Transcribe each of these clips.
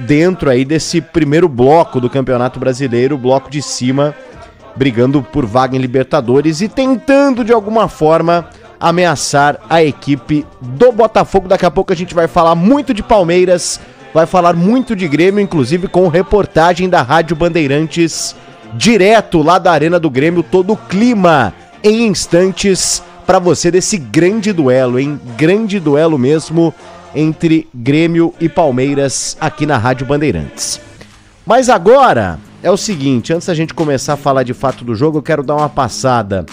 dentro aí desse primeiro bloco do Campeonato Brasileiro, o bloco de cima, brigando por vaga em Libertadores e tentando de alguma forma ameaçar a equipe do Botafogo. Daqui a pouco a gente vai falar muito de Palmeiras, vai falar muito de Grêmio, inclusive com reportagem da Rádio Bandeirantes, direto lá da Arena do Grêmio, todo o clima em instantes para você desse grande duelo, hein? Grande duelo mesmo entre Grêmio e Palmeiras aqui na Rádio Bandeirantes. Mas agora é o seguinte, antes da gente começar a falar de fato do jogo, eu quero dar uma passada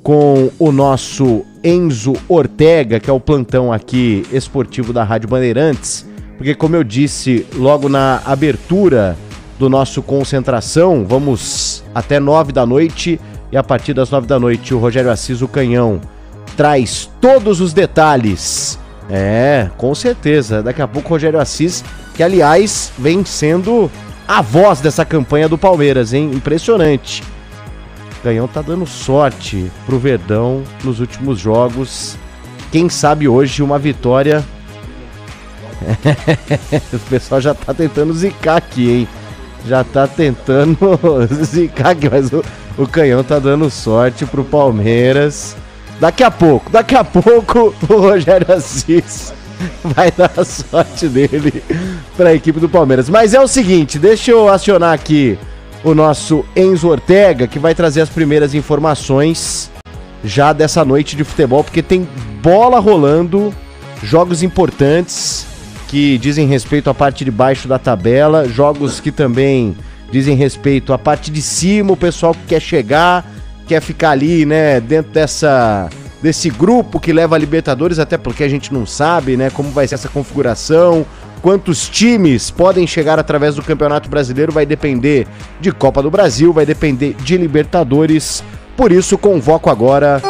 com o nosso Enzo Ortega, que é o plantão aqui esportivo da Rádio Bandeirantes, porque como eu disse logo na abertura do nosso Concentração, vamos até 9 da noite e a partir das 9 da noite o Rogério Assis, o Canhão, traz todos os detalhes. Com certeza, daqui a pouco o Rogério Assis, que aliás vem sendo a voz dessa campanha do Palmeiras, hein? Impressionante. O Canhão tá dando sorte pro Verdão nos últimos jogos. Quem sabe hoje uma vitória. O pessoal já tá tentando zicar aqui, hein? Já tá tentando zicar aqui, mas o Canhão tá dando sorte pro Palmeiras. Daqui a pouco o Rogério Assis vai dar a sorte dele pra equipe do Palmeiras. Mas é o seguinte, deixa eu acionar aqui o nosso Enzo Ortega, que vai trazer as primeiras informações já dessa noite de futebol, porque tem bola rolando, jogos importantes que dizem respeito à parte de baixo da tabela, jogos que também dizem respeito à parte de cima, o pessoal que quer chegar, quer ficar ali, né, dentro desse grupo que leva a Libertadores, até porque a gente não sabe, né, como vai ser essa configuração, quantos times podem chegar através do Campeonato Brasileiro, vai depender de Copa do Brasil, vai depender de Libertadores, por isso convoco agora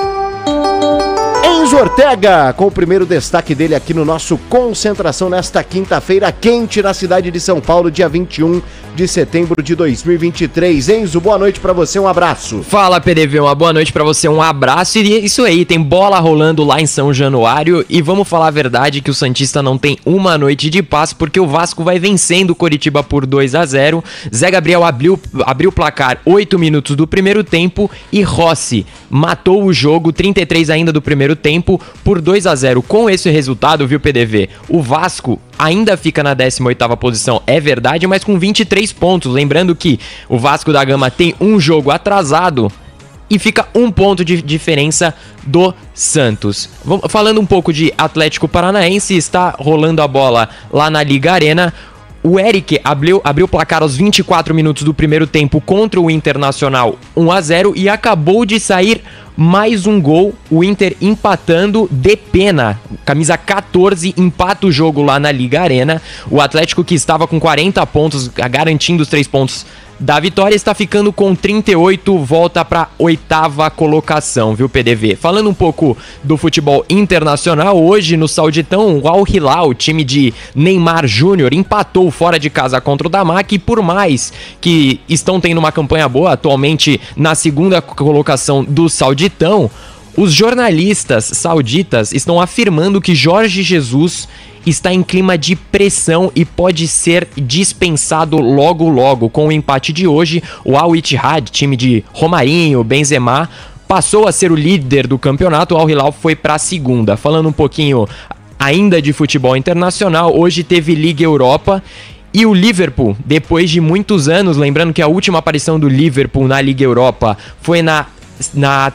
Enzo Ortega, com o primeiro destaque dele aqui no nosso Concentração nesta quinta-feira quente na cidade de São Paulo, dia 21 de setembro de 2023. Enzo, boa noite pra você, um abraço. Fala, PDV, uma boa noite pra você, um abraço. E isso aí, tem bola rolando lá em São Januário e vamos falar a verdade que o Santista não tem uma noite de paz, porque o Vasco vai vencendo o Coritiba por 2-0. Zé Gabriel abriu o placar 8 minutos do primeiro tempo e Rossi matou o jogo, 33 ainda do primeiro tempo, por 2-0. Com esse resultado, viu, PDV, o Vasco ainda fica na 18ª posição, é verdade, mas com 23 pontos. Lembrando que o Vasco da Gama tem um jogo atrasado e fica um ponto de diferença do Santos. Falando um pouco de Atlético Paranaense, está rolando a bola lá na Liga Arena. O Eric abriu o placar aos 24 minutos do primeiro tempo contra o Internacional 1-0 e acabou de sair mais um gol, o Inter empatando de pena, camisa 14, empata o jogo lá na Liga Arena. O Atlético, que estava com 40 pontos, garantindo os 3 pontos da vitória, está ficando com 38, volta para 8ª colocação, viu, PDV? Falando um pouco do futebol internacional, hoje no Sauditão, o Al Hilal, time de Neymar Júnior, empatou fora de casa contra o Damak, e por mais que estão tendo uma campanha boa, atualmente na 2ª colocação do Sauditão, os jornalistas sauditas estão afirmando que Jorge Jesus está em clima de pressão e pode ser dispensado logo. Com o empate de hoje, o Al Ittihad, time de Romarinho, Benzema, passou a ser o líder do campeonato. O Al Hilal foi para a 2ª. Falando um pouquinho ainda de futebol internacional, hoje teve Liga Europa e o Liverpool, depois de muitos anos, lembrando que a última aparição do Liverpool na Liga Europa foi na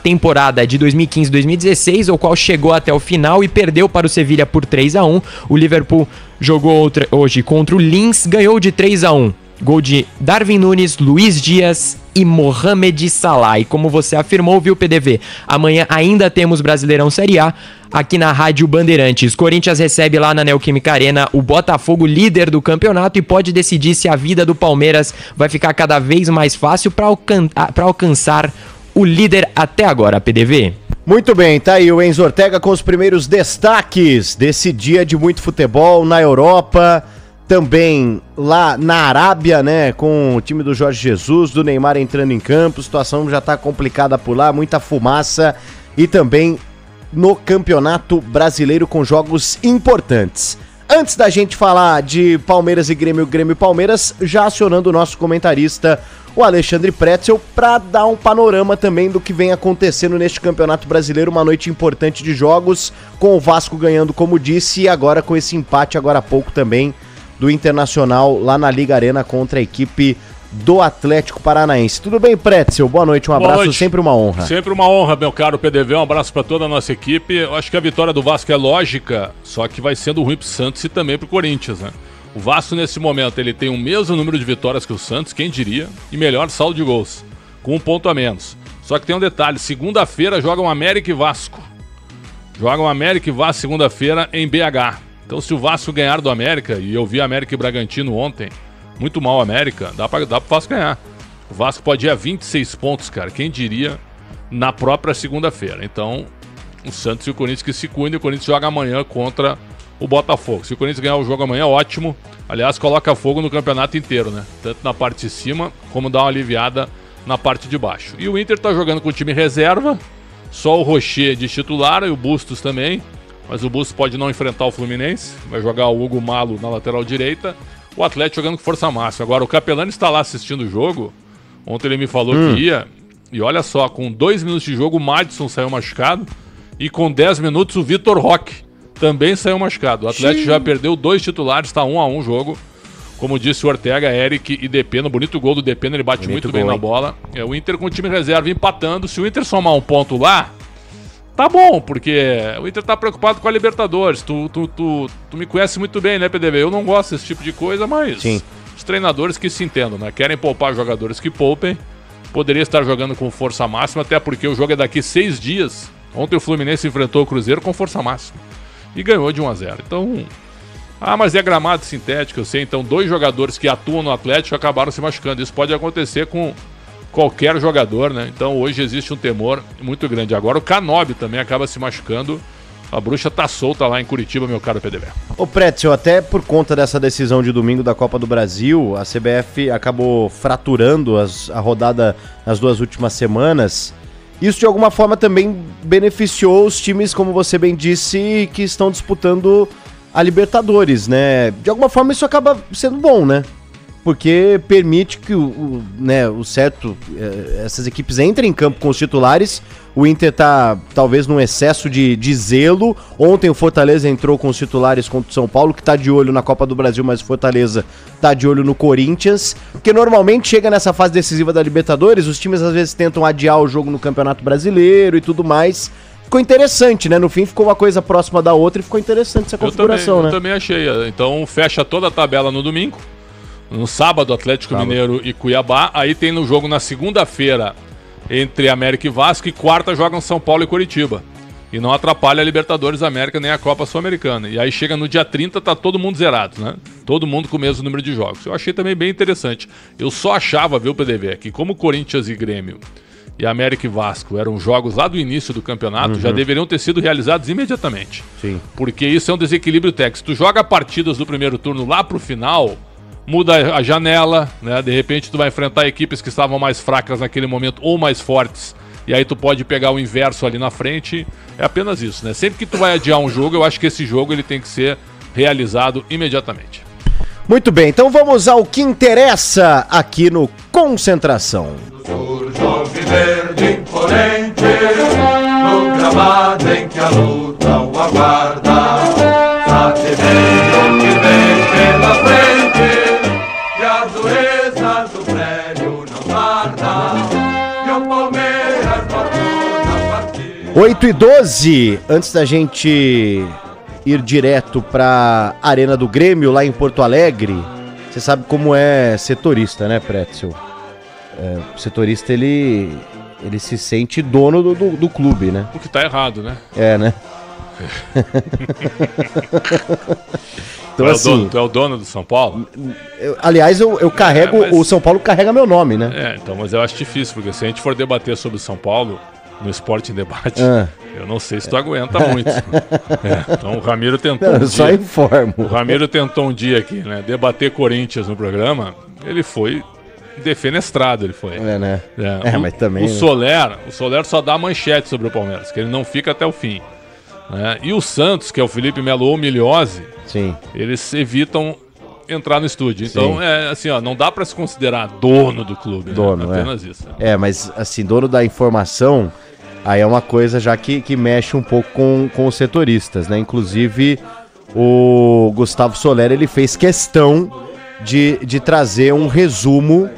temporada de 2015-2016, o qual chegou até o final e perdeu para o Sevilha por 3-1. O Liverpool jogou hoje contra o Linz, ganhou de 3-1. Gol de Darwin Núñez, Luiz Dias e Mohamed Salah. E como você afirmou, viu, PDV? Amanhã ainda temos Brasileirão Série A aqui na Rádio Bandeirantes. Corinthians recebe lá na Neoquímica Arena o Botafogo, líder do campeonato, e pode decidir se a vida do Palmeiras vai ficar cada vez mais fácil para alcançar o líder até agora, PDV. Muito bem, tá aí o Enzo Ortega com os primeiros destaques desse dia de muito futebol na Europa, também lá na Arábia, né, com o time do Jorge Jesus, do Neymar entrando em campo, a situação já tá complicada por lá, muita fumaça, e também no Campeonato Brasileiro com jogos importantes. Antes da gente falar de Palmeiras e Grêmio, Grêmio e Palmeiras, já acionando o nosso comentarista, o Alexandre Pretzel, para dar um panorama também do que vem acontecendo neste Campeonato Brasileiro, uma noite importante de jogos, com o Vasco ganhando, como disse, e agora com esse empate agora há pouco também do Internacional lá na Liga Arena contra a equipe do Atlético Paranaense. Tudo bem, Pretzel? Boa noite, um abraço, sempre uma honra. Sempre uma honra, meu caro PDV, um abraço para toda a nossa equipe. Eu acho que a vitória do Vasco é lógica, só que vai sendo ruim pro Santos e também pro Corinthians, né? O Vasco, nesse momento, ele tem o mesmo número de vitórias que o Santos, quem diria, e melhor saldo de gols, com 1 ponto a menos. Só que tem um detalhe, segunda-feira jogam América e Vasco. Jogam América e Vasco segunda-feira em BH. Então, se o Vasco ganhar do América, e eu vi América e Bragantino ontem, muito mal América, dá pro Vasco ganhar. O Vasco pode ir a 26 pontos, cara, quem diria, na própria segunda-feira. Então, o Santos e o Corinthians que se cuidem, o Corinthians joga amanhã contra o Botafogo. Se o Corinthians ganhar o jogo amanhã, ótimo. Aliás, coloca fogo no campeonato inteiro, né? Tanto na parte de cima, como dá uma aliviada na parte de baixo. E o Inter tá jogando com o time reserva, só o Rocher de titular e o Bustos também. Mas o Bustos pode não enfrentar o Fluminense, vai jogar o Hugo Malo na lateral direita. O Atlético jogando com força máxima. Agora, o Capelani está lá assistindo o jogo. Ontem ele me falou que ia. E olha só, com 2 minutos de jogo, o Madison saiu machucado. E com 10 minutos, o Vitor Roque também saiu machucado. O Atlético já perdeu 2 titulares, está 1-1 o jogo. Como disse o Ortega, Eric e Depena. Bonito gol do Depena, ele bate muito bem na bola. É o Inter com o time reserva empatando. Se o Inter somar um ponto lá, tá bom, porque o Inter tá preocupado com a Libertadores. Tu me conhece muito bem, né, PDV? Eu não gosto desse tipo de coisa, mas Sim. Os treinadores que se entendam, né? Querem poupar jogadores que poupem. Poderia estar jogando com força máxima, até porque o jogo é daqui 6 dias. Ontem o Fluminense enfrentou o Cruzeiro com força máxima e ganhou de 1-0. Então, mas é gramado sintético, eu sei. Então, 2 jogadores que atuam no Atlético acabaram se machucando. Isso pode acontecer com qualquer jogador, né? Então hoje existe um temor muito grande. Agora o Canobi também acaba se machucando. A bruxa tá solta lá em Curitiba, meu caro PDV. Ô Pretzel, até por conta dessa decisão de domingo da Copa do Brasil, a CBF acabou fraturando a rodada nas 2 últimas semanas. Isso de alguma forma também beneficiou os times, como você bem disse, que estão disputando a Libertadores, né? De alguma forma isso acaba sendo bom, né? Porque permite que essas equipes entrem em campo com os titulares. O Inter tá talvez num excesso de zelo. Ontem o Fortaleza entrou com os titulares contra o São Paulo, que tá de olho na Copa do Brasil, mas o Fortaleza tá de olho no Corinthians. Porque normalmente chega nessa fase decisiva da Libertadores, os times às vezes tentam adiar o jogo no Campeonato Brasileiro e tudo mais. Ficou interessante, né? No fim ficou uma coisa próxima da outra e ficou interessante essa configuração, né? Eu também achei. Então fecha toda a tabela no domingo. No sábado, Atlético Mineiro e Cuiabá. Aí tem no jogo na segunda-feira entre América e Vasco. E quarta jogam São Paulo e Curitiba. E não atrapalha a Libertadores América nem a Copa Sul-Americana. E aí chega no dia 30, tá todo mundo zerado, né? Todo mundo com o mesmo número de jogos. Eu achei também bem interessante. Eu só achava, viu, PDV, que como Corinthians e Grêmio e América e Vasco eram jogos lá do início do campeonato, já deveriam ter sido realizados imediatamente. Sim. Porque isso é um desequilíbrio técnico. Se tu joga partidas do primeiro turno lá pro final, muda a janela, né? De repente tu vai enfrentar equipes que estavam mais fracas naquele momento ou mais fortes. E aí tu pode pegar o inverso ali na frente. É apenas isso, né? Sempre que tu vai adiar um jogo, eu acho que esse jogo ele tem que ser realizado imediatamente. Muito bem, então vamos ao que interessa aqui no Concentração. Surge verde imponente, no gramado em que a luta o aguarda. Satisfeito que vem pela frente, e a dureza do prédio não guarda. E o Palmeiras botou na partida. 8h12, antes da gente ir direto pra Arena do Grêmio, lá em Porto Alegre, você sabe como é setorista, né, Pretzel? O setorista, ele se sente dono do clube, né? O que tá errado, né? É, né? Então, Tu é o dono do São Paulo? Aliás, eu carrego, mas... o São Paulo carrega meu nome, né? Então, mas eu acho difícil, porque se a gente for debater sobre o São Paulo no Esporte em Debate, eu não sei se tu aguenta muito. Então o Ramiro tentou eu só informo. O Ramiro tentou um dia aqui, né? Debater Corinthians no programa, ele foi defenestrado, ele foi. Né? Mas também... O Soler só dá manchete sobre o Palmeiras, que ele não fica até o fim. E o Santos, que é o Felipe Melo ou Miliose, Sim. eles evitam entrar no estúdio. Então, assim, ó, não dá pra se considerar dono do clube. Dono, apenas isso. Mas assim, dono da informação, aí é uma coisa já que mexe um pouco com os setoristas, né? Inclusive, o Gustavo Soler, ele fez questão de trazer um resumo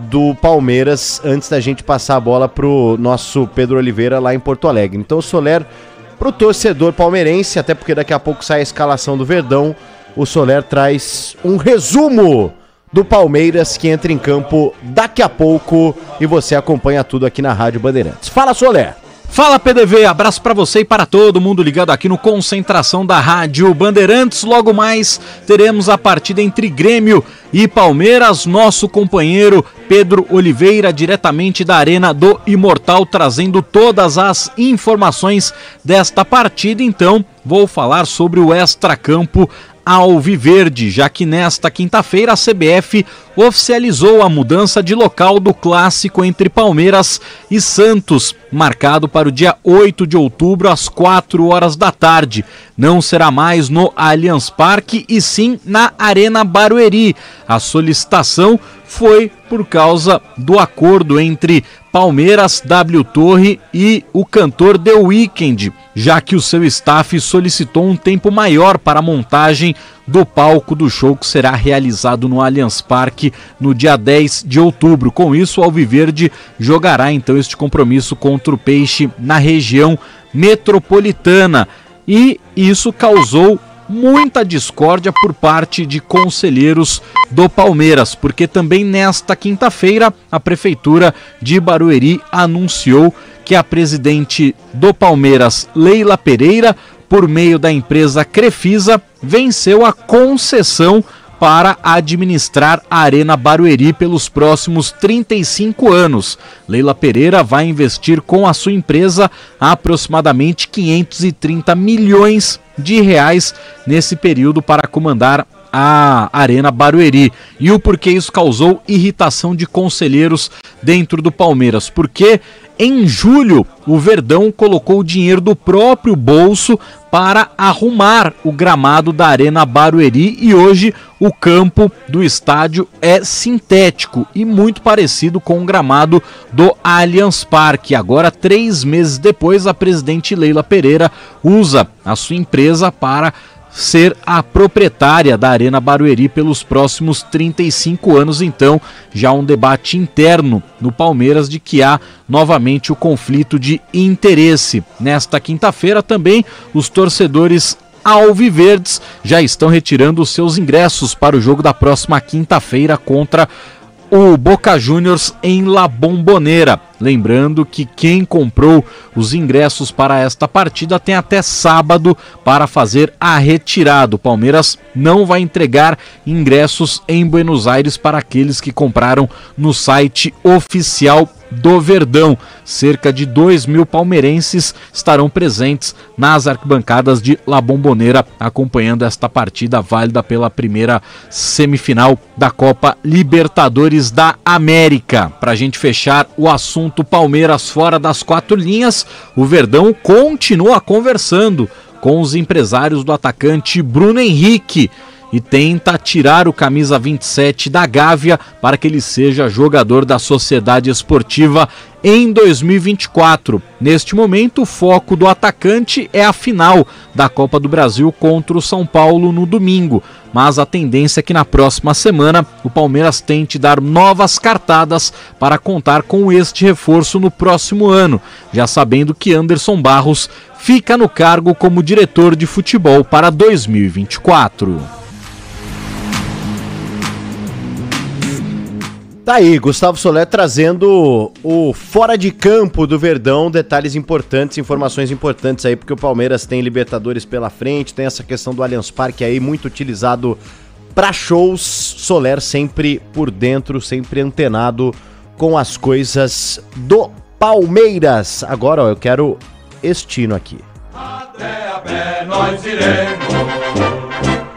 do Palmeiras antes da gente passar a bola pro nosso Pedro Oliveira lá em Porto Alegre. Então, o Soler, pro torcedor palmeirense, até porque daqui a pouco sai a escalação do Verdão, o Soler traz um resumo do Palmeiras que entra em campo daqui a pouco e você acompanha tudo aqui na Rádio Bandeirantes. Fala, Soler! Fala, PDV, abraço pra você e para todo mundo ligado aqui no Concentração da Rádio Bandeirantes. Logo mais teremos a partida entre Grêmio e Palmeiras. Nosso companheiro Pedro Oliveira, diretamente da Arena do Imortal, trazendo todas as informações desta partida. Então, vou falar sobre o extracampo alviverde, já que nesta quinta-feira a CBF oficializou a mudança de local do clássico entre Palmeiras e Santos, marcado para o dia 8 de outubro às 4 horas da tarde. Não será mais no Allianz Parque e sim na Arena Barueri. A solicitação foi por causa do acordo entre Palmeiras, W Torre e o cantor The Weeknd, já que o seu staff solicitou um tempo maior para a montagem do palco do show que será realizado no Allianz Parque no dia 10 de outubro. Com isso, o Alviverde jogará então este compromisso contra o Peixe na região metropolitana. E isso causou muita discórdia por parte de conselheiros do Palmeiras, porque também nesta quinta-feira a Prefeitura de Barueri anunciou que a presidente do Palmeiras, Leila Pereira, por meio da empresa Crefisa, venceu a concessão para administrar a Arena Barueri pelos próximos 35 anos. Leila Pereira vai investir com a sua empresa aproximadamente 530 milhões de reais nesse período para comandar a Arena Barueri. E o porquê isso causou irritação de conselheiros dentro do Palmeiras? Porque em julho o Verdão colocou o dinheiro do próprio bolso para arrumar o gramado da Arena Barueri e hoje o campo do estádio é sintético e muito parecido com o gramado do Allianz Parque. Agora, 3 meses depois, a presidente Leila Pereira usa a sua empresa para ser a proprietária da Arena Barueri pelos próximos 35 anos. Então, já um debate interno no Palmeiras de que há novamente o conflito de interesse. Nesta quinta-feira também, os torcedores alviverdes já estão retirando os seus ingressos para o jogo da próxima quinta-feira contra o Boca Juniors em La Bombonera. Lembrando que quem comprou os ingressos para esta partida tem até sábado para fazer a retirada. O Palmeiras não vai entregar ingressos em Buenos Aires para aqueles que compraram no site oficial do Verdão. Cerca de 2.000 palmeirenses estarão presentes nas arquibancadas de La Bombonera acompanhando esta partida válida pela primeira semifinal da Copa Libertadores da América. Para a gente fechar o assunto Palmeiras fora das 4 linhas, o Verdão continua conversando com os empresários do atacante Bruno Henrique e tenta tirar o camisa 27 da Gávea para que ele seja jogador da Sociedade Esportiva em 2024. Neste momento, o foco do atacante é a final da Copa do Brasil contra o São Paulo no domingo, mas a tendência é que na próxima semana o Palmeiras tente dar novas cartadas para contar com este reforço no próximo ano, já sabendo que Anderson Barros fica no cargo como diretor de futebol para 2024. Tá aí, Gustavo Soler trazendo o fora de campo do Verdão, detalhes importantes, informações importantes aí, porque o Palmeiras tem Libertadores pela frente, tem essa questão do Allianz Parque aí, muito utilizado para shows. Soler sempre por dentro, sempre antenado com as coisas do Palmeiras. Agora, ó, eu quero este hino aqui. Até a pé nós iremos,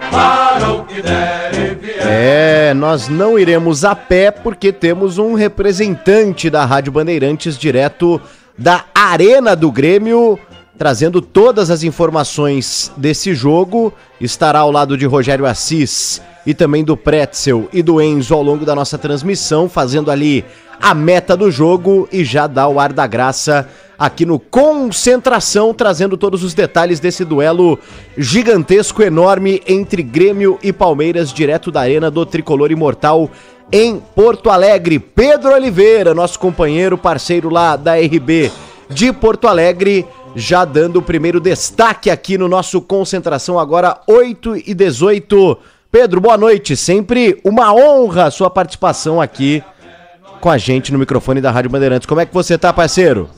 para o que der e vier. Nós não iremos a pé porque temos um representante da Rádio Bandeirantes direto da Arena do Grêmio, trazendo todas as informações desse jogo. Estará ao lado de Rogério Assis e também do Pretzel e do Enzo ao longo da nossa transmissão, fazendo ali a meta do jogo e já dá o ar da graça aqui no Concentração, trazendo todos os detalhes desse duelo gigantesco, enorme, entre Grêmio e Palmeiras, direto da Arena do Tricolor Imortal em Porto Alegre. Pedro Oliveira, nosso companheiro, parceiro lá da RB de Porto Alegre, já dando o primeiro destaque aqui no nosso Concentração, agora 8h18. Pedro, boa noite, sempre uma honra a sua participação aqui com a gente no microfone da Rádio Bandeirantes. Como é que você tá, parceiro?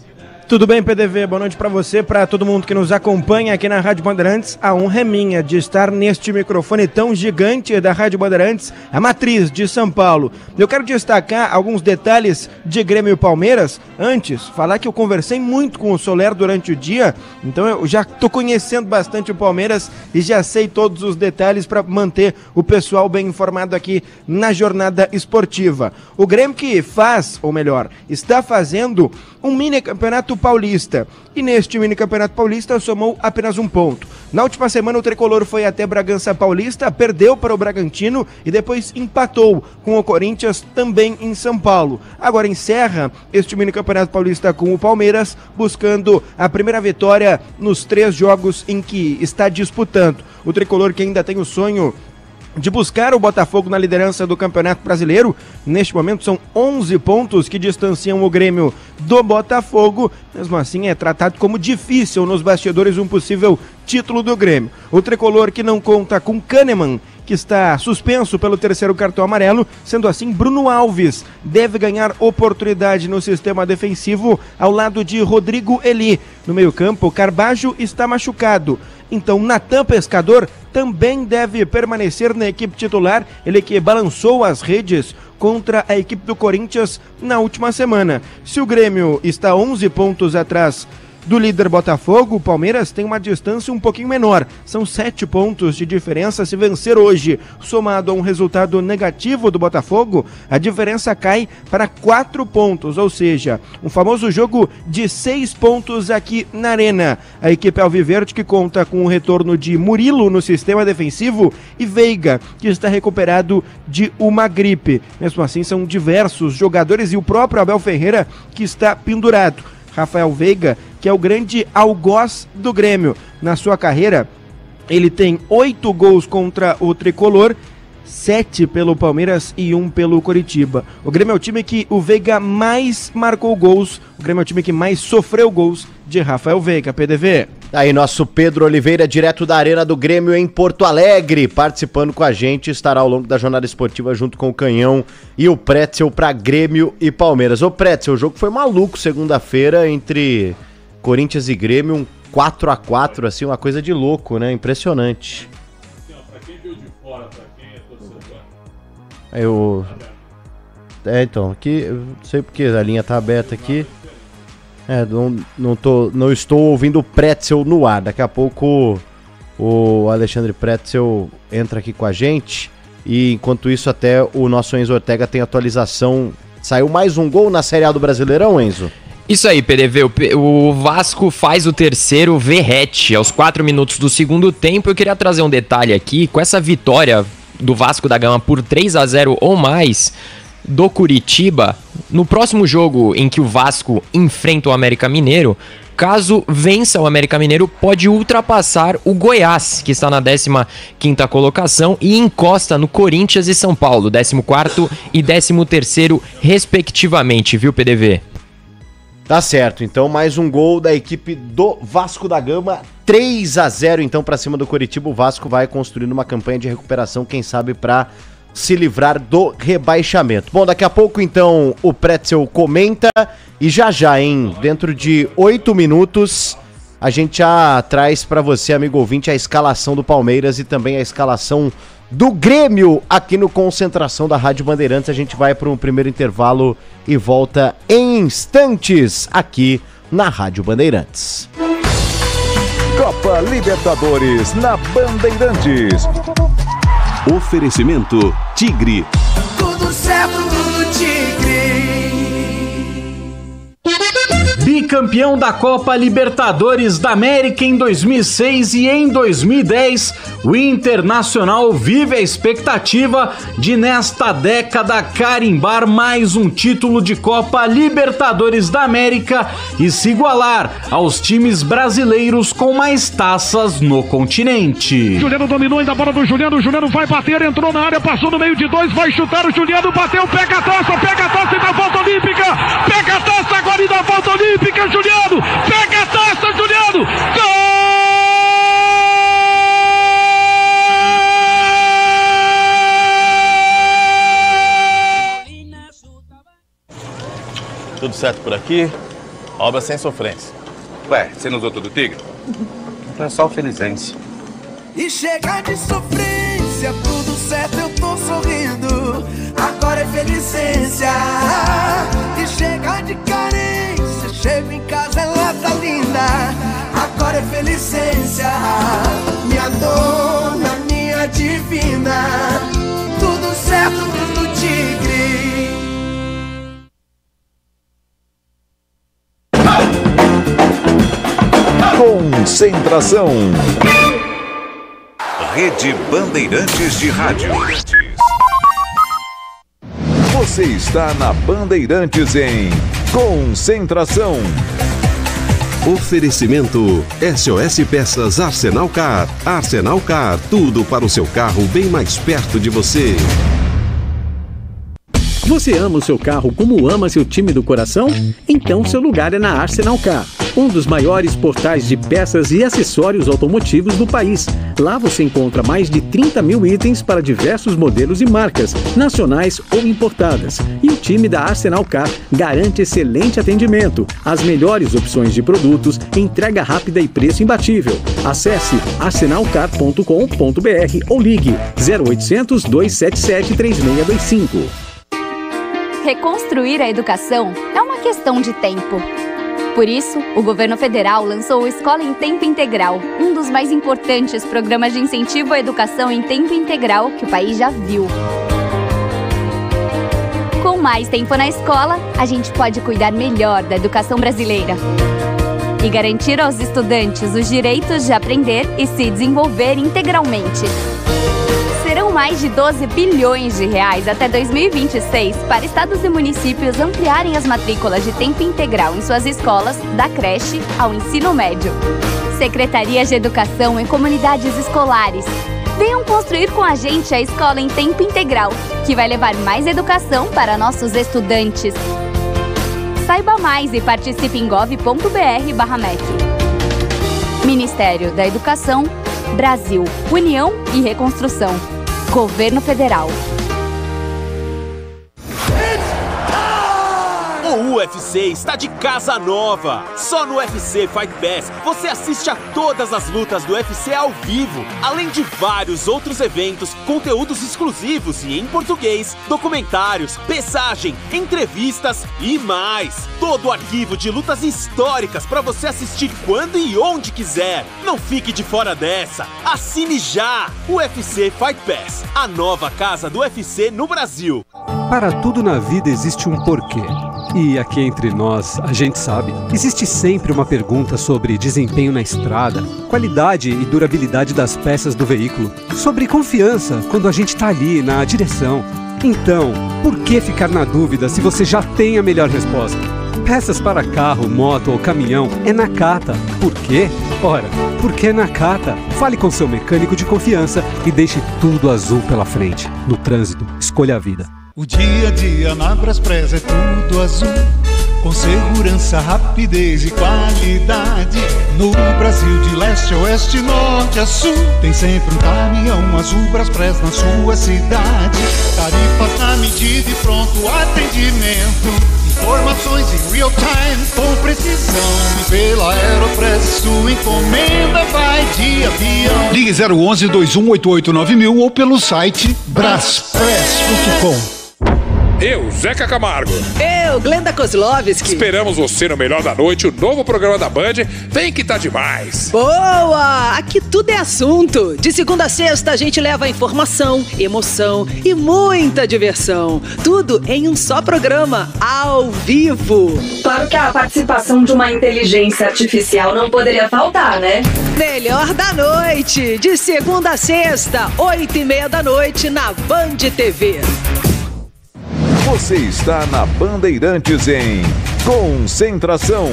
Tudo bem, PDV? Boa noite pra você, pra todo mundo que nos acompanha aqui na Rádio Bandeirantes. A honra é minha de estar neste microfone tão gigante da Rádio Bandeirantes, a matriz de São Paulo. Eu quero destacar alguns detalhes de Grêmio e Palmeiras. Antes, falar que eu conversei muito com o Soler durante o dia, então eu já tô conhecendo bastante o Palmeiras e já sei todos os detalhes para manter o pessoal bem informado aqui na jornada esportiva. O Grêmio que faz, ou melhor, está fazendo um mini campeonato paulista, e neste mini campeonato paulista somou apenas um ponto. Na última semana o Tricolor foi até Bragança Paulista, perdeu para o Bragantino e depois empatou com o Corinthians também em São Paulo. Agora encerra este mini campeonato paulista com o Palmeiras, buscando a primeira vitória nos 3 jogos em que está disputando. O Tricolor que ainda tem o sonho de buscar o Botafogo na liderança do Campeonato Brasileiro. Neste momento são 11 pontos que distanciam o Grêmio do Botafogo. Mesmo assim é tratado como difícil nos bastidores um possível título do Grêmio. O Tricolor que não conta com Kahneman, que está suspenso pelo 3º cartão amarelo. Sendo assim, Bruno Alves deve ganhar oportunidade no sistema defensivo ao lado de Rodrigo Eli. No meio-campo, Carbajo está machucado. Então, Natan Pescador também deve permanecer na equipe titular, ele que balançou as redes contra a equipe do Corinthians na última semana. Se o Grêmio está 11 pontos atrás do líder Botafogo, o Palmeiras tem uma distância um pouquinho menor. São 7 pontos de diferença. Se vencer hoje, somado a um resultado negativo do Botafogo, a diferença cai para 4 pontos, ou seja, um famoso jogo de 6 pontos aqui na Arena. A equipe alviverde que conta com o retorno de Murilo no sistema defensivo e Veiga, que está recuperado de uma gripe. Mesmo assim, são diversos jogadores e o próprio Abel Ferreira que está pendurado. Rafael Veiga, que é o grande algoz do Grêmio. Na sua carreira, ele tem 8 gols contra o Tricolor, 7 pelo Palmeiras e 1 pelo Coritiba. O Grêmio é o time que o Veiga mais marcou gols, o Grêmio é o time que mais sofreu gols de Rafael Veiga, PDV. Aí nosso Pedro Oliveira, direto da Arena do Grêmio em Porto Alegre, participando com a gente, estará ao longo da jornada esportiva junto com o Canhão e o Pretzel para Grêmio e Palmeiras. Ô Pretzel, o jogo foi maluco segunda-feira entre Corinthians e Grêmio, um 4x4, assim, uma coisa de louco, né? Impressionante. Pra quem viu de fora, pra quem é torcedor. Então, aqui, eu não sei porque a linha tá aberta aqui. Não estou ouvindo o Pretzel no ar. Daqui a pouco o Alexandre Pretzel entra aqui com a gente. E enquanto isso, até o nosso Enzo Ortega tem atualização. Saiu mais um gol na Série A do Brasileirão, Enzo? Isso aí, PDV. O Vasco faz o terceiro Verrete aos 4 minutos do segundo tempo. Eu queria trazer um detalhe aqui. Com essa vitória do Vasco da Gama por 3-0 ou mais do Curitiba, no próximo jogo em que o Vasco enfrenta o América Mineiro, caso vença o América Mineiro, pode ultrapassar o Goiás, que está na 15ª colocação, e encosta no Corinthians e São Paulo, 14º e 13º respectivamente, viu, PDV? Tá certo, então mais um gol da equipe do Vasco da Gama, 3-0 então para cima do Coritiba. O Vasco vai construindo uma campanha de recuperação, quem sabe para se livrar do rebaixamento. Bom, daqui a pouco então o Pretzel comenta e já, hein, dentro de 8 minutos a gente já traz para você, amigo ouvinte, a escalação do Palmeiras e também a escalação do Grêmio aqui no Concentração da Rádio Bandeirantes. A gente vai para um primeiro intervalo e volta em instantes aqui na Rádio Bandeirantes. Copa Libertadores na Bandeirantes. Oferecimento Tigre. Tudo certo, tudo Tigre. bicampeão da Copa Libertadores da América em 2006 e em 2010, o Internacional vive a expectativa de, nesta década, carimbar mais um título de Copa Libertadores da América e se igualar aos times brasileiros com mais taças no continente. Juliano dominou ainda a bola do Juliano, o Juliano vai bater, entrou na área, passou no meio de dois, vai chutar, o Juliano bateu, pega a taça e dá volta olímpica, pega a taça agora e dá volta olímpica, Juliano, pega a taça, Juliano, gol! Tudo certo por aqui? Obra sem sofrência. Ué, você não usou todo o Tigre? Não é só o Felizense. E chega de sofrência, tudo certo, eu tô sorrindo. Agora é Felicência. E chega de carência, chego em casa, ela tá linda. Agora é Felicência. Minha dona, minha divina. Tudo certo, tudo Tigre. Concentração. Rede Bandeirantes de Rádio. Você está na Bandeirantes em Concentração. Oferecimento SOS Peças Arsenal Car. Arsenal Car, tudo para o seu carro bem mais perto de você. Você ama o seu carro como ama seu time do coração? Então seu lugar é na Arsenal Car, um dos maiores portais de peças e acessórios automotivos do país. Lá você encontra mais de 30 mil itens para diversos modelos e marcas, nacionais ou importadas. E o time da Arsenal Car garante excelente atendimento, as melhores opções de produtos, entrega rápida e preço imbatível. Acesse arsenalcar.com.br ou ligue 0800 277 3625. Reconstruir a educação é uma questão de tempo. Por isso, o governo federal lançou o Escola em Tempo Integral, um dos mais importantes programas de incentivo à educação em tempo integral que o país já viu. Com mais tempo na escola, a gente pode cuidar melhor da educação brasileira e garantir aos estudantes os direitos de aprender e se desenvolver integralmente. Serão mais de 12 bilhões de reais até 2026 para estados e municípios ampliarem as matrículas de tempo integral em suas escolas, da creche ao ensino médio. Secretarias de Educação em comunidades escolares. Venham construir com a gente a escola em tempo integral, que vai levar mais educação para nossos estudantes. Saiba mais e participe em gov.br/MEC. Ministério da Educação, Brasil, União e Reconstrução. Governo Federal. O UFC está de casa nova. Só no UFC Fight Pass você assiste a todas as lutas do UFC ao vivo, além de vários outros eventos, conteúdos exclusivos e em português, documentários, pesagem, entrevistas e mais. Todo o arquivo de lutas históricas para você assistir quando e onde quiser. Não fique de fora dessa. Assine já! UFC Fight Pass, a nova casa do UFC no Brasil. Para tudo na vida existe um porquê. E aqui entre nós, a gente sabe, existe sempre uma pergunta sobre desempenho na estrada, qualidade e durabilidade das peças do veículo, sobre confiança quando a gente tá ali na direção. Então, por que ficar na dúvida se você já tem a melhor resposta? Peças para carro, moto ou caminhão é Nakata. Por quê? Ora, porque é Nakata. Fale com seu mecânico de confiança e deixe tudo azul pela frente. No trânsito, escolha a vida. O dia a dia na Braspress é tudo azul, com segurança, rapidez e qualidade. No Brasil de leste a oeste, norte a sul, tem sempre um caminhão azul Braspress na sua cidade. Tarifas na medida e pronto atendimento. Informações em real time com precisão. E pela Aeropress sua encomenda vai de avião. Ligue 011 2188 9000 ou pelo site braspress.com. Eu, Zeca Camargo. Eu, Glenda Kozlovski. Esperamos você no Melhor da Noite, o novo programa da Band. Vem que tá demais. Boa! Aqui tudo é assunto. De segunda a sexta a gente leva informação, emoção e muita diversão. Tudo em um só programa, ao vivo. Claro que a participação de uma inteligência artificial não poderia faltar, né? Melhor da Noite, de segunda a sexta, 8h30 da noite na Band TV. Você está na Bandeirantes em Concentração.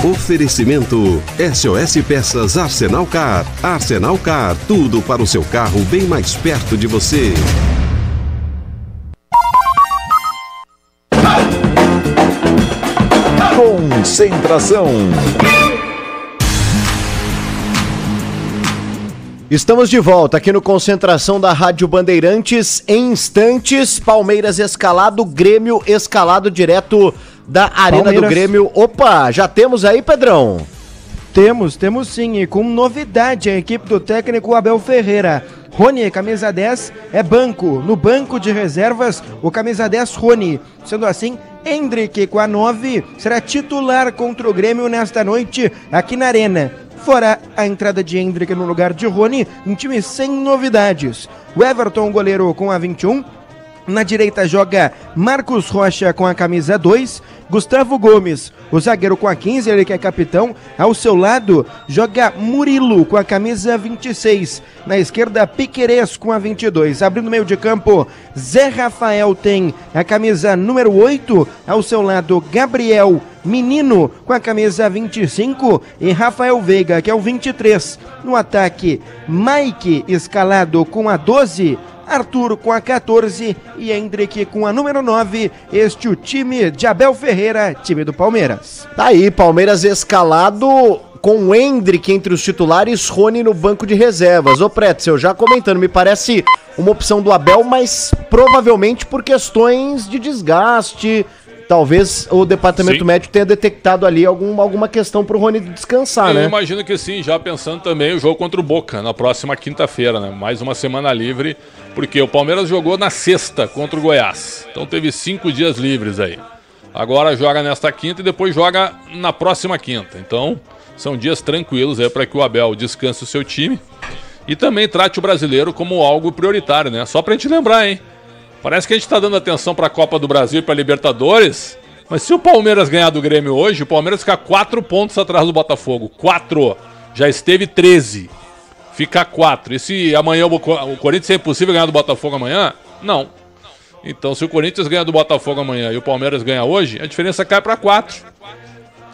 Oferecimento SOS Peças Arsenal Car. Arsenal Car, tudo para o seu carro bem mais perto de você. Concentração. Estamos de volta aqui no Concentração da Rádio Bandeirantes. Em instantes, Palmeiras escalado, Grêmio escalado direto da Arena Palmeiras. Do Grêmio. Opa, já temos aí, Pedrão? Temos sim, e com novidade, a equipe do técnico Abel Ferreira. Rony, camisa 10, é banco. No banco de reservas, o camisa 10, Rony. Sendo assim, Endrick com a 9 será titular contra o Grêmio nesta noite aqui na Arena. Fora a entrada de Endrick no lugar de Rony, um time sem novidades. O Everton, goleiro, com a 21. Na direita joga Marcos Rocha com a camisa 2. Gustavo Gomes, o zagueiro, com a 15, ele que é capitão. Ao seu lado joga Murilo com a camisa 26. Na esquerda, Piquerez com a 22. Abrindo o meio de campo, Zé Rafael tem a camisa número 8. Ao seu lado, Gabriel Menino com a camisa 25 e Rafael Veiga, que é o 23. No ataque, Mike escalado com a 12. Arthur com a 14 e Endrick com a número 9. Este o time de Abel Ferreira, time do Palmeiras. Tá aí, Palmeiras escalado com o Endrick entre os titulares, Rony no banco de reservas. Ô Pretzel, já comentando, me parece uma opção do Abel, mas provavelmente por questões de desgaste. Talvez o departamento médico tenha detectado ali alguma questão pro Rony descansar, né? Eu imagino que sim, já pensando também o jogo contra o Boca, na próxima quinta-feira, né? Mais uma semana livre, porque o Palmeiras jogou na sexta contra o Goiás. Então teve 5 dias livres aí. Agora joga nesta quinta e depois joga na próxima quinta. Então são dias tranquilos aí para que o Abel descanse o seu time e também trate o brasileiro como algo prioritário, né? Só pra gente lembrar, hein? Parece que a gente tá dando atenção pra Copa do Brasil e pra Libertadores, mas se o Palmeiras ganhar do Grêmio hoje, o Palmeiras fica 4 pontos atrás do Botafogo. 4. Já esteve 13. Fica 4. E se amanhã o Corinthians é impossível ganhar do Botafogo amanhã? Não. Então se o Corinthians ganhar do Botafogo amanhã e o Palmeiras ganhar hoje, a diferença cai pra 4.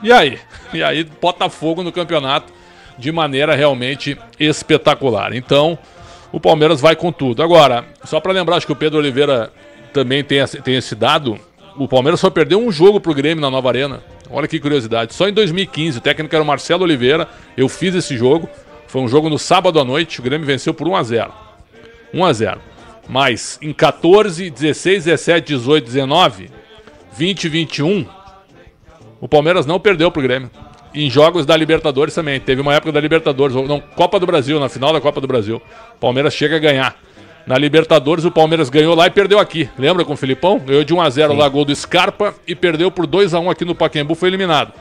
E aí? E aí Botafogo no campeonato de maneira realmente espetacular. Então o Palmeiras vai com tudo. Agora, só para lembrar, acho que o Pedro Oliveira também tem esse dado, o Palmeiras só perdeu um jogo pro Grêmio na Nova Arena. Olha que curiosidade. Só em 2015, o técnico era o Marcelo Oliveira, eu fiz esse jogo, foi um jogo no sábado à noite, o Grêmio venceu por 1-0. 1-0. Mas em 14, 16, 17, 18, 19, 20 e 21, o Palmeiras não perdeu pro Grêmio. Em jogos da Libertadores também. Teve uma época da Libertadores, não, Copa do Brasil, na final da Copa do Brasil. O Palmeiras chega a ganhar. Na Libertadores o Palmeiras ganhou lá e perdeu aqui. Lembra com o Filipão? Ganhou de 1-0 lá, gol do Scarpa, e perdeu por 2-1 aqui no Pacaembu, foi eliminado.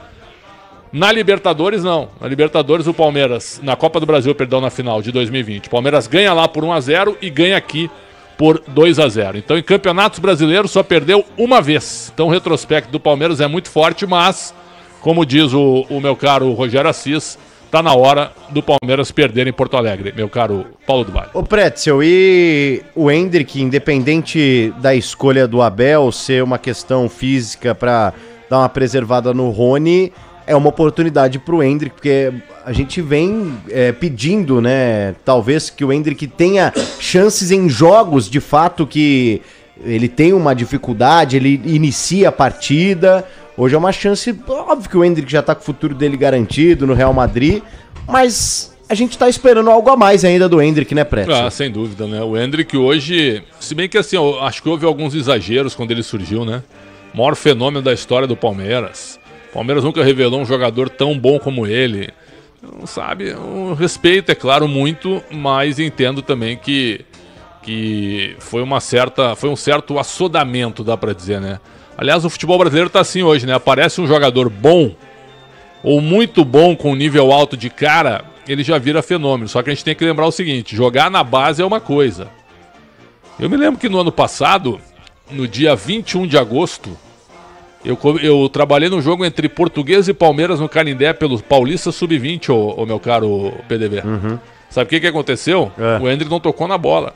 Na Libertadores não. Na Libertadores o Palmeiras, na Copa do Brasil, perdão, na final de 2020. O Palmeiras ganha lá por 1-0 e ganha aqui por 2-0. Então em campeonatos brasileiros só perdeu uma vez. Então o retrospecto do Palmeiras é muito forte, mas como diz o meu caro Rogério Assis, tá na hora do Palmeiras perder em Porto Alegre, meu caro Paulo do Vale. Ô Pretzel, e o Endrick, independente da escolha do Abel ser uma questão física para dar uma preservada no Rony, é uma oportunidade pro Endrick, porque a gente vem pedindo, né, talvez que o Endrick tenha chances em jogos, de fato, que ele tem uma dificuldade, ele inicia a partida. Hoje é uma chance, óbvio que o Endrick já tá com o futuro dele garantido no Real Madrid, mas a gente tá esperando algo a mais ainda do Endrick, né, Preto? Ah, sem dúvida, né? O Endrick hoje, se bem que assim, eu acho que houve alguns exageros quando ele surgiu, né? O maior fenômeno da história do Palmeiras. O Palmeiras nunca revelou um jogador tão bom como ele. Sabe, o respeito, é claro, muito, mas entendo também que que foi um certo assodamento, dá pra dizer, né? Aliás, o futebol brasileiro tá assim hoje, né? Aparece um jogador bom, ou muito bom, com nível alto de cara, ele já vira fenômeno. Só que a gente tem que lembrar o seguinte, jogar na base é uma coisa. Eu me lembro que no ano passado, no dia 21 de agosto, eu trabalhei num jogo entre Portuguesa e Palmeiras no Canindé pelo Paulista Sub-20, ô meu caro PDV. Sabe o que aconteceu? O Endrick não tocou na bola.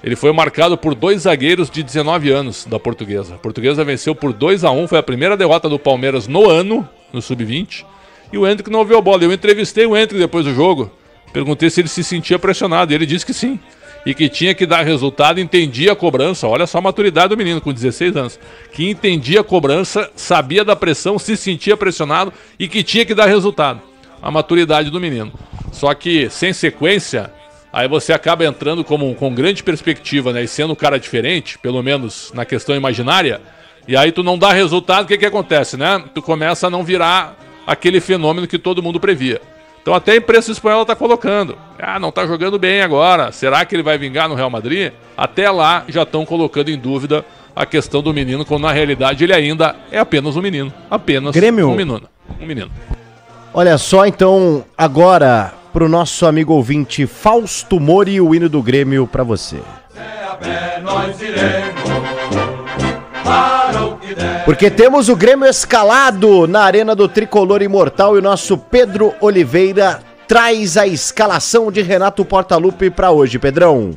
Ele foi marcado por 2 zagueiros de 19 anos da Portuguesa. A Portuguesa venceu por 2-1, foi a primeira derrota do Palmeiras no ano, no Sub-20. E o Endrick não viu a bola. Eu entrevistei o Endrick depois do jogo. Perguntei se ele se sentia pressionado. E ele disse que sim. E que tinha que dar resultado, entendia a cobrança. Olha só a maturidade do menino com 16 anos. Que entendia a cobrança, sabia da pressão, se sentia pressionado e que tinha que dar resultado. A maturidade do menino. Só que sem sequência, aí você acaba entrando com grande perspectiva, né? E sendo um cara diferente, pelo menos na questão imaginária. E aí tu não dá resultado, o que acontece, né? Tu começa a não virar aquele fenômeno que todo mundo previa. Então até a imprensa espanhola está colocando. Não está jogando bem agora. Será que ele vai vingar no Real Madrid? Até lá já estão colocando em dúvida a questão do menino, quando na realidade ele ainda é apenas um menino. Apenas Grêmio. um menino. Olha só, então, agora pro nosso amigo ouvinte Fausto Mori, o hino do Grêmio pra você. Nós iremos para o que der. Porque temos o Grêmio escalado na Arena do Tricolor Imortal e o nosso Pedro Oliveira traz a escalação de Renato Portaluppi para hoje, Pedrão.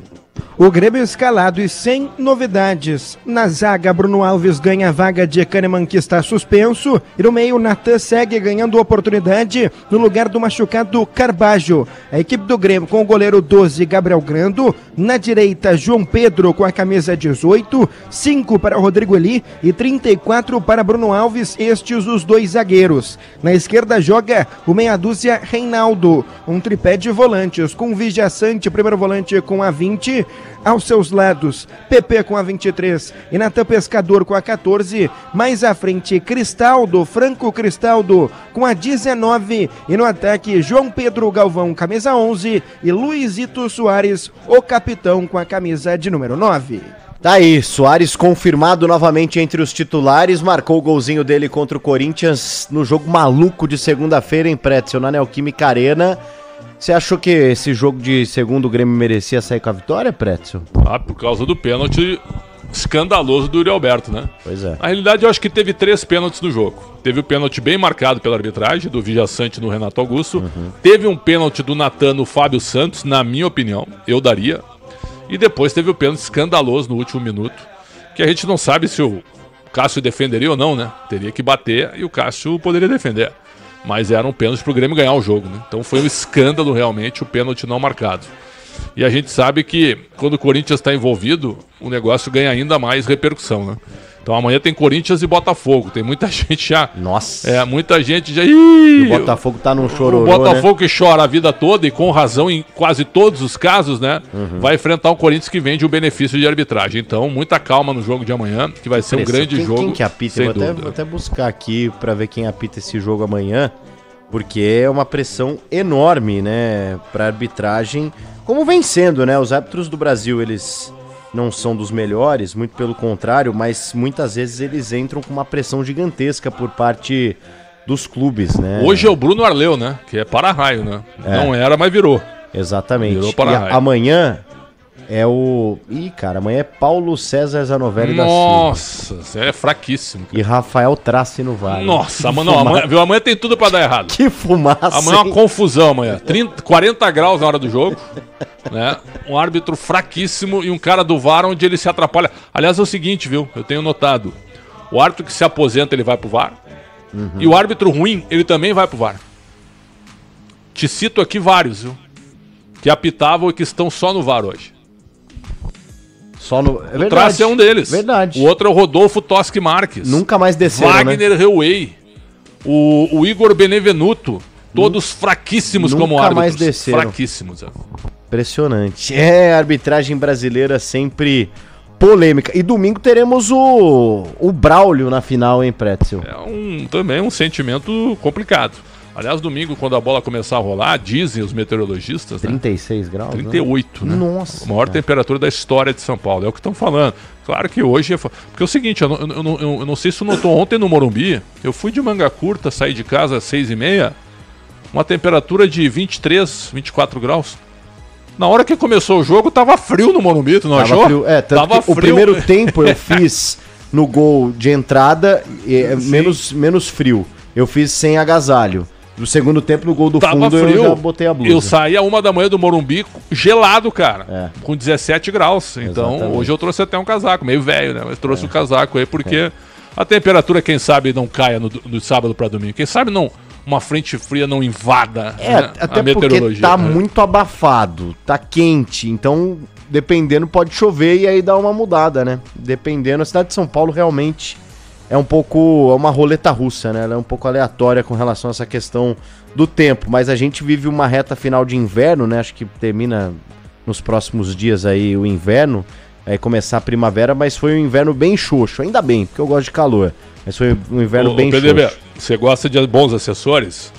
O Grêmio escalado e sem novidades. Na zaga, Bruno Alves ganha a vaga de Kahneman, que está suspenso. E no meio, Natan segue ganhando oportunidade no lugar do machucado Carbajo. A equipe do Grêmio com o goleiro 12, Gabriel Grando. Na direita, João Pedro com a camisa 18. 5 para Rodrigo Eli e 34 para Bruno Alves, estes os 2 zagueiros. Na esquerda joga o meia dúzia Reinaldo. Um tripé de volantes com Vigia Sante, primeiro volante com a 20. Aos seus lados, PP com a 23 e Natan Pescador com a 14. Mais à frente, Cristaldo, Franco Cristaldo com a 19. E no ataque, João Pedro Galvão, camisa 11. E Luizito Soares, o capitão, com a camisa de número 9. Tá aí, Soares confirmado novamente entre os titulares, marcou o golzinho dele contra o Corinthians no jogo maluco de segunda-feira em Pretzel, na Neoquímica Arena. Você achou que esse jogo de segundo o Grêmio merecia sair com a vitória, Pretzel? Por causa do pênalti escandaloso do Yuri Alberto, né? Pois é. Na realidade, eu acho que teve 3 pênaltis no jogo. Teve o pênalti bem marcado pela arbitragem, do Vigia Sante no Renato Augusto. Teve um pênalti do Natan no Fábio Santos, na minha opinião, eu daria. E depois teve o pênalti escandaloso no último minuto, que a gente não sabe se o Cássio defenderia ou não, né? Teria que bater e o Cássio poderia defender. Mas era um pênalti pro Grêmio ganhar o jogo, né? Então foi um escândalo realmente o pênalti não marcado. E a gente sabe que quando o Corinthians está envolvido, o negócio ganha ainda mais repercussão, né? Então amanhã tem Corinthians e Botafogo. Tem muita gente já... Nossa! Muita gente já... O Botafogo tá num chororô, o Botafogo, né? Que chora a vida toda e com razão em quase todos os casos, né? Vai enfrentar um Corinthians que vende o benefício de arbitragem. Então, muita calma no jogo de amanhã, que vai ser um grande jogo. Quem que apita? Vou até buscar aqui pra ver quem apita esse jogo amanhã, porque é uma pressão enorme, né? Pra arbitragem, como vem sendo, né? Os árbitros do Brasil, eles... não são dos melhores, muito pelo contrário, mas muitas vezes eles entram com uma pressão gigantesca por parte dos clubes, né? Hoje é o Bruno Arleu, né? Que é para-raio, né? Não era, mas virou. Exatamente. Virou para-raio. Amanhã é o... amanhã é Paulo César Zanovelli da Silva. Nossa, é fraquíssimo. E Rafael Trace no VAR. Nossa, amanhã tem tudo pra dar errado. Que fumaça. Amanhã é uma confusão amanhã. 40 graus na hora do jogo. Né? Um árbitro fraquíssimo e um cara do VAR onde ele se atrapalha. Aliás, é o seguinte, viu? Eu tenho notado. O árbitro que se aposenta, ele vai pro VAR. E o árbitro ruim, ele também vai pro VAR. Te cito aqui vários, viu? Que apitavam e que estão só no VAR hoje. É o Trace é um deles. Verdade. O outro é o Rodolfo Toschi Marques. Nunca mais desceram, Wagner Heuwey. O Igor Benevenuto. Todos fraquíssimos como árbitros. Nunca mais desceram. Fraquíssimos. Impressionante. A arbitragem brasileira sempre polêmica. E domingo teremos o Braulio na final, hein, Pretzel? Também um sentimento complicado. Aliás, domingo, quando a bola começar a rolar, dizem os meteorologistas, 36 graus? 38, né? Nossa. A maior temperatura da história de São Paulo. É o que estão falando. Claro que hoje... Porque é o seguinte, eu não sei se tu notou ontem no Morumbi, eu fui de manga curta, saí de casa às 6h30, uma temperatura de 23, 24 graus. Na hora que começou o jogo, tava frio no Morumbi, tu não achou? Frio. Tanto que o primeiro tempo eu fiz no gol de entrada menos frio. Eu fiz sem agasalho. No segundo tempo, no gol do fundo, frio. Eu já botei a blusa. Eu saí a 1h do Morumbi gelado, cara. Com 17 graus. Então, exatamente. Hoje eu trouxe até um casaco, meio velho, né? Mas trouxe o casaco aí, porque a temperatura, quem sabe, não caia no sábado para domingo. Quem sabe não... Uma frente fria não invada até a meteorologia. Porque tá muito abafado, tá quente, então dependendo pode chover e aí dá uma mudada, né? Dependendo, a cidade de São Paulo realmente é uma roleta russa, né? Ela é um pouco aleatória com relação a essa questão do tempo, mas a gente vive uma reta final de inverno, né? Acho que termina nos próximos dias aí o inverno, aí começar a primavera, mas foi um inverno bem xoxo, ainda bem, porque eu gosto de calor. Mas foi um inverno bem PDB, você gosta de bons assessores?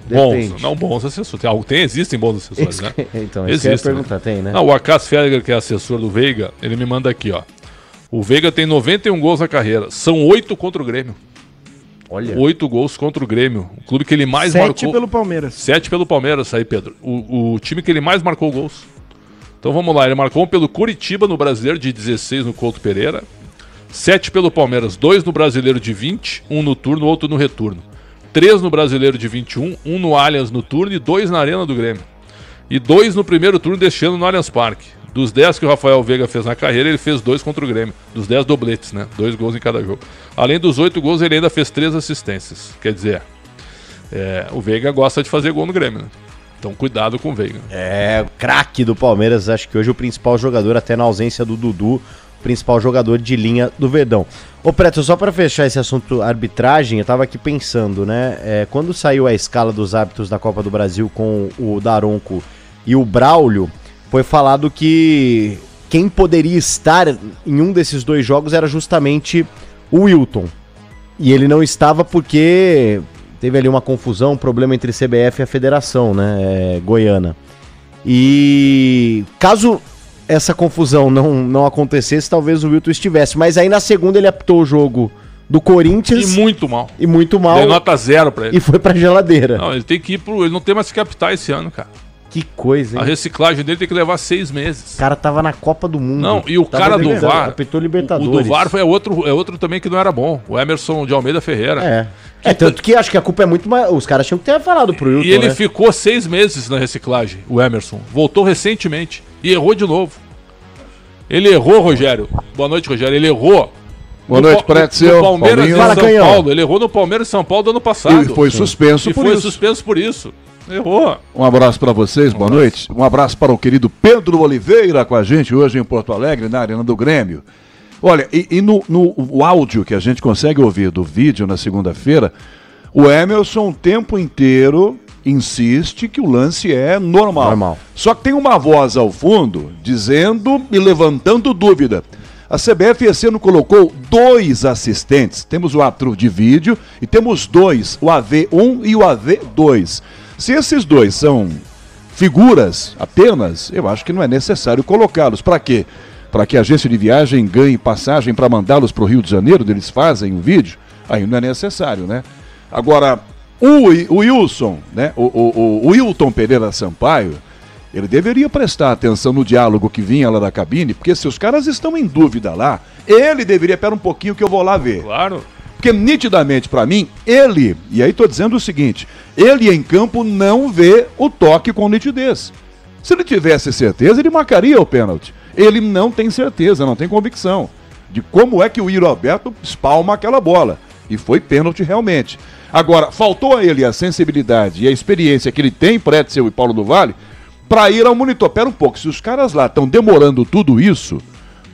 Depende. Bons assessores. Existem bons assessores, né? Então, isso que eu ia perguntar, tem, né? O Acas Federer, que é assessor do Veiga, ele me manda aqui, ó. O Veiga tem 91 gols na carreira. São 8 contra o Grêmio. Olha. 8 gols contra o Grêmio. O clube que ele mais marcou... 7 pelo Palmeiras. 7 pelo Palmeiras, aí, Pedro. O time que ele mais marcou gols. Então vamos lá, ele marcou um pelo Curitiba no Brasileiro de 16 no Couto Pereira. 7 pelo Palmeiras, 2 no Brasileiro de 20, 1 no turno, outro no retorno. 3 no Brasileiro de 21, 1 no Allianz no turno e 2 na Arena do Grêmio. E 2 no primeiro turno deste ano no Allianz Parque. Dos 10 que o Rafael Veiga fez na carreira, ele fez 2 contra o Grêmio. Dos 10 dobletes, né? 2 gols em cada jogo. Além dos 8 gols, ele ainda fez 3 assistências. Quer dizer, o Veiga gosta de fazer gol no Grêmio, né? Então cuidado com o Veiga. O craque do Palmeiras, acho que hoje o principal jogador, até na ausência do Dudu, principal jogador de linha do Verdão. Ô Preto, só para fechar esse assunto arbitragem, eu tava aqui pensando, né? Quando saiu a escala dos árbitros da Copa do Brasil com o Daronco e o Braulio, foi falado que quem poderia estar em um desses dois jogos era justamente o Wilton. E ele não estava porque teve ali uma confusão, um problema entre CBF e a Federação, né? Goiana. E caso essa confusão não acontecesse, talvez o Wilton estivesse. Mas aí na segunda ele apitou o jogo do Corinthians. E muito mal. Deu nota 0 pra ele. E foi pra geladeira. Não, ele tem que ir ele não tem mais que captar esse ano, cara. Que coisa, hein? A reciclagem dele tem que levar 6 meses. O cara tava na Copa do Mundo. Não, e o cara do VAR... Apitou Libertadores. O do VAR é outro também que não era bom. O Emerson de Almeida Ferreira. Tanto que acho que a culpa é muito mais... Os caras tinham que ter falado pro Wilton, E ele ficou 6 meses na reciclagem, o Emerson. Voltou recentemente. E errou de novo. Ele errou, Rogério. Boa noite, Rogério. Ele errou. Boa noite, Prédio. Palmeiras e São Paulo. Ele errou no Palmeiras e São Paulo do ano passado. E foi suspenso por isso. Errou. Um abraço para vocês, boa noite. Um abraço para o querido Pedro Oliveira com a gente hoje em Porto Alegre, na Arena do Grêmio. Olha, no áudio que a gente consegue ouvir do vídeo na segunda-feira, o Emerson o tempo inteiro insiste que o lance é normal. Só que tem uma voz ao fundo dizendo e levantando dúvida. A CBF esse ano colocou 2 assistentes. Temos o árbitro de vídeo e temos 2, o AV1 e o AV2. Se esses 2 são figuras apenas, eu acho que não é necessário colocá-los. Para quê? Para que a agência de viagem ganhe passagem para mandá-los para o Rio de Janeiro, onde eles fazem o vídeo? Aí não é necessário, né? Agora, o Wilson, né? O Wilton Pereira Sampaio, ele deveria prestar atenção no diálogo que vinha lá da cabine, porque se os caras estão em dúvida lá, ele deveria, pera um pouquinho que eu vou lá ver. Claro. Porque nitidamente para mim, ele, e aí tô dizendo o seguinte, ele em campo não vê o toque com nitidez. Se ele tivesse certeza, ele marcaria o pênalti. Ele não tem certeza, não tem convicção de como é que o Yuri Alberto espalma aquela bola. E foi pênalti realmente. Agora, faltou a ele a sensibilidade e a experiência que ele tem, Pretzel e Paulo do Vale, para ir ao monitor. Pera um pouco, se os caras lá estão demorando tudo isso,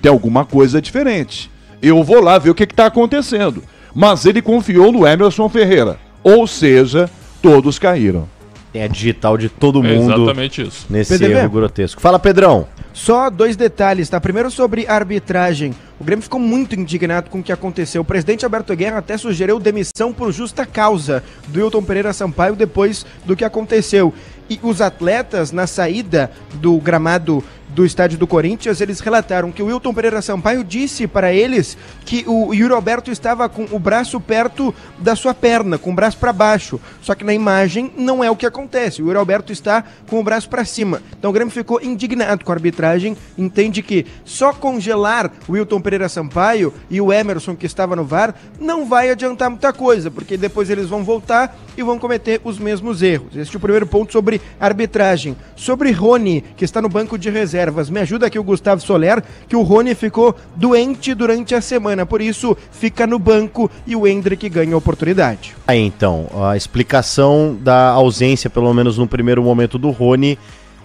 tem alguma coisa diferente. Eu vou lá ver o que está acontecendo. Mas ele confiou no Emerson Ferreira. Ou seja, todos caíram. Tem a digital de todo mundo. Exatamente isso. Nesse erro grotesco. Fala, Pedrão. Só 2 detalhes, tá? Primeiro sobre arbitragem. O Grêmio ficou muito indignado com o que aconteceu. O presidente Alberto Guerra até sugeriu demissão por justa causa do Wilton Pereira Sampaio depois do que aconteceu. E os atletas, na saída do gramado do estádio do Corinthians, eles relataram que o Wilton Pereira Sampaio disse para eles que o Yuri Alberto estava com o braço perto da sua perna, com o braço para baixo. Só que na imagem não é o que acontece. O Yuri Alberto está com o braço para cima. Então o Grêmio ficou indignado com a arbitragem, entende que só congelar o Wilton Pereira Sampaio e o Emerson, que estava no VAR, não vai adiantar muita coisa, porque depois eles vão voltar e vão cometer os mesmos erros. Este é o primeiro ponto sobre arbitragem. Sobre Rony, que está no banco de reservas, me ajuda aqui o Gustavo Soler, que o Rony ficou doente durante a semana, por isso fica no banco e o Endrick ganha a oportunidade. Aí então, a explicação da ausência, pelo menos no primeiro momento, do Rony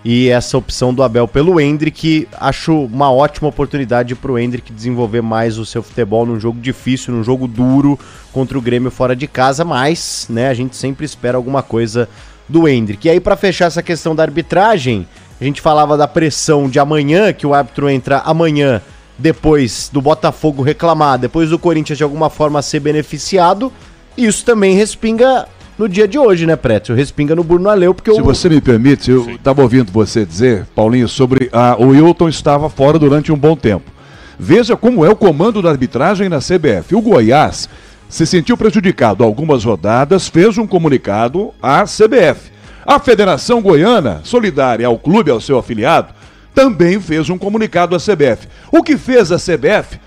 e essa opção do Abel pelo Endrick, acho uma ótima oportunidade para o Endrick desenvolver mais o seu futebol num jogo difícil, num jogo duro contra o Grêmio fora de casa, mas, né, a gente sempre espera alguma coisa do Endrick. E aí, para fechar essa questão da arbitragem, a gente falava da pressão de amanhã, que o árbitro entra amanhã, depois do Botafogo reclamar, depois do Corinthians de alguma forma ser beneficiado, e isso também respinga no dia de hoje, né, Prétio? Respinga no Bruno Aleu, porque Se você me permite, eu estava ouvindo você dizer, Paulinho, sobre o Wilton estava fora durante um bom tempo. Veja como é o comando da arbitragem na CBF. O Goiás se sentiu prejudicado algumas rodadas, fez um comunicado à CBF. A Federação Goiana, solidária ao clube, ao seu afiliado, também fez um comunicado à CBF. O que fez a CBF?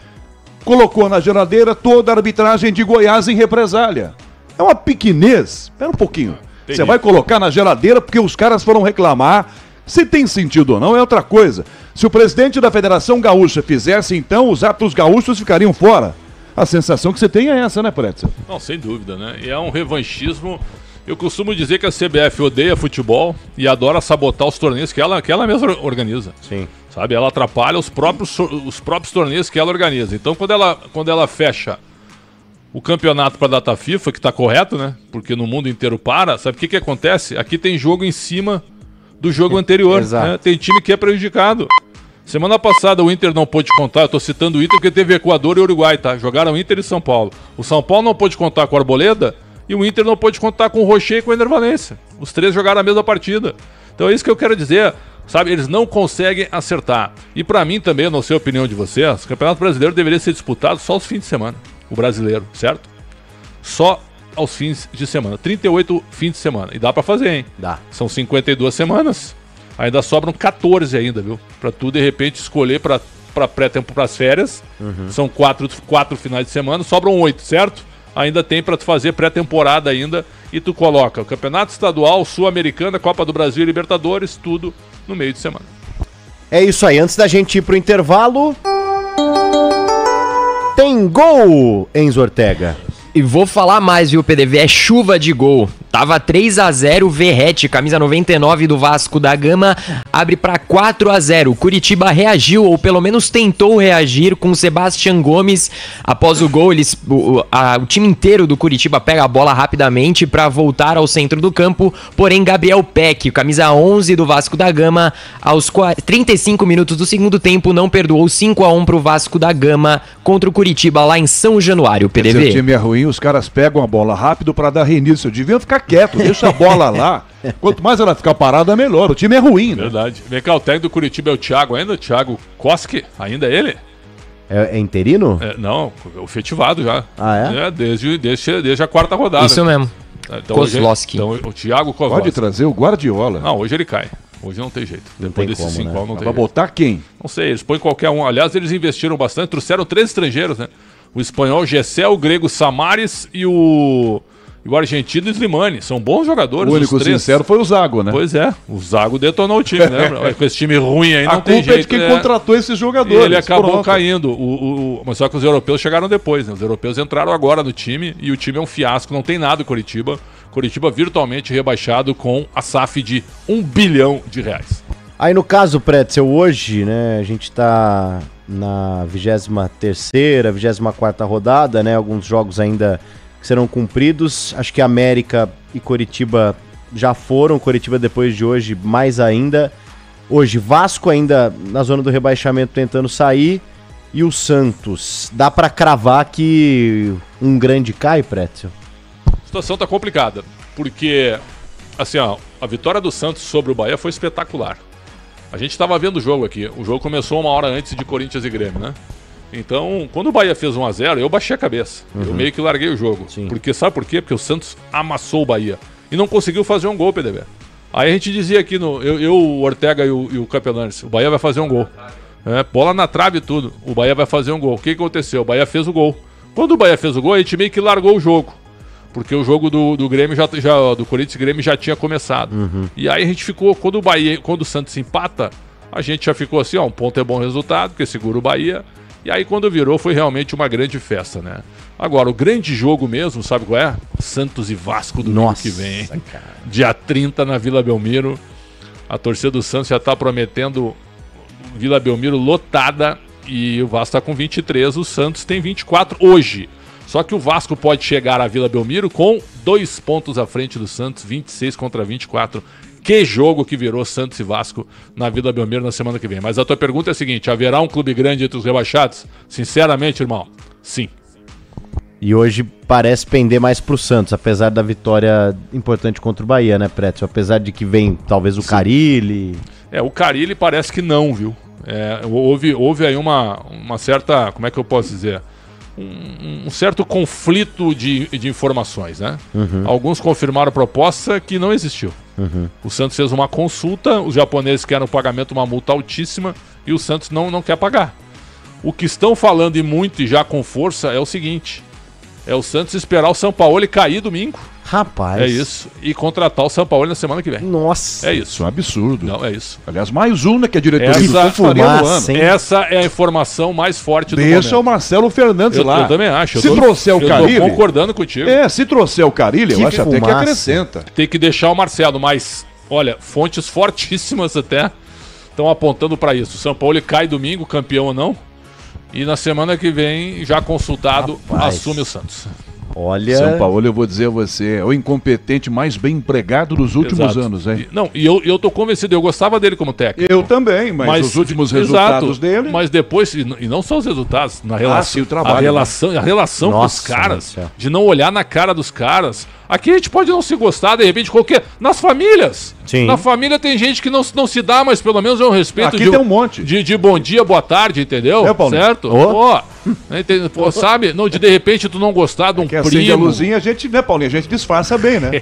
Colocou na geladeira toda a arbitragem de Goiás em represália. É uma pequenez. Espera um pouquinho. Você vai colocar na geladeira porque os caras foram reclamar. Se tem sentido ou não é outra coisa. Se o presidente da Federação Gaúcha fizesse, então, os atos gaúchos ficariam fora. A sensação que você tem é essa, né, Pretzel? Não, sem dúvida, né? E é um revanchismo. Eu costumo dizer que a CBF odeia futebol e adora sabotar os torneios que ela mesma organiza. Sim. Sabe? Ela atrapalha os próprios torneios que ela organiza. Então, quando ela fecha o campeonato para a data FIFA, que está correto, né? Porque no mundo inteiro para, sabe o que acontece? Aqui tem jogo em cima do jogo anterior. Né? Tem time que é prejudicado. Semana passada o Inter não pôde contar, eu estou citando o Inter porque teve Equador e Uruguai, tá? Jogaram Inter e São Paulo. O São Paulo não pôde contar com o Arboleda e o Inter não pôde contar com o Rocher e com o Ender Valencia. Os três jogaram a mesma partida. Então é isso que eu quero dizer, sabe? Eles não conseguem acertar. E para mim também, eu não sei a opinião de vocês, o Campeonato Brasileiro deveria ser disputado só aos fins de semana. O brasileiro, certo? Só aos fins de semana. 38 fins de semana. E dá pra fazer, hein? Dá. São 52 semanas. Ainda sobram 14 ainda, viu? Pra tu, de repente, escolher pra pré-tempo, pras férias. São 4 finais de semana. Sobram 8, certo? Ainda tem pra tu fazer pré-temporada ainda. E tu coloca o Campeonato Estadual, Sul-Americana, Copa do Brasil e Libertadores, tudo no meio de semana. É isso aí. Antes da gente ir pro intervalo... Tem gol, Enzo Ortega. E vou falar mais, viu, PDV? É chuva de gol. Tava 3-0, Verrete, camisa 99 do Vasco da Gama, abre para 4-0. O Curitiba reagiu, ou pelo menos tentou reagir, com o Sebastião Gomes. Após o gol, o time inteiro do Curitiba pega a bola rapidamente para voltar ao centro do campo. Porém, Gabriel Peck, camisa 11 do Vasco da Gama, aos 35 minutos do segundo tempo, não perdoou 5-1 pro Vasco da Gama contra o Curitiba lá em São Januário, PDV. Se o time é ruim, os caras pegam a bola rápido para dar reinício. Deviam ficar quieto, deixa a bola lá. Quanto mais ela ficar parada, melhor. O time é ruim, né? Verdade. Vem cá, o técnico do Curitiba é o Thiago ainda? O Thiago Koski, ainda é ele? É interino? Não, efetivado já. Ah, é? Desde a quarta rodada. Isso mesmo. Então, Kozlowski. Então, o Thiago Kozlowski. Pode trazer o Guardiola. Não, hoje ele cai. Hoje não tem jeito. Depois desses 5 anos não tem jeito. Vai botar quem? Não sei, eles põem qualquer um. Aliás, eles investiram bastante, trouxeram 3 estrangeiros, né? O espanhol Gessel, o grego Samaris e o argentino Slimani. São bons jogadores. O único sincero foi o Zago, né? Pois é, o Zago detonou o time, né? Com esse time ruim aí não tem jeito. A culpa é de quem contratou esses jogadores. E ele acabou caindo. Mas só que os europeus chegaram depois, né? Os europeus entraram agora no time e o time é um fiasco, não tem nada o Curitiba. Curitiba virtualmente rebaixado com a SAF de R$1 bilhão. Aí no caso, Pretzel, hoje, né, a gente tá na 23ª, 24ª rodada, né, alguns jogos ainda que serão cumpridos, acho que América e Coritiba já foram, Coritiba depois de hoje mais ainda, hoje Vasco ainda na zona do rebaixamento tentando sair, e o Santos. Dá pra cravar que um grande cai, Prétio? A situação tá complicada, porque, assim, ó, a vitória do Santos sobre o Bahia foi espetacular. A gente tava vendo o jogo aqui, o jogo começou 1 hora antes de Corinthians e Grêmio, né? Então, quando o Bahia fez 1-0, eu baixei a cabeça. Eu meio que larguei o jogo. Sim. Porque, sabe por quê? Porque o Santos amassou o Bahia e não conseguiu fazer um gol, PDB. Aí a gente dizia aqui, o Ortega e o Capelanes, o Bahia vai fazer um gol. Bola na trave e tudo. O Bahia vai fazer um gol. O que aconteceu? O Bahia fez o gol. Quando o Bahia fez o gol, a gente meio que largou o jogo. Porque o jogo do Grêmio do Corinthians e Grêmio já tinha começado. E aí a gente ficou, quando o Santos empata, a gente já ficou assim, ó, um ponto é bom resultado, porque segura o Bahia. E aí quando virou foi realmente uma grande festa, né? Agora, o grande jogo mesmo, sabe qual é? Santos e Vasco do domingo que vem. Cara. Dia 30 na Vila Belmiro. A torcida do Santos já tá prometendo Vila Belmiro lotada e o Vasco tá com 23, o Santos tem 24 hoje. Só que o Vasco pode chegar à Vila Belmiro com 2 pontos à frente do Santos, 26 contra 24. Que jogo que virou Santos e Vasco na Vila Belmiro na semana que vem. Mas a tua pergunta é a seguinte, haverá um clube grande entre os rebaixados? Sinceramente, irmão, sim. E hoje parece pender mais pro Santos, apesar da vitória importante contra o Bahia, né, Prétio? Apesar de que vem talvez o Carille... O Carille parece que não, viu? Houve aí uma certa, como é que eu posso dizer? Um certo conflito de informações, né? Alguns confirmaram a proposta que não existiu. O Santos fez uma consulta, os japoneses querem o pagamento, uma multa altíssima, e o Santos não quer pagar. O que estão falando e muito e já com força é o seguinte: é o Santos esperar o Sampaoli cair domingo. Rapaz. É isso. E contratar o Sampaoli na semana que vem. Nossa. É isso. Isso é um absurdo. Não, é isso. Aliás, mais uma que a diretoria do Santos faria no ano. Essa é a informação mais forte do momento. Deixa o Marcelo Fernandes lá. Eu também acho. Se trouxer o Carille... Eu tô concordando contigo. Se trouxer o Carille, eu acho até que acrescenta. Tem que deixar o Marcelo, mas, olha, fontes fortíssimas até estão apontando para isso. O Sampaoli cai domingo, campeão ou não, e na semana que vem, já consultado, assume o Santos. Olha... São Paulo, eu vou dizer a você, é o incompetente mais bem empregado dos últimos anos, hein? E eu tô convencido, eu gostava dele como técnico. Eu também, mas os últimos resultados dele... Mas depois, e não só os resultados, na relação, o trabalho, a relação com os caras, de não olhar na cara dos caras. Aqui a gente pode não se gostar, de repente, nas famílias. Sim. Na família tem gente que não se dá, mas pelo menos é um respeito. Aqui tem um monte. De bom dia, boa tarde, entendeu? Certo? Pô, sabe? Não, de repente tu não gostar de um primo. Acende a luzinha, a gente, né, Paulinho? A gente disfarça bem, né?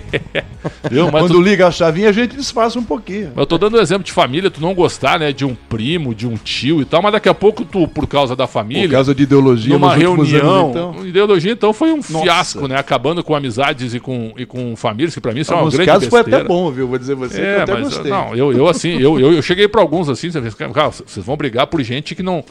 Quando liga a chavinha, a gente disfarça um pouquinho. Eu tô dando um exemplo de família, tu não gostar, né, de um primo, de um tio e tal, mas daqui a pouco tu, por causa da família... Por causa de ideologia, numa reunião, então... Ideologia, então, foi um fiasco, né? Acabando com amizades e com famílias, que pra mim isso é uma grande casos besteira. Foi até bom, viu? Vou dizer você que eu até gostei. Não, eu cheguei pra alguns assim, cara, vocês vão brigar por gente que não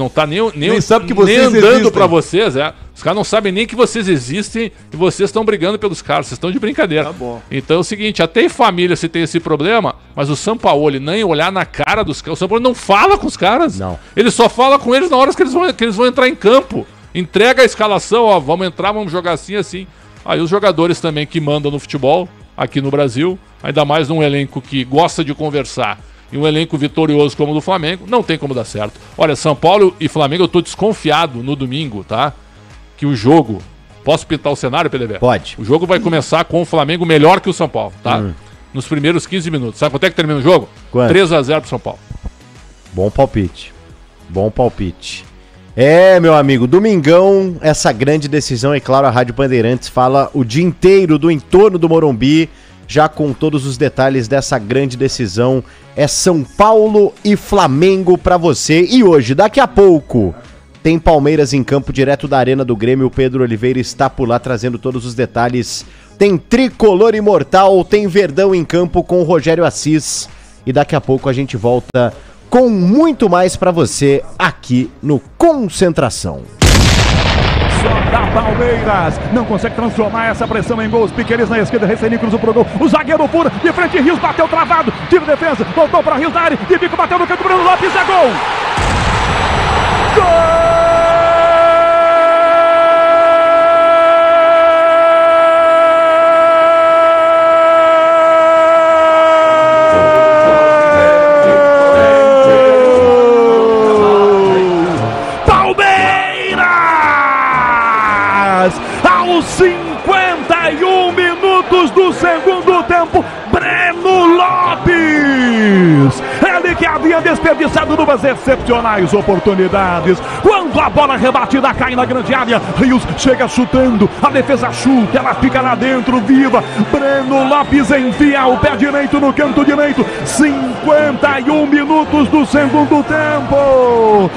tá nem sabe que vocês nem andando existem. pra vocês, Os caras não sabem nem que vocês existem e vocês estão brigando pelos caras, vocês estão de brincadeira. Tá bom. Então é o seguinte, até em família se tem esse problema, mas o Sampaoli nem olhar na cara dos caras, o Sampaoli não fala com os caras. Não. Ele só fala com eles na hora que eles vão entrar em campo. Entrega a escalação, ó, vamos entrar, vamos jogar assim, assim. Aí os jogadores também que mandam no futebol, aqui no Brasil, ainda mais num elenco que gosta de conversar, e um elenco vitorioso como o do Flamengo, não tem como dar certo. Olha, São Paulo e Flamengo, eu tô desconfiado no domingo, tá? Que o jogo... Posso pintar o cenário, PDB? Pode. O jogo vai começar com o Flamengo melhor que o São Paulo, tá? Nos primeiros 15 minutos. Sabe quanto é que termina o jogo? 3-0 pro São Paulo. Bom palpite. Bom palpite. Meu amigo, domingão, essa grande decisão, e claro, a Rádio Bandeirantes fala o dia inteiro do entorno do Morumbi, já com todos os detalhes dessa grande decisão. É São Paulo e Flamengo pra você. E hoje, daqui a pouco, tem Palmeiras em campo direto da Arena do Grêmio. O Pedro Oliveira está por lá trazendo todos os detalhes. Tem Tricolor Imortal, tem Verdão em campo com o Rogério Assis. E daqui a pouco a gente volta com muito mais pra você aqui no Concentração. Só da Palmeiras, não consegue transformar essa pressão em gols. Piqueires na esquerda, Receni cruzou pro gol. O zagueiro fura, de frente, Rios bateu travado. Tiro de defesa, voltou pra Rios na área. De bico bateu no canto, Bruno Lopes, é gol! Gol! Aos 51 minutos do segundo tempo, Breno Lopes, ele que havia desperdiçado duas excepcionais oportunidades. Quando a bola rebatida cai na grande área, Rios chega chutando, a defesa chuta, ela fica lá dentro, viva. Breno Lopes envia o pé direito no canto direito. 51 minutos do segundo tempo.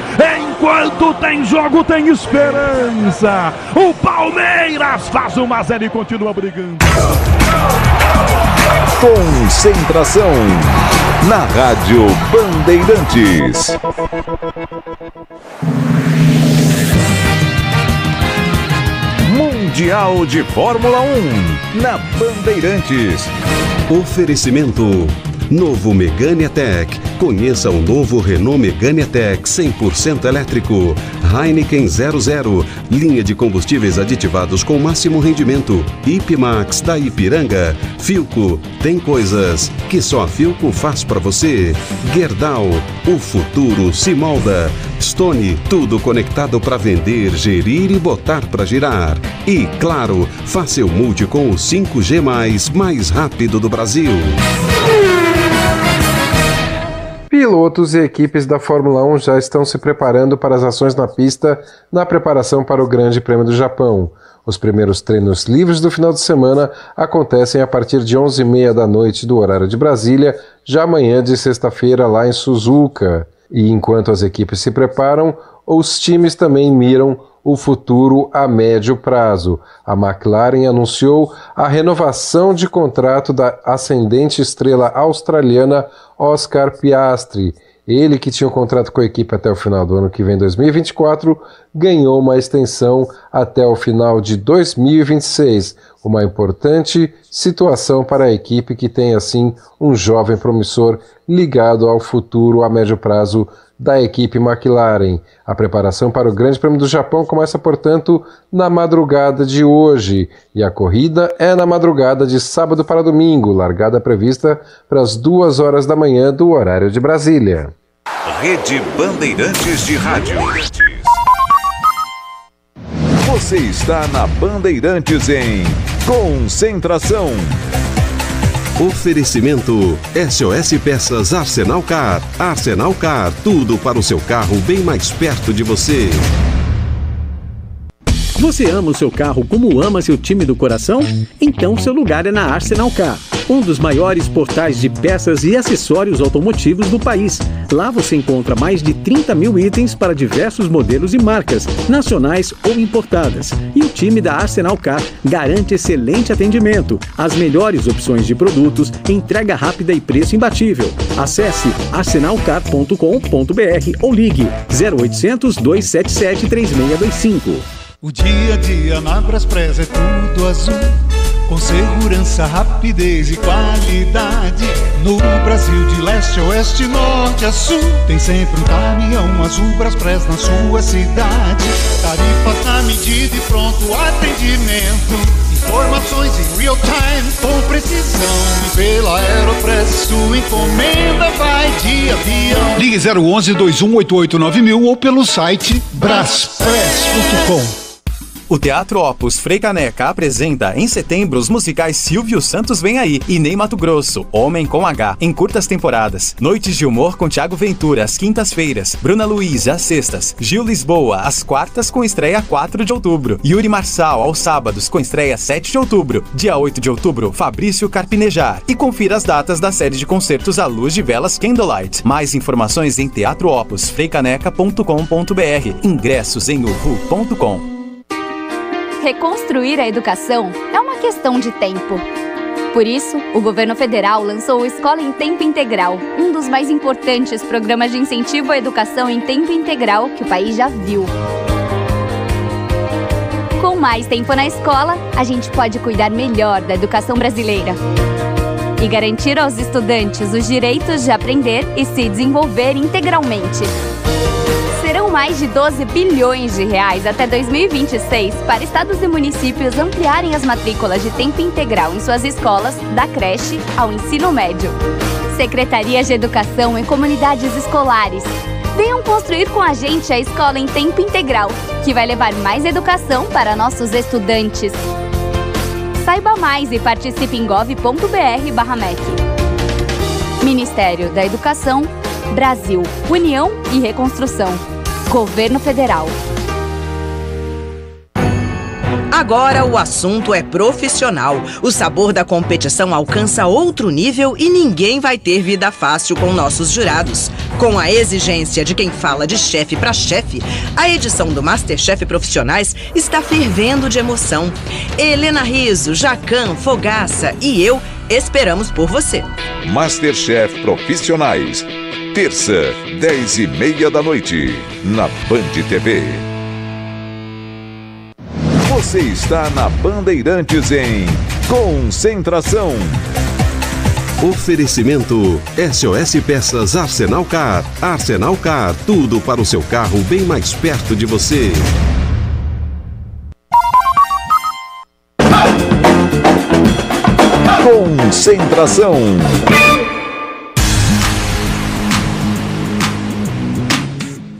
Enquanto tem jogo, tem esperança. O Palmeiras faz 1-0 e continua brigando. Concentração na Rádio Bandeirantes. Mundial de Fórmula 1 na Bandeirantes. Oferecimento novo Megane E-Tech. Conheça o novo Renault Megane E-Tech 100% elétrico. Heineken 00, linha de combustíveis aditivados com máximo rendimento. Ipmax da Ipiranga. Philco, tem coisas que só a Philco faz pra você. Gerdau, o futuro se molda. Stone, tudo conectado para vender, gerir e botar para girar. E, claro, faça o multi com o 5G+, mais rápido do Brasil. Pilotos e equipes da Fórmula 1 já estão se preparando para as ações na pista na preparação para o Grande Prêmio do Japão. Os primeiros treinos livres do final de semana acontecem a partir de 11h30 da noite do horário de Brasília, já amanhã de sexta-feira lá em Suzuka. E enquanto as equipes se preparam, os times também miram o futuro a médio prazo. A McLaren anunciou a renovação de contrato da ascendente estrela australiana Oscar Piastri. Ele, que tinha um contrato com a equipe até o final do ano que vem, 2024, ganhou uma extensão até o final de 2026. Uma importante situação para a equipe que tem, assim, um jovem promissor ligado ao futuro a médio prazo da equipe McLaren. A preparação para o Grande Prêmio do Japão começa, portanto, na madrugada de hoje. E a corrida é na madrugada de sábado para domingo, largada prevista para as 2 horas da manhã do horário de Brasília. Rede Bandeirantes de Rádio. Você está na Bandeirantes em Concentração. Oferecimento SOS Peças Arsenal Car. Arsenal Car, tudo para o seu carro bem mais perto de você. Você ama o seu carro como ama seu time do coração? Então seu lugar é na Arsenal Car, um dos maiores portais de peças e acessórios automotivos do país. Lá você encontra mais de 30 mil itens para diversos modelos e marcas, nacionais ou importadas. E o time da Arsenal Car garante excelente atendimento, as melhores opções de produtos, entrega rápida e preço imbatível. Acesse arsenalcar.com.br ou ligue 0800 277 3625. O dia a dia na Braspress é tudo azul, com segurança, rapidez e qualidade. No Brasil de leste a oeste, norte a sul, tem sempre um caminhão azul Braspress na sua cidade. Tarifas na medida e pronto atendimento, informações em real time com precisão. E pela Aeropress sua encomenda vai de avião. Ligue 011 2188 9000 ou pelo site braspress.com. O Teatro Opus Frei Caneca apresenta em setembro os musicais Silvio Santos Vem Aí e Ney Mato Grosso, Homem com H, em curtas temporadas. Noites de humor com Thiago Ventura às quintas-feiras, Bruna Luiz às sextas, Gil Lisboa às quartas com estreia 4 de outubro, Yuri Marçal aos sábados com estreia 7 de outubro, dia 8 de outubro, Fabrício Carpinejar. E confira as datas da série de concertos à luz de velas Candlelight. Mais informações em teatroopusfreicaneca.com.br. Ingressos em uvu.com. Reconstruir a educação é uma questão de tempo. Por isso, o governo federal lançou o Escola em Tempo Integral, um dos mais importantes programas de incentivo à educação em tempo integral que o país já viu. Com mais tempo na escola, a gente pode cuidar melhor da educação brasileira e garantir aos estudantes os direitos de aprender e se desenvolver integralmente. Serão mais de 12 bilhões de reais até 2026 para estados e municípios ampliarem as matrículas de tempo integral em suas escolas, da creche ao ensino médio. Secretarias de Educação em comunidades escolares. Venham construir com a gente a escola em tempo integral. que vai levar mais educação para nossos estudantes. Saiba mais e participe em gov.br/MEC. Ministério da Educação, Brasil, União e Reconstrução. Governo Federal. Agora o assunto é profissional. O sabor da competição alcança outro nível e ninguém vai ter vida fácil com nossos jurados. Com a exigência de quem fala de chefe para chefe, a edição do MasterChef Profissionais está fervendo de emoção. Helena Rizzo, Jacan, Fogaça e eu esperamos por você. MasterChef Profissionais. Terça, 10h30 da noite, na Band TV. Você está na Bandeirantes em Concentração. Oferecimento SOS Peças Arsenal Car. Arsenal Car, tudo para o seu carro bem mais perto de você. Concentração.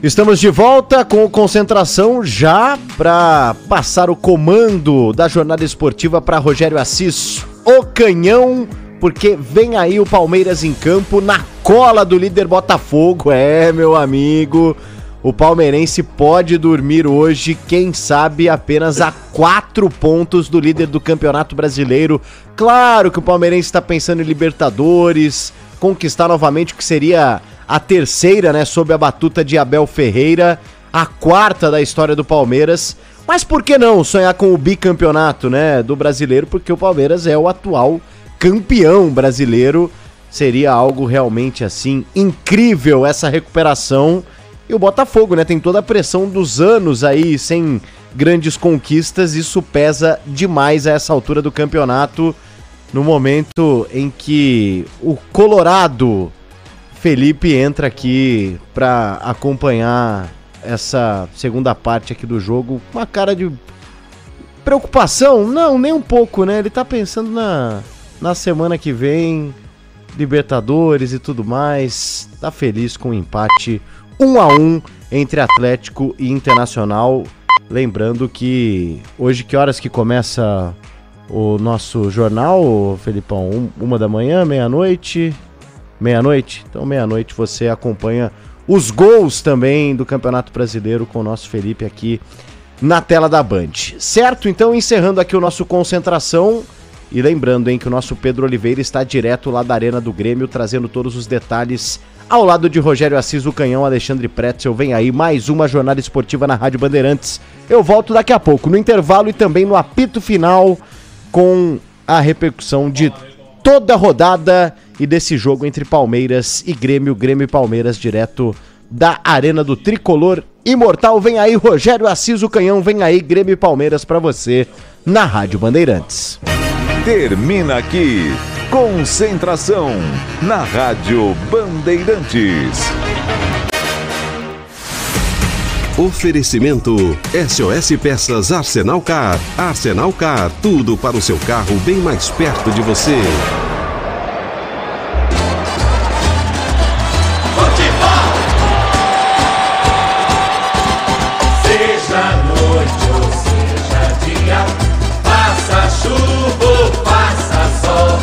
Estamos de volta com o Concentração já para passar o comando da jornada esportiva para Rogério Assis, o canhão, porque vem aí o Palmeiras em campo na cola do líder Botafogo. É, meu amigo, o palmeirense pode dormir hoje, quem sabe apenas a 4 pontos do líder do Campeonato Brasileiro. Claro que o palmeirense está pensando em Libertadores, conquistar novamente o que seria a terceira, né, sob a batuta de Abel Ferreira, a 4ª da história do Palmeiras. Mas por que não sonhar com o bicampeonato, né, do brasileiro? Porque o Palmeiras é o atual campeão brasileiro. Seria algo realmente, assim, incrível essa recuperação. E o Botafogo, né, tem toda a pressão dos anos aí sem grandes conquistas. Isso pesa demais a essa altura do campeonato, no momento em que o Colorado Felipe entra aqui para acompanhar essa segunda parte aqui do jogo com uma cara de preocupação. Não, nem um pouco, né? Ele tá pensando na semana que vem, Libertadores e tudo mais. Tá feliz com o empate 1-1 entre Atlético e Internacional. Lembrando que hoje, que horas que começa o nosso jornal, Felipão? 1 da manhã, meia-noite? Meia-noite? Então, meia-noite você acompanha os gols também do Campeonato Brasileiro com o nosso Felipe aqui na tela da Band. Certo? Então, encerrando aqui o nosso Concentração. E lembrando, hein, que o nosso Pedro Oliveira está direto lá da Arena do Grêmio, trazendo todos os detalhes. Ao lado de Rogério Assis, o canhão, Alexandre Pretzel. Vem aí mais uma jornada esportiva na Rádio Bandeirantes. Eu volto daqui a pouco, no intervalo e também no apito final, com a repercussão de toda a rodada e desse jogo entre Palmeiras e Grêmio, Grêmio e Palmeiras, direto da Arena do Tricolor Imortal. Vem aí Rogério Assis, o canhão, vem aí Grêmio e Palmeiras pra você na Rádio Bandeirantes. Termina aqui Concentração na Rádio Bandeirantes. Oferecimento SOS Peças Arsenal Car. Arsenal Car, tudo para o seu carro bem mais perto de você. Seja noite ou seja dia, faça chuva ou faça sol,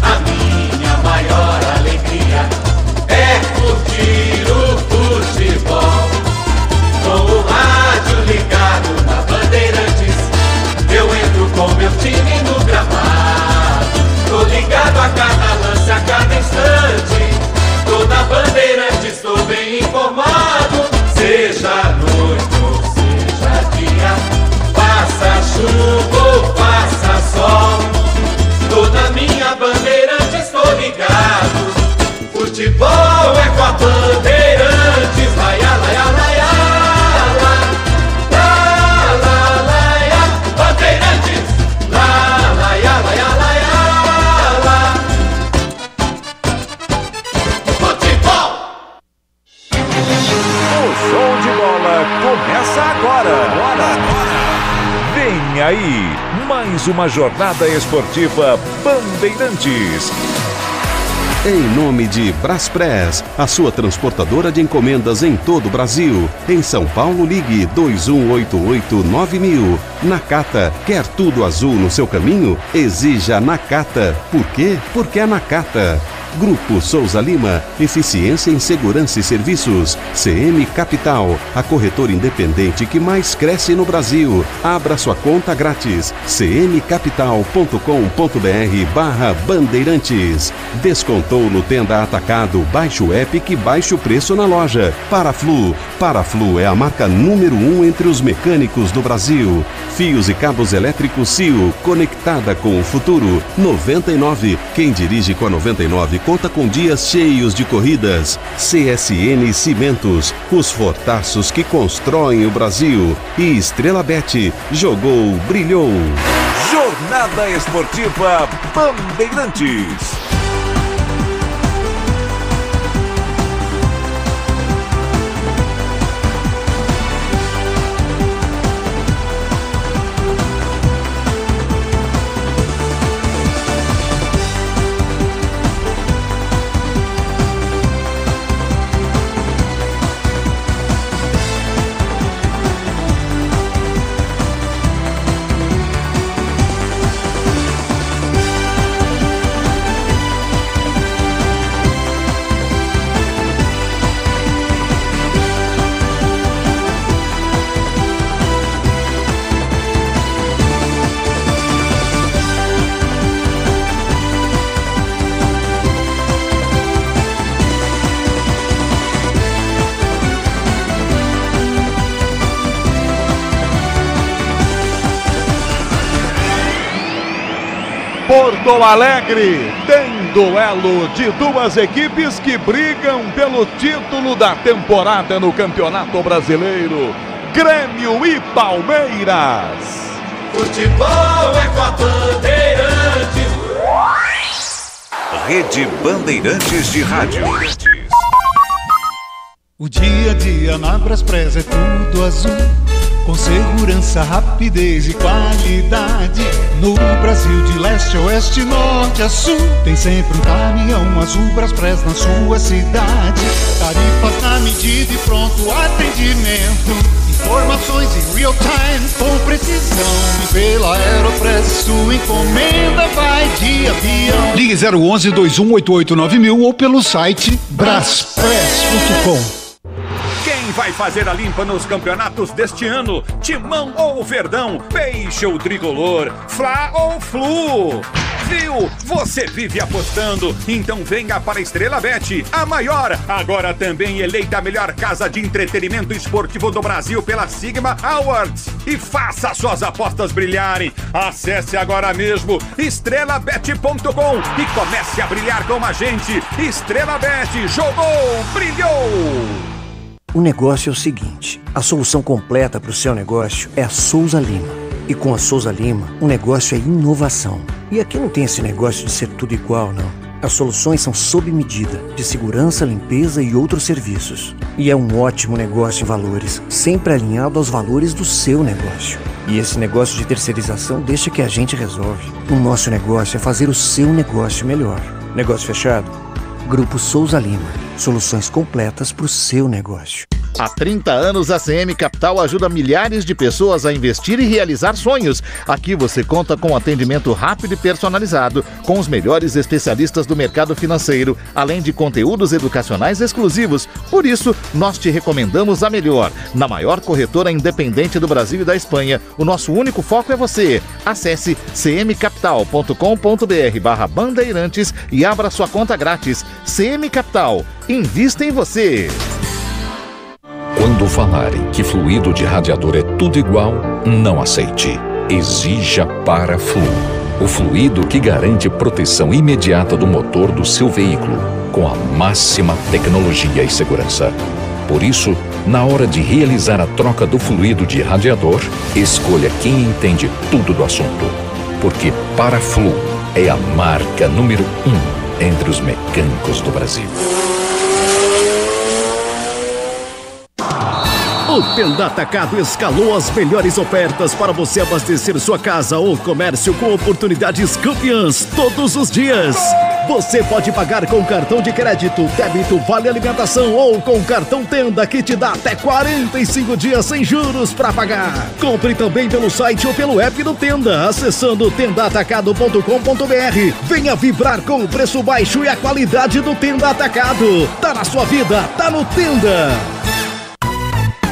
a minha maior alegria é curtir o futebol. Com o rádio ligado na Bandeirantes, eu entro com meu time no gramado. Tô ligado a cada lance, a cada instante, tô na Bandeirantes, tô bem informado. Seja noite ou seja dia, faça chuva ou faça sol, tô na minha Bandeirantes, tô ligado. Futebol é com a Bandeirantes, laia, laia, laia, la, la, laia, Bandeirantes, la, laia, laia, laia, la. Futebol! O show de bola começa agora. Vem aí, mais uma jornada esportiva Bandeirantes. Em nome de Braspress, a sua transportadora de encomendas em todo o Brasil. Em São Paulo, ligue 2188-9000. Nakata, quer tudo azul no seu caminho? Exija Nakata. Por quê? Porque é Nakata. Grupo Souza Lima, eficiência em segurança e serviços. CM Capital, a corretora independente que mais cresce no Brasil. Abra sua conta grátis. cmcapital.com.br/bandeirantes. Descontou no Tenda Atacado, baixe o app que baixe o preço na loja. Paraflu é a marca número 1 entre os mecânicos do Brasil. Fios e cabos elétricos CIO, conectada com o futuro. 99, quem dirige com a 99 conta com dias cheios de corridas. CSN Cimentos, os fortaços que constroem o Brasil. E Estrela Bet, jogou, brilhou. Jornada Esportiva Bandeirantes. Porto Alegre tem duelo de duas equipes que brigam pelo título da temporada no Campeonato Brasileiro. Grêmio e Palmeiras. Futebol é com a Bandeirantes. Rede Bandeirantes de Rádio. O dia a dia na Braspress é tudo azul, com segurança, rapidez e qualidade. No Brasil de leste a oeste, norte a sul, tem sempre um caminhão azul Braspress na sua cidade. Tarifas na medida e pronto atendimento, informações em real time com precisão. E pela Aeropress sua encomenda vai de avião. Ligue 011-2188-9000 ou pelo site braspress.com. Quem vai fazer a limpa nos campeonatos deste ano? Timão ou Verdão? Peixe ou Tricolor? Fla ou Flu? Viu? Você vive apostando, então venha para a Estrela Bet, a maior, agora também eleita a melhor casa de entretenimento esportivo do Brasil pela Sigma Awards. E faça suas apostas brilharem. Acesse agora mesmo estrelabet.com e comece a brilhar com a gente. Estrela Bet, jogou, brilhou! O negócio é o seguinte, a solução completa para o seu negócio é a Souza Lima. E com a Souza Lima, o negócio é inovação. E aqui não tem esse negócio de ser tudo igual, não. As soluções são sob medida, de segurança, limpeza e outros serviços. E é um ótimo negócio em valores, sempre alinhado aos valores do seu negócio. E esse negócio de terceirização deixa que a gente resolve. O nosso negócio é fazer o seu negócio melhor. Negócio fechado? Grupo Souza Lima. Soluções completas para o seu negócio. Há 30 anos, a CM Capital ajuda milhares de pessoas a investir e realizar sonhos. Aqui você conta com atendimento rápido e personalizado, com os melhores especialistas do mercado financeiro, além de conteúdos educacionais exclusivos. Por isso, nós te recomendamos a melhor. Na maior corretora independente do Brasil e da Espanha, o nosso único foco é você. Acesse cmcapital.com.br/bandeirantes e abra sua conta grátis. CM Capital, invista em você. Quando falarem que fluido de radiador é tudo igual, não aceite. Exija Paraflu, o fluido que garante proteção imediata do motor do seu veículo, com a máxima tecnologia e segurança. Por isso, na hora de realizar a troca do fluido de radiador, escolha quem entende tudo do assunto. Porque Paraflu é a marca número 1 entre os mecânicos do Brasil. O Tenda Atacado escalou as melhores ofertas para você abastecer sua casa ou comércio com oportunidades campeãs todos os dias. Você pode pagar com cartão de crédito, débito, vale alimentação ou com cartão Tenda que te dá até 45 dias sem juros para pagar. Compre também pelo site ou pelo app do Tenda, acessando tendaatacado.com.br. Venha vibrar com o preço baixo e a qualidade do Tenda Atacado. Tá na sua vida, tá no Tenda.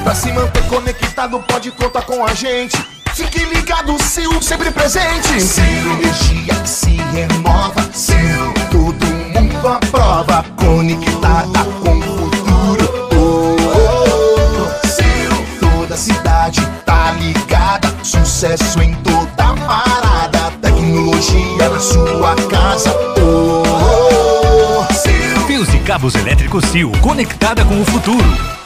Pra se manter conectado, pode contar com a gente. Fique ligado, Sil, sempre presente. Sil, energia que se renova. Sil, todo mundo aprova. Conectada com o futuro. Sil, toda cidade tá ligada. Sucesso em toda parada. Tecnologia na sua casa. Sil. Fios e cabos elétricos Sil, conectada com o futuro.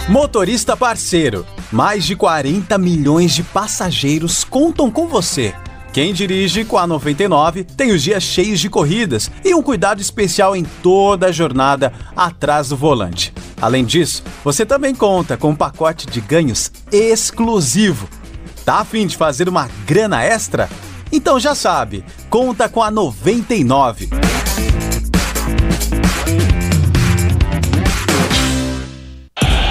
Motorista parceiro, mais de 40 milhões de passageiros contam com você. Quem dirige com a 99 tem os dias cheios de corridas e um cuidado especial em toda a jornada atrás do volante. Além disso, você também conta com um pacote de ganhos exclusivo. Tá a fim de fazer uma grana extra? Então já sabe, conta com a 99.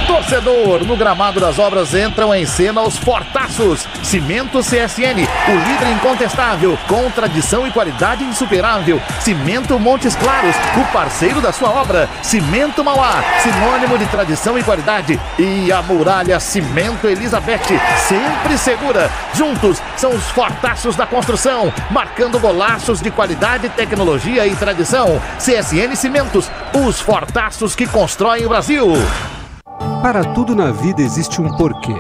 Torcedor, no gramado das obras entram em cena os fortaços. Cimento CSN, o líder incontestável, com tradição e qualidade insuperável. Cimento Montes Claros, o parceiro da sua obra. Cimento Mauá, sinônimo de tradição e qualidade. E a Muralha Cimento Elizabeth, sempre segura. Juntos são os fortaços da construção, marcando golaços de qualidade, tecnologia e tradição. CSN Cimentos, os fortaços que constroem o Brasil. Para tudo na vida existe um porquê.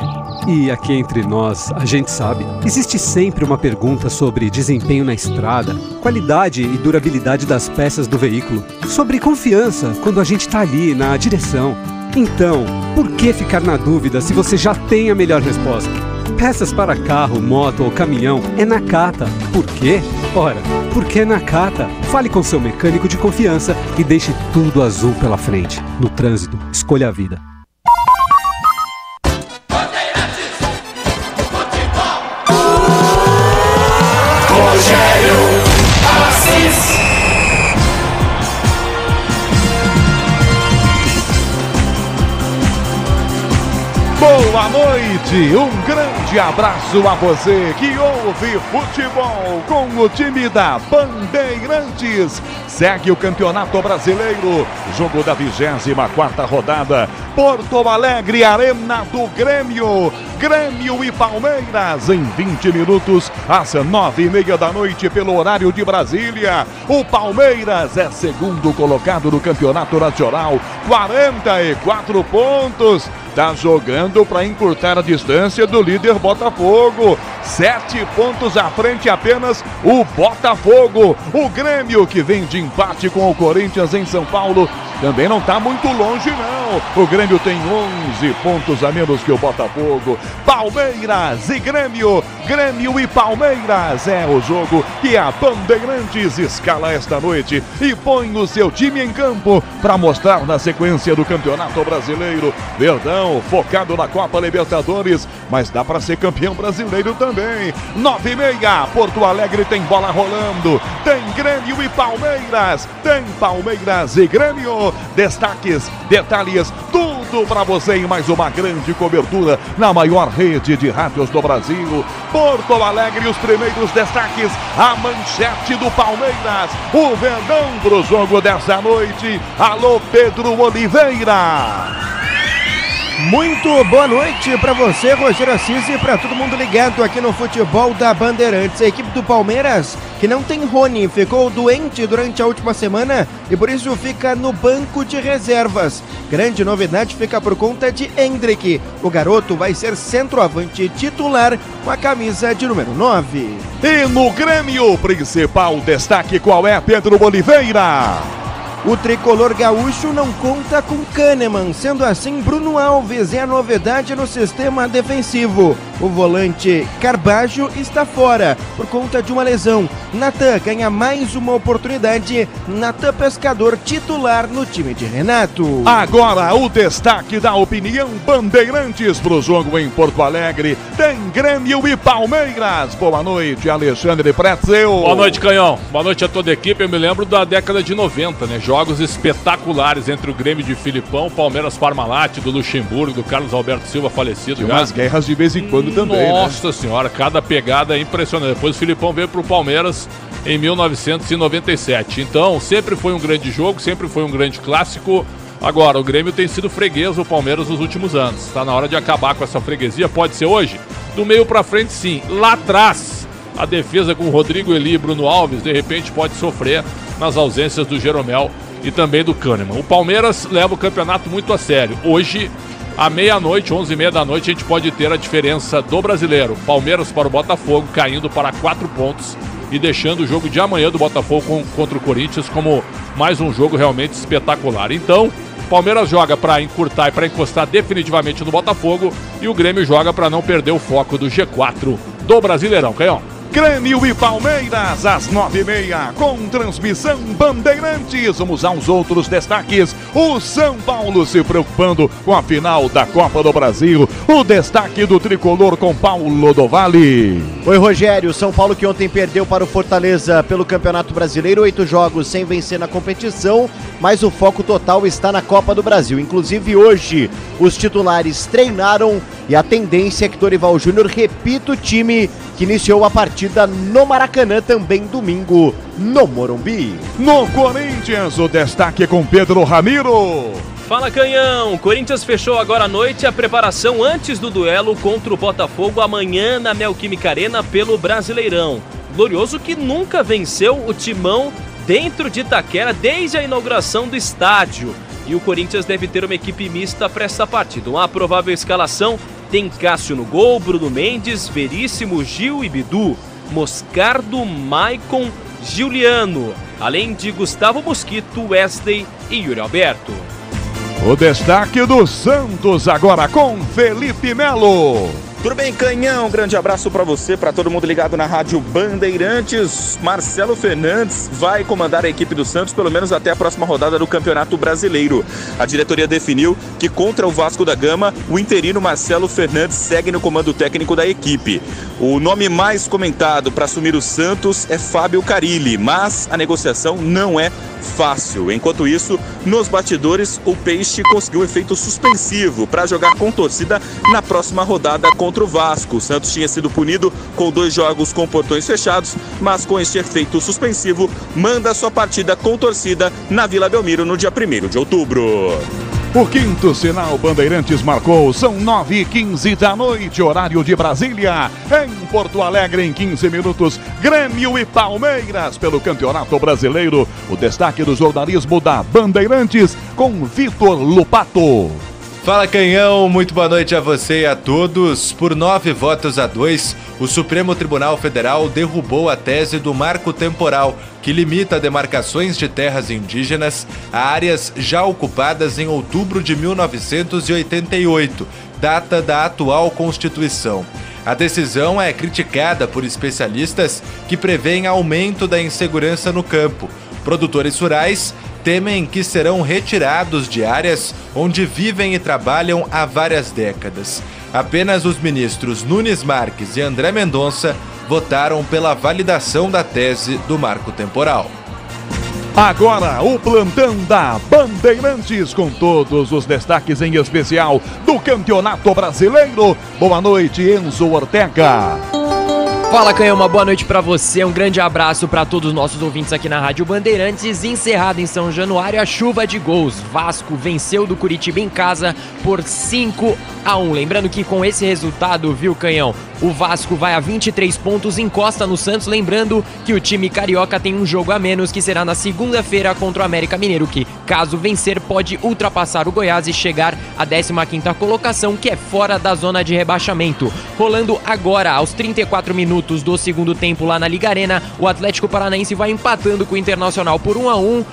E aqui entre nós, a gente sabe, existe sempre uma pergunta sobre desempenho na estrada, qualidade e durabilidade das peças do veículo, sobre confiança quando a gente está ali na direção. Então, por que ficar na dúvida se você já tem a melhor resposta? Peças para carro, moto ou caminhão é Nakata. Por quê? Ora, porque é Nakata. Fale com seu mecânico de confiança e deixe tudo azul pela frente. No trânsito, escolha a vida. Rogério Assis. Boa noite, um grande abraço a você que ouve futebol com o time da Bandeirantes. Segue o Campeonato Brasileiro, jogo da 24ª rodada, Porto Alegre, Arena do Grêmio. Grêmio e Palmeiras em 20 minutos às 9h30 da noite pelo horário de Brasília. O Palmeiras é segundo colocado no Campeonato Nacional, 44 pontos. Tá jogando para encurtar a distância do líder Botafogo. 7 pontos à frente apenas o Botafogo. O Grêmio, que vem de empate com o Corinthians em São Paulo, também não está muito longe não. O Grêmio tem 11 pontos a menos que o Botafogo. Palmeiras e Grêmio. Grêmio e Palmeiras é o jogo que a Bandeirantes escala esta noite e põe o seu time em campo para mostrar na sequência do Campeonato Brasileiro. Verdão, focado na Copa Libertadores, mas dá para ser campeão brasileiro também. 9h30, Porto Alegre tem bola rolando. Tem Grêmio e Palmeiras. Tem Palmeiras e Grêmio. Destaques, detalhes, tudo para você em mais uma grande cobertura na maior rede de rádios do Brasil. Porto Alegre, os primeiros destaques, a manchete do Palmeiras, o Verdão pro jogo dessa noite. Alô, Pedro Oliveira. Muito boa noite para você, Rogério Assis, e para todo mundo ligado aqui no futebol da Bandeirantes. A equipe do Palmeiras, que não tem Rony, ficou doente durante a última semana e por isso fica no banco de reservas. Grande novidade fica por conta de Hendrick. O garoto vai ser centroavante titular com a camisa de número 9. E no Grêmio, o principal destaque qual é, Pedro Oliveira? O tricolor gaúcho não conta com Kahneman, sendo assim Bruno Alves é a novidade no sistema defensivo. O volante Carbajo está fora por conta de uma lesão. Natan ganha mais uma oportunidade. Natan Pescador titular no time de Renato. Agora o destaque da opinião Bandeirantes pro jogo em Porto Alegre. Tem Grêmio e Palmeiras. Boa noite, Alexandre Pretzel. Boa noite, Canhão. Boa noite a toda a equipe. Eu me lembro da década de 90, né? Jogos espetaculares entre o Grêmio de Filipão, Palmeiras Parmalat, do Luxemburgo, do Carlos Alberto Silva falecido. E umas guerras de vez em quando também, Nossa senhora, cada pegada é impressionante. Depois o Filipão veio pro Palmeiras em 1997. Então, sempre foi um grande jogo, sempre foi um grande clássico. Agora, o Grêmio tem sido freguês do Palmeiras nos últimos anos. Está na hora de acabar com essa freguesia. Pode ser hoje? Do meio pra frente, sim. Lá atrás, a defesa com Rodrigo Eli e Bruno Alves, de repente, pode sofrer nas ausências do Jeromel e também do Kahneman. O Palmeiras leva o campeonato muito a sério. Hoje, à meia-noite, 11h30 da noite, a gente pode ter a diferença do brasileiro. Palmeiras para o Botafogo, caindo para 4 pontos e deixando o jogo de amanhã do Botafogo contra o Corinthians como mais um jogo realmente espetacular. Então, Palmeiras joga para encurtar e para encostar definitivamente no Botafogo e o Grêmio joga para não perder o foco do G4 do Brasileirão. Canhão. Grêmio e Palmeiras, às 9h30, com transmissão Bandeirantes. Vamos aos outros destaques. O São Paulo se preocupando com a final da Copa do Brasil. O destaque do tricolor com Paulo do Vale. Oi, Rogério. São Paulo que ontem perdeu para o Fortaleza pelo Campeonato Brasileiro. 8 jogos sem vencer na competição, mas o foco total está na Copa do Brasil. Inclusive hoje, os titulares treinaram e a tendência é que Dorival Júnior repita o time que iniciou a partida no Maracanã também domingo no Morumbi. No Corinthians, o destaque é com Pedro Ramiro. Fala, Canhão! Corinthians fechou agora à noite a preparação antes do duelo contra o Botafogo amanhã na Neoquímica Arena pelo Brasileirão. Glorioso que nunca venceu o Timão dentro de Itaquera desde a inauguração do estádio. E o Corinthians deve ter uma equipe mista para essa partida. Uma provável escalação tem Cássio no gol, Bruno Mendes, Veríssimo, Gil e Bidu, Moscardo, Maicon, Giuliano, além de Gustavo Mosquito, Wesley e Yuri Alberto. O destaque do Santos agora com Felipe Melo. Tudo bem, Canhão? Um grande abraço para você, para todo mundo ligado na Rádio Bandeirantes. Marcelo Fernandes vai comandar a equipe do Santos pelo menos até a próxima rodada do Campeonato Brasileiro. A diretoria definiu que contra o Vasco da Gama, o interino Marcelo Fernandes segue no comando técnico da equipe. O nome mais comentado para assumir o Santos é Fábio Carilli, mas a negociação não é fácil. Enquanto isso, nos bastidores, o Peixe conseguiu efeito suspensivo para jogar com torcida na próxima rodada contra o Vasco. O Santos tinha sido punido com 2 jogos com portões fechados, mas com este efeito suspensivo, manda sua partida com torcida na Vila Belmiro no dia 1º de outubro. O quinto sinal Bandeirantes marcou, são 9h15 da noite, horário de Brasília. Em Porto Alegre, em 15 minutos, Grêmio e Palmeiras pelo Campeonato Brasileiro. O destaque do jornalismo da Bandeirantes com Vitor Lupato. Fala, Canhão, muito boa noite a você e a todos. Por 9-2, o Supremo Tribunal Federal derrubou a tese do marco temporal, que limita demarcações de terras indígenas a áreas já ocupadas em outubro de 1988, data da atual Constituição. A decisão é criticada por especialistas que prevêem aumento da insegurança no campo. Produtores rurais temem que serão retirados de áreas onde vivem e trabalham há várias décadas. Apenas os ministros Nunes Marques e André Mendonça votaram pela validação da tese do marco temporal. Agora, o plantão da Bandeirantes com todos os destaques em especial do Campeonato Brasileiro. Boa noite, Enzo Ortega. Fala, Canhão, uma boa noite pra você, um grande abraço pra todos os nossos ouvintes aqui na Rádio Bandeirantes. Encerrada em São Januário a chuva de gols, Vasco venceu do Curitiba em casa por 5-1. Lembrando que com esse resultado, viu, Canhão, o Vasco vai a 23 pontos, encosta no Santos. Lembrando que o time carioca tem um jogo a menos, que será na segunda-feira contra o América Mineiro, que, caso vencer, pode ultrapassar o Goiás e chegar à 15ª colocação, que é fora da zona de rebaixamento. Rolando agora, aos 34 minutos do segundo tempo lá na Liga Arena, o Atlético Paranaense vai empatando com o Internacional por 1-1.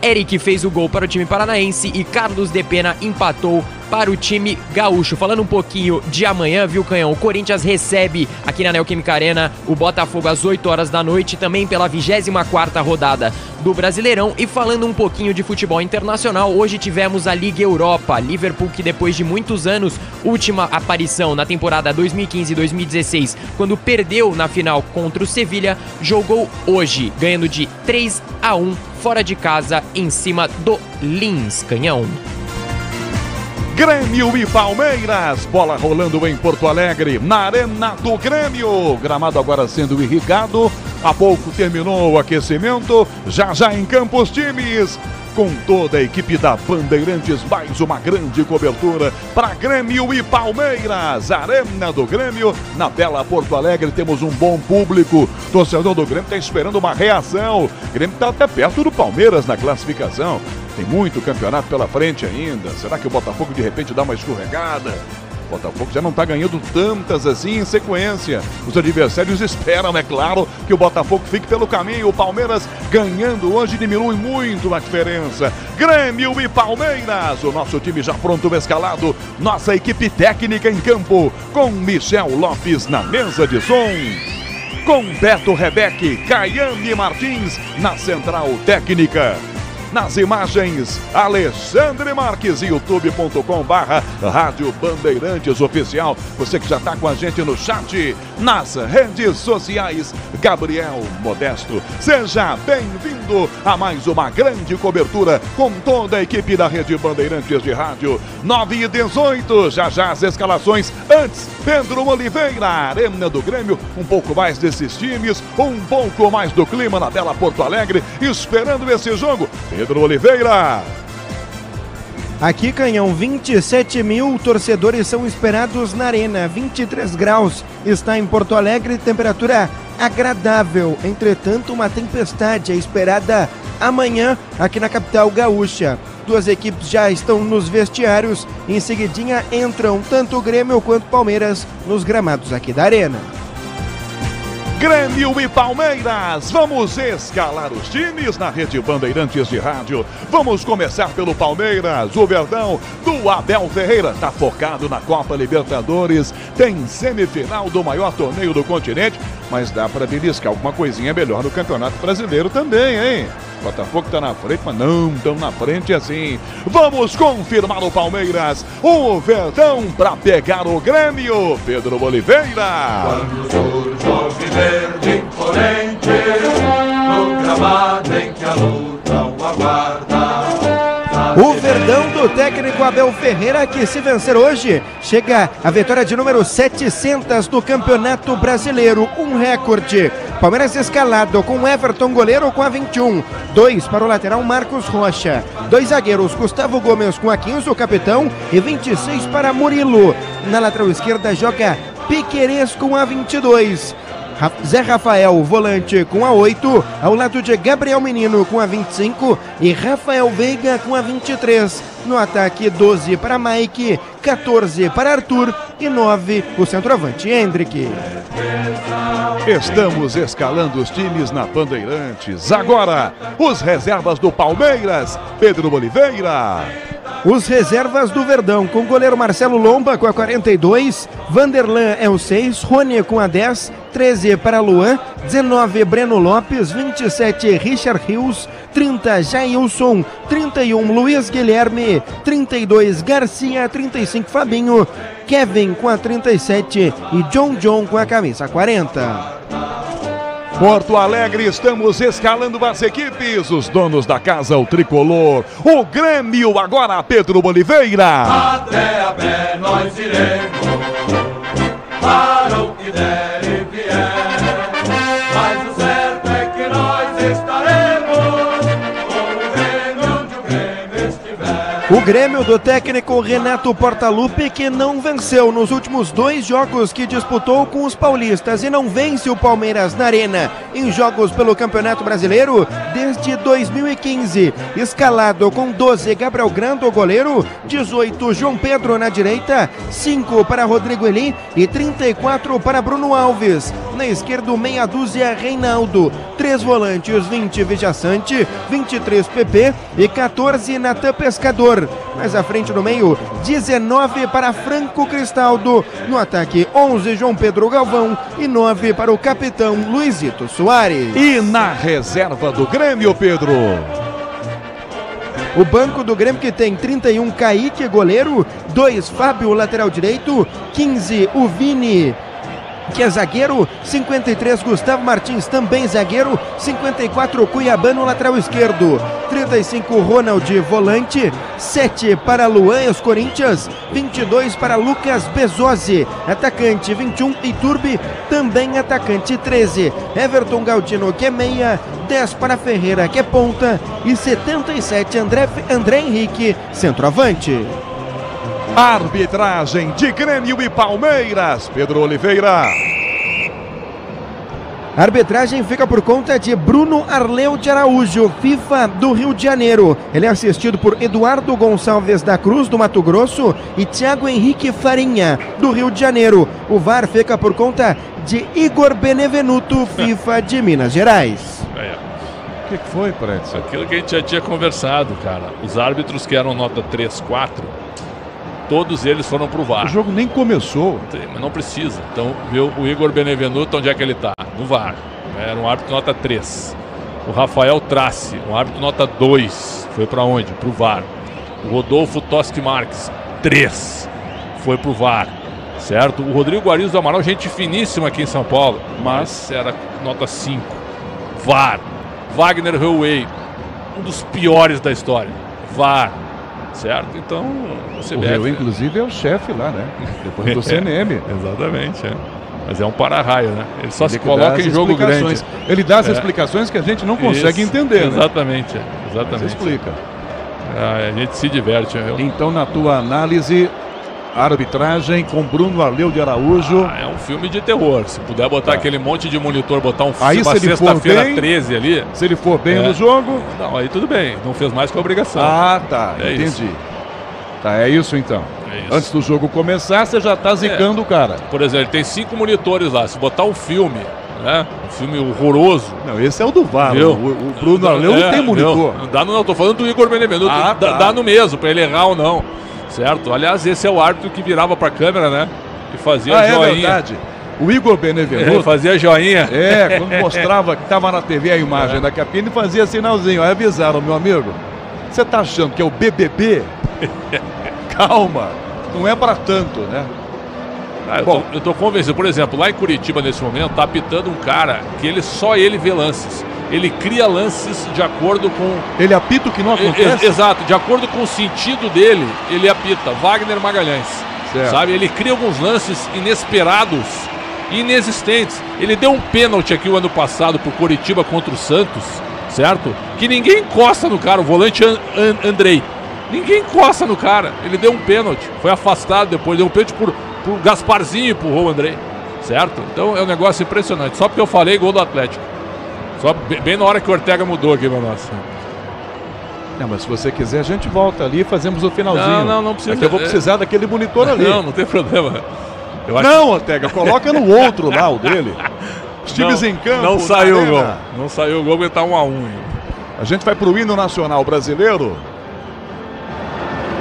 Eric fez o gol para o time paranaense e Carlos de Pena empatou para o time gaúcho. Falando um pouquinho de amanhã, viu, Canhão? O Corinthians recebe aqui na Neoquímica Arena o Botafogo às 8 horas da noite, também pela 24ª rodada do Brasileirão. E falando um pouquinho de futebol internacional, hoje tivemos a Liga Europa. Liverpool, que depois de muitos anos, última aparição na temporada 2015-2016, quando perdeu na final contra o Sevilha, jogou hoje, ganhando de 3-1 fora de casa em cima do Linz. Canhão. Grêmio e Palmeiras, bola rolando em Porto Alegre, na Arena do Grêmio. Gramado agora sendo irrigado, há pouco terminou o aquecimento, já em campo os times. Com toda a equipe da Bandeirantes, mais uma grande cobertura para Grêmio e Palmeiras. Arena do Grêmio, na bela Porto Alegre, temos um bom público. Torcedor do Grêmio está esperando uma reação. O Grêmio está até perto do Palmeiras na classificação. Tem muito campeonato pela frente ainda. Será que o Botafogo de repente dá uma escorregada? O Botafogo já não está ganhando tantas assim em sequência. Os adversários esperam, é claro, que o Botafogo fique pelo caminho. O Palmeiras ganhando hoje diminui muito a diferença. Grêmio e Palmeiras, o nosso time já pronto, escalado. Nossa equipe técnica em campo, com Michel Lopes na mesa de som. Com Beto Rebeque, Caiane Martins na central técnica. Nas imagens, Alexandre Marques, youtube.com/Rádio Bandeirantes Oficial. Você que já está com a gente no chat, nas redes sociais, Gabriel Modesto. Seja bem-vindo a mais uma grande cobertura com toda a equipe da Rede Bandeirantes de Rádio. 9h18, já as escalações. Antes, Pedro Oliveira, Arena do Grêmio. Um pouco mais desses times, um pouco mais do clima na bela Porto Alegre, esperando esse jogo. Pedro Oliveira. Aqui, Canhão, 27 mil torcedores são esperados na Arena. 23 graus está em Porto Alegre, temperatura agradável. Entretanto, uma tempestade é esperada amanhã aqui na capital gaúcha. Duas equipes já estão nos vestiários. Em seguidinha entram tanto o Grêmio quanto o Palmeiras nos gramados aqui da Arena. Grêmio e Palmeiras, vamos escalar os times na Rede Bandeirantes de Rádio. Vamos começar pelo Palmeiras. O Verdão do Abel Ferreira está focado na Copa Libertadores. Tem semifinal do maior torneio do continente, mas dá para beliscar alguma coisinha melhor no Campeonato Brasileiro também, hein? O Botafogo está na frente, mas não tão na frente assim. Vamos confirmar o Palmeiras. O Verdão para pegar o Grêmio. Pedro Oliveira. Quando surge o verde imponente, no gramado em que a luta o aguarda. O Verdão do técnico Abel Ferreira, que se vencer hoje, chega à vitória de número 700 do Campeonato Brasileiro, um recorde. Palmeiras escalado com Everton goleiro com a 21, 2 para o lateral Marcos Rocha, 2 zagueiros Gustavo Gomes com a 15, o capitão, e 26 para Murilo. Na lateral esquerda joga Piquerez com a 22. Zé Rafael, volante, com a 8, ao lado de Gabriel Menino com a 25 e Rafael Veiga com a 23. No ataque, 12 para Mike, 14 para Arthur e 9 o centroavante Hendrick. Estamos escalando os times na Bandeirantes. Agora, os reservas do Palmeiras, Pedro Oliveira. Os reservas do Verdão, com o goleiro Marcelo Lomba com a 42, Vanderlan é o 6, Rony com a 10, 13 para Luan, 19 Breno Lopes, 27 Richard Rios, 30 Jailson, 31 Luiz Guilherme, 32 Garcia, 35 Fabinho, Kevin com a 37 e John com a camisa 40. Porto Alegre, estamos escalando as equipes, os donos da casa, o Tricolor, o Grêmio, agora Pedro Oliveira. Até a pé nós iremos, para o que der e vier, mas o certo é que nós estaremos com o Grêmio onde o Grêmio estiver. O Grêmio do técnico Renato Portaluppi, que não venceu nos últimos 2 jogos que disputou com os paulistas e não vence o Palmeiras na Arena em jogos pelo Campeonato Brasileiro desde 2015. Escalado com 12 Gabriel Grando, goleiro, 18 João Pedro na direita, 5 para Rodrigo Eli e 34 para Bruno Alves. Na esquerda, meia dúzia Reinaldo, 3 volantes, 20 Vijaçante, 23 PP e 14 Natan Pescador. Valmir. Mais à frente no meio, 19 para Franco Cristaldo. No ataque, 11 João Pedro Galvão e 9 para o capitão Luizito Soares. E na reserva do Grêmio, Pedro? O banco do Grêmio que tem 31 Kaique, goleiro, 2 Fábio, lateral direito, 15 o Vini, que é zagueiro, 53 Gustavo Martins, também zagueiro, 54 Cuiabano, lateral esquerdo, 35 Ronald, volante, 7 para Luan, ex-Corinthians, 22 para Lucas Bezozzi, atacante, 21 Iturbe, também atacante, 13 Everton Galdino, que é meia, 10 para Ferreira, que é ponta, e 77 André Henrique, centroavante. Arbitragem de Grêmio e Palmeiras, Pedro Oliveira. A arbitragem fica por conta de Bruno Arleu de Araújo, FIFA do Rio de Janeiro. Ele é assistido por Eduardo Gonçalves da Cruz, do Mato Grosso, e Thiago Henrique Farinha, do Rio de Janeiro. O VAR fica por conta de Igor Benevenuto, FIFA de Minas Gerais. O que foi, Prédio? Aquilo que a gente já tinha conversado, cara. Os árbitros que eram nota 3, 4, todos eles foram pro VAR. O jogo nem começou. Mas não precisa. Então, viu o Igor Benevenuto, onde é que ele tá? No VAR. Era um árbitro nota 3. O Rafael Trace, um árbitro nota 2. Foi pra onde? Pro VAR. O Rodolfo Toschi Marques, 3. Foi pro VAR. Certo? O Rodrigo Guarizo do Amaral, gente finíssima aqui em São Paulo, mas era nota 5. VAR. Wagner Heuwey, um dos piores da história. VAR. Certo? Então, o Heuwey, inclusive, é o chefe lá, né? Depois do CNM. Exatamente, é. Mas é um para-raio, né? Ele só se coloca em jogo grande. Ele dá as explicações que a gente não consegue entender, né? Exatamente, exatamente. Você explica. A gente se diverte. Então, na tua análise, a arbitragem com Bruno Arleu de Araújo. É um filme de terror. Se puder botar aquele monte de monitor, botar um filme uma sexta-feira 13 ali. Se ele for bem no jogo. Não, aí tudo bem. Não fez mais que a obrigação. Ah, tá. Entendi. Isso. Tá, é isso então. É isso. Antes do jogo começar, você já tá zicando o cara. Por exemplo, ele tem 5 monitores lá. Se botar um filme, né? Um filme horroroso. Não, esse é o do VAR. O Bruno Arleu não tem monitor. Não dá, não, tô falando do Igor Benevenuto. Dá no mesmo, pra ele errar ou não. Certo? Aliás, esse é o árbitro que virava pra câmera, né? E fazia joinha. É verdade. O Igor Benevenuto fazia joinha. Quando mostrava que tava na TV a imagem da capinha, ele fazia sinalzinho. Aí avisaram, meu amigo, você tá achando que é o BBB? Calma, não é pra tanto, né? Eu tô convencido. Por exemplo, lá em Curitiba, nesse momento, tá apitando um cara que só ele vê lances. Ele cria lances de acordo com... Ele apita o que não acontece? Exato, de acordo com o sentido dele, ele apita. Wagner Magalhães, sabe? Ele cria alguns lances inesperados, inexistentes. Ele deu um pênalti aqui o ano passado pro Curitiba contra o Santos, certo? Que ninguém encosta no cara, o volante Andrei. Ninguém encosta no cara. Ele deu um pênalti, foi afastado depois, deu um pênalti pro Gasparzinho, empurrou o Andrei, certo? Então é um negócio impressionante. Só porque eu falei gol do Atlético. Só bem na hora que o Ortega mudou aqui, meu nosso. Não, mas se você quiser, a gente volta ali e fazemos o finalzinho. Não precisa. É que eu vou precisar daquele monitor ali. Não tem problema. Não, Ortega, coloca no outro lá, o dele. Os times em campo. Não saiu o gol. Não saiu o gol porque tá 1-1. A gente vai pro hino nacional brasileiro.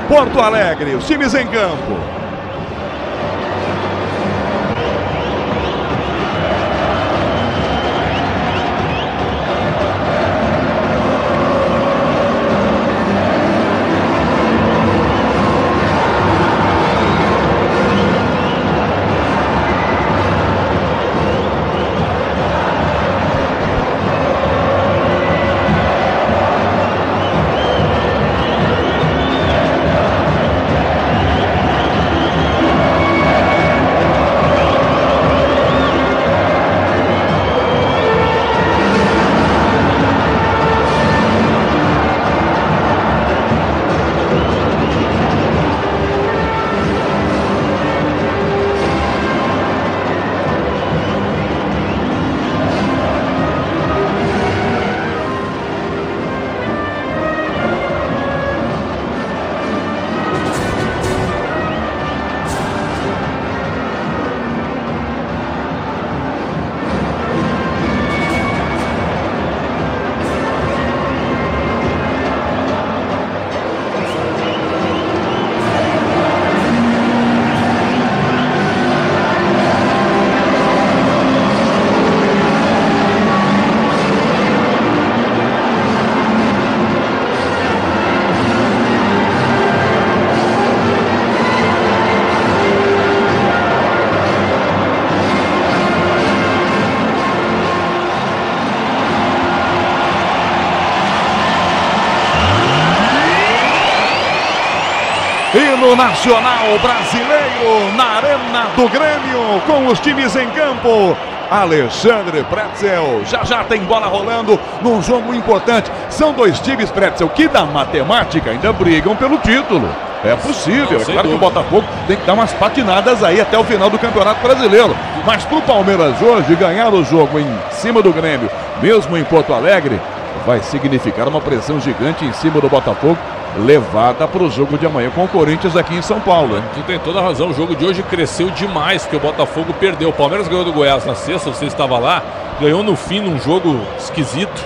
Porto Alegre, os times em campo. Campeonato Nacional Brasileiro na Arena do Grêmio, com os times em campo. Alexandre Pretzel, já tem bola rolando num jogo importante. São dois times, Pretzel, que da matemática ainda brigam pelo título. É possível, é claro que o Botafogo tem que dar umas patinadas aí até o final do Campeonato Brasileiro. Mas pro Palmeiras hoje ganhar o jogo em cima do Grêmio, mesmo em Porto Alegre, vai significar uma pressão gigante em cima do Botafogo, levada para o jogo de amanhã com o Corinthians aqui em São Paulo. Tu tem toda a razão, o jogo de hoje cresceu demais, porque o Botafogo perdeu. O Palmeiras ganhou do Goiás na sexta, você estava lá, ganhou no fim num jogo esquisito,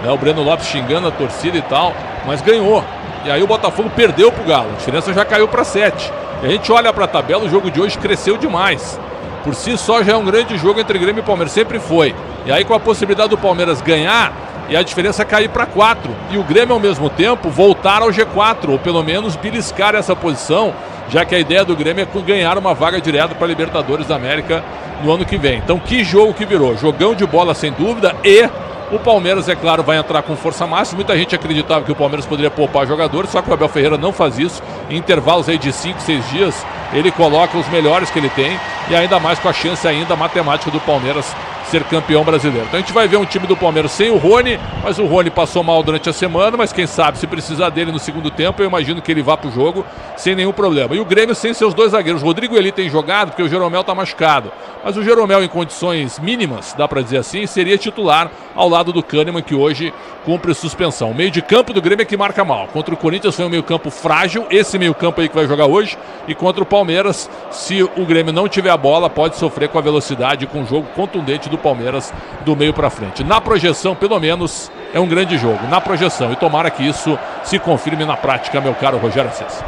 né? O Breno Lopes xingando a torcida e tal, mas ganhou. E aí o Botafogo perdeu pro Galo, a diferença já caiu para 7. E a gente olha para a tabela, o jogo de hoje cresceu demais. Por si só já é um grande jogo entre Grêmio e Palmeiras, sempre foi. E aí com a possibilidade do Palmeiras ganhar e a diferença cair para 4. E o Grêmio ao mesmo tempo voltar ao G4, ou pelo menos beliscar essa posição, já que a ideia do Grêmio é ganhar uma vaga direta para a Libertadores da América no ano que vem. Então que jogo que virou, jogão de bola sem dúvida, e o Palmeiras, é claro, vai entrar com força máxima. Muita gente acreditava que o Palmeiras poderia poupar jogadores, só que o Abel Ferreira não faz isso. Em intervalos aí de 5, 6 dias, ele coloca os melhores que ele tem, e ainda mais com a chance ainda matemática do Palmeiras ser campeão brasileiro. Então a gente vai ver um time do Palmeiras sem o Rony, mas o Rony passou mal durante a semana, mas quem sabe, se precisar dele no segundo tempo, eu imagino que ele vá pro jogo sem nenhum problema. E o Grêmio sem seus dois zagueiros. O Rodrigo Eli tem jogado porque o Jeromel tá machucado, mas o Jeromel em condições mínimas, dá para dizer assim, seria titular ao lado do Kahneman, que hoje cumpre suspensão. O meio de campo do Grêmio é que marca mal. Contra o Corinthians foi um meio campo frágil, esse meio campo aí que vai jogar hoje, e contra o Palmeiras, se o Grêmio não tiver a bola, pode sofrer com a velocidade, com o jogo contundente do Palmeiras do meio para frente. Na projeção, pelo menos, é um grande jogo. Na projeção, e tomara que isso se confirme na prática, meu caro Rogério Assis.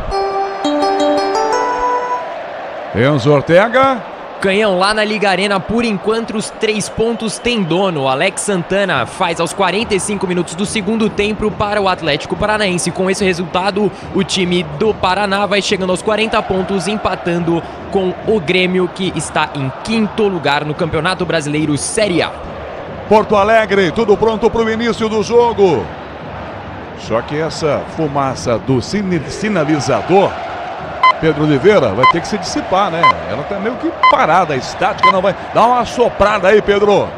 Enzo Ortega. Canhão, lá na Liga Arena, por enquanto os 3 pontos tem dono. Alex Santana faz aos 45 minutos do segundo tempo para o Atlético Paranaense. Com esse resultado, o time do Paraná vai chegando aos 40 pontos, empatando com o Grêmio, que está em 5º lugar no Campeonato Brasileiro Série A. Porto Alegre, tudo pronto para o início do jogo. Só que essa fumaça do sinalizador, Pedro Oliveira, vai ter que se dissipar, né? Ela tá meio que parada, estática, não vai... Dá uma soprada aí, Pedro.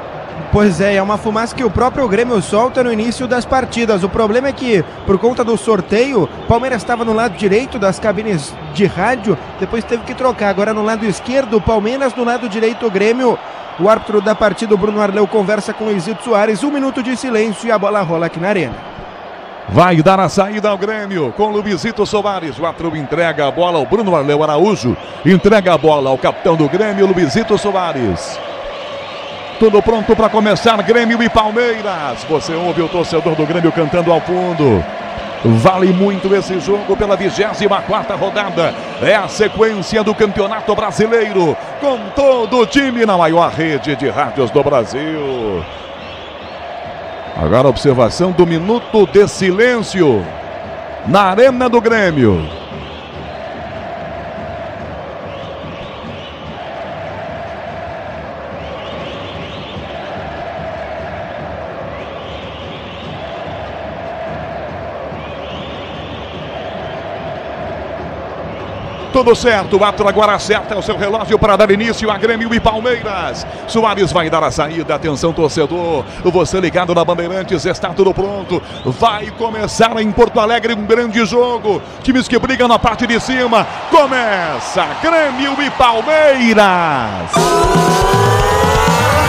Pois é uma fumaça que o próprio Grêmio solta no início das partidas. O problema é que, por conta do sorteio, o Palmeiras estava no lado direito das cabines de rádio, depois teve que trocar. Agora no lado esquerdo, o Palmeiras, no lado direito, o Grêmio. O árbitro da partida, o Bruno Arleu, conversa com o Isito Soares. 1 minuto de silêncio e a bola rola aqui na arena. Vai dar a saída ao Grêmio com Luizito Soares. O árbitro entrega a bola ao Bruno Arleu Araújo. Entrega a bola ao capitão do Grêmio, Luizito Soares. Tudo pronto para começar, Grêmio e Palmeiras. Você ouve o torcedor do Grêmio cantando ao fundo. Vale muito esse jogo pela 24ª rodada. É a sequência do Campeonato Brasileiro, com todo o time na maior rede de rádios do Brasil. Agora a observação do minuto de silêncio na Arena do Grêmio. Tudo certo, o árbitro agora acerta o seu relógio para dar início a Grêmio e Palmeiras. Soares vai dar a saída, atenção torcedor, você ligado na Bandeirantes, está tudo pronto. Vai começar em Porto Alegre um grande jogo, times que brigam na parte de cima. Começa Grêmio e Palmeiras.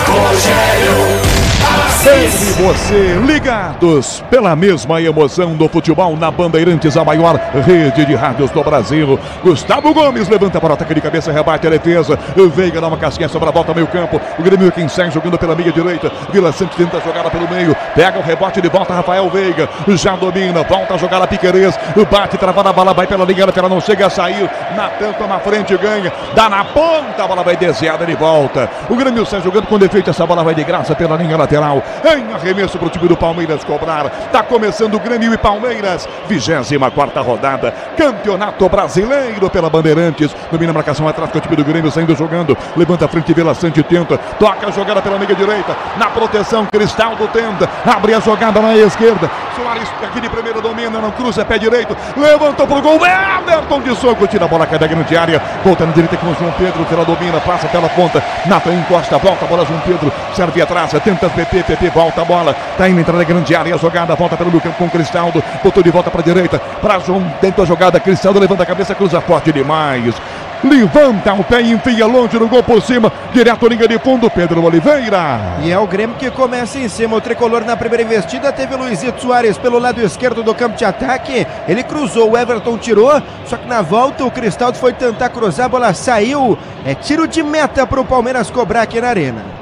Rogério Assis e você ligados pela mesma emoção do futebol na Bandeirantes, a maior rede de rádios do Brasil. Gustavo Gomes levanta para o ataque de cabeça, rebate a defesa. Veiga dá uma casquinha sobre a volta meio campo. O Grêmio quem sai jogando pela meia direita. Vila Sante tenta a jogada pelo meio. Pega o rebote de volta, Rafael Veiga. Já domina, volta a jogar a Piquerez. Bate, travada a bola, vai pela linha lateral, não chega a sair. Natan toma na frente, ganha. Dá na ponta, a bola vai desviada de volta. O Grêmio sai jogando com defeito, essa bola vai de graça pela linha lateral. Em arremesso para o time do Palmeiras cobrar. Está começando o Grêmio e Palmeiras. 24ª rodada. Campeonato Brasileiro pela Bandeirantes. Domina a marcação atrás com o time do Grêmio saindo jogando. Levanta a frente, Vila Sante tenta. Toca a jogada pela meia direita. Na proteção, Cristaldo tenta. Abre a jogada na esquerda. Soares aqui de primeira domina, não cruza, pé direito, levantou pro gol, Everton de soco, tira a bola, cai da grande área, volta na direita com o João Pedro, pela domina, passa pela ponta, Nathan encosta, volta a bola, João Pedro, serve atrás, tenta PP, volta a bola, tá indo, entra na grande área, a jogada, volta pelo meio campo com o Cristaldo, botou de volta pra direita, pra João, tenta a jogada, Cristaldo levanta a cabeça, cruza forte demais. Levanta o pé e enfia longe no gol por cima, direto linha de fundo, Pedro Oliveira. E é o Grêmio que começa em cima, o tricolor na primeira investida teve o Luizito Soares pelo lado esquerdo do campo de ataque, ele cruzou, o Everton tirou, só que na volta o Cristaldo foi tentar cruzar, a bola saiu, é tiro de meta para o Palmeiras cobrar aqui na arena.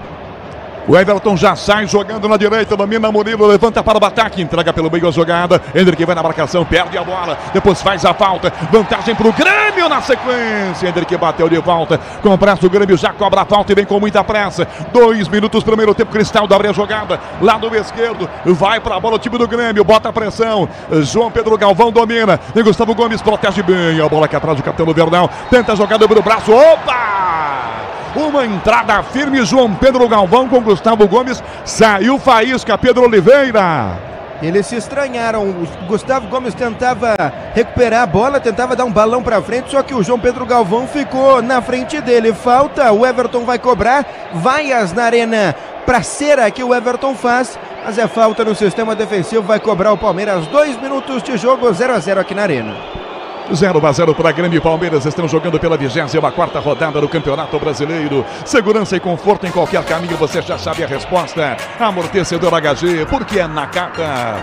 O Everton já sai jogando na direita, domina Murilo, levanta para o ataque, entrega pelo meio a jogada, Hendrick vai na marcação, perde a bola, depois faz a falta, vantagem para o Grêmio na sequência, Hendrick bateu de volta, com o braço o Grêmio já cobra a falta e vem com muita pressa, 2 minutos primeiro tempo, Cristaldo abre a jogada, lado esquerdo, vai para a bola o time do Grêmio, bota a pressão, João Pedro Galvão domina, e Gustavo Gomes protege bem, a bola aqui atrás do capitão do Verdão, tenta a jogada pelo braço, opa! Uma entrada firme, João Pedro Galvão com Gustavo Gomes, saiu faísca, Pedro Oliveira. Eles se estranharam, o Gustavo Gomes tentava recuperar a bola, tentava dar um balão para frente, só que o João Pedro Galvão ficou na frente dele, falta, o Everton vai cobrar, vaias na arena para cera que o Everton faz, mas é falta no sistema defensivo, vai cobrar o Palmeiras, 2 minutos de jogo, 0-0 aqui na arena. 0-0 para Grêmio e Palmeiras, estão jogando pela 24ª rodada do Campeonato Brasileiro. Segurança e conforto em qualquer caminho, você já sabe a resposta. Amortecedor HG, porque é Nakata.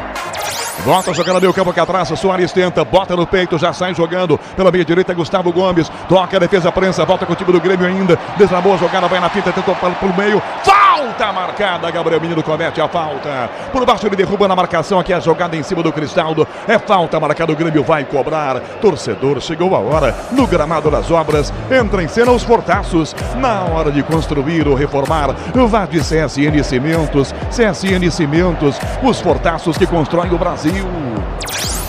Volta a jogada meio campo aqui atrás, Soares tenta, bota no peito, já sai jogando pela meia direita, Gustavo Gomes, toca a defesa, prensa, volta com o time do Grêmio ainda, desarmou a jogada, vai na finta, tentou pelo meio, falta marcada, Gabriel Menino comete a falta, por baixo ele derruba na marcação, aqui a jogada em cima do Cristaldo, é falta marcada, o Grêmio vai cobrar, torcedor, chegou a hora, no gramado das obras, entra em cena os fortaços, na hora de construir ou reformar, vá de CSN Cimentos, os fortaços que constroem o Brasil.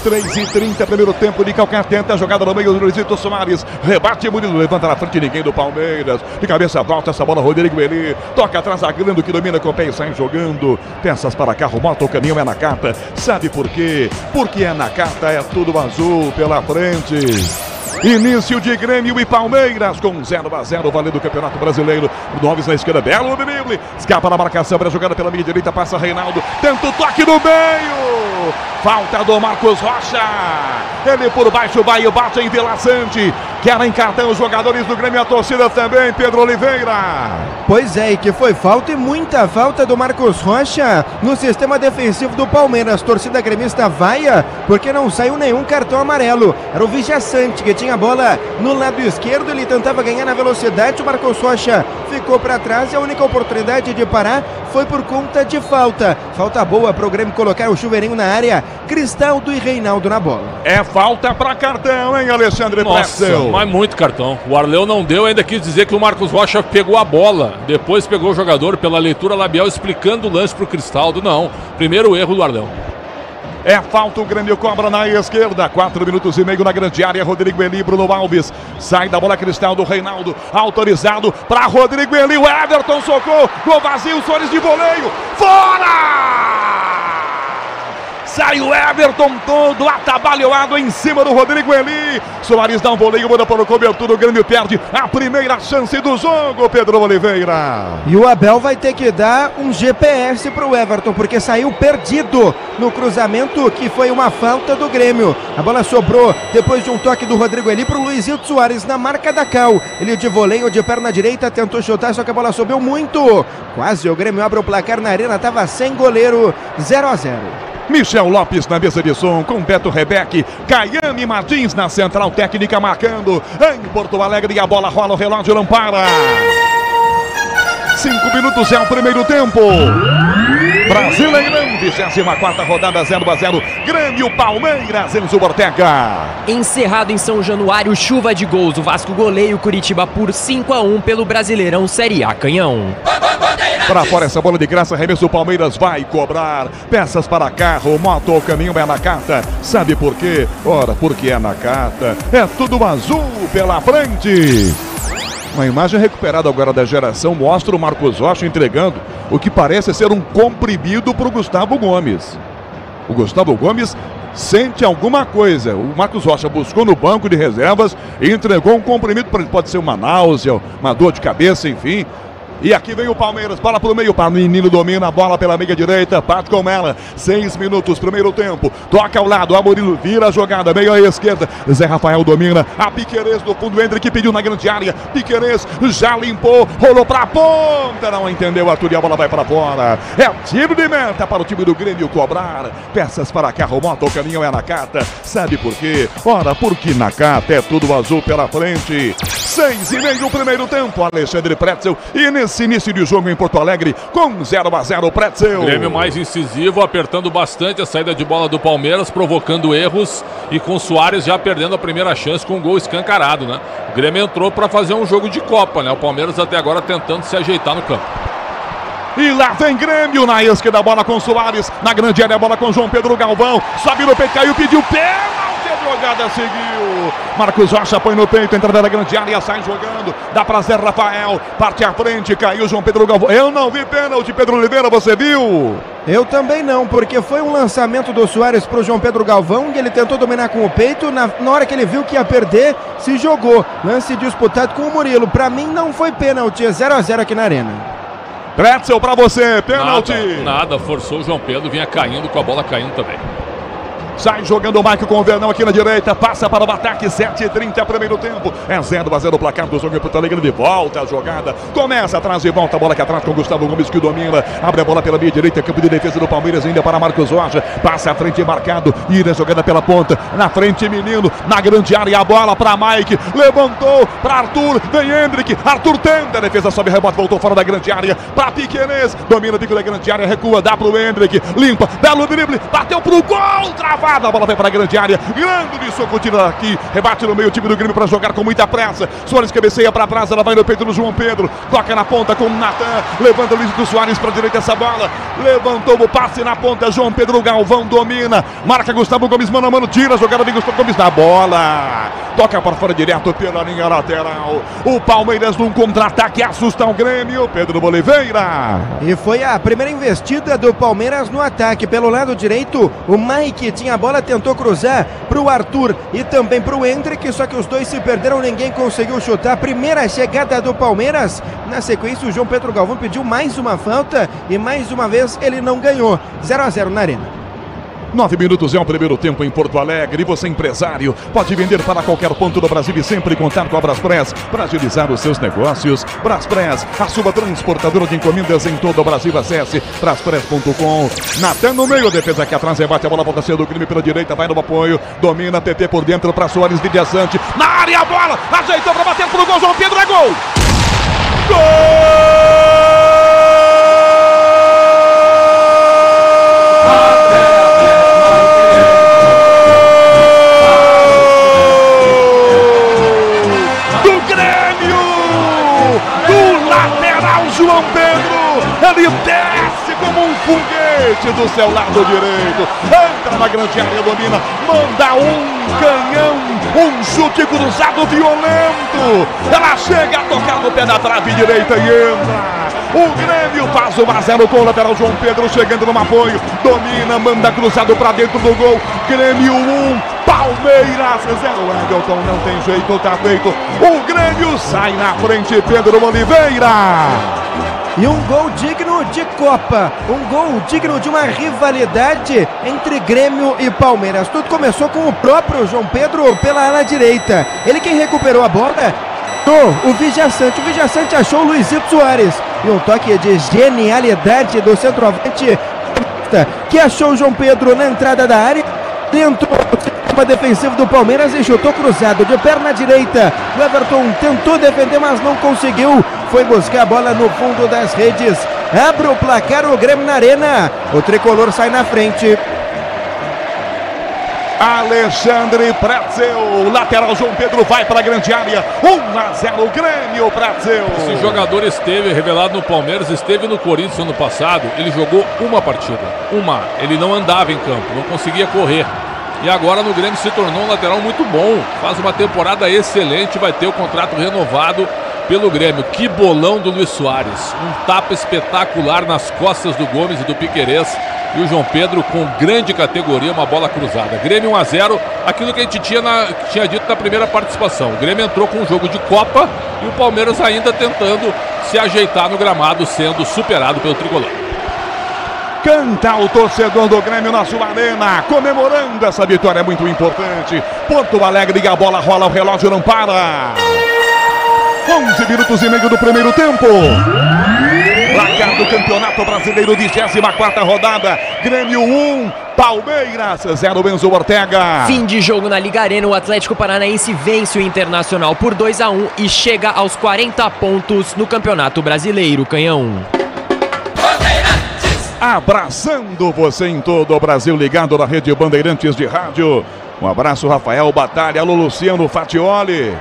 3h30, primeiro tempo de Calcaia, tenta a jogada no meio do Luizito Soares, rebate Murilo, levanta na frente ninguém do Palmeiras, de cabeça volta essa bola, Rodrigo Eli, toca atrás a Grando que domina com o pé e sai jogando, peças para carro, moto, o caminhão é Nakata, sabe por quê? Porque é Nakata, é tudo azul pela frente. Início de Grêmio e Palmeiras com 0-0, valendo o Campeonato Brasileiro. Noves na esquerda, belo drible, escapa na marcação, para a jogada pela minha direita, passa Reinaldo, tenta o toque no meio, falta do Marcos Rocha, ele por baixo vai e bate em Vila Sante, querem cartão os jogadores do Grêmio, a torcida também, Pedro Oliveira. Pois é, e que foi falta e muita falta do Marcos Rocha no sistema defensivo do Palmeiras, torcida gremista vaia, porque não saiu nenhum cartão amarelo, era o Vila Sante que tinha a bola no lado esquerdo, ele tentava ganhar na velocidade, o Marcos Rocha ficou para trás e a única oportunidade de parar foi por conta de falta. Falta boa para o Grêmio colocar o chuveirinho na área, Cristaldo e Reinaldo na bola. É falta para cartão, hein, Alexandre Pressão? Mas muito cartão. O Arleu não deu, ainda quis dizer que o Marcos Rocha pegou a bola, depois pegou o jogador pela leitura labial explicando o lance para o Cristaldo. Não, primeiro erro do Arleu. É falta, o Grêmio cobra na esquerda, 4 minutos e meio na grande área, Rodrigo Eli, Bruno Alves, sai da bola Cristaldo, Reinaldo, autorizado para Rodrigo Eli, o Everton socou, gol vazio, Soares de voleio, fora! Sai o Everton todo atabalhoado em cima do Rodrigo Eli. Soares dá um voleio, manda para o cobertura. O Grêmio perde a primeira chance do jogo, Pedro Oliveira. E o Abel vai ter que dar um GPS para o Everton, porque saiu perdido no cruzamento, que foi uma falta do Grêmio. A bola sobrou depois de um toque do Rodrigo Eli para o Luizito Soares na marca da Cal. Ele de voleio de perna direita tentou chutar, só que a bola subiu muito. Quase o Grêmio abre o placar na arena, estava sem goleiro, 0-0. Michel Lopes na mesa de som, com Beto Rebeck, Caiane Martins na central técnica marcando em Porto Alegre, e a bola rola, o relógio não para. 5 minutos é o primeiro tempo. Brasileirão, 24ª rodada, 0-0, Grêmio Palmeiras, Enzo Ortega. Encerrado em São Januário, chuva de gols, o Vasco goleia o Curitiba por 5-1 pelo Brasileirão Série A Canhão. Para fora essa bola de graça, arremesso, o Palmeiras vai cobrar. Peças para carro, moto, o caminho é Nakata. Sabe por quê? Ora, porque é Nakata. É tudo azul pela frente. Uma imagem recuperada agora da geração mostra o Marcos Rocha entregando o que parece ser um comprimido para o Gustavo Gomes. O Gustavo Gomes sente alguma coisa. O Marcos Rocha buscou no banco de reservas e entregou um comprimido, pode ser uma náusea, uma dor de cabeça, enfim. E aqui vem o Palmeiras, bola pro meio, para o menino, domina a bola pela meia direita, bate com ela, 6 minutos, primeiro tempo, toca ao lado, Amorim vira a jogada, meio à esquerda, Zé Rafael domina, a Piquerez do fundo, Hendrick pediu na grande área, Piquerez já limpou, rolou pra ponta, não entendeu, Arthur, e a bola vai para fora, é tiro de meta para o time do Grêmio cobrar, peças para carro, moto, o caminhão é Nakata, sabe por quê? Ora, porque Nakata é tudo azul pela frente, 6,5 primeiro tempo, Alexandre Pretzel, e nesse início de jogo em Porto Alegre, com 0-0 Pretzel. Grêmio mais incisivo, apertando bastante a saída de bola do Palmeiras, provocando erros e com o Soares já perdendo a primeira chance com um gol escancarado, né? O Grêmio entrou para fazer um jogo de Copa, né? O Palmeiras até agora tentando se ajeitar no campo. E lá vem Grêmio na esquerda, bola com Soares, na grande área, bola com João Pedro Galvão, sobe no peito, caiu, pediu pênalti, a jogada seguiu. Marcos Rocha põe no peito, entrada na grande área, sai jogando, dá pra Zé Rafael, parte à frente, caiu João Pedro Galvão. Eu não vi pênalti, Pedro Oliveira, você viu? Eu também não, porque foi um lançamento do Soares pro João Pedro Galvão e ele tentou dominar com o peito, na hora que ele viu que ia perder, se jogou. Lance disputado com o Murilo, pra mim não foi pênalti, 0-0 aqui na Arena. Pretzel pra você, pênalti. Nada, forçou o João Pedro, vinha caindo com a bola caindo também. Sai jogando o Maico com o Vernão aqui na direita, passa para o ataque, 7h30 primeiro tempo, é 0-0 o placar do jogo em Porto Alegre, de volta a jogada, começa atrás e volta, a bola aqui atrás com o Gustavo Gomes que domina, abre a bola pela meia direita, campo de defesa do Palmeiras ainda para Marcos Rocha, passa à frente marcado, ira jogada pela ponta, na frente menino, na grande área, a bola para Mike, levantou para Arthur, vem Hendrick, Arthur tenta, a defesa sobe, rebote, voltou fora da grande área, para Piquerez, domina o bico da grande área, recua, dá pro Hendrick, limpa, belo drible, bateu pro gol, travado. A bola vai para a grande área, grande de soco, tira aqui, rebate no meio, o time do Grêmio para jogar com muita pressa, Soares cabeceia para trás, ela vai no peito do João Pedro, toca na ponta com o Natan, levanta o Luiz do Soares para a direita essa bola, levantou o passe na ponta, João Pedro Galvão domina, marca Gustavo Gomes, mano a mano, tira a jogada de Gustavo Gomes na bola, toca para fora direto pela linha lateral, o Palmeiras num contra-ataque assusta o Grêmio, Pedro Oliveira. E foi a primeira investida do Palmeiras no ataque, pelo lado direito, o Mike tinha a bola, tentou cruzar para o Arthur e também para o Hendrick, só que os dois se perderam, ninguém conseguiu chutar. Primeira chegada do Palmeiras, na sequência o João Pedro Galvão pediu mais uma falta e mais uma vez ele não ganhou. 0-0 na Arena. 9 minutos é o primeiro tempo em Porto Alegre. E você, empresário, pode vender para qualquer ponto do Brasil e sempre contar com a Braspress para agilizar os seus negócios. Braspress, a sua transportadora de encomendas em todo o Brasil. Acesse braspress.com. Natan no meio, defesa aqui atrás, rebate a bola, volta cedo do Grêmio pela direita, vai no apoio, domina, TT por dentro para Soares de Diazante. Na área a bola, ajeitou para bater pro gol, João Pedro, é gol! Gol! João Pedro, ele desce como um foguete do seu lado direito, entra na grande área, domina, manda um canhão, um chute cruzado violento, ela chega a tocar no pé da trave direita e entra. O Grêmio faz o 1-0 com o lateral João Pedro chegando no apoio, domina, manda cruzado para dentro do gol, Grêmio 1, Palmeiras 0. Edelton, não tem jeito, tá feito. O Grêmio sai na frente, Pedro Oliveira. E um gol digno de Copa, um gol digno de uma rivalidade entre Grêmio e Palmeiras. Tudo começou com o próprio João Pedro pela ala direita. Ele quem recuperou a bola, o Vijaçante. O Vijaçante achou o Luizito Soares. E um toque de genialidade do centroavante que achou o João Pedro na entrada da área. Tentou o sistema defensivo do Palmeiras e chutou cruzado de perna direita. O Everton tentou defender, mas não conseguiu. Foi buscar a bola no fundo das redes. Abre o placar o Grêmio na Arena. O tricolor sai na frente. Alexandre Pretzel, lateral João Pedro vai para a grande área, 1-0 Grêmio. Pretzel. Esse jogador esteve revelado no Palmeiras, esteve no Corinthians ano passado, ele jogou uma partida, ele não andava em campo, não conseguia correr, e agora no Grêmio se tornou um lateral muito bom, faz uma temporada excelente, vai ter o contrato renovado pelo Grêmio. Que bolão do Luiz Soares, um tapa espetacular nas costas do Gomes e do Piquerez, e o João Pedro com grande categoria, uma bola cruzada. Grêmio 1-0, aquilo que a gente tinha dito na primeira participação. O Grêmio entrou com um jogo de Copa e o Palmeiras ainda tentando se ajeitar no gramado, sendo superado pelo tricolor. Canta o torcedor do Grêmio na sua arena, comemorando essa vitória muito importante. Porto Alegre e a bola rola, o relógio não para. 11 minutos e meio do primeiro tempo. Placar do Campeonato Brasileiro, 24ª rodada. Grêmio 1, Palmeiras 0, Enzo Ortega. Fim de jogo na Liga Arena, o Atlético Paranaense vence o Internacional por 2-1 e chega aos 40 pontos no Campeonato Brasileiro, Canhão. Abraçando você em todo o Brasil, ligado na rede Bandeirantes de Rádio. Um abraço, Rafael Batalha, alô Luciano Fatioli.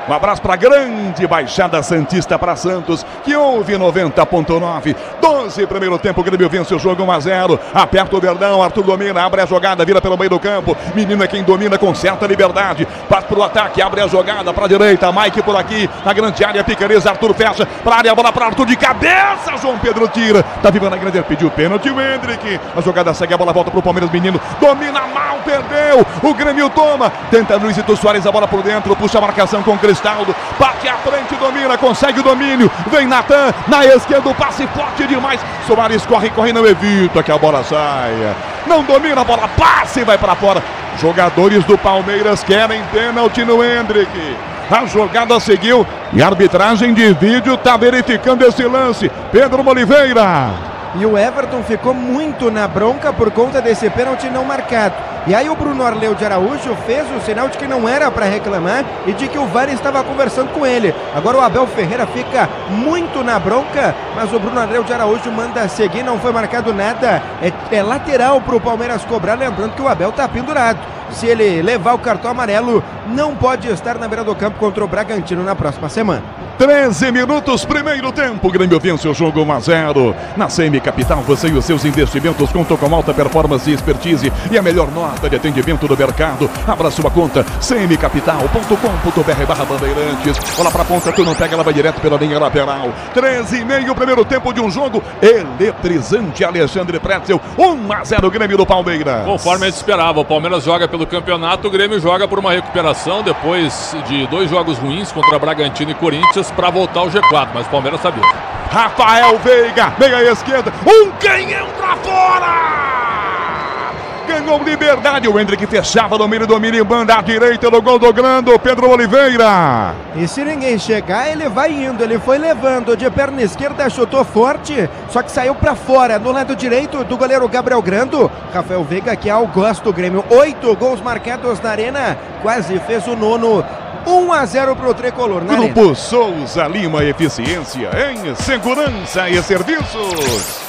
Um abraço para a grande Baixada Santista, para Santos, que ouve 90.9. 12, primeiro tempo, o Grêmio vence o jogo 1-0. Aperta o Verdão, Arthur domina, abre a jogada, vira pelo meio do campo. Menino é quem domina com certa liberdade. Passa para o ataque, abre a jogada para a direita. Mike por aqui, na grande área, Piquerez, Arthur fecha para a área, bola para Arthur de cabeça. João Pedro tira, tá vivo na grande, pediu pênalti o Hendrick. A jogada segue, a bola volta para o Palmeiras, menino domina mal, perdeu. O Grêmio toma, tenta Luizito Soares, a bola por dentro, puxa a marcação com Cristaldo, bate à frente, domina, consegue o domínio, vem Natan, na esquerda o passe forte demais, Soares corre, não evita que a bola saia, não domina a bola, passe e vai para fora. Jogadores do Palmeiras querem pênalti no Hendrick. A jogada seguiu e a arbitragem de vídeo está verificando esse lance. Pedro Oliveira. E o Everton ficou muito na bronca por conta desse pênalti não marcado. E aí o Bruno Arleu de Araújo fez o sinal de que não era para reclamar e de que o VAR estava conversando com ele. Agora o Abel Ferreira fica muito na bronca, mas o Bruno Arleu de Araújo manda seguir, não foi marcado nada. É lateral para o Palmeiras cobrar, lembrando que o Abel está pendurado. Se ele levar o cartão amarelo, não pode estar na beira do campo contra o Bragantino na próxima semana. 13 minutos, primeiro tempo, Grêmio vence o jogo 1-0. Na CM Capital, você e os seus investimentos contam com alta performance e expertise e a melhor nota de atendimento do mercado. Abra sua conta, cmcapital.com.br/bandeirantes. Olha pra ponta, tu não pega, ela vai direto pela linha lateral. 13,5, primeiro tempo de um jogo eletrizante. Alexandre Pretzel, 1-0, Grêmio do Palmeiras. Conforme a gente esperava, o Palmeiras joga pelo campeonato, o Grêmio joga por uma recuperação depois de 2 jogos ruins contra Bragantino e Corinthians para voltar ao G4, mas o Palmeiras sabia. Rafael Veiga, meia esquerda, um canhão pra fora! Ganhou liberdade, o Hendrick fechava no meio do domínio, banda à direita do gol do Grando, Pedro Oliveira. E se ninguém chegar, ele vai indo, ele foi levando de perna esquerda, chutou forte, só que saiu pra fora, no lado direito do goleiro Gabriel Grando. Rafael Veiga, que é o gosto do Grêmio, 8 gols marcados na arena, quase fez o 9º. 1-0 para o Tricolor. Grupo Souza Lima, eficiência em segurança e serviços.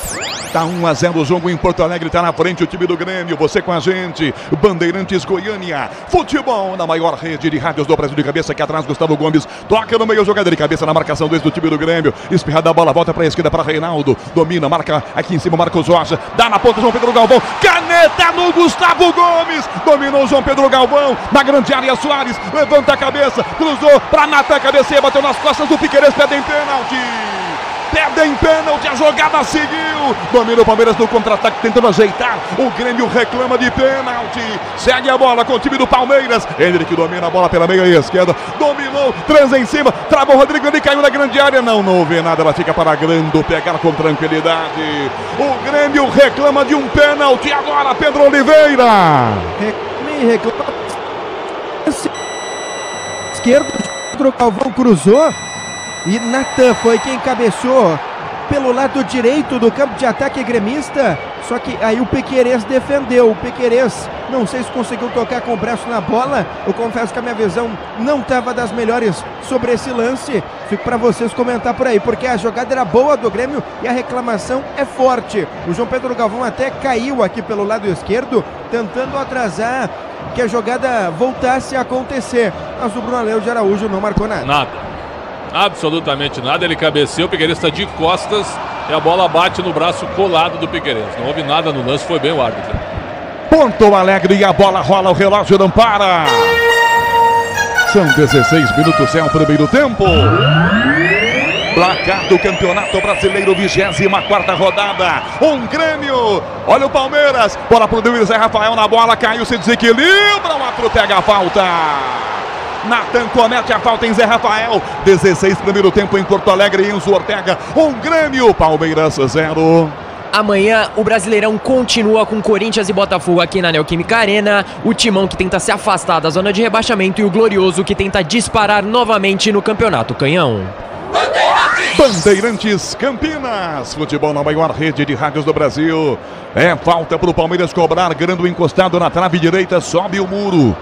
Tá 1-0 o jogo em Porto Alegre, tá na frente o time do Grêmio, você com a gente, Bandeirantes Goiânia, futebol na maior rede de rádios do Brasil, de cabeça aqui atrás, Gustavo Gomes, toca no meio, jogada de cabeça na marcação 2 do time do Grêmio, espirrada a bola, volta pra esquerda para Reinaldo, domina, marca aqui em cima, Marcos Rocha, dá na ponta João Pedro Galvão, caneta no Gustavo Gomes, dominou João Pedro Galvão, na grande área Soares, levanta a cabeça, cruzou pra Natan, cabeceia, bateu nas costas do Piquerez, pedem pênalti. Pedem pênalti, a jogada seguiu. Domina o Palmeiras no contra-ataque, tentando ajeitar. O Grêmio reclama de pênalti. Segue a bola com o time do Palmeiras. Hendrick domina a bola pela meia esquerda. Dominou, transa em cima. Trava o Rodrigo, ele caiu na grande área. Não houve nada, ela fica para Grando pegar com tranquilidade. O Grêmio reclama de um pênalti. Agora Pedro Oliveira. Reclama. Esquerdo, o Galvão cruzou. E Natan foi quem cabeçou pelo lado direito do campo de ataque gremista. Só que aí o Piquerez defendeu. O Piquerez, não sei se conseguiu tocar com o braço na bola. Eu confesso que a minha visão não estava das melhores sobre esse lance. Fico para vocês comentar por aí, porque a jogada era boa do Grêmio e a reclamação é forte. O João Pedro Galvão até caiu aqui pelo lado esquerdo, tentando atrasar que a jogada voltasse a acontecer. Mas o Bruno Arleu de Araújo não marcou nada. Nada. Absolutamente nada, ele cabeceou, o Piquerez está de costas e a bola bate no braço colado do Piquerez. Não houve nada no lance, foi bem o árbitro. Porto Alegre e a bola rola, o relógio não para. São 16 minutos, é o primeiro tempo. Placar do Campeonato Brasileiro, 24ª rodada. Um Grêmio. Olha o Palmeiras. Bola pro Luiz Zé Rafael na bola. Caiu, se desequilibra. O Arthur pega a falta. Natan comete a falta em Zé Rafael. 16 primeiro tempo em Porto Alegre. Enzo Ortega. Um Grêmio. Palmeiras 0. Amanhã o Brasileirão continua com Corinthians e Botafogo aqui na Neoquímica Arena. O Timão que tenta se afastar da zona de rebaixamento e o Glorioso que tenta disparar novamente no Campeonato Canhão. Bandeirantes Campinas, futebol na maior rede de rádios do Brasil. É falta para o Palmeiras cobrar, Grando encostado na trave direita, sobe o muro.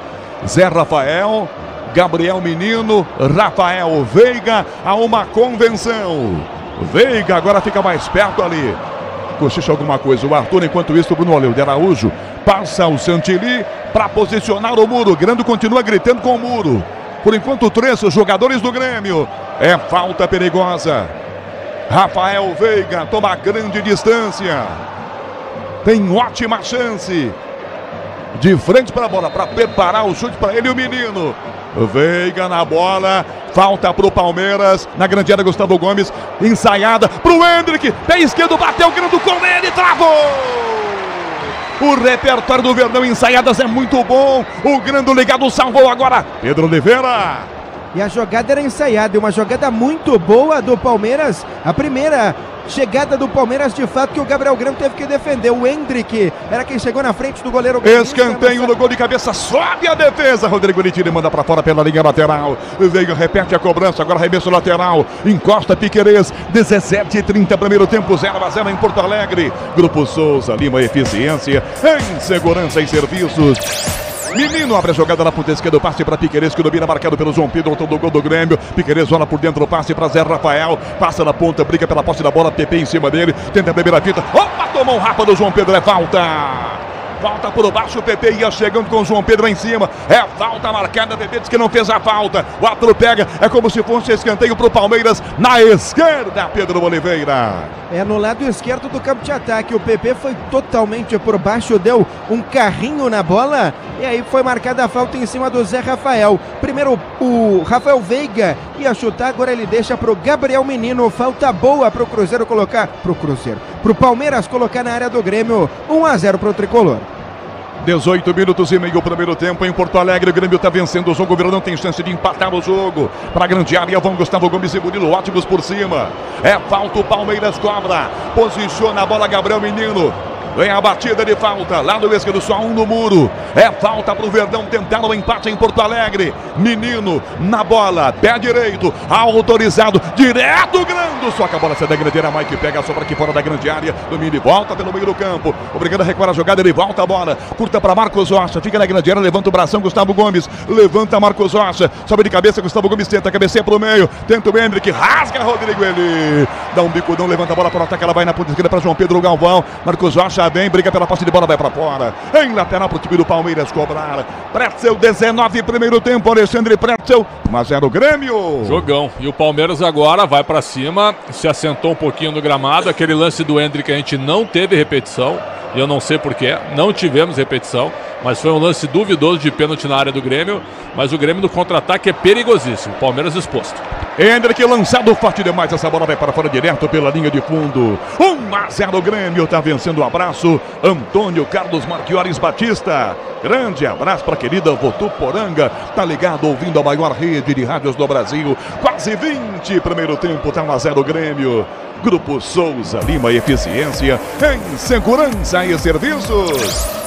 Zé Rafael, Gabriel Menino, Rafael Veiga, a uma convenção. Veiga agora fica mais perto ali. Cochicha alguma coisa, o Arthur, enquanto isso o Bruno Oleu de Araújo passa o Santilli para posicionar o muro. Grando continua gritando com o muro. Por enquanto, 3 jogadores do Grêmio. É falta perigosa. Rafael Veiga toma grande distância. Tem ótima chance. De frente para a bola, para preparar o chute para ele, o menino. Veiga na bola. Falta para o Palmeiras. Na grande área, Gustavo Gomes. Ensaiada para o Hendrick. Pé esquerdo, bateu o Grando com ele. Travou! O repertório do Verdão, ensaiadas, é muito bom. O Grando ligado salvou agora. Pedro Oliveira. E a jogada era ensaiada, uma jogada muito boa do Palmeiras. A primeira chegada do Palmeiras, de fato, que o Gabriel Grando teve que defender. O Hendrick era quem chegou na frente do goleiro. Escanteio no gol de cabeça, sobe a defesa. Rodrigo Nitini manda para fora pela linha lateral. Veiga repete a cobrança, agora arremesso lateral. Encosta Piquerez, 17h30, primeiro tempo, 0-0 em Porto Alegre. Grupo Souza Lima, eficiência em segurança e serviços. Menino abre a jogada na ponta esquerda, passe para Piquerez, que domina, marcado pelo João Pedro, autor do gol do Grêmio. Piquerez rola por dentro, passe para Zé Rafael, passa na ponta, briga pela posse da bola, PP em cima dele, tenta a primeira fita, opa, tomou um rapa do João Pedro, é falta. Falta por baixo, o PP ia chegando com o João Pedro em cima. É falta marcada, o PP diz que não fez a falta. O Arthur pega, é como se fosse escanteio para o Palmeiras. Na esquerda, Pedro Oliveira. É no lado esquerdo do campo de ataque. O PP foi totalmente por baixo, deu um carrinho na bola. E aí foi marcada a falta em cima do Zé Rafael. Primeiro o Rafael Veiga ia chutar, agora ele deixa para o Gabriel Menino. Falta boa para o Cruzeiro colocar. Para o Palmeiras colocar na área do Grêmio. 1-0 para o Tricolor. 18 minutos e meio, primeiro tempo em Porto Alegre. O Grêmio está vencendo o jogo, o Verdão tem chance de empatar o jogo. Para a grande área vão Gustavo Gomes e Murilo, ótimos por cima. É falta, o Palmeiras cobra. Posiciona a bola Gabriel Menino. Vem a batida de falta, lá no esquerdo, só um no muro. É falta para o Verdão tentar o empate em Porto Alegre. Menino na bola, pé direito, autorizado, direto Grando. Só que a bola sai da grande área, Mike pega a sobra aqui fora da grande área. Domina e volta pelo meio do campo. Obrigado a recuar a jogada, ele volta a bola. Curta para Marcos Rocha, fica na grande área, levanta o bração, Gustavo Gomes. Levanta Marcos Rocha, sobe de cabeça, Gustavo Gomes tenta, cabeceia para o meio. Tenta o Hendrick, rasga Rodrigo, ele dá um bicudão, levanta a bola para o ataque, ela vai na ponta esquerda para João Pedro Galvão. Marcos Rocha vem, briga pela posse de bola, vai para fora. Em lateral para o time do Palmeiras cobrar. Pretzel, 19, primeiro tempo, Alexandre Pretzel, 1-0 Grêmio. Jogão. E o Palmeiras agora vai para cima, se assentou um pouquinho no gramado. Aquele lance do Hendrick a gente não teve repetição. E eu não sei porquê, não tivemos repetição. Mas foi um lance duvidoso de pênalti na área do Grêmio. Mas o Grêmio no contra-ataque é perigosíssimo. Palmeiras exposto. Hendrick lançado forte demais. Essa bola vai para fora direto pela linha de fundo. 1-0 Grêmio. Tá vencendo o abraço. Antônio Carlos Marchiores Batista. Grande abraço para a querida Votuporanga. Tá ligado ouvindo a maior rede de rádios do Brasil. Quase 20. Primeiro tempo. Tá 1-0 Grêmio. Grupo Souza Lima, eficiência em segurança e serviços.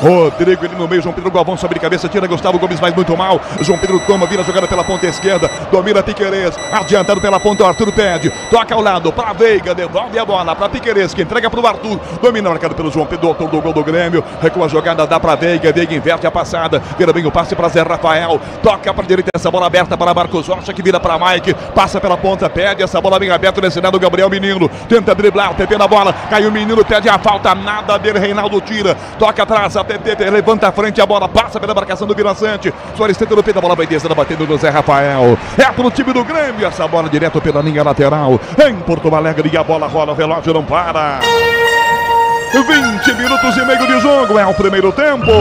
Rodrigo, ele no meio, João Pedro Galvão sobe de cabeça, tira Gustavo Gomes, mas muito mal. João Pedro toma, vira a jogada pela ponta esquerda, domina Piquerez, adiantado pela ponta, o Arthur pede, toca ao lado para Veiga, devolve a bola para Piquerez, que entrega para o Arthur, domina marcado pelo João Pedro, autor do gol do Grêmio, recua a jogada, dá para Veiga, Veiga inverte a passada, vira bem o passe para Zé Rafael, toca para a direita, essa bola aberta para Marcos Rocha, que vira para Mike, passa pela ponta, pede essa bola bem aberta, destinado Gabriel Menino, tenta driblar, PP na bola, caiu o Menino, pede a falta, nada dele, Reinaldo tira, toca atrás, a PP levanta a frente, a bola passa pela marcação do Vila Sante. Soares tenta no peito, a bola vai descendo, batendo do Zé Rafael. É pro time do Grêmio, essa bola direto pela linha lateral. Em Porto Alegre e a bola rola, o relógio não para. 20 minutos e meio de jogo, é o primeiro tempo.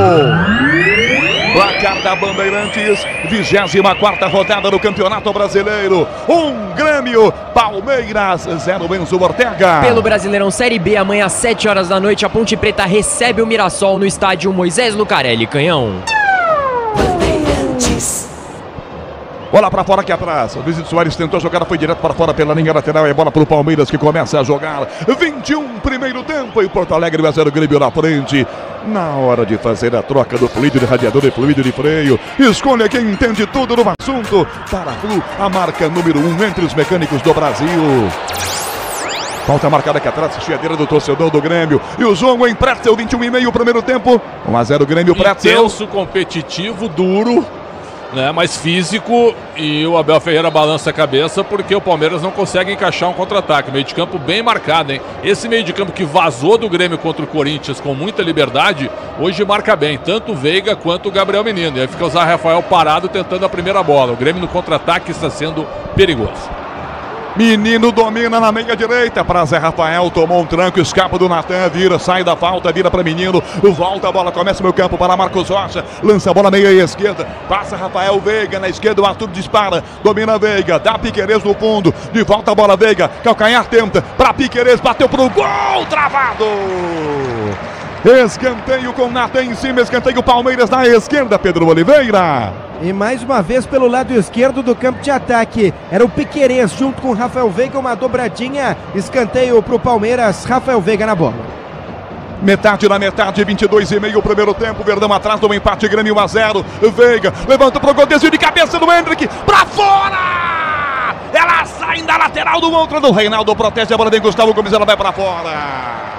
Placar da Bandeirantes, 24ª rodada do Campeonato Brasileiro. Grêmio, Palmeiras, 0 Enzo Ortega. Pelo Brasileirão Série B, amanhã às 7 horas da noite, a Ponte Preta recebe o Mirassol no estádio Moisés Lucarelli. Canhão. Bola pra fora aqui atrás. Luiz Soares tentou jogar, foi direto para fora pela linha lateral. É bola pro Palmeiras que começa a jogar. 21 primeiro tempo e Porto Alegre vai 0 Grêmio na frente. Na hora de fazer a troca do fluido de radiador e fluido de freio, escolha quem entende tudo no assunto. Paraflu, a marca número 1 entre os mecânicos do Brasil. Falta marcada aqui atrás, chiadeira do torcedor do Grêmio. E o jogo em Pretzel, 21,5 primeiro tempo. 1-0 Grêmio, Pretzel. Intenso, competitivo, duro, né, mais físico, e o Abel Ferreira balança a cabeça porque o Palmeiras não consegue encaixar um contra-ataque. Meio de campo bem marcado, hein? Esse meio de campo que vazou do Grêmio contra o Corinthians com muita liberdade, hoje marca bem, tanto o Veiga quanto o Gabriel Menino. E aí fica o Zé Rafael parado tentando a primeira bola. O Grêmio no contra-ataque está sendo perigoso. Menino domina na meia direita para Zé Rafael, tomou um tranco, escapa do Natan, vira, sai da falta, vira para Menino, volta a bola, começa o meio campo para Marcos Rocha, lança a bola meia e esquerda, passa Rafael Veiga, na esquerda o Arthur dispara, domina Veiga, dá Piquerez no fundo, de volta a bola Veiga, calcanhar tenta, para Piquerez, bateu pro gol, travado! Escanteio com Natan em cima, escanteio Palmeiras na esquerda, Pedro Oliveira. E mais uma vez pelo lado esquerdo do campo de ataque, era o Piquerez junto com o Rafael Veiga, uma dobradinha, escanteio pro Palmeiras, Rafael Veiga na bola. Metade na metade, 22,5 o primeiro tempo, Verdão atrás do empate, Grêmio 1-0, Veiga levanta pro gol, desvio de cabeça do Hendrick, pra fora! Ela sai da lateral do outro do Reinaldo, protege a bola, vem Gustavo Gomes, ela vai pra fora.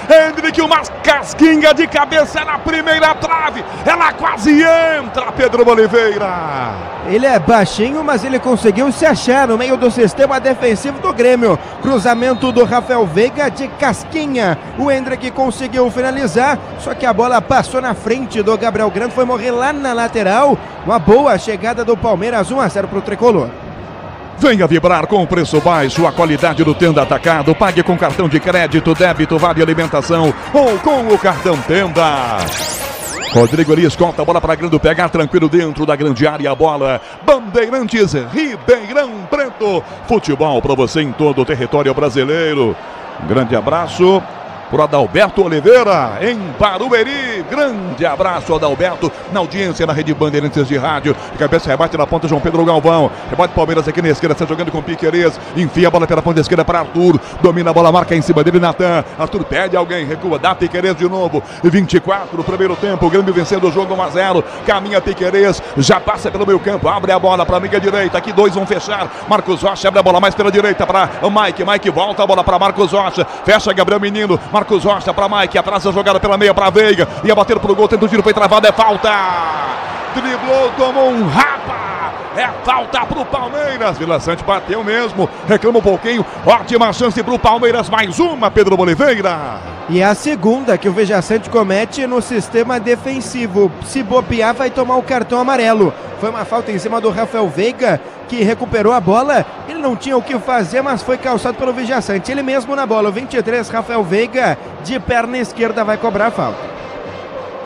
Hendrick, uma casquinha de cabeça na primeira trave, ela quase entra, Pedro Oliveira. Ele é baixinho, mas ele conseguiu se achar no meio do sistema defensivo do Grêmio. Cruzamento do Rafael Veiga de casquinha, o Hendrick conseguiu finalizar, só que a bola passou na frente do Gabriel Grando, foi morrer lá na lateral. Uma boa chegada do Palmeiras, 1-0 pro Tricolor. Venha vibrar com o preço baixo, a qualidade do Tenda Atacado. Pague com cartão de crédito, débito, vale alimentação ou com o cartão Tenda. Rodrigo Elias conta a bola para Grando pegar tranquilo dentro da grande área. A bola, Bandeirantes, Ribeirão Preto. Futebol para você em todo o território brasileiro. Um grande abraço por Adalberto Oliveira, em Barueri. Grande abraço, Adalberto, na audiência na Rede Bandeirantes de Rádio. De cabeça, rebate na ponta, João Pedro Galvão. Rebate Palmeiras aqui na esquerda, está jogando com Piquerez. Enfia a bola pela ponta esquerda para Arthur. Domina a bola, marca em cima dele, Natan. Arthur pede alguém, recua, dá Piquerez de novo. 24 no primeiro tempo, o Grêmio vencendo o jogo 1-0. Caminha Piquerez, já passa pelo meio campo, abre a bola para a meia direita. Aqui dois vão fechar. Marcos Rocha abre a bola mais pela direita para o Mike. Mike volta a bola para Marcos Rocha. Fecha Gabriel Menino. Marcos Rocha para Mike, atrás a jogada pela meia para Veiga, ia bater pro gol, tenta o tiro, foi travado, é falta, driblou, tomou um rapa, é falta pro Palmeiras. Vila Sante bateu mesmo, reclama um pouquinho, ótima chance pro Palmeiras, mais uma, Pedro Oliveira. E a segunda que o Vila Sante comete no sistema defensivo, se bobear vai tomar o cartão amarelo. Foi uma falta em cima do Rafael Veiga, que recuperou a bola, ele não tinha o que fazer, mas foi calçado pelo Vila Sante. Ele mesmo na bola, o 23, Rafael Veiga, de perna esquerda, vai cobrar a falta.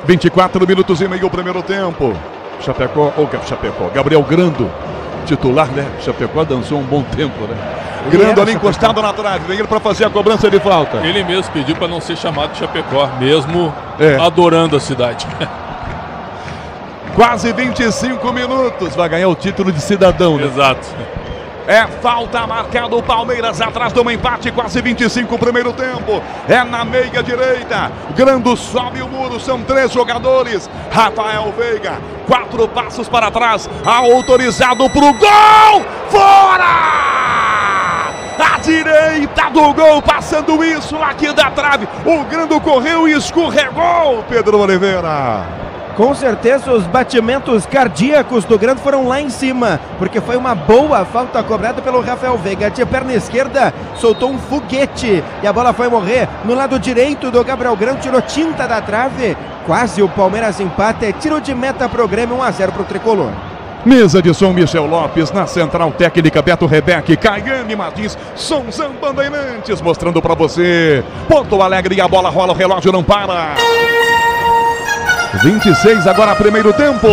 24 minutos e meio o primeiro tempo. Chapecó, Gabriel Grando, titular, né? Chapecó dançou um bom tempo, né? Grando ali encostado na trave, vem ele para fazer a cobrança de falta. Ele mesmo pediu para não ser chamado de Chapecó, mesmo adorando a cidade. Quase 25 minutos, vai ganhar o título de cidadão, né? Exato. É falta marcada o Palmeiras atrás do empate, quase 25 o primeiro tempo. É na meia direita. Grando sobe o muro, são 3 jogadores. Rafael Veiga, 4 passos para trás, autorizado pro gol! Fora! À direita do gol, passando isso aqui da trave. O Grando correu e escorregou, Pedro Oliveira. Com certeza os batimentos cardíacos do Grando foram lá em cima, porque foi uma boa falta cobrada pelo Rafael Veiga. De perna esquerda, soltou um foguete e a bola foi morrer no lado direito do Gabriel Grando, tirou tinta da trave. Quase o Palmeiras empata, tiro de meta pro Grêmio, 1-0 pro Tricolor. Mesa de som Michel Lopes, na central técnica Beto Rebeque, Caiane Martins, Sonzão Bandeirantes, mostrando pra você. Porto Alegre e a bola rola, o relógio não para. 26 agora, primeiro tempo.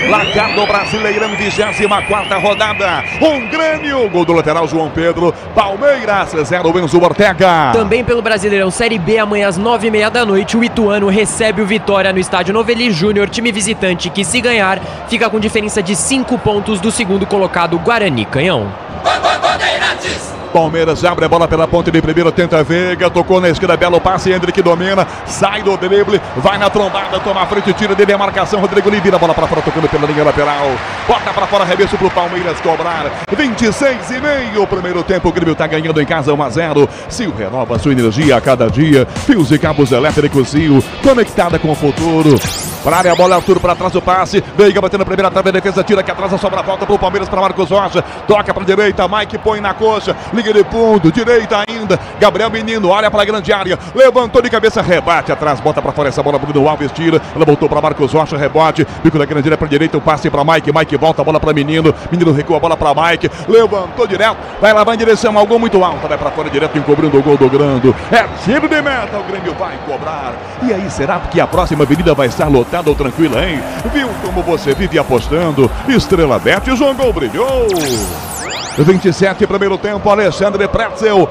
Placar do Brasileirão, 24ª rodada. Grêmio, gol do lateral João Pedro. Palmeiras, 0 Enzo Ortega. Também pelo Brasileirão Série B, amanhã às 9h30 da noite, o Ituano recebe o Vitória no estádio Novelli Júnior, time visitante que, se ganhar, fica com diferença de 5 pontos do segundo colocado Guarani Canhão. Palmeiras abre a bola pela ponta de primeiro, tenta Veiga, tocou na esquerda, belo passe, Hendrick domina, sai do drible, vai na trombada, toma a frente, tira dele a marcação, Rodrigo Lee vira a bola para fora, tocando pela linha lateral, bota para fora, arremesso pro Palmeiras cobrar, 26,5, primeiro tempo, o Grêmio tá ganhando em casa 1-0, Sil renova sua energia a cada dia, fios e cabos elétricos Sil, conectada com o futuro, para área, a bola, Arthur para trás, o passe, Veiga batendo a primeira trave, a defesa tira que atrasa, sobra a falta pro Palmeiras, para Marcos Rocha, toca para direita, Mike põe na coxa, liga de fundo, direita ainda, Gabriel Menino, olha para a grande área, levantou de cabeça, rebate atrás, bota para fora essa bola, Bruno Alves tira, ela voltou para Marcos Rocha, rebote, bico da grande área para direita, o passe para Mike, Mike volta a bola para Menino, Menino recua a bola para Mike, levantou direto, vai lá, vai em direção a algo muito alto, vai para fora direto, encobrindo o gol do Grando, é tiro de meta, o Grêmio vai cobrar, e aí será que a próxima avenida vai estar lotada ou tranquila, hein? Viu como você vive apostando? Estrela Bet jogou, brilhou! 27, primeiro tempo, Alexandre Pretzel,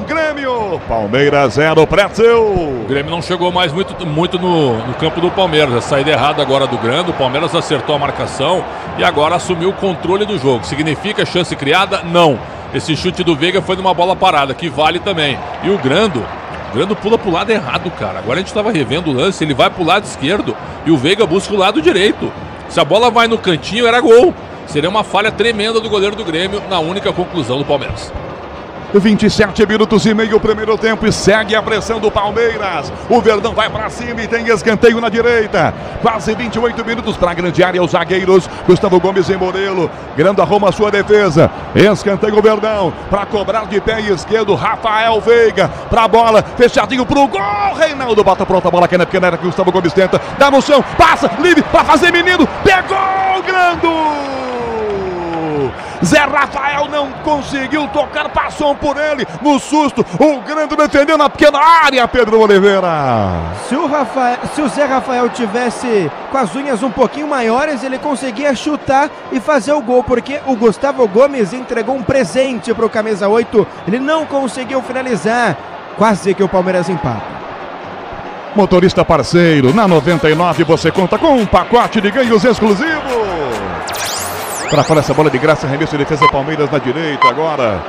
Grêmio, Palmeiras 0, Pretzel. O Grêmio não chegou mais muito no campo do Palmeiras, a saída errada agora do Grando, o Palmeiras acertou a marcação e agora assumiu o controle do jogo. Significa chance criada? Não. Esse chute do Veiga foi numa bola parada, que vale também. E o Grando pula pro lado errado, cara. Agora a gente estava revendo o lance, ele vai pro lado esquerdo e o Veiga busca o lado direito. Se a bola vai no cantinho, era gol. Seria uma falha tremenda do goleiro do Grêmio na única conclusão do Palmeiras. 27 minutos e meio, primeiro tempo, e segue a pressão do Palmeiras. O Verdão vai para cima e tem escanteio na direita. Quase 28 minutos para a grande área, os zagueiros Gustavo Gomes e Morelo. Grando arruma a sua defesa. Escanteio o Verdão para cobrar de pé esquerdo. Rafael Veiga para a bola, fechadinho pro gol. Reinaldo bota pronta a bola aqui na pequena área que Gustavo Gomes tenta. Dá no chão, passa, livre para fazer Menino. Pegou o Grando! Zé Rafael não conseguiu tocar, passou por ele no susto. O Grande defendeu na pequena área, Pedro Oliveira. Se o Zé Rafael tivesse com as unhas um pouquinho maiores, ele conseguia chutar e fazer o gol, porque o Gustavo Gomes entregou um presente para o camisa 8. Ele não conseguiu finalizar. Quase que o Palmeiras empata. Motorista parceiro, na 99 você conta com um pacote de ganhos exclusivo. Para fora essa bola de graça, arremesso e defesa Palmeiras na direita agora.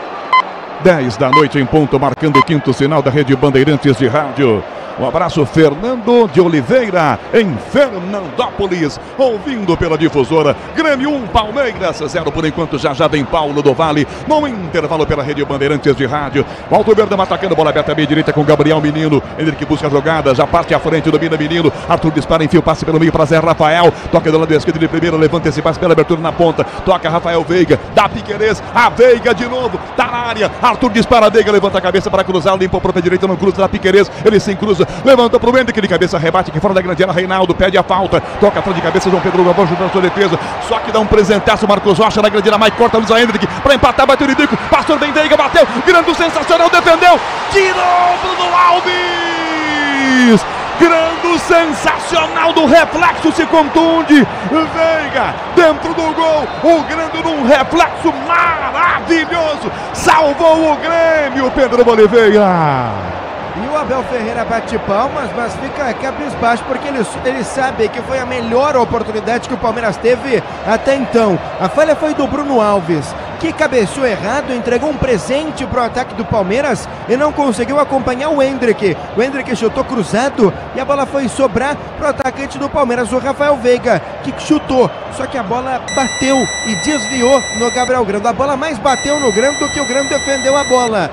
10 da noite em ponto, marcando o quinto sinal da Rede Bandeirantes de Rádio. Um abraço, Fernando de Oliveira, em Fernandópolis, ouvindo pela difusora. Grêmio 1, Palmeiras 0, por enquanto, já vem Paulo do Vale, no intervalo pela Rede Bandeirantes de Rádio. Walter Verdão atacando, bola aberta à meia direita com Gabriel Menino, ele que busca a jogada, já parte à frente, domina Menino, Arthur dispara, enfia o passe pelo meio para Zé Rafael, toca do lado esquerdo de primeiro, levanta esse passe pela abertura na ponta, toca Rafael Veiga, dá Piquerez, a Veiga de novo, tá na área, Arthur dispara, Veiga levanta a cabeça para cruzar, limpa o pé direito, não cruza, dá Piquerez, ele se cruza, levanta pro Hendrick de cabeça, rebate aqui fora da grande área, Reinaldo pede a falta, toca atrás de cabeça, João Pedro Gavão ajudando a sua defesa, só que dá um presentaço, Marcos Rocha na grande área, Mike corta, usa Hendrick para empatar, bateu o Ridico, passou bem, Veiga bateu, Grande sensacional, defendeu, tirou Bruno Alves, Grande sensacional do reflexo, se contunde, Veiga dentro do gol, o Grande num reflexo maravilhoso, salvou o Grêmio, Pedro Oliveira. E o Abel Ferreira bate palmas, mas fica cabisbaixo porque ele sabe que foi a melhor oportunidade que o Palmeiras teve até então. A falha foi do Bruno Alves, que cabeceou errado, entregou um presente para o ataque do Palmeiras e não conseguiu acompanhar o Hendrick. O Hendrick chutou cruzado e a bola foi sobrar para o atacante do Palmeiras, o Rafael Veiga, que chutou. Só que a bola bateu e desviou no Gabriel Grando. A bola mais bateu no Grando do que o Grando defendeu a bola.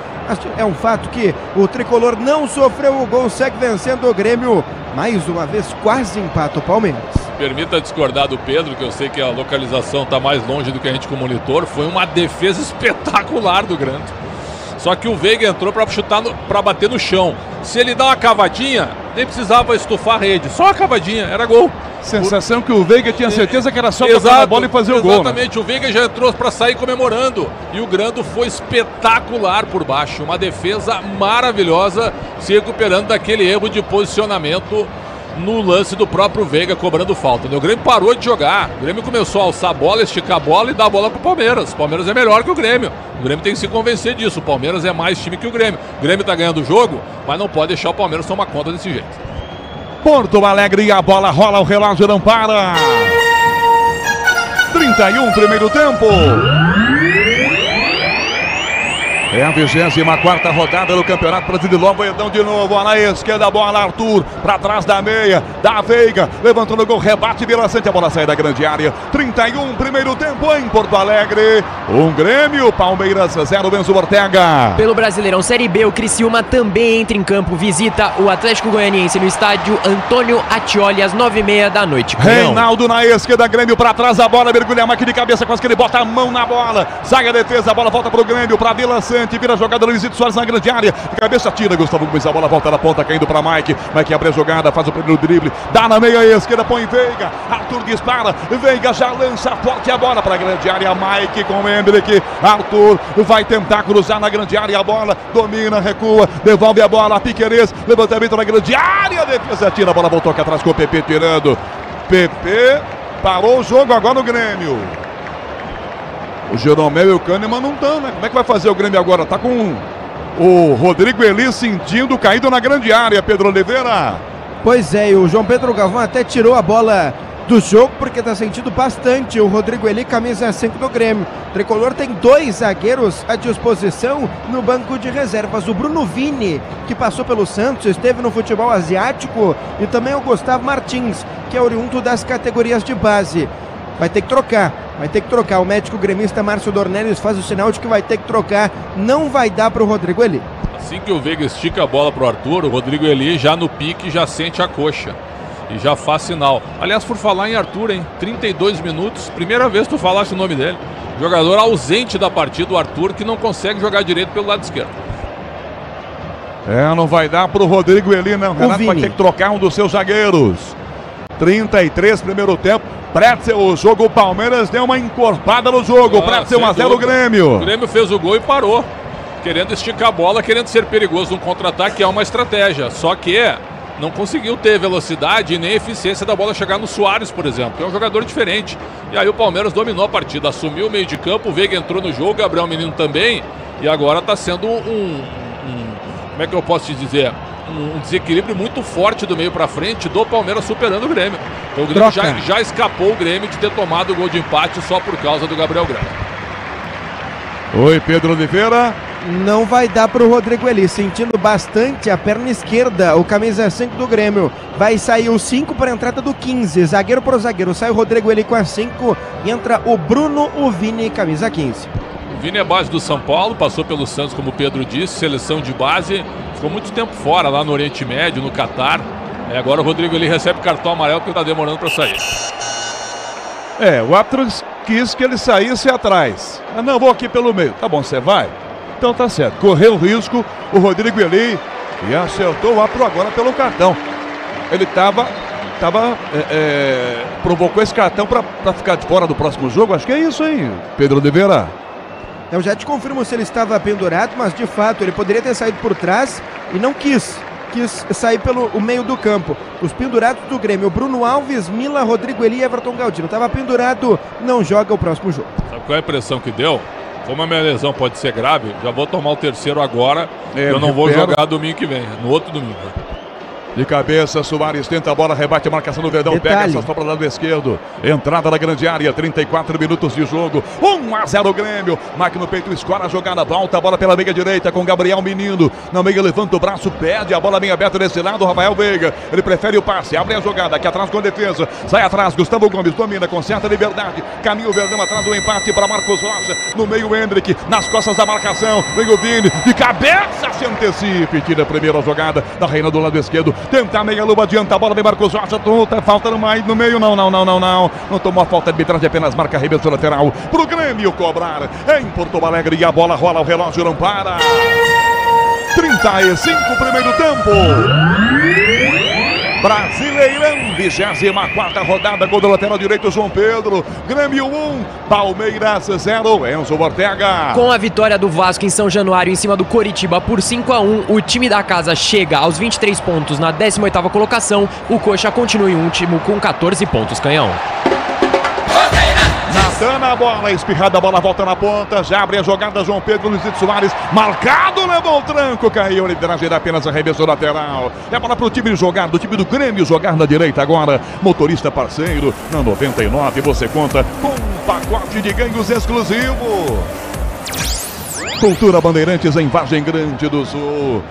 É um fato que o tricolor não sofreu o gol, segue vencendo o Grêmio. Mais uma vez, quase empata o Palmeiras. Permita discordar do Pedro, que eu sei que a localização está mais longe do que a gente com o monitor. Foi uma defesa espetacular do Grande. Só que o Veiga entrou para chutar, para bater no chão. Se ele dá uma cavadinha, nem precisava estufar a rede. Só uma cavadinha, era gol. Sensação que o Veiga tinha certeza que era só tocar a bola e fazer o gol. Exatamente, né? O Veiga já entrou para sair comemorando. E o Grando foi espetacular por baixo. Uma defesa maravilhosa, se recuperando daquele erro de posicionamento no lance do próprio Veiga cobrando falta. O Grêmio parou de jogar. O Grêmio começou a alçar a bola, esticar a bola e dar a bola pro Palmeiras. O Palmeiras é melhor que o Grêmio. O Grêmio tem que se convencer disso. O Palmeiras é mais time que o Grêmio. O Grêmio tá ganhando o jogo, mas não pode deixar o Palmeiras tomar conta desse jeito. Porto Alegre, a bola rola, o relógio não para. 31, primeiro tempo. É a 24ª rodada do Campeonato Brasileiro. Moedão de novo, na esquerda, a bola, Arthur, pra trás da meia, da Veiga, levantando o gol, rebate, Vila Sante, a bola sai da grande área. 31, primeiro tempo em Porto Alegre. Grêmio, Palmeiras 0, Enzo Ortega. Pelo Brasileirão Série B, o Criciúma também entra em campo, visita o Atlético Goianiense no estádio Antônio Attioli às 9h30 da noite. Reinaldo na esquerda, Grêmio pra trás, a bola, mergulha a máquina de cabeça, quase que ele bota a mão na bola, sai a defesa, a bola volta pro Grêmio, pra Vila Sante. Vira a jogada, Luizito Soares na grande área, de cabeça tira, Gustavo Gomes, a bola volta na ponta, caindo para Mike abre a jogada, faz o primeiro drible, dá na meia esquerda, põe Veiga, Arthur dispara, Veiga já lança forte a bola para a grande área, Mike com o Hendrick, Arthur vai tentar cruzar na grande área, a bola domina, recua, devolve a bola, Piquerez, levantamento na grande área, defesa tira, a bola voltou aqui atrás com o PP tirando, PP parou o jogo agora no Grêmio. O Jeromel e o Kahneman não estão, né? Como é que vai fazer o Grêmio agora? Tá com o Rodrigo Eli sentindo, caído na grande área, Pedro Oliveira. Pois é, e o João Pedro Galvão até tirou a bola do jogo porque tá sentindo bastante o Rodrigo Eli, camisa 5 do Grêmio. O Tricolor tem 2 zagueiros à disposição no banco de reservas. O Bruno Vini, que passou pelo Santos, esteve no futebol asiático, e também o Gustavo Martins, que é oriundo das categorias de base. Vai ter que trocar. O médico gremista Márcio Dornelles faz o sinal de que vai ter que trocar. Não vai dar para o Rodrigo Eli. Assim que o Veiga estica a bola pro Arthur, o Rodrigo Eli já no pique já sente a coxa e já faz sinal. Aliás, por falar em Arthur, 32 minutos, primeira vez que tu falaste o nome dele. Jogador ausente da partida, o Arthur, que não consegue jogar direito pelo lado esquerdo. Não vai dar pro Rodrigo Eli, não. Renato vai ter que trocar um dos seus zagueiros. 33, primeiro tempo. Pretzel, o jogo, o Palmeiras deu uma encorpada no jogo. Pretzel 1-0 o Grêmio. O Grêmio fez o gol e parou, querendo esticar a bola, querendo ser perigoso no contra-ataque, é uma estratégia. Só que não conseguiu ter velocidade e nem eficiência da bola chegar no Soares, por exemplo, que é um jogador diferente. E aí o Palmeiras dominou a partida, assumiu o meio de campo, o Veiga entrou no jogo, Gabriel Menino também. E agora está sendo como é que eu posso te dizer? Um desequilíbrio muito forte do meio para frente do Palmeiras superando o Grêmio. Então o Grêmio já escapou o Grêmio de ter tomado o gol de empate só por causa do Gabriel Grana. Oi, Pedro Oliveira. Não vai dar para o Rodrigo Eli, sentindo bastante a perna esquerda, o camisa 5 do Grêmio. Vai sair o 5 para a entrada do 15, zagueiro por zagueiro. Sai o Rodrigo Eli com a 5 e entra o Bruno, o Vini, camisa 15. O Vini é base do São Paulo, passou pelo Santos, como o Pedro disse, seleção de base. Ficou muito tempo fora, lá no Oriente Médio, no Catar. Agora o Rodrigo Eli recebe cartão amarelo porque está demorando para sair. O árbitro quis que ele saísse atrás. Não, vou aqui pelo meio. Tá bom, você vai? Então tá certo. Correu o risco o Rodrigo Eli e acertou o árbitro agora pelo cartão. Ele provocou esse cartão para ficar de fora do próximo jogo. Acho que é isso aí, Pedro Oliveira. Eu já te confirmo se ele estava pendurado, mas de fato ele poderia ter saído por trás e não quis sair pelo meio do campo. Os pendurados do Grêmio, Bruno Alves, Mila, Rodrigo Eli e Everton Galdino. Estava pendurado, não joga o próximo jogo. Sabe qual é a impressão que deu? Como a minha lesão pode ser grave, já vou tomar o terceiro agora. Eu não vou jogar domingo que vem, no outro domingo. De cabeça, Soares tenta a bola, rebate a marcação do Verdão, pega essa sobra do lado esquerdo. Entrada na grande área, 34 minutos de jogo. 1-0 o Grêmio. Mike no peito, escora a jogada, volta a bola pela meia direita com Gabriel Menino. Na meia levanta o braço, perde a bola bem aberta desse lado, Rafael Veiga. Ele prefere o passe, abre a jogada, aqui atrás com a defesa. Sai atrás, Gustavo Gomes domina com certa liberdade. Caminha o Verdão atrás do empate para Marcos Rocha. No meio, Hendrick, nas costas da marcação. Vem o Vini, de cabeça se antecipa e tira a primeira jogada da Reina do lado esquerdo. Tenta a meia luva, adianta a bola, vem Marcos Rocha, falta no meio, não tomou a falta de arbitragem, apenas marca arremesso lateral pro Grêmio cobrar em Porto Alegre e a bola rola, o relógio não para. 35 primeiro tempo. Brasileirão, 24ª rodada, gol do lateral direito, João Pedro. Grêmio 1, Palmeiras 0, Enzo Ortega. Com a vitória do Vasco em São Januário em cima do Coritiba por 5-1, o time da casa chega aos 23 pontos na 18ª colocação. O Coxa continua em último com 14 pontos, Canhão. Natan na bola, espirrada, a bola volta na ponta, já abre a jogada, João Pedro, Luizito Soares, marcado, levou o tranco, caiu, lideragem apenas arremesso lateral. É bola pro time jogar, do time do Grêmio jogar na direita agora, motorista parceiro, na 99 você conta com um pacote de ganhos exclusivo. Cultura Bandeirantes em Vargem Grande do Sul.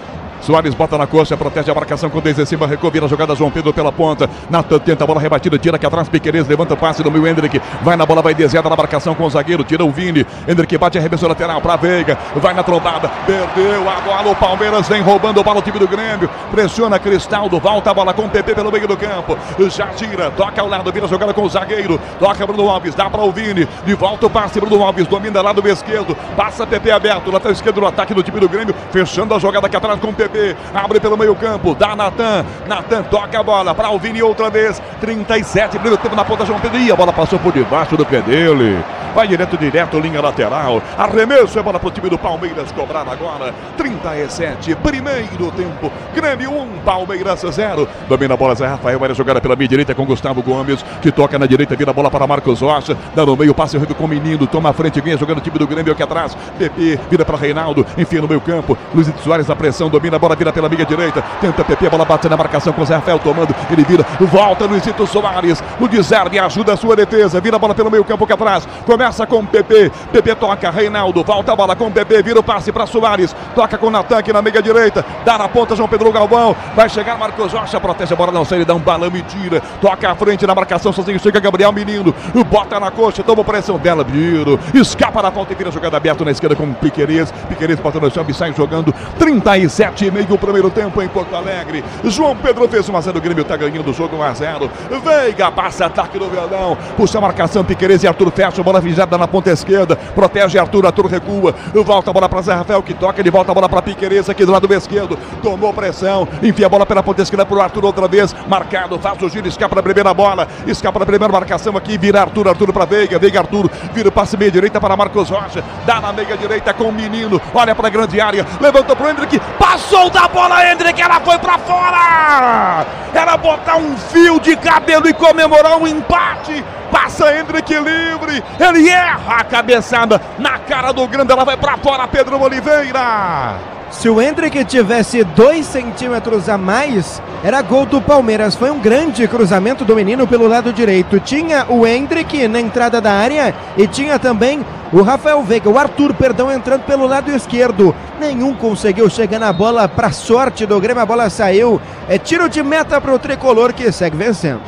Soares bota na coxa, protege a marcação com 10 em cima, recovira a jogada, João Pedro pela ponta. Natan tenta a bola rebatida, tira aqui atrás, Piquerez levanta o passe do meio, Hendrick. Vai na bola, vai desviada na marcação com o zagueiro, tira o Vini. Hendrick bate, arremesso lateral pra Veiga, vai na trombada, perdeu a bola, o Palmeiras vem roubando para o time do Grêmio. Pressiona Cristaldo, volta a bola com o PP pelo meio do campo. Já tira, toca ao lado, vira a jogada com o zagueiro. Toca Bruno Alves, dá para o Vini. De volta o passe, Bruno Alves domina lá do esquerdo. Passa PP aberto, lateral esquerdo no ataque do time do Grêmio. Fechando a jogada aqui atrás com o PP. Abre pelo meio campo, dá Natan. Natan toca a bola para o Vini outra vez. 37, primeiro tempo na ponta, João Pedro. E a bola passou por debaixo do pé dele. Vai direto, linha lateral. Arremesso, é bola para o time do Palmeiras cobrar agora. 37, primeiro tempo. Grêmio 1, Palmeiras 0. Domina a bola, Zé Rafael. Vai jogada pela minha direita com Gustavo Gomes, que toca na direita, vira a bola para Marcos Rocha. Dá no meio, passe com o menino. Toma a frente, vem jogando o time do Grêmio aqui atrás. PP, vira para Reinaldo. Enfim, no meio campo. Luizito Soares, a pressão, domina a bola, vira pela minha direita. Tenta PP, a bola bate na marcação com o Zé Rafael tomando. Ele vira, volta Luizito Soares. O desarme ajuda a sua defesa. Vira a bola pelo meio campo aqui atrás. Começa com o PP. PP toca, Reinaldo. Volta a bola com o PP. Vira o passe para Soares. Toca com o Natan aqui na meia direita. Dá na ponta, João Pedro Galvão. Vai chegar Marcos Rocha. Protege a bola, não sai. Ele dá um balão e tira. Toca à frente na marcação. Sozinho chega Gabriel Menino. Bota na coxa. Toma pressão dela. Vira. Escapa na ponta e vira a jogada aberta na esquerda com o Piquerez. Piquerez bota no chão e sai jogando. 37,5 o primeiro tempo em Porto Alegre. João Pedro fez 1-0. O Grêmio tá ganhando o jogo 1-0. Veiga passa ataque do Verdão. Puxa a marcação. Piquerez e Arthur fecha. Bola fijada na ponta esquerda. Protege Arthur. Arthur recua. Volta a bola para Zé Rafael que toca. Ele volta a bola para Piquerez aqui do lado esquerdo. Tomou pressão. Enfia a bola pela ponta esquerda para o Arthur outra vez. Marcado. Faz o giro. Escapa na primeira bola. Escapa na primeira marcação aqui. Vira Arthur. Arthur para Veiga. Veiga Arthur. Vira o passe meia direita para Marcos Rocha. Dá na meia direita com o menino. Olha para a grande área. Levantou para o Hendrick. Passou da bola, Hendrick. Ela foi para fora. Era botar um fio de cabelo e comemorar um empate. Passa Hendrick livre. Ele erra a cabeçada na cara do grande. Ela vai para fora, Pedro Oliveira. Se o Hendrick tivesse 2 centímetros a mais, era gol do Palmeiras. Foi um grande cruzamento do menino pelo lado direito. Tinha o Hendrick na entrada da área e tinha também o Rafael Veiga, o Arthur, perdão, entrando pelo lado esquerdo. Nenhum conseguiu chegar na bola, para sorte do Grêmio, a bola saiu. É tiro de meta para o tricolor que segue vencendo.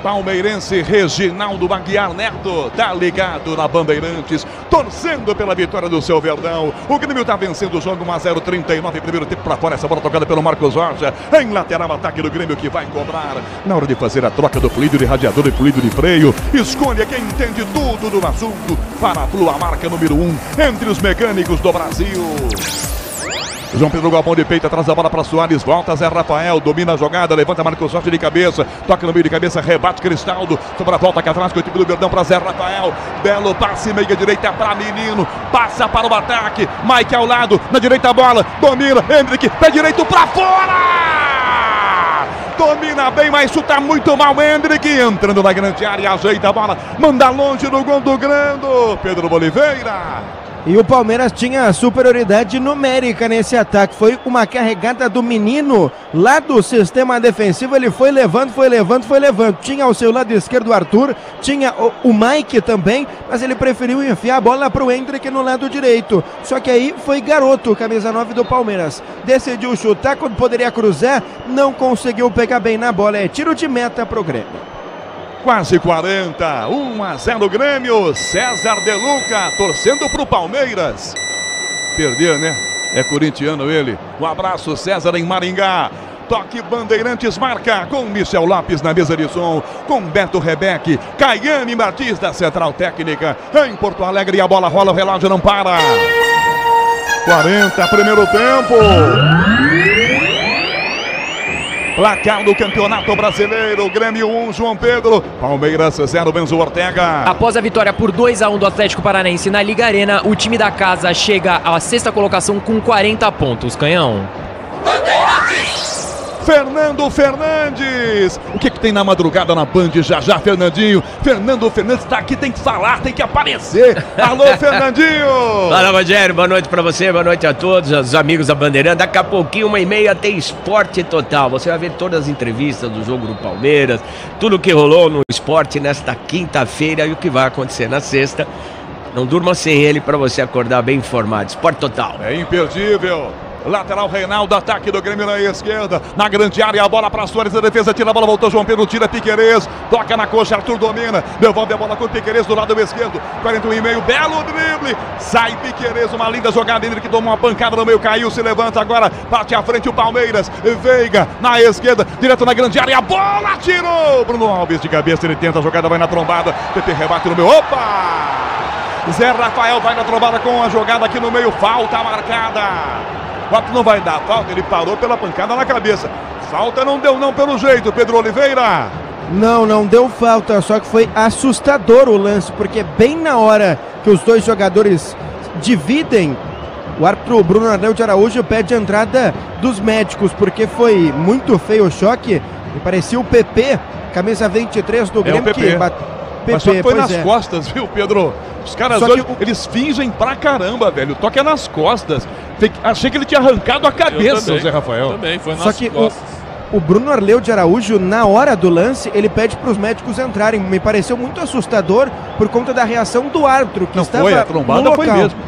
Palmeirense Reginaldo Aguiar Neto tá ligado na Bandeirantes, torcendo pela vitória do seu Verdão. O Grêmio tá vencendo o jogo 1-0, 39, primeiro tempo para fora. Essa bola tocada pelo Marcos Rocha, em lateral, ataque do Grêmio que vai cobrar. Na hora de fazer a troca do fluido de radiador e fluido de freio, escolha quem entende tudo do assunto. Para a Flu, a marca número 1 entre os mecânicos do Brasil. João Pedro Galvão de peito, atrás da bola para Soares, volta Zé Rafael, domina a jogada, levanta Marcos Rocha de cabeça, toca no meio de cabeça, rebate Cristaldo, sobra a volta aqui atrás com o time do Verdão para Zé Rafael, belo passe, meia direita para Menino, passa para o ataque, Mike ao lado, na direita a bola, domina, Hendrick, pé direito para fora! Domina bem, mas chuta muito mal, Hendrick, entrando na grande área, ajeita a bola, manda longe no gol do Grando, Pedro Oliveira. E o Palmeiras tinha superioridade numérica nesse ataque. Foi uma carregada do menino lá do sistema defensivo. Ele foi levando. Tinha ao seu lado esquerdo o Arthur, tinha o Mike também, mas ele preferiu enfiar a bola para o Hendrick no lado direito. Só que aí foi Garoto, camisa 9 do Palmeiras. Decidiu chutar quando poderia cruzar, não conseguiu pegar bem na bola. É tiro de meta para o Grêmio. Quase 40, 1-0 Grêmio, César De Luca torcendo pro Palmeiras. Perder, né? É corintiano ele. Um abraço, César, em Maringá. Toque Bandeirantes marca com Michel Lopes na mesa de som, com Beto Rebeque, Caiane Martins da Central Técnica. Em Porto Alegre a bola rola, o relógio não para. 40, primeiro tempo. Placar do Campeonato Brasileiro, Grêmio 1, João Pedro, Palmeiras 0, Benzo Ortega. Após a vitória por 2-1 do Atlético Paranaense na Liga Arena, o time da casa chega à sexta colocação com 40 pontos. Canhão. Fernando Fernandes. O que tem na madrugada na Band? Já, Fernandinho. Fernando Fernandes tá aqui, tem que falar, tem que aparecer. Alô, Fernandinho. Fala, Rogério. Boa noite pra você, boa noite a todos, os amigos da Bandeirantes. Daqui a pouquinho, 1h30, tem Esporte Total. Você vai ver todas as entrevistas do jogo do Palmeiras, tudo que rolou no esporte nesta quinta-feira e o que vai acontecer na sexta. Não durma sem ele pra você acordar bem informado. Esporte Total. É imperdível. Lateral Reinaldo, ataque do Grêmio na esquerda, na grande área, a bola para Soares, a defesa tira a bola, voltou João Pedro, tira Piquerez, toca na coxa, Arthur domina, devolve a bola com o Piquerez do lado esquerdo, 41,5, belo drible, sai Piquerez, uma linda jogada, ele que tomou uma pancada no meio, caiu, se levanta agora, bate à frente o Palmeiras, Veiga na esquerda, direto na grande área, a bola tirou, Bruno Alves de cabeça, ele tenta, a jogada vai na trombada, PP rebate no meio, opa! Zé Rafael vai na trombada com a jogada aqui no meio, falta marcada. O árbitro não vai dar falta, ele parou pela pancada na cabeça. Falta não deu não pelo jeito, Pedro Oliveira. Não deu falta, só que foi assustador o lance, porque bem na hora que os dois jogadores dividem, o árbitro Bruno Arleu de Araújo pede a entrada dos médicos, porque foi muito feio o choque, e parecia o PP, camisa 23 do Grêmio, que bateu. Mas só que foi nas costas, viu, Pedro? Os caras hoje, eles fingem pra caramba, velho. O toque é nas costas. Achei que ele tinha arrancado a cabeça, o Zé Rafael. Também, foi nas Só que costas. o Bruno Arleu de Araújo, na hora do lance, ele pede para os médicos entrarem. Me pareceu muito assustador por conta da reação do árbitro, que estava foi, a trombada no local. Foi mesmo.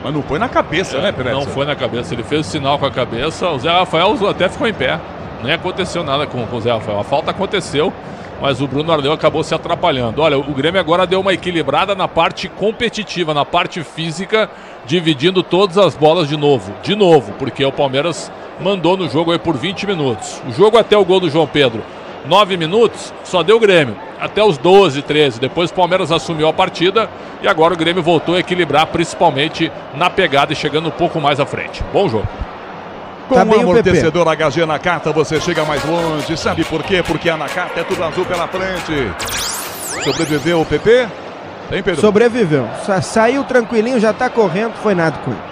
Mas não foi na cabeça, né, Pérez? Não foi na cabeça, ele fez o sinal com a cabeça. O Zé Rafael até ficou em pé. Nem aconteceu nada com o Zé Rafael. A falta aconteceu, mas o Bruno Arleu acabou se atrapalhando. Olha, o Grêmio agora deu uma equilibrada na parte competitiva, na parte física, dividindo todas as bolas de novo, porque o Palmeiras mandou no jogo aí por 20 minutos. O jogo até o gol do João Pedro, 9 minutos, só deu o Grêmio. Até os 12, 13, depois o Palmeiras assumiu a partida e agora o Grêmio voltou a equilibrar, principalmente na pegada e chegando um pouco mais à frente. Bom jogo. Com o amortecedor HG Nakata você chega mais longe. Sabe por quê? Porque a Nakata é tudo azul pela frente. Sobreviveu o PP? Tem, Pedro? Sobreviveu. Saiu tranquilinho, já tá correndo, foi nada com ele.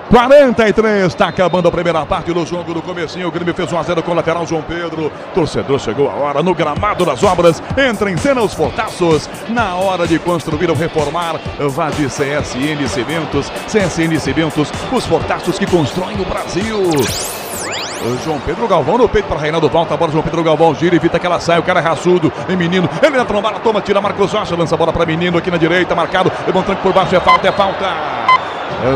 43, está acabando a primeira parte do jogo do comecinho. O Grêmio fez 1-0 com o lateral João Pedro. Torcedor, chegou a hora no gramado das obras. Entra em cena os fortaços. Na hora de construir ou reformar, vá de CSN Cimentos. CSN Cimentos, os fortaços que constroem o Brasil. O João Pedro Galvão no peito para Reinaldo, volta a bola, João Pedro Galvão gira, evita que ela saia, o cara é raçudo, é Menino, ele na trombada, toma, tira, Marcos Rocha, lança a bola para Menino aqui na direita, marcado, levantando por baixo, é falta.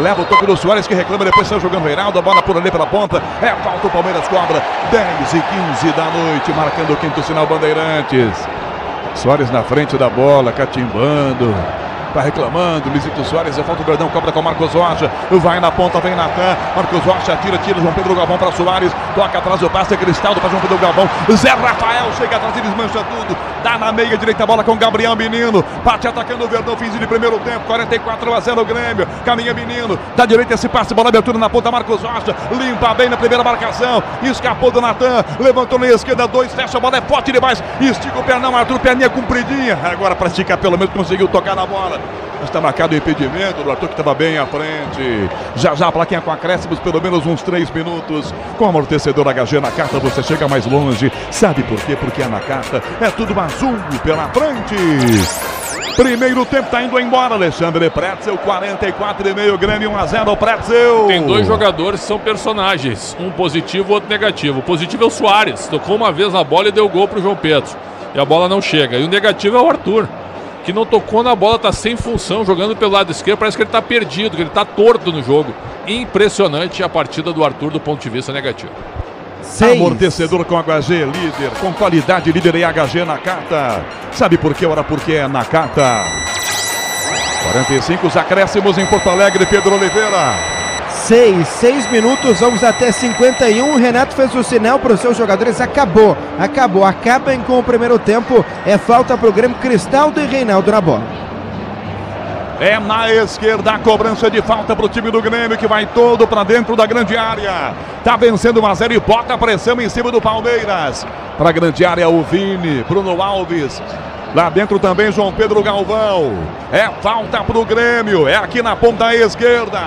Leva o toque do Soares que reclama, depois saiu jogando o Reinaldo, a bola por ali pela ponta, é falta, o Palmeiras cobra, 10h15 da noite, marcando o quinto sinal Bandeirantes. Soares na frente da bola, catimbando. Tá reclamando, Luizito Soares, é falta o Verdão, cobra com o Marcos Rocha, vai na ponta, vem Natan, Marcos Rocha, tira, João Pedro Galvão para Soares, toca atrás, o passe é Cristaldo para João Pedro Galvão, Zé Rafael chega atrás e desmancha tudo, dá na meia direita a bola com Gabriel Menino, bate atacando o Verdão, finzinho de primeiro tempo, 44-0 o Grêmio, caminha Menino, da direita esse passe, bola abertura na ponta, Marcos Rocha, limpa bem na primeira marcação, escapou do Natan, levantou na esquerda, 2, fecha a bola, é forte demais, estica o pernão, Arthur, perninha compridinha, agora para esticar pelo menos conseguiu tocar na bola. Está marcado o impedimento do Arthur que estava bem à frente. Já a plaquinha com acréscimos, pelo menos uns 3 minutos. Com o amortecedor HG Nakata você chega mais longe. Sabe por quê? Porque a Nakata é tudo azul pela frente. Primeiro tempo está indo embora, Alexandre Pretzel, 44,5, Grêmio 1-0, Pretzel. Tem 2 jogadores que são personagens, um positivo, outro negativo. O positivo é o Soares, tocou uma vez a bola e deu gol para o João Pedro. E a bola não chega. E o negativo é o Arthur, que não tocou na bola, tá sem função, jogando pelo lado esquerdo, parece que ele tá perdido, que ele tá torto no jogo. Impressionante a partida do Arthur do ponto de vista negativo. 6. Amortecedor com HG, líder, com qualidade, líder e HG Nakata. Sabe por quê? Ora, porque é Nakata. 45 os acréscimos em Porto Alegre, Pedro Oliveira. 6 minutos, vamos até 51. O Renato fez o sinal para os seus jogadores. Acabem com o primeiro tempo. É falta para o Grêmio, Cristaldo e Reinaldo na bola. É na esquerda a cobrança de falta para o time do Grêmio, que vai todo para dentro da grande área. Tá vencendo 1-0 e bota a pressão em cima do Palmeiras. Para a grande área o Vini, Bruno Alves. Lá dentro também João Pedro Galvão. É falta para o Grêmio, é aqui na ponta esquerda.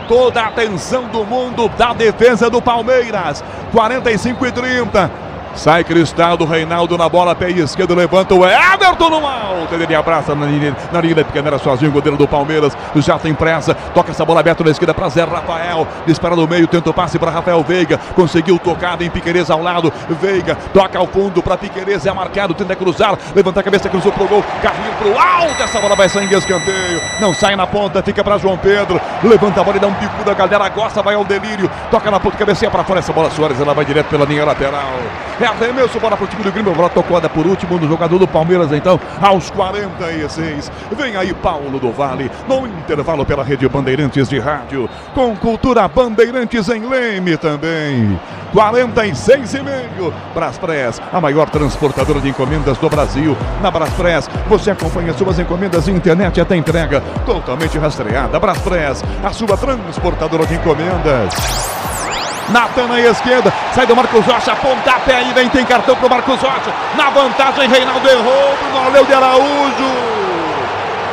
Toda a atenção do mundo da defesa do Palmeiras. 45-30. Sai Cristaldo, Reinaldo na bola, pé esquerdo, levanta o Everton no alto. Ele abraça na linha pequena, sozinho, o goleiro do Palmeiras. Já tem pressa, toca essa bola aberta na esquerda para Zé Rafael. Dispara no meio, tenta o passe para Rafael Veiga. Conseguiu tocada em Piquerez ao lado. Veiga toca ao fundo para Piquerez, é marcado, tenta cruzar. Levanta a cabeça, cruzou pro gol. Carrinho pro alto, essa bola vai sair em escanteio. Não sai na ponta, fica para João Pedro. Levanta a bola e dá um bico da galera, gosta, vai ao delírio. Toca na ponta, cabeceia para fora essa bola. Soares, ela vai direto pela linha lateral. É arremesso, bola pro time do Grêmio. Bola tocou por último no jogador do Palmeiras, então, aos 46. Vem aí Paulo do Vale, no intervalo pela Rede Bandeirantes de Rádio, com Cultura Bandeirantes em Leme também. 46,5. Braspress, a maior transportadora de encomendas do Brasil. Na Braspress, você acompanha suas encomendas internet até entrega totalmente rastreada. Braspress, a sua transportadora de encomendas. Natan na esquerda, sai do Marcos Rocha, pontapé aí, vem, tem cartão pro Marcos Rocha, na vantagem, Reinaldo errou, Bruno Aleu de Araújo,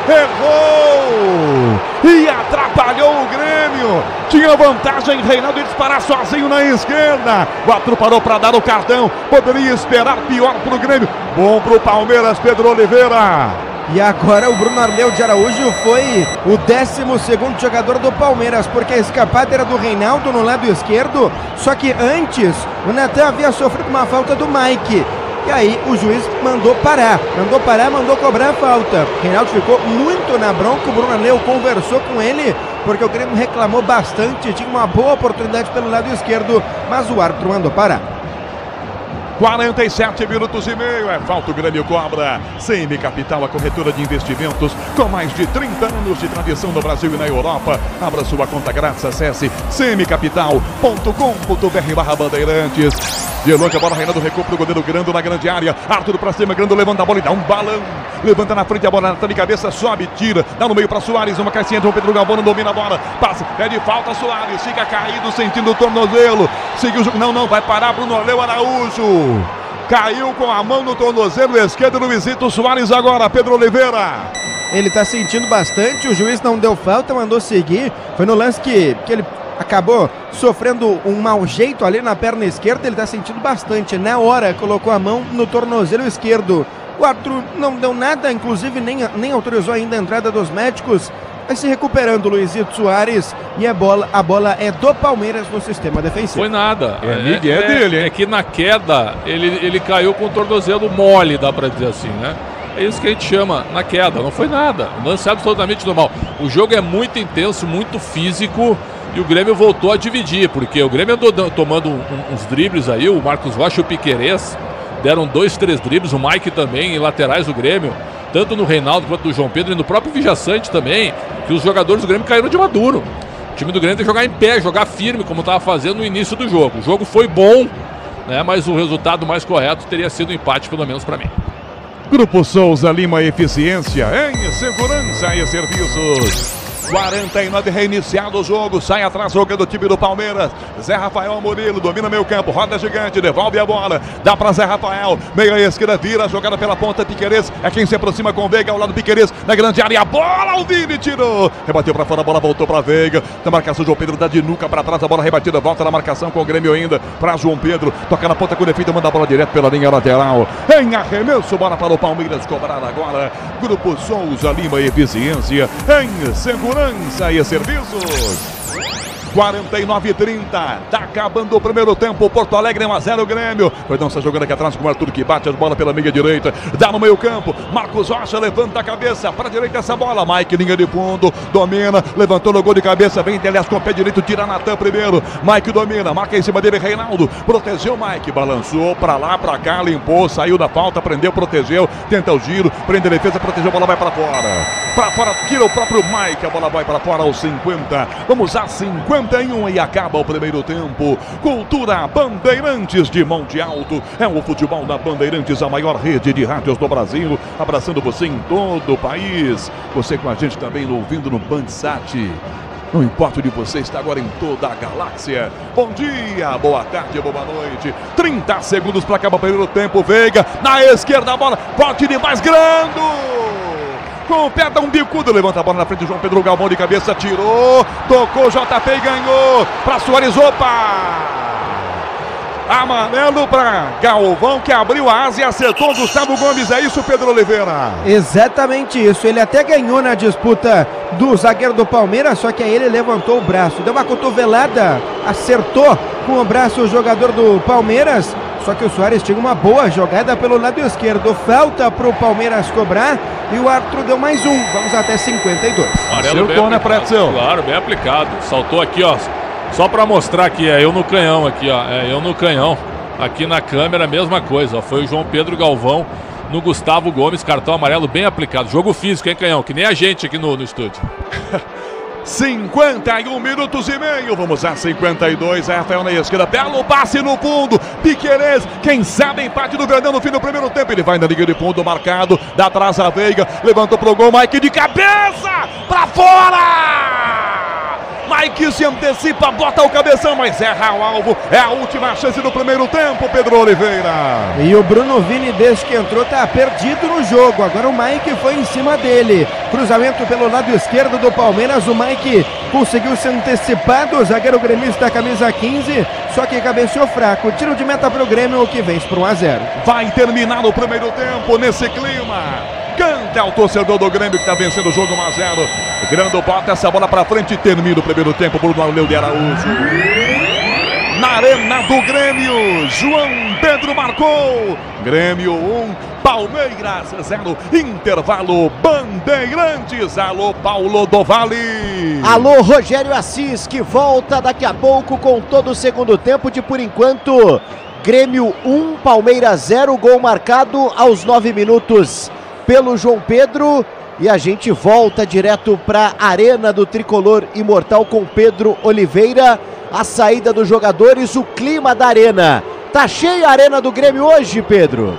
errou, e atrapalhou o Grêmio, tinha vantagem, Reinaldo ia disparar sozinho na esquerda, o árbitro parou para dar o cartão, poderia esperar pior pro Grêmio, bom pro Palmeiras, Pedro Oliveira. E agora o Bruno Arleu de Araújo foi o 12º jogador do Palmeiras, porque a escapada era do Reinaldo no lado esquerdo, só que antes o Natan havia sofrido uma falta do Mike. E aí o juiz mandou parar, mandou cobrar a falta. Reinaldo ficou muito na bronca, o Bruno Arleu conversou com ele, porque o Grêmio reclamou bastante, tinha uma boa oportunidade pelo lado esquerdo, mas o árbitro mandou parar. 47 minutos e meio, é falta, o Grêmio cobra. CM Capital, a corretora de investimentos com mais de 30 anos de tradição no Brasil e na Europa. Abra sua conta grátis, acesse cmcapital.com.br/bandeirantes. De longe a bola, Reinaldo recupera o goleiro Grando na grande área. Arthur pra cima, Grando levanta a bola e dá um balão. Levanta na frente a bola, tá de cabeça, sobe, tira. Dá no meio pra Soares, uma caixinha de João Pedro Galvão, não domina a bola. Passa, é de falta, Soares, fica caído, sentindo o tornozelo. Seguiu o jogo, não, vai parar Bruno Aleu Araújo. Caiu com a mão no tornozelo esquerdo, Luizito Soares agora, Pedro Oliveira. Ele está sentindo bastante, o juiz não deu falta, mandou seguir. Foi no lance que ele acabou sofrendo um mau jeito ali na perna esquerda, ele está sentindo bastante. Na hora, colocou a mão no tornozelo esquerdo. O árbitro não deu nada, inclusive nem autorizou ainda a entrada dos médicos. Vai se recuperando o Luizito Soares e a bola é do Palmeiras no sistema defensivo. Foi nada. É dele, hein? É que na queda ele caiu com o tornozelo mole, dá pra dizer assim, né? É isso que a gente chama na queda, não foi nada. Um lance absolutamente normal. O jogo é muito intenso, muito físico e o Grêmio voltou a dividir, porque o Grêmio andou tomando uns dribles aí, o Marcos Rocha e o Piquerez deram 2, 3 dribles, o Mike também, em laterais do Grêmio, tanto no Reinaldo quanto no João Pedro e no próprio Vijaçante também, que os jogadores do Grêmio caíram de maduro. O time do Grêmio tem que jogar em pé, jogar firme, como estava fazendo no início do jogo. O jogo foi bom, né, mas o resultado mais correto teria sido um empate, pelo menos para mim. Grupo Souza Lima, eficiência em segurança e serviços. 49, reiniciado o jogo, sai atrás jogando o time do Palmeiras. Zé Rafael Murilo, domina meio campo, roda gigante, devolve a bola, dá para Zé Rafael, meia esquerda, vira, jogada pela ponta, Piquerez, é quem se aproxima com o Veiga, ao lado do Piquerez, na grande área, a bola, o Vini tirou, rebateu para fora, a bola voltou para Veiga, na marcação João Pedro dá de nuca para trás, a bola rebatida, volta na marcação com o Grêmio ainda, para João Pedro, toca na ponta com defeito, manda a bola direto pela linha lateral, em arremesso, bola para o Palmeiras, cobrar agora, Grupo Souza Lima, eficiência em segurança e serviços. 49-30, tá acabando o primeiro tempo, Porto Alegre 1-0 Grêmio, vai dar essa jogada aqui atrás com o Arthur que bate as bolas pela meia direita, dá no meio campo, Marcos Rocha levanta a cabeça, para a direita essa bola, Mike linha de fundo, domina, levantou no gol de cabeça, vem aliás com o pé direito, tira Natan primeiro, Mike domina, marca em cima dele, Reinaldo, protegeu Mike, balançou pra lá, pra cá, limpou, saiu da falta, prendeu, protegeu, tenta o giro, prende a defesa, protegeu, a bola vai pra fora, tira o próprio Mike, a bola vai pra fora aos 50, vamos a 50 51 e acaba o primeiro tempo. Cultura Bandeirantes de Monte Alto. É o futebol da Bandeirantes, a maior rede de rádios do Brasil. Abraçando você em todo o país. Você com a gente também ouvindo no Bandsat. Não importa onde você está agora, em toda a galáxia. Bom dia, boa tarde, boa noite. 30 segundos para acabar o primeiro tempo. Veiga na esquerda, a bola pode ir mais grande. Com o pé dá um bicudo, levanta a bola na frente do João Pedro Galvão de cabeça, tirou, tocou, JP e ganhou. Para Soares, opa! Amarelo para Galvão, que abriu a asa e acertou Gustavo Gomes. É isso, Pedro Oliveira? Exatamente isso. Ele até ganhou na disputa do zagueiro do Palmeiras, só que aí ele levantou o braço, deu uma cotovelada, acertou com o braço o jogador do Palmeiras. Só que o Soares tinha uma boa jogada pelo lado esquerdo. Falta para o Palmeiras cobrar e o árbitro deu mais um. Vamos até 52. Amarelo bem aplicado, claro, bem aplicado. Saltou aqui, ó. Só para mostrar que é eu no canhão aqui, ó. É eu no canhão. Aqui na câmera, a mesma coisa, ó. Foi o João Pedro Galvão no Gustavo Gomes. Cartão amarelo bem aplicado. Jogo físico, hein, canhão? Que nem a gente aqui no estúdio. 51 minutos e meio, vamos a 52, Rafael na esquerda, belo passe no fundo, Piquerez, quem sabe empate do Verdão no fim do primeiro tempo, ele vai na linha de fundo, marcado, dá atrás a Veiga, levantou pro gol, Mike de cabeça, pra fora! Mike se antecipa, bota o cabeção, mas erra o alvo, é a última chance do primeiro tempo, Pedro Oliveira. E o Bruno Vini, desde que entrou, tá perdido no jogo, agora o Mike foi em cima dele, cruzamento pelo lado esquerdo do Palmeiras, o Mike conseguiu se antecipar do zagueiro gremista camisa 15, só que cabeceou fraco, tiro de meta pro Grêmio, que vence por 1-0. Vai terminar o primeiro tempo nesse clima. Canta o torcedor do Grêmio que está vencendo o jogo 1-0. Grando bota essa bola para frente e termina o primeiro tempo por Bruno de Araújo. Na arena do Grêmio, João Pedro marcou. Grêmio 1, Palmeiras 0. Intervalo Bandeirantes. Alô, Paulo do Vale. Alô, Rogério Assis, que volta daqui a pouco com todo o segundo tempo de, por enquanto, Grêmio 1, Palmeiras 0. Gol marcado aos 9 minutos pelo João Pedro. E a gente volta direto para a Arena do Tricolor Imortal com Pedro Oliveira. A saída dos jogadores, o clima da arena. Tá cheia a Arena do Grêmio hoje, Pedro?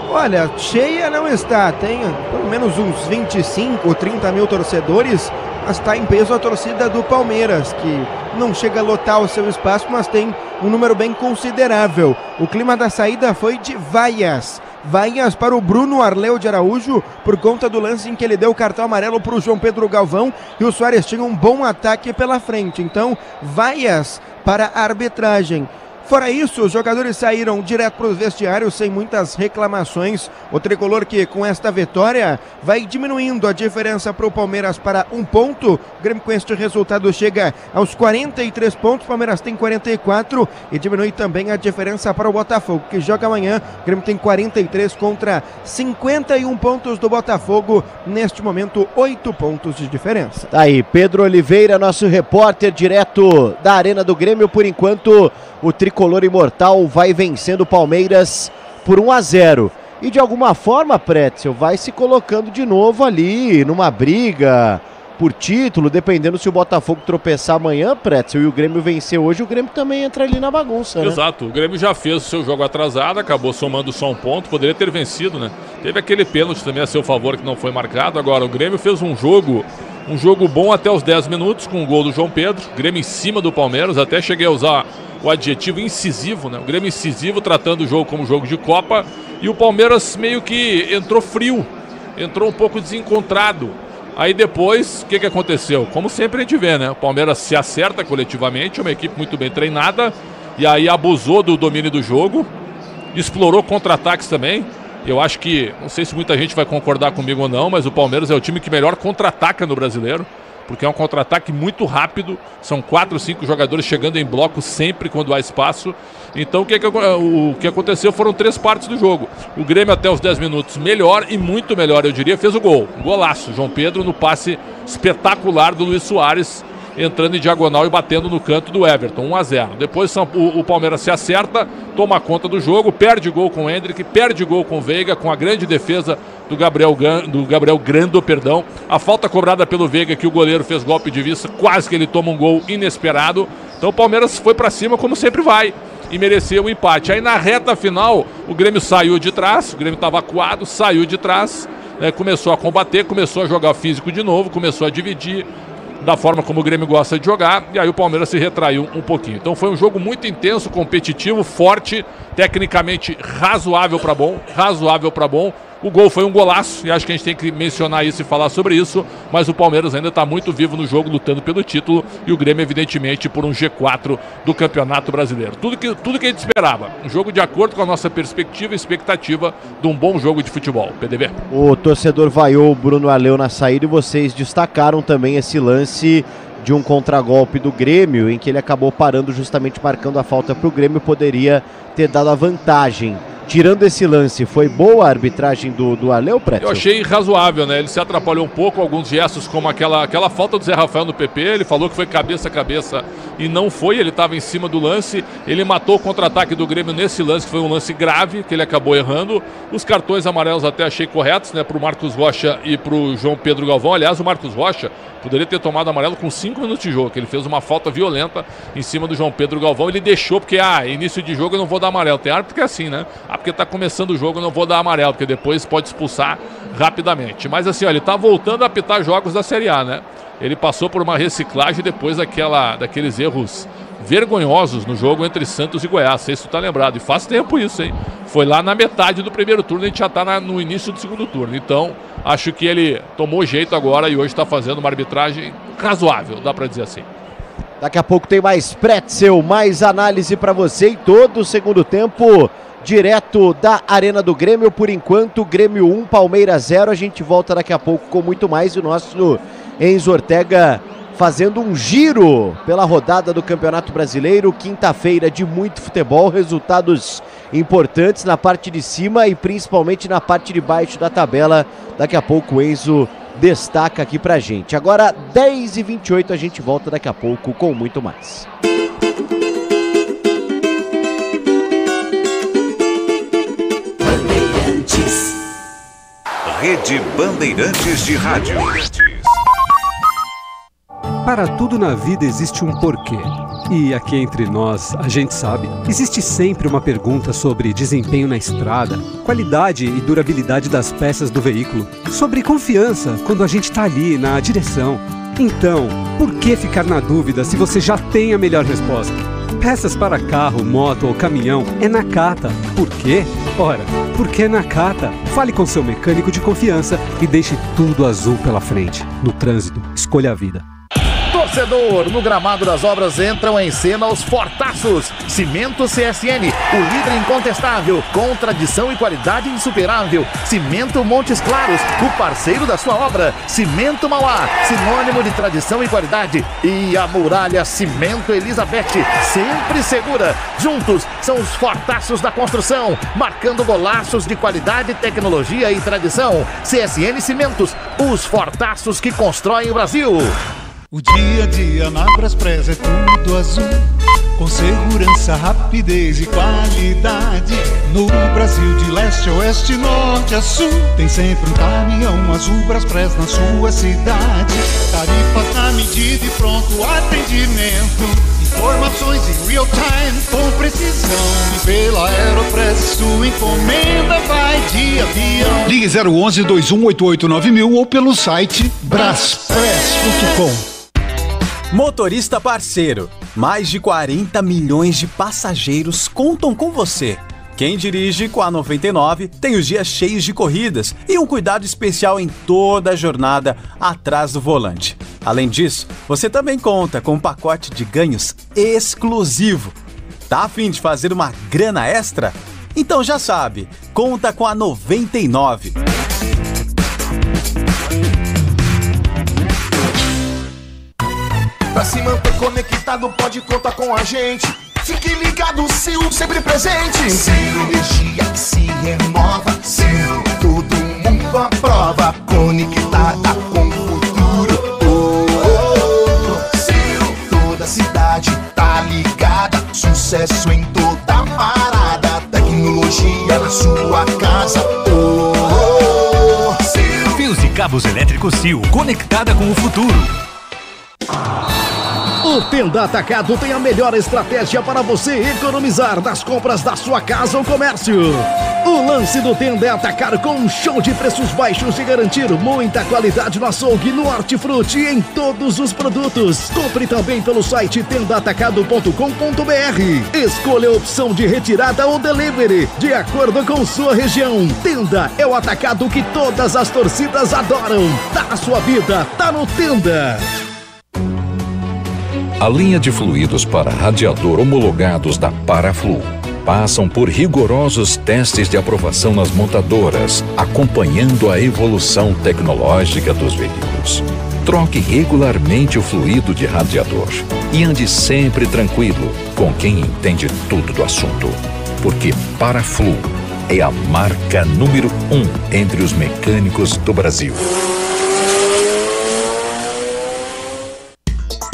Olha, cheia não está. Tem pelo menos uns 25 ou 30 mil torcedores, mas está em peso a torcida do Palmeiras, que não chega a lotar o seu espaço, mas tem um número bem considerável. O clima da saída foi de vaias. Vaias para o Bruno Arleu de Araújo, por conta do lance em que ele deu o cartão amarelo para o João Pedro Galvão e o Soares tinha um bom ataque pela frente. Então, vaias para a arbitragem. Fora isso, os jogadores saíram direto para os vestiários sem muitas reclamações. O Tricolor que com esta vitória vai diminuindo a diferença para o Palmeiras para 1 ponto. O Grêmio com este resultado chega aos 43 pontos, o Palmeiras tem 44 e diminui também a diferença para o Botafogo, que joga amanhã. O Grêmio tem 43 contra 51 pontos do Botafogo. Neste momento, 8 pontos de diferença. Tá aí, Pedro Oliveira, nosso repórter direto da Arena do Grêmio. Por enquanto, o Tricolor Imortal vai vencendo o Palmeiras por 1-0. E de alguma forma, Pretzel, vai se colocando de novo ali numa briga por título, dependendo se o Botafogo tropeçar amanhã, Pretzel, e o Grêmio vencer hoje, o Grêmio também entra ali na bagunça, né? Exato, o Grêmio já fez o seu jogo atrasado, acabou somando só 1 ponto, poderia ter vencido, né? Teve aquele pênalti também a seu favor que não foi marcado. Agora, o Grêmio fez um jogo bom até os 10 minutos, com o gol do João Pedro. Grêmio em cima do Palmeiras, até cheguei a usar o adjetivo incisivo, né? O Grêmio incisivo, tratando o jogo como jogo de Copa, e o Palmeiras meio que entrou frio, entrou um pouco desencontrado. Aí depois, o que aconteceu? Como sempre a gente vê, né? O Palmeiras se acerta coletivamente, é uma equipe muito bem treinada, e aí abusou do domínio do jogo, explorou contra-ataques também. Eu acho que, não sei se muita gente vai concordar comigo ou não, mas o Palmeiras é o time que melhor contra-ataca no Brasileiro, porque é um contra-ataque muito rápido, são 4 ou 5 jogadores chegando em bloco sempre quando há espaço. Então o que aconteceu foram 3 partes do jogo. O Grêmio até os 10 minutos melhor e muito melhor, eu diria, fez o gol. Um golaço, João Pedro no passe espetacular do Luis Soares, entrando em diagonal e batendo no canto do Everton, 1-0. Depois o Palmeiras se acerta, toma conta do jogo, perde gol com o Hendrick, perde gol com o Veiga, com a grande defesa do Gabriel Grando, perdão. A falta cobrada pelo Veiga, que o goleiro fez golpe de vista, quase que ele toma um gol inesperado. Então o Palmeiras foi para cima como sempre vai e mereceu o empate. Aí na reta final, o Grêmio saiu de trás, o Grêmio estava acuado, saiu de trás, né, começou a combater, começou a jogar físico de novo, começou a dividir da forma como o Grêmio gosta de jogar, e aí o Palmeiras se retraiu um pouquinho. Então foi um jogo muito intenso, competitivo, forte, tecnicamente razoável para bom. O gol foi um golaço, e acho que a gente tem que mencionar isso e falar sobre isso, mas o Palmeiras ainda está muito vivo no jogo, lutando pelo título, e o Grêmio, evidentemente, por um G4 do Campeonato Brasileiro. Tudo que a gente esperava. Um jogo de acordo com a nossa perspectiva e expectativa de um bom jogo de futebol. PDV. O torcedor vaiou o Bruno Arleu na saída, e vocês destacaram também esse lance de um contragolpe do Grêmio, em que ele acabou parando, justamente marcando a falta para o Grêmio, poderia ter dado a vantagem. Tirando esse lance, foi boa a arbitragem do Arleu, Pretzel? Eu achei razoável, né? Ele se atrapalhou um pouco, alguns gestos como aquela falta do Zé Rafael no PP, ele falou que foi cabeça a cabeça e não foi, ele estava em cima do lance, ele matou o contra-ataque do Grêmio nesse lance, que foi um lance grave, que ele acabou errando. Os cartões amarelos até achei corretos, né? Pro Marcos Rocha e pro João Pedro Galvão. Aliás, o Marcos Rocha poderia ter tomado amarelo com 5 minutos de jogo, que ele fez uma falta violenta em cima do João Pedro Galvão. Ele deixou, porque, início de jogo eu não vou dar amarelo. Tem árbitro que é assim, né? Porque tá começando o jogo eu não vou dar amarelo, porque depois pode expulsar rapidamente. Mas assim, ó, ele tá voltando a apitar jogos da Série A, né? Ele passou por uma reciclagem depois daqueles erros vergonhosos no jogo entre Santos e Goiás. Isso tá lembrado. E faz tempo isso, hein? Foi lá na metade do primeiro turno, a gente já tá no início do segundo turno. Então, acho que ele tomou jeito agora e hoje está fazendo uma arbitragem razoável, dá para dizer assim. Daqui a pouco tem mais Pretzel, mais análise para você, e todo o segundo tempo direto da Arena do Grêmio. Por enquanto, Grêmio 1, Palmeiras 0. A gente volta daqui a pouco com muito mais. E o nosso Enzo Ortega fazendo um giro pela rodada do Campeonato Brasileiro. Quinta-feira de muito futebol, resultados importantes na parte de cima e principalmente na parte de baixo da tabela. Daqui a pouco o Enzo destaca aqui pra gente. Agora 10h28, a gente volta daqui a pouco com muito mais. Rede Bandeirantes de Rádio. Para tudo na vida existe um porquê. E aqui entre nós, a gente sabe, existe sempre uma pergunta sobre desempenho na estrada, qualidade e durabilidade das peças do veículo, sobre confiança quando a gente está ali na direção. Então, por que ficar na dúvida se você já tem a melhor resposta? Peças para carro, moto ou caminhão é Nakata. Por quê? Ora, porque é Nakata. Fale com seu mecânico de confiança e deixe tudo azul pela frente. No trânsito, escolha a vida. Torcedor, no gramado das obras entram em cena os fortaços. Cimento CSN, o líder incontestável, com tradição e qualidade insuperável. Cimento Montes Claros, o parceiro da sua obra. Cimento Mauá, sinônimo de tradição e qualidade. E a Muralha Cimento Elizabeth, sempre segura. Juntos são os fortaços da construção, marcando golaços de qualidade, tecnologia e tradição. CSN Cimentos, os fortaços que constroem o Brasil. O dia a dia na Braspress é tudo azul, com segurança, rapidez e qualidade. No Brasil de leste a oeste, norte a sul, tem sempre um caminhão azul Braspress na sua cidade. Tarifas na medida e pronto atendimento, informações em real time com precisão. E pela Aeropress sua encomenda vai de avião. Ligue 011 21889000 ou pelo site braspress.com. Motorista parceiro, mais de 40 milhões de passageiros contam com você. Quem dirige com a 99 tem os dias cheios de corridas e um cuidado especial em toda a jornada atrás do volante. Além disso, você também conta com um pacote de ganhos exclusivo. Tá a fim de fazer uma grana extra? Então já sabe, conta com a 99. Pra se manter conectado, pode contar com a gente. Fique ligado, Sil, sempre presente. Sil, energia que se renova. Sil, todo mundo aprova. Conectada com o futuro. Sil, toda cidade tá ligada. Sucesso em toda parada. Tecnologia na sua casa. Cabos elétricos Sil, conectada com o futuro. O Tenda Atacado tem a melhor estratégia para você economizar nas compras da sua casa ou comércio. O lance do Tenda é atacar com um show de preços baixos e garantir muita qualidade no açougue, no hortifruti e em todos os produtos. Compre também pelo site tendaatacado.com.br. Escolha a opção de retirada ou delivery, de acordo com sua região. Tenda é o atacado que todas as torcidas adoram. Tá na sua vida, tá no Tenda. A linha de fluidos para radiador homologados da Paraflu passam por rigorosos testes de aprovação nas montadoras, acompanhando a evolução tecnológica dos veículos. Troque regularmente o fluido de radiador e ande sempre tranquilo com quem entende tudo do assunto, porque Paraflu é a marca número 1 entre os mecânicos do Brasil.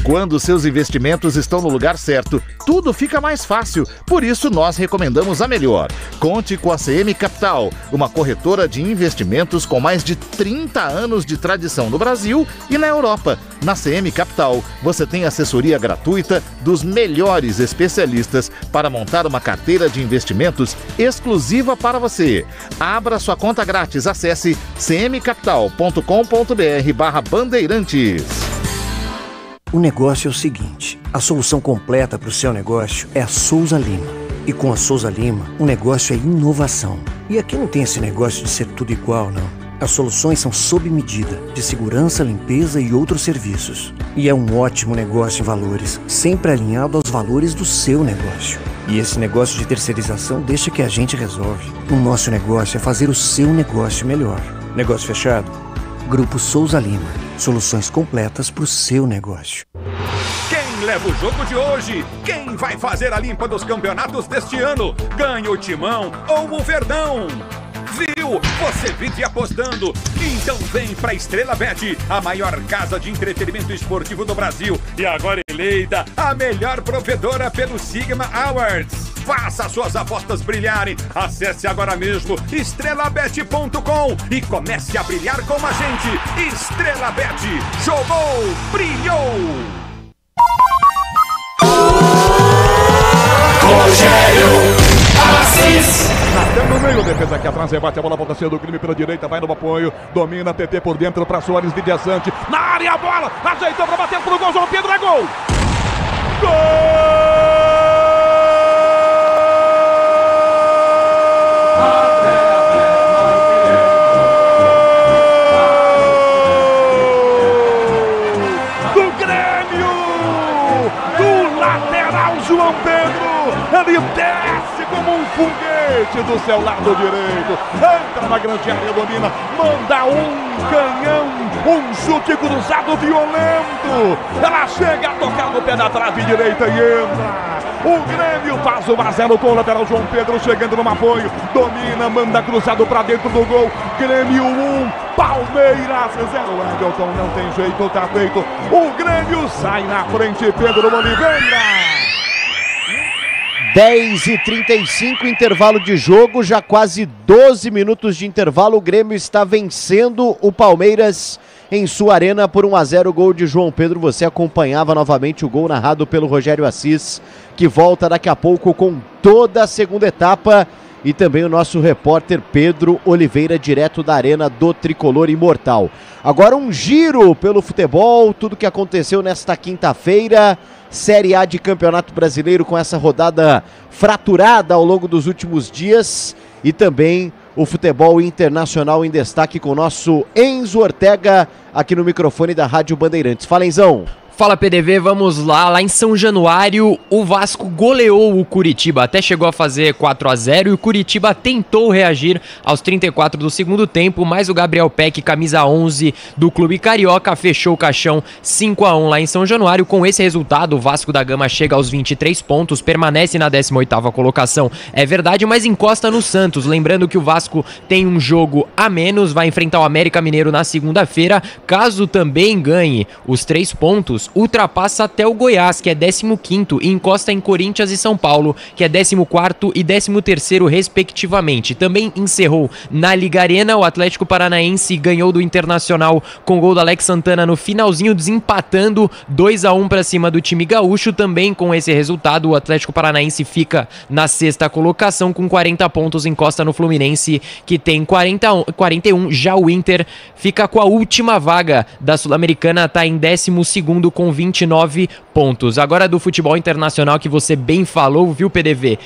Quando seus investimentos estão no lugar certo, tudo fica mais fácil. Por isso, nós recomendamos a melhor. Conte com a CM Capital, uma corretora de investimentos com mais de 30 anos de tradição no Brasil e na Europa. Na CM Capital, você tem assessoria gratuita dos melhores especialistas para montar uma carteira de investimentos exclusiva para você. Abra sua conta grátis. Acesse cmcapital.com.br/bandeirantes. O negócio é o seguinte, a solução completa para o seu negócio é a Souza Lima. E com a Souza Lima, o negócio é inovação. E aqui não tem esse negócio de ser tudo igual, não. As soluções são sob medida, de segurança, limpeza e outros serviços. E é um ótimo negócio em valores, sempre alinhado aos valores do seu negócio. E esse negócio de terceirização deixa que a gente resolve. O nosso negócio é fazer o seu negócio melhor. Negócio fechado? Grupo Souza Lima. Soluções completas para o seu negócio. Quem leva o jogo de hoje? Quem vai fazer a limpa dos campeonatos deste ano? Ganha o Timão ou o Verdão? Viu? Você vive apostando. Então vem pra Estrela Bet, a maior casa de entretenimento esportivo do Brasil. E agora eleita a melhor provedora pelo Sigma Awards. Faça suas apostas brilharem. Acesse agora mesmo estrelabet.com e comece a brilhar com a gente. Estrela Bet. Jogou, brilhou. Rogério Assis. No meio, defesa aqui atrás, rebate a bola, volta cedo do Grêmio pela direita, vai no apoio, domina, TT por dentro para Soares de Diaçante, na área a bola, ajeitou para bater pro gol, João Pedro, é gol! Gol! Do Grêmio! Do lateral João Pedro! Ele desce como um foguete do seu lado direito, entra na grande área, domina, manda um canhão, um chute cruzado violento, ela chega a tocar no pé da trave direita e entra. O Grêmio faz o 1-0 com o lateral João Pedro chegando no apoio, domina, manda cruzado para dentro do gol. Grêmio 1, Palmeiras 0. Everton, não tem jeito, tá feito. O Grêmio sai na frente, Pedro Oliveira. 10h35, intervalo de jogo, já quase 12 minutos de intervalo. O Grêmio está vencendo o Palmeiras em sua arena por 1-0, gol de João Pedro. Você acompanhava novamente o gol narrado pelo Rogério Assis, que volta daqui a pouco com toda a segunda etapa. E também o nosso repórter Pedro Oliveira, direto da arena do Tricolor Imortal. Agora um giro pelo futebol, tudo que aconteceu nesta quinta-feira. Série A de Campeonato Brasileiro com essa rodada fraturada ao longo dos últimos dias. E também o futebol internacional em destaque com o nosso Enzo Ortega aqui no microfone da Rádio Bandeirantes. Fala, Enzão. Fala, PDV, vamos lá em São Januário, o Vasco goleou o Curitiba, até chegou a fazer 4-0 e o Curitiba tentou reagir aos 34 do segundo tempo, mas o Gabriel Peck, camisa 11 do clube carioca, fechou o caixão 5-1 lá em São Januário. Com esse resultado, o Vasco da Gama chega aos 23 pontos, permanece na 18ª colocação, é verdade, mas encosta no Santos. Lembrando que o Vasco tem um jogo a menos, vai enfrentar o América Mineiro na segunda-feira. Caso também ganhe os 3 pontos, pontos, ultrapassa até o Goiás, que é 15º, e encosta em Corinthians e São Paulo, que é 14º e 13º, respectivamente. Também encerrou na Liga Arena, o Atlético Paranaense ganhou do Internacional com gol do Alex Santana no finalzinho, desempatando 2-1 para cima do time gaúcho. Também com esse resultado, o Atlético Paranaense fica na 6ª colocação com 40 pontos, encosta no Fluminense, que tem 41. Já o Inter fica com a última vaga da Sul-Americana, está em 12º com 29 pontos. Agora do futebol internacional, que você bem falou, viu, PDV?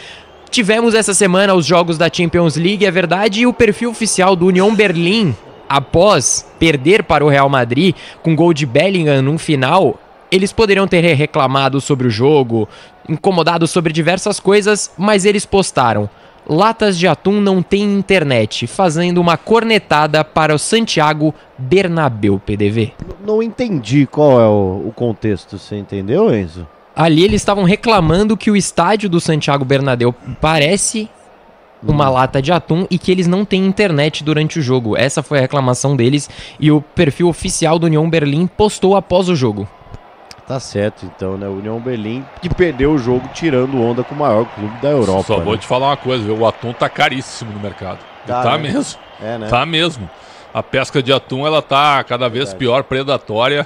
Tivemos essa semana os jogos da Champions League, é verdade, e o perfil oficial do Union Berlin, após perder para o Real Madrid com gol de Bellingham no final, eles poderiam ter reclamado sobre o jogo, incomodado sobre diversas coisas, mas eles postaram: latas de atum não tem internet, fazendo uma cornetada para o Santiago Bernabéu, PDV. Não entendi qual é o contexto, você entendeu, Enzo? Ali eles estavam reclamando que o estádio do Santiago Bernabéu parece uma lata de atum e que eles não têm internet durante o jogo. Essa foi a reclamação deles e o perfil oficial do Union Berlin postou após o jogo. Tá certo, então, né? O Union Berlin que perdeu o jogo tirando onda com o maior clube da Europa. Só vou te falar uma coisa, viu? O atum tá caríssimo no mercado. Tá né? Mesmo. É, né? Tá mesmo. A pesca de atum, ela tá cada vez pior, predatória.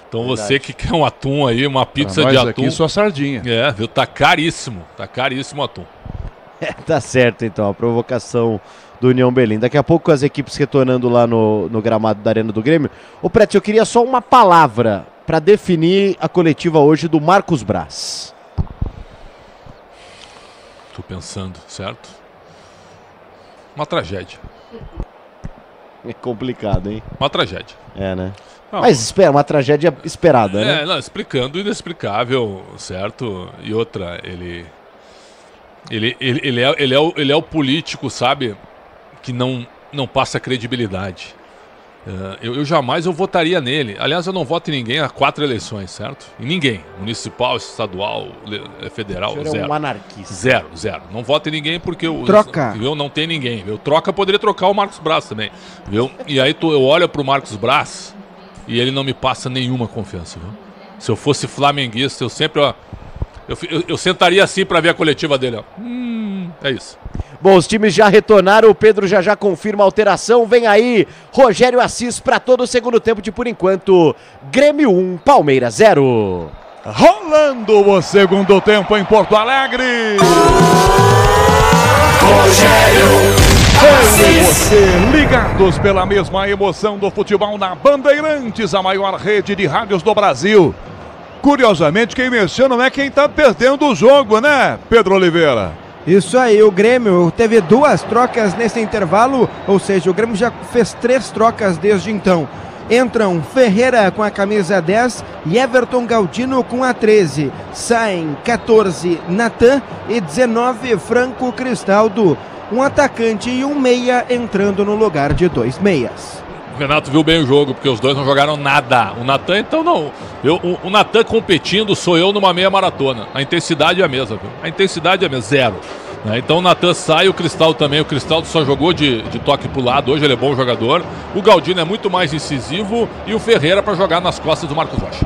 Então você que quer um atum aí, uma pizza de atum... aqui só sardinha. É, viu? Tá caríssimo o atum. Tá certo, então, a provocação do Union Berlin. Daqui a pouco as equipes retornando lá no gramado da Arena do Grêmio. Ô, Preto, eu queria só uma palavra para definir a coletiva hoje do Marcos Braz. Tô pensando, certo? Uma tragédia. É complicado, hein? Uma tragédia. É, né? Não, mas espera, uma tragédia esperada, né? Não, explicando o inexplicável, certo? E outra, ele é o político, sabe? Que não passa credibilidade. Eu jamais votaria nele. Aliás, eu não voto em ninguém há 4 eleições, certo? Em ninguém. Municipal, estadual, federal, zero. É um anarquista. Zero. Não voto em ninguém porque eu não tenho ninguém. Eu poderia trocar o Marcos Braz também. Viu? E aí eu olho pro Marcos Braz e ele não me passa nenhuma confiança. Viu? Se eu fosse flamenguista, eu sempre... Eu sentaria assim para ver a coletiva dele. Ó. É isso. Bom, os times já retornaram, o Pedro já confirma a alteração. Vem aí, Rogério Assis para todo o segundo tempo de, por enquanto, Grêmio 1, Palmeiras 0. Rolando o segundo tempo em Porto Alegre. Rogério Você, ligados pela mesma emoção do futebol na Bandeirantes, a maior rede de rádios do Brasil. Curiosamente, quem mexeu não é quem tá perdendo o jogo, né, Pedro Oliveira? Isso aí, o Grêmio teve 2 trocas nesse intervalo, ou seja, o Grêmio já fez 3 trocas desde então. Entram Ferreira com a camisa 10 e Everton Galdino com a 13. Saem 14 Natan e 19 Franco Cristaldo. Um atacante e um meia entrando no lugar de 2 meias. O Renato viu bem o jogo, porque os dois não jogaram nada. O Natan, então, não. O Natan competindo sou eu numa meia maratona. A intensidade é a mesma, viu? A intensidade é a mesma, 0. Então o Natan sai, o Cristaldo também. O Cristaldo só jogou de toque pro lado. Hoje ele é bom jogador. O Galdino é muito mais incisivo. E o Ferreira para jogar nas costas do Marcos Rocha.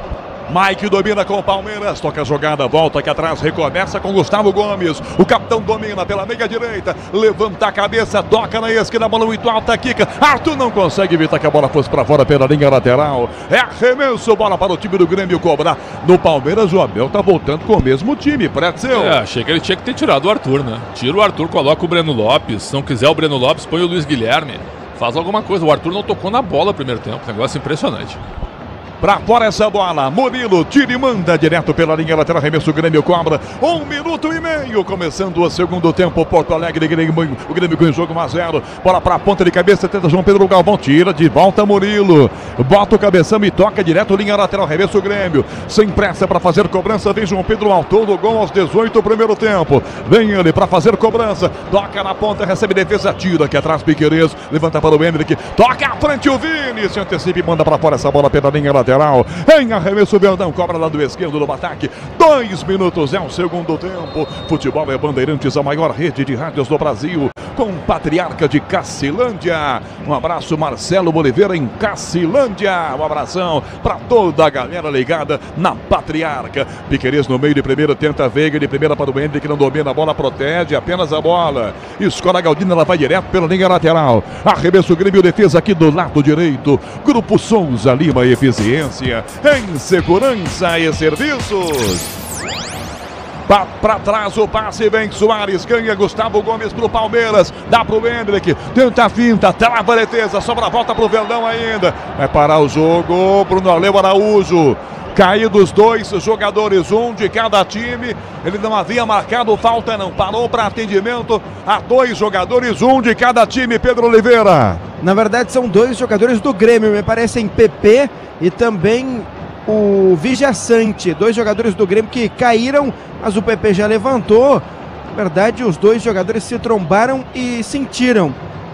Mike domina com o Palmeiras, toca a jogada, volta aqui atrás, recomeça com Gustavo Gomes. O capitão domina pela meia direita, levanta a cabeça, toca na esquerda, bola muito alta, quica. Arthur não consegue evitar que a bola fosse para fora pela linha lateral. É arremesso, bola para o time do Grêmio cobrar. No Palmeiras, o Abel tá voltando com o mesmo time, Pretzel. Achei que ele tinha que ter tirado o Arthur, né? Tira o Arthur, coloca o Breno Lopes. Se não quiser o Breno Lopes, põe o Luiz Guilherme. Faz alguma coisa. O Arthur não tocou na bola no primeiro tempo. Negócio impressionante. Pra fora essa bola, Murilo tira e manda direto pela linha lateral, arremesso, o Grêmio cobra, 1 minuto e meio, começando o segundo tempo, Porto Alegre, o Grêmio com o jogo 1-0, bola pra ponta de cabeça, tenta João Pedro Galvão, tira de volta Murilo, bota o cabeção e toca direto, linha lateral, arremesso, o Grêmio, sem pressa pra fazer cobrança, vem João Pedro, autor do gol aos 18 primeiro tempo, vem ele pra fazer cobrança, toca na ponta, recebe defesa, tira aqui atrás, Piqueires, levanta para o Henrique, toca à frente o Vini, se antecipa e manda pra fora essa bola pela linha lateral. Em arremesso, o Verdão cobra lá do esquerdo do ataque. 2 minutos é o segundo tempo. Futebol é Bandeirantes, a maior rede de rádios do Brasil. com Patriarca de Cacilândia. Um abraço, Marcelo Oliveira em Cacilândia. Um abração para toda a galera ligada na Patriarca. Piquerez no meio de primeira, tenta a Veiga de primeira para o Hendrick, não domina a bola, protege apenas a bola. Escola Galdino, ela vai direto pela linha lateral. Arremesso Grêmio, defesa aqui do lado direito. Grupo Souza Lima, eficiência em segurança e serviços. Para trás o passe, vem Soares, ganha Gustavo Gomes pro Palmeiras, dá pro Hendrick, tenta a finta, trava a defesa, sobra a volta pro Verdão ainda. Vai parar o jogo, Bruno Aleu Araújo. Caídos dois jogadores, um de cada time. Ele não havia marcado falta, não. Parou para atendimento a dois jogadores, um de cada time. Pedro Oliveira. Na verdade, são dois jogadores do Grêmio, me parecem PP e também o Vijaçante. Dois jogadores do Grêmio que caíram, mas o PP já levantou. Na verdade, os dois jogadores se trombaram e sentiram.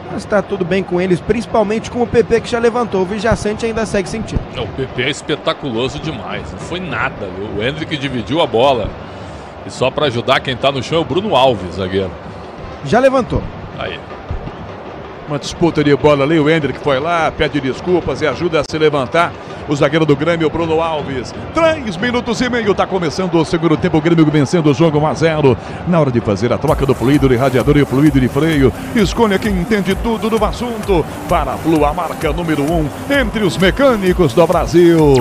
Mas está tudo bem com eles, principalmente com o PP que já levantou. O Vijaçante ainda segue sentindo. O PP é espetaculoso demais, não foi nada, viu? O Hendrick dividiu a bola. E só para ajudar quem tá no chão é o Bruno Alves, zagueiro. Já levantou. Aí. Uma disputa de bola ali, o Hendrick foi lá, pede desculpas e ajuda a se levantar. O zagueiro do Grêmio, Bruno Alves. 3 minutos e meio, tá começando o segundo tempo, o Grêmio vencendo o jogo 1-0. Na hora de fazer a troca do fluido de radiador e o fluido de freio, escolha quem entende tudo do assunto. Paraflu, a marca número 1 entre os mecânicos do Brasil.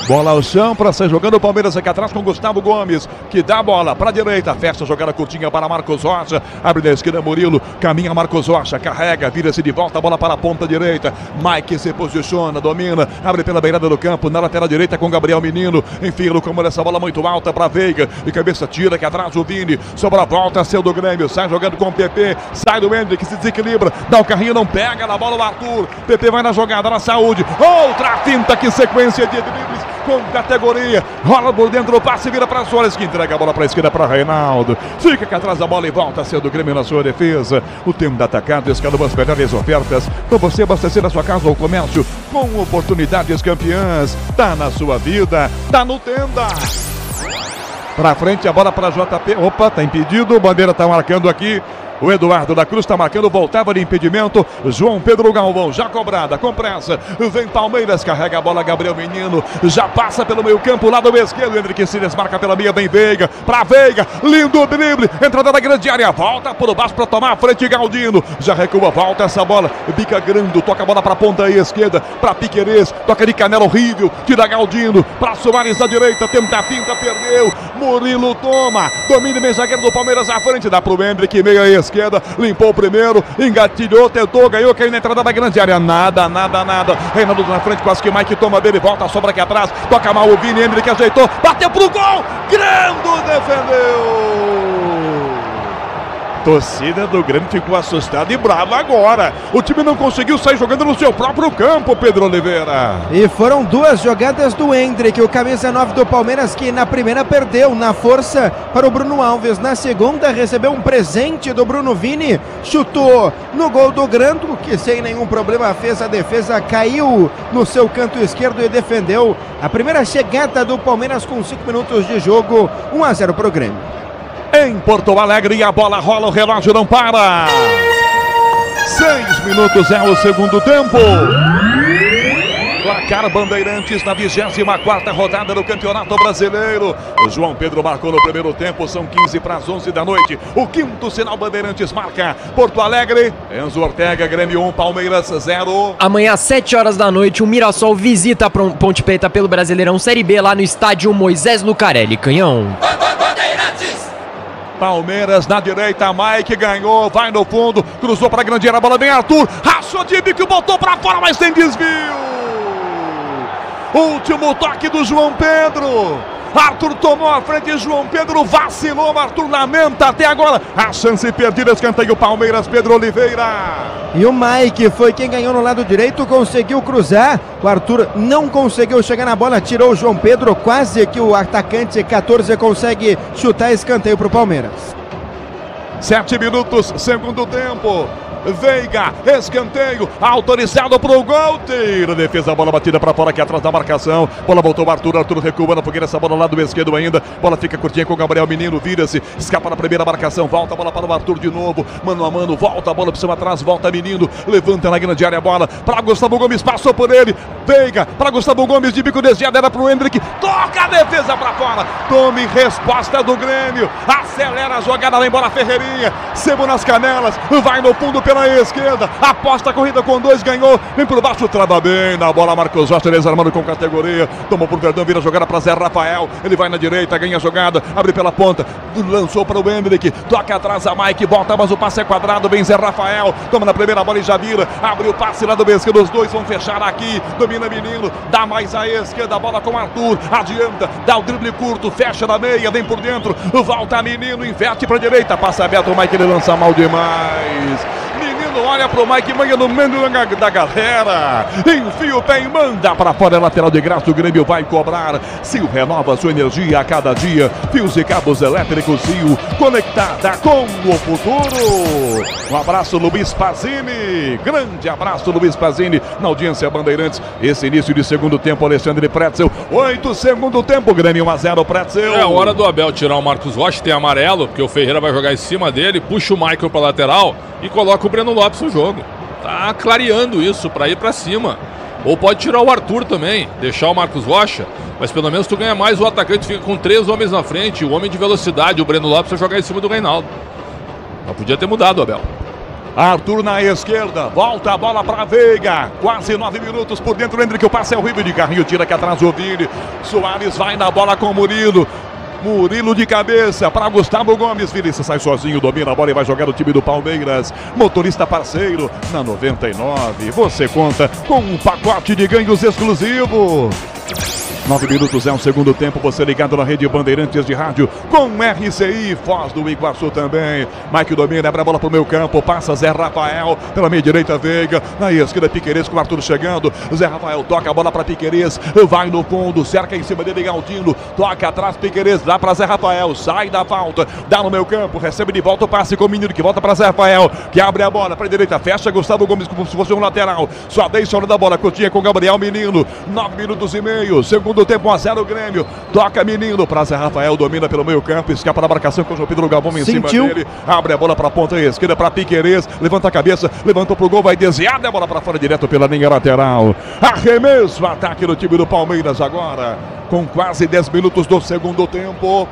Bola ao chão para sair jogando o Palmeiras aqui atrás com Gustavo Gomes, que dá a bola para a direita, fecha a jogada curtinha para Marcos Rocha, abre da esquerda Murilo, caminha Marcos Rocha, carrega, vira-se de volta, a bola para a ponta direita, Mike se posiciona, domina, abre pela beirada do campo, na lateral direita com Gabriel Menino, enfim, no comando essa bola muito alta para Veiga, de cabeça tira, que atrás o Vini, sobra a volta, seu do Grêmio, sai jogando com o PP, sai do Hendrick, se desequilibra, dá o carrinho, não pega na bola o Arthur, PP vai na jogada, na saúde, outra finta, que sequência de dribles, com categoria, rola por dentro do passe, vira para Soares, que entrega a bola para a esquerda para Reinaldo, fica aqui atrás da bola e volta a ser do Grêmio na sua defesa. O tempo da atacado, escalou as melhores ofertas para você abastecer a sua casa ou comércio com oportunidades campeãs. Tá na sua vida, tá no Tenda. Para frente a bola para JP, opa, tá impedido, o Bandeira tá marcando aqui. O Eduardo da Cruz está marcando, voltava de impedimento. João Pedro Galvão, já cobrada, com pressa. Vem Palmeiras, carrega a bola, Gabriel Menino. Já passa pelo meio campo, lado esquerdo. Hendrick se desmarca pela meia, vem Veiga. Pra Veiga, lindo drible. Entrada da grande área, volta por baixo para tomar a frente, Galdino. Já recua, volta essa bola. Bica Grando, toca a bola para a ponta esquerda. Para Piquerez, toca de canela horrível. Tira Galdino, para Soares da direita. Tenta a finta, perdeu. Murilo toma. Domínio bem zagueiro do Palmeiras à frente. Dá pro Hendrick, meia esquerda, limpou o primeiro, engatilhou, tentou, ganhou, caiu na entrada da grande área, nada. Reinaldo na frente, quase que Mike toma dele, volta, sobra aqui atrás, toca mal o Vini, Hendrick ajeitou, bateu pro gol, Grando defendeu. Torcida do Grêmio ficou assustada e brava agora. O time não conseguiu sair jogando no seu próprio campo, Pedro Oliveira. E foram duas jogadas do Hendrick, o camisa 9 do Palmeiras, que na primeira perdeu na força para o Bruno Alves. Na segunda recebeu um presente do Bruno Vini, chutou no gol do Grando, que sem nenhum problema fez a defesa, caiu no seu canto esquerdo e defendeu a primeira chegada do Palmeiras com 5 minutos de jogo, 1-0 para o Grêmio. Em Porto Alegre a bola rola, o relógio não para. 6 minutos é o segundo tempo. Placar Bandeirantes na 24ª rodada do Campeonato Brasileiro. O João Pedro marcou no primeiro tempo, são 15 para as 11 da noite. O quinto sinal Bandeirantes marca. Porto Alegre, Enzo Ortega, Grêmio 1, Palmeiras 0. Amanhã às 7 horas da noite, o Mirassol visita a Ponte Preta pelo Brasileirão Série B lá no estádio Moisés Lucarelli. Canhão. Palmeiras na direita, Mike ganhou, vai no fundo, cruzou para a grande área, a bola vem Arthur, rachou de bico, botou para fora, mas tem desvio. Último toque do João Pedro. Arthur tomou a frente, João Pedro vacilou, Arthur lamenta até agora a chance perdida, escanteio Palmeiras, Pedro Oliveira. E o Mike foi quem ganhou no lado direito, conseguiu cruzar, o Arthur não conseguiu chegar na bola, tirou o João Pedro, quase que o atacante 14 consegue chutar escanteio para o Palmeiras. 7 minutos, segundo tempo. Veiga, escanteio, autorizado pro gol. Tira, defesa, bola batida pra fora aqui atrás da marcação. Bola voltou o Arthur recua na fogueira, essa bola lá do esquerdo ainda. Bola fica curtinha com o Gabriel Menino, vira-se, escapa na primeira marcação, volta a bola para o Arthur de novo, mano a mano, volta a bola para cima atrás, volta Menino, levanta na grande área a bola para Gustavo Gomes, passou por ele, Veiga para Gustavo Gomes, de bico desviado, era pro Hendrick, toca a defesa para fora, tome resposta do Grêmio, acelera a jogada lá embora Ferreirinha, sebo nas canelas, vai no fundo pela esquerda, aposta a corrida com 2, ganhou, vem por baixo, trava bem na bola, Marcos Rocha desarmando com categoria, tomou por Verdão, vira a jogada para Zé Rafael, ele vai na direita, ganha a jogada, abre pela ponta, lançou para o Hendrick, toca atrás a Mike, volta, mas o passe é quadrado, vem Zé Rafael, toma na primeira bola e já vira, abre o passe lá do meio esquerdo, os dois vão fechar aqui, domina Menino, dá mais à esquerda, a bola com Arthur, adianta, dá o drible curto, fecha na meia, vem por dentro, volta Menino, inverte para a direita, passa aberto, o Mike, ele lança mal demais. Olha pro Mike, manha no meio da galera, enfia o pé e manda para fora, é lateral de graça, o Grêmio vai cobrar. Sil renova sua energia a cada dia, fios e cabos elétricos Sil, conectada com o futuro. Um abraço Luiz Pazini, grande abraço Luiz Pazini, na audiência Bandeirantes, esse início de segundo tempo, Alexandre Pretzel, 8 segundo tempo, Grêmio 1-0 Pretzel. É a hora do Abel tirar o Marcos Rocha, tem amarelo, porque o Ferreira vai jogar em cima dele, puxa o Michael para lateral e coloca o Breno Lopes no jogo. Tá clareando isso para ir para cima. Ou pode tirar o Arthur também, deixar o Marcos Rocha, mas pelo menos tu ganha mais, o atacante fica com 3 homens na frente, o homem de velocidade, o Breno Lopes, vai jogar em cima do Reinaldo. Mas podia ter mudado, Abel. Arthur na esquerda, volta a bola para Veiga, quase 9 minutos por dentro, lembre que o passe é horrível de carrinho, tira aqui atrás o Vini, Soares vai na bola com o Murilo, Murilo de cabeça para Gustavo Gomes, Vinícius sai sozinho, domina a bola e vai jogar o time do Palmeiras, motorista parceiro, na 99, você conta com um pacote de ganhos exclusivo. 9 minutos é um segundo tempo, você ligado na rede Bandeirantes de rádio com RCI, Foz do Iguaçu também. Mike domina, abre a bola pro meu campo, passa Zé Rafael, pela meia direita Veiga, na esquerda Piquerez com o Arthur chegando, Zé Rafael toca a bola para Piquerez, vai no fundo, cerca em cima dele Galdino, toca atrás Piquerez, dá para Zé Rafael, sai da falta, dá no meu campo, recebe de volta o passe com o Menino que volta para Zé Rafael, que abre a bola para a direita, fecha Gustavo Gomes como se fosse um lateral, só deixa a hora da bola, Coutinho com Gabriel Menino, 9 minutos e meio, segundo tempo 1-0 o Grêmio, toca Menino para Zé Rafael, domina pelo meio campo, escapa da marcação com o João Pedro Galvão em cima dele, abre a bola para a ponta esquerda para Piquerez, levanta a cabeça, levantou pro gol, vai desviar, a bola para fora direto pela linha lateral, arremesso, ataque do time do Palmeiras agora, com quase 10 minutos do segundo tempo.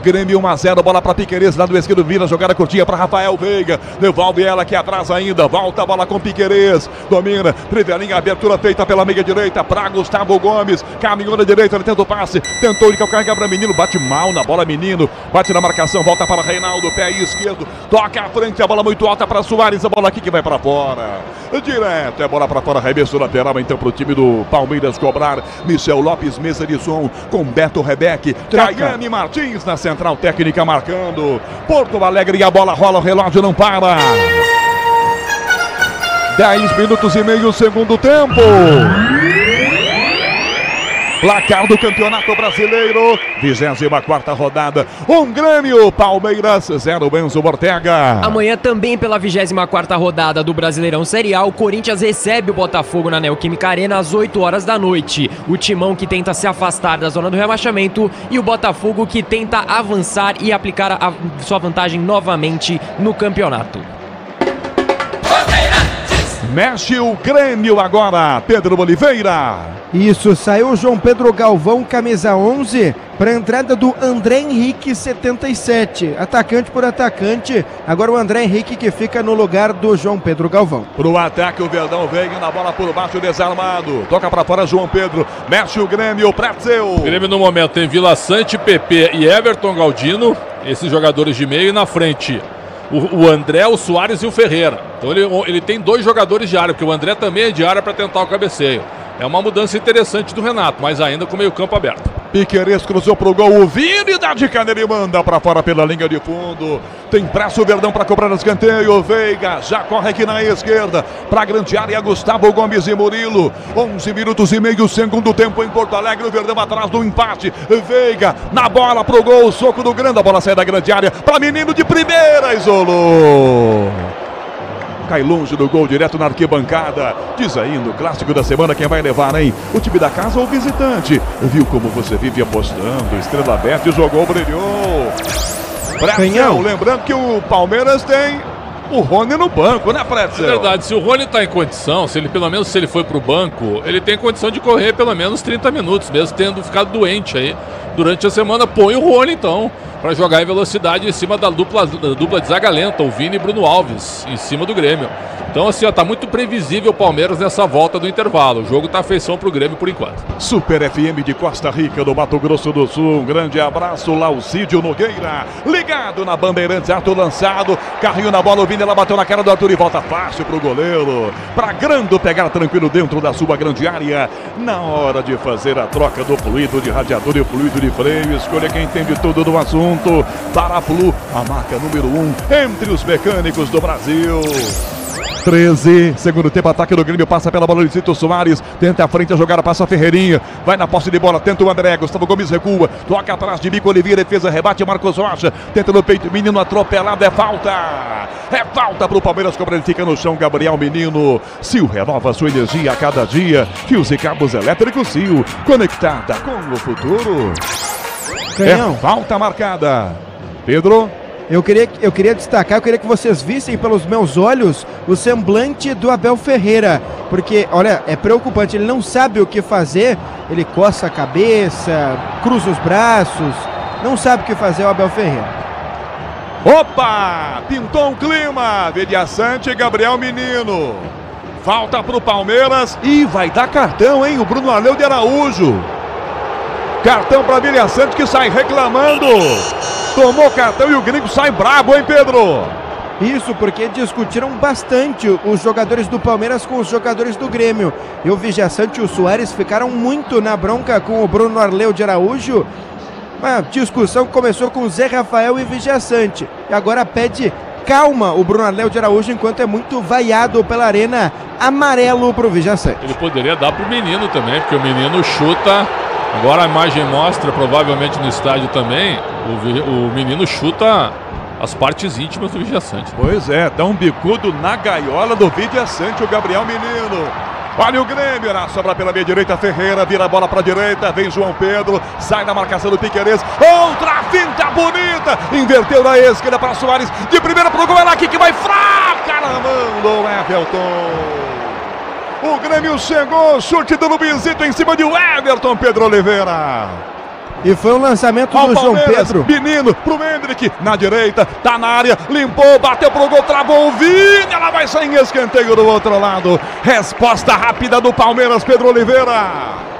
Grêmio 1-0, bola para Piquerez, lado esquerdo, vira, jogada curtinha para Rafael Veiga, devolve ela aqui atrás ainda, volta a bola com Piquerez, domina, trivelinha, abertura feita pela meia direita para Gustavo Gomes, caminhou na direita, ele tenta o passe, tentou de calcanhar para Menino, bate mal na bola Menino, bate na marcação, volta para Reinaldo, pé esquerdo, toca à frente, a bola muito alta para Soares, a bola aqui que vai para fora, direto, é bola para fora, arremesso lateral então para o time do Palmeiras cobrar, Michel Lopes, mesa de som, com Beto Rebeque, Caiane Martins na central técnica marcando, Porto Alegre e a bola rola, o relógio não para. 10 minutos e meio, segundo tempo. Placar do Campeonato Brasileiro, 24ª rodada, Grêmio, Palmeiras, 0 Enzo Ortega. Amanhã também pela 24ª rodada do Brasileirão Série A, o Corinthians recebe o Botafogo na Neoquímica Arena às 8 horas da noite. O Timão que tenta se afastar da zona do rebaixamento e o Botafogo que tenta avançar e aplicar a sua vantagem novamente no campeonato. Mexe o Grêmio agora, Pedro Oliveira. Isso, saiu o João Pedro Galvão, camisa 11, para a entrada do André Henrique, 77. Atacante por atacante, agora o André Henrique que fica no lugar do João Pedro Galvão. Pro ataque o Verdão vem na bola por baixo, desarmado. Toca para fora João Pedro, mexe o Grêmio, Pretzel. O Grêmio no momento tem Vila Sante, PP e Everton Galdino, esses jogadores de meio, e na frente o André, o Soares e o Ferreira. Então ele tem 2 jogadores de área, porque o André também é de área para tentar o cabeceio. É uma mudança interessante do Renato, mas ainda com o meio campo aberto. Piquerez cruzou pro gol, o Vini dá de canela e manda para fora pela linha de fundo. Tem pressa o Verdão para cobrar no escanteio. Veiga já corre aqui na esquerda para a grande área, Gustavo Gomes e Murilo. 11 minutos e meio, segundo tempo em Porto Alegre. O Verdão atrás do empate. Veiga na bola pro gol, soco do Grande, a bola sai da grande área para Menino de primeira, isolou. cai longe do gol, direto na arquibancada. Diz aí no clássico da semana quem vai levar, hein? O time da casa ou o visitante? Viu como você vive apostando? Estrela aberta e jogou, brilhou. Pretzel, lembrando que o Palmeiras tem o Rony no banco, né, Pretzel? É verdade, se o Rony tá em condição, pelo menos se ele foi pro banco, ele tem condição de correr pelo menos 30 minutos, mesmo tendo ficado doente aí durante a semana. Põe o Rony então, para jogar em velocidade em cima da dupla de zaga lenta, o Vini e Bruno Alves, em cima do Grêmio. Então assim, ó, tá muito previsível o Palmeiras nessa volta do intervalo. O jogo tá à feição pro Grêmio por enquanto. Super FM de Costa Rica, do Mato Grosso do Sul. Um grande abraço, Laucídio Nogueira. Ligado na Bandeirantes, Arthur lançado. Carrinho na bola, o Vini, ela bateu na cara do Arthur e volta fácil pro goleiro. Pra Grando pegar tranquilo dentro da sua grande área. Na hora de fazer a troca do fluido de radiador e o fluido de freio, escolha quem entende tudo do assunto. Paraflu, a marca número 1 entre os mecânicos do Brasil. 13, segundo tempo, ataque do Grêmio, passa pela bola, Luizito Soares, tenta a frente a jogada, passa a Ferreirinha, vai na posse de bola, tenta o André, Gustavo Gomes recua, toca atrás de Bico Oliveira, defesa, rebate, Marcos Rocha, tenta no peito, Menino atropelado, é falta pro Palmeiras, cobra, ele fica no chão, Gabriel Menino. Sil renova sua energia a cada dia, fios e cabos elétricos Sil, conectada com o futuro. Canhão. É falta marcada, Pedro. Eu queria destacar, eu queria que vocês vissem pelos meus olhos o semblante do Abel Ferreira, porque, olha, é preocupante, ele não sabe o que fazer, ele coça a cabeça, cruza os braços, não sabe o que fazer o Abel Ferreira. Opa! Pintou um clima, Vediaçante e Gabriel Menino. Falta pro Palmeiras e vai dar cartão, hein? O Bruno Arleu de Araújo. Cartão para Vediaçante que sai reclamando. Tomou cartão e o gringo sai brabo, hein, Pedro? Isso, porque discutiram bastante os jogadores do Palmeiras com os jogadores do Grêmio. E o Vijaçante e o Soares ficaram muito na bronca com o Bruno Arleu de Araújo. Uma discussão que começou com o Zé Rafael e Vijaçante. E agora pede calma o Bruno Arleu de Araújo enquanto é muito vaiado pela arena. Amarelo pro Vijaçante. Ele poderia dar pro menino também, porque o menino chuta. Agora a imagem mostra, provavelmente no estádio também, o menino chuta as partes íntimas do Vijaçante. Pois é, dá um bicudo na gaiola do Vijaçante, o Gabriel Menino. Olha o Grêmio, sobra pela meia direita, Ferreira, vira a bola pra direita, vem João Pedro, sai da marcação do Piquerez, outra finta bonita, inverteu na esquerda para Soares, de primeira pro gol, é lá que vai fraca na mão do Everton. O Grêmio chegou, chute do Lubizito em cima de Everton, Pedro Oliveira. E foi um lançamento do João Pedro. Menino pro Hendrick, na direita, tá na área, limpou, bateu pro gol, travou o Vini, ela vai sair em escanteio do outro lado. Resposta rápida do Palmeiras, Pedro Oliveira.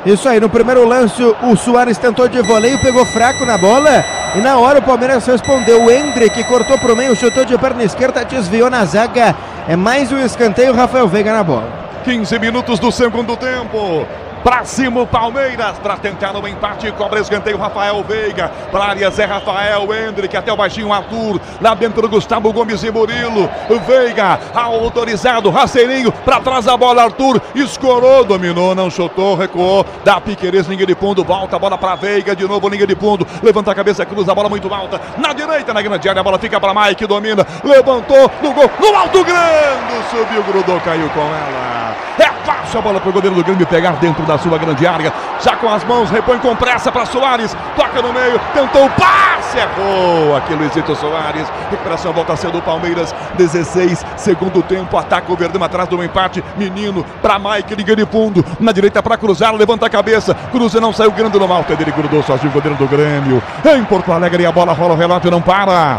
Isso aí, no primeiro lance o Soares tentou de voleio, pegou fraco na bola e na hora o Palmeiras respondeu. O Hendrick cortou pro meio, chutou de perna esquerda, desviou na zaga. É mais um escanteio, Rafael Veiga na bola. 15 minutos do segundo tempo. Pra cima o Palmeiras, pra tentar no empate, cobra escanteio Rafael Veiga, pra área Zé Rafael, Hendrick, até o baixinho Arthur, lá dentro Gustavo Gomes e Murilo, Veiga, autorizado, rasteirinho, pra trás a bola, Arthur, escorou, dominou, não chutou, recuou, dá Piquerez, linha de fundo, volta a bola pra Veiga, de novo linha de fundo, levanta a cabeça, cruza a bola muito alta, na direita, na grande área, a bola fica pra Mike, domina, levantou, no gol, no alto grande, subiu, grudou, caiu com ela, é fácil a bola pro goleiro do Grêmio pegar dentro da sua grande área, já com as mãos, repõe com pressa para Soares, toca no meio, tentou o passe, errou aqui Luizito Soares, recuperação, volta a ser do Palmeiras, 16, segundo tempo, ataca o Verdão atrás do empate, Menino para Mike, liga de fundo, na direita para cruzar, levanta a cabeça, cruza, não saiu grande no mal, ele grudou sozinho o goleiro do Grêmio, em Porto Alegre a bola rola, o relógio não para.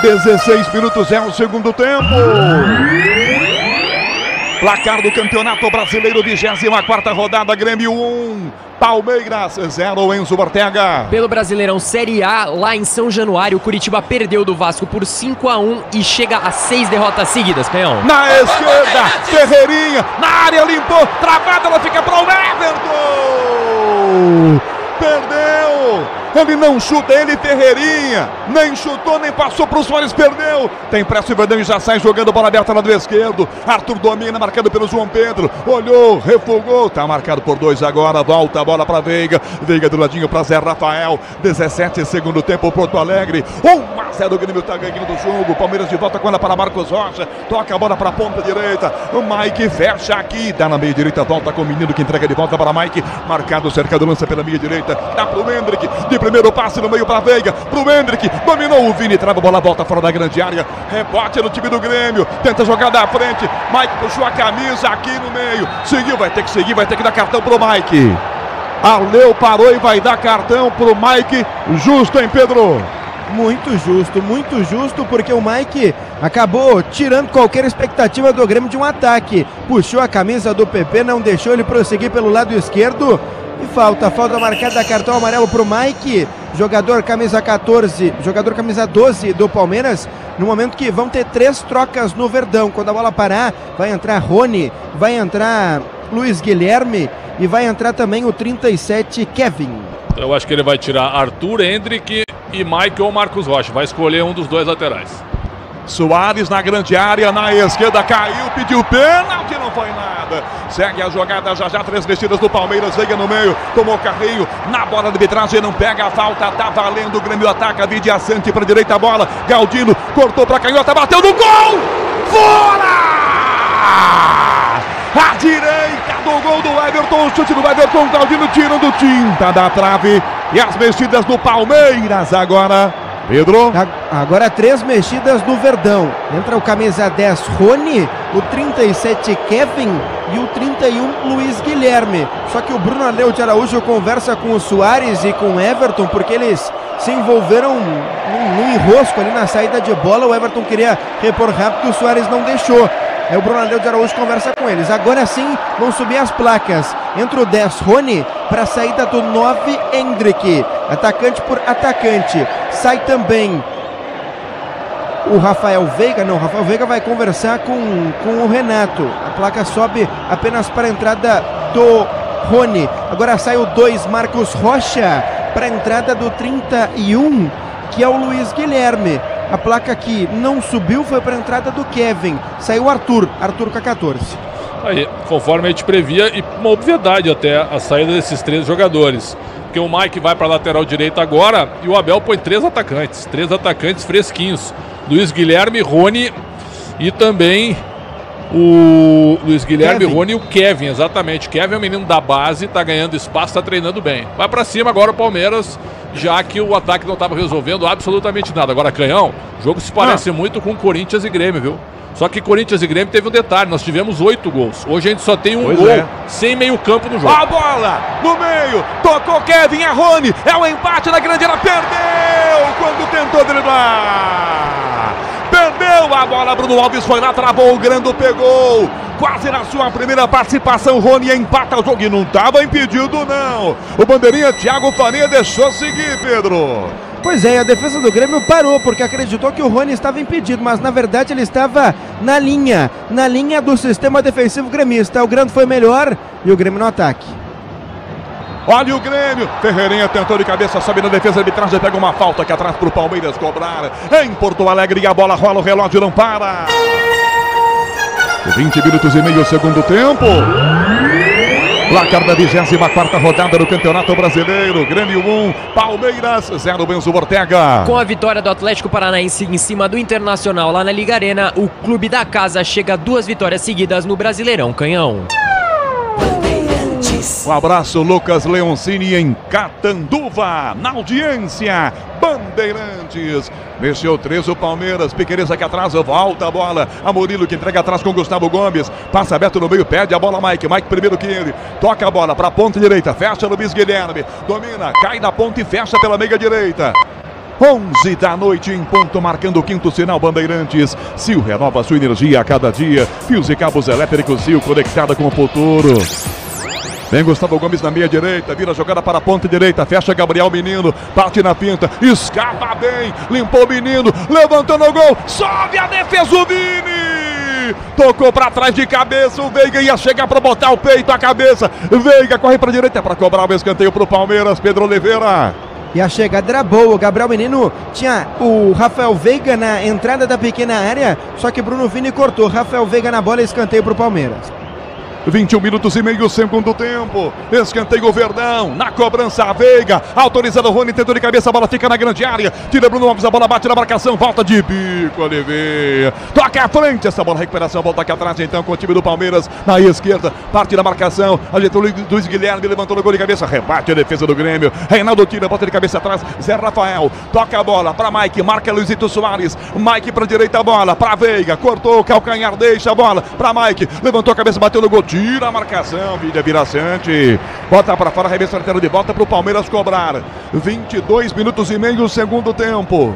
16 minutos é o segundo tempo. Placar do Campeonato Brasileiro, 24ª rodada, Grêmio 1, Palmeiras 0, Enzo Ortega. Pelo Brasileirão Série A, lá em São Januário, o Curitiba perdeu do Vasco por 5-1 e chega a 6 derrotas seguidas, Canhão. Na esquerda, Ferreirinha, na área, limpou, travada, ela fica para o Everton. Perdeu, Ele não chuta, ele Ferreirinha. Nem chutou, nem passou pro Soares, perdeu. Tem pressa o Verdão e já sai jogando bola aberta lá do esquerdo. Arthur domina, marcado pelo João Pedro. Olhou, refugou. Tá marcado por 2 agora. Volta a bola pra Veiga. Veiga do ladinho pra Zé Rafael. 17 segundo tempo, Porto Alegre. 1-0, o Grêmio tá ganhando do jogo. Palmeiras de volta com ela para Marcos Rocha. Toca a bola pra ponta direita. O Mike fecha aqui. Dá na meia direita, volta com o menino que entrega de volta para Mike. Marcado, cercado, lança pela meia direita. Dá pro Hendrick. De primeiro passe no meio pra Veiga. Pro Hendrick. Dominou o Vini. Trava a bola, volta fora da grande área. Rebote no time do Grêmio. Tenta jogar da frente. Mike puxou a camisa aqui no meio. Seguiu, vai ter que seguir, vai ter que dar cartão pro Mike. Arleu parou e vai dar cartão pro Mike. Justo, hein, Pedro? Muito justo, porque o Mike acabou tirando qualquer expectativa do Grêmio de um ataque. Puxou a camisa do PP, não deixou ele prosseguir pelo lado esquerdo. E falta marcada, cartão amarelo pro Mike. Jogador camisa 14, jogador camisa 12 do Palmeiras. No momento que vão ter 3 trocas no Verdão. Quando a bola parar, vai entrar Rony, vai entrar Luiz Guilherme e vai entrar também o 37, Kevin. Eu acho que ele vai tirar Arthur, Hendrick e Mike ou Marcos Rocha. Vai escolher um dos 2 laterais. Soares na grande área, na esquerda, caiu, pediu pênalti, não foi nada. Segue a jogada, já 3 vestidas do Palmeiras, Veiga no meio, tomou carrinho, na bola de arbitragem, não pega a falta, tá valendo, o Grêmio ataca, Vidia Sante pra direita a bola, Galdino cortou pra canhota, bateu no gol! Fora! A direita do gol do Everton, chute do Everton, Galdino tirando tinta da trave e as mexidas do Palmeiras agora. Pedro. Agora 3 mexidas do Verdão. Entra o camisa 10, Rony, o 37, Kevin e o 31, Luiz Guilherme. Só que o Bruno Arleu de Araújo conversa com o Soares e com o Everton, porque eles se envolveram num enrosco ali na saída de bola. O Everton queria repor rápido, o Soares não deixou. Aí o Bruno Arleu de Araújo conversa com eles. Agora sim vão subir as placas. Entra o 10, Rony, para a saída do 9, Hendrick. Atacante por atacante. Sai também o Rafael Veiga. Não, o Rafael Veiga vai conversar com o Renato. A placa sobe apenas para a entrada do Rony. Agora sai o 2, Marcos Rocha, para a entrada do 31, que é o Luiz Guilherme. A placa que não subiu foi para a entrada do Kevin. Saiu o Arthur com a 14. Aí, conforme a gente previa, e uma obviedade até a saída desses 3 jogadores. Porque o Mike vai para a lateral direita agora e o Abel põe 3 atacantes. 3 atacantes fresquinhos. Luiz Guilherme, Rony e também o Luiz Guilherme, Rony e o Kevin, exatamente. Kevin é o menino da base, tá ganhando espaço, tá treinando bem. Vai para cima agora o Palmeiras, já que o ataque não estava resolvendo absolutamente nada. Agora, Canhão, o jogo se parece muito com Corinthians e Grêmio, viu? Só que Corinthians e Grêmio teve um detalhe, nós tivemos 8 gols. Hoje a gente só tem um gol sem meio campo no jogo. A bola no meio, tocou Kevin, a Rony, é o empate na grande área, perdeu quando tentou driblar. Perdeu a bola, Bruno Alves foi lá, travou, o Grando pegou. Quase na sua primeira participação, Rony empata o jogo e não estava impedido não. O bandeirinha Thiago Faria deixou seguir, Pedro. Pois é, a defesa do Grêmio parou porque acreditou que o Rony estava impedido, mas na verdade ele estava na linha do sistema defensivo gremista. O Grêmio foi melhor e o Grêmio no ataque. Olha o Grêmio, Ferreirinha tentou de cabeça, sobe na defesa, a arbitragem pega uma falta aqui atrás para o Palmeiras cobrar. Em Porto Alegre e a bola rola, o relógio não para. 20 minutos e meio, segundo tempo. Placar da 24ª rodada do Campeonato Brasileiro. Grêmio 1, Palmeiras 0, Benzo Ortega. Com a vitória do Atlético Paranaense em cima do Internacional lá na Liga Arena, o clube da casa chega a 2 vitórias seguidas no Brasileirão, Canhão. Um abraço, Lucas Leoncini em Catanduva, na audiência, Bandeirantes. Mexeu 3 o Palmeiras, Piqueires aqui atrás, volta a bola. A Murilo que entrega atrás com Gustavo Gomes. Passa aberto no meio, pede a bola Mike primeiro que ele. Toca a bola para a ponta direita, fecha Luiz Guilherme. Domina, cai na ponta e fecha pela meia direita. 11 da noite em ponto, marcando o 5º sinal Bandeirantes. Sil renova sua energia a cada dia. Fios e cabos elétricos Sil, conectada com o futuro. Vem Gustavo Gomes na meia direita, vira a jogada para a ponta direita, fecha Gabriel Menino, bate na pinta, escapa bem, limpou o Menino, levantando o gol, sobe a defesa o Vini! Tocou para trás de cabeça, o Veiga ia chegar para botar o peito, a cabeça, Veiga corre para a direita para cobrar o escanteio para o Palmeiras, Pedro Oliveira. e a chegada era boa. O Gabriel Menino tinha o Rafael Veiga na entrada da pequena área, só que Bruno Vini cortou. Rafael Veiga na bola, escanteio pro Palmeiras. 21 minutos e meio, segundo tempo. Escanteio Verdão. Na cobrança, a Veiga. Autorizado o Rony, tentou de cabeça, a bola fica na grande área. Tira Bruno Alves, a bola bate na marcação. Volta de bico, Oliveira. Toca à frente, essa bola, recuperação. Volta aqui atrás, então, com o time do Palmeiras. Na esquerda, parte da marcação. Ajeitou Luiz Guilherme, levantou no gol de cabeça. Rebate a defesa do Grêmio. Reinaldo tira, volta de cabeça atrás. Zé Rafael. Toca a bola para Mike. Marca Luizito Soares. Mike para direita, a bola para Veiga. Cortou o calcanhar, deixa a bola para Mike. Levantou a cabeça, bateu no gol. Tira a marcação, Vídea Viraçante. Bota para fora, arremesso certeiro de volta para o Palmeiras cobrar. 22 minutos e meio, segundo tempo.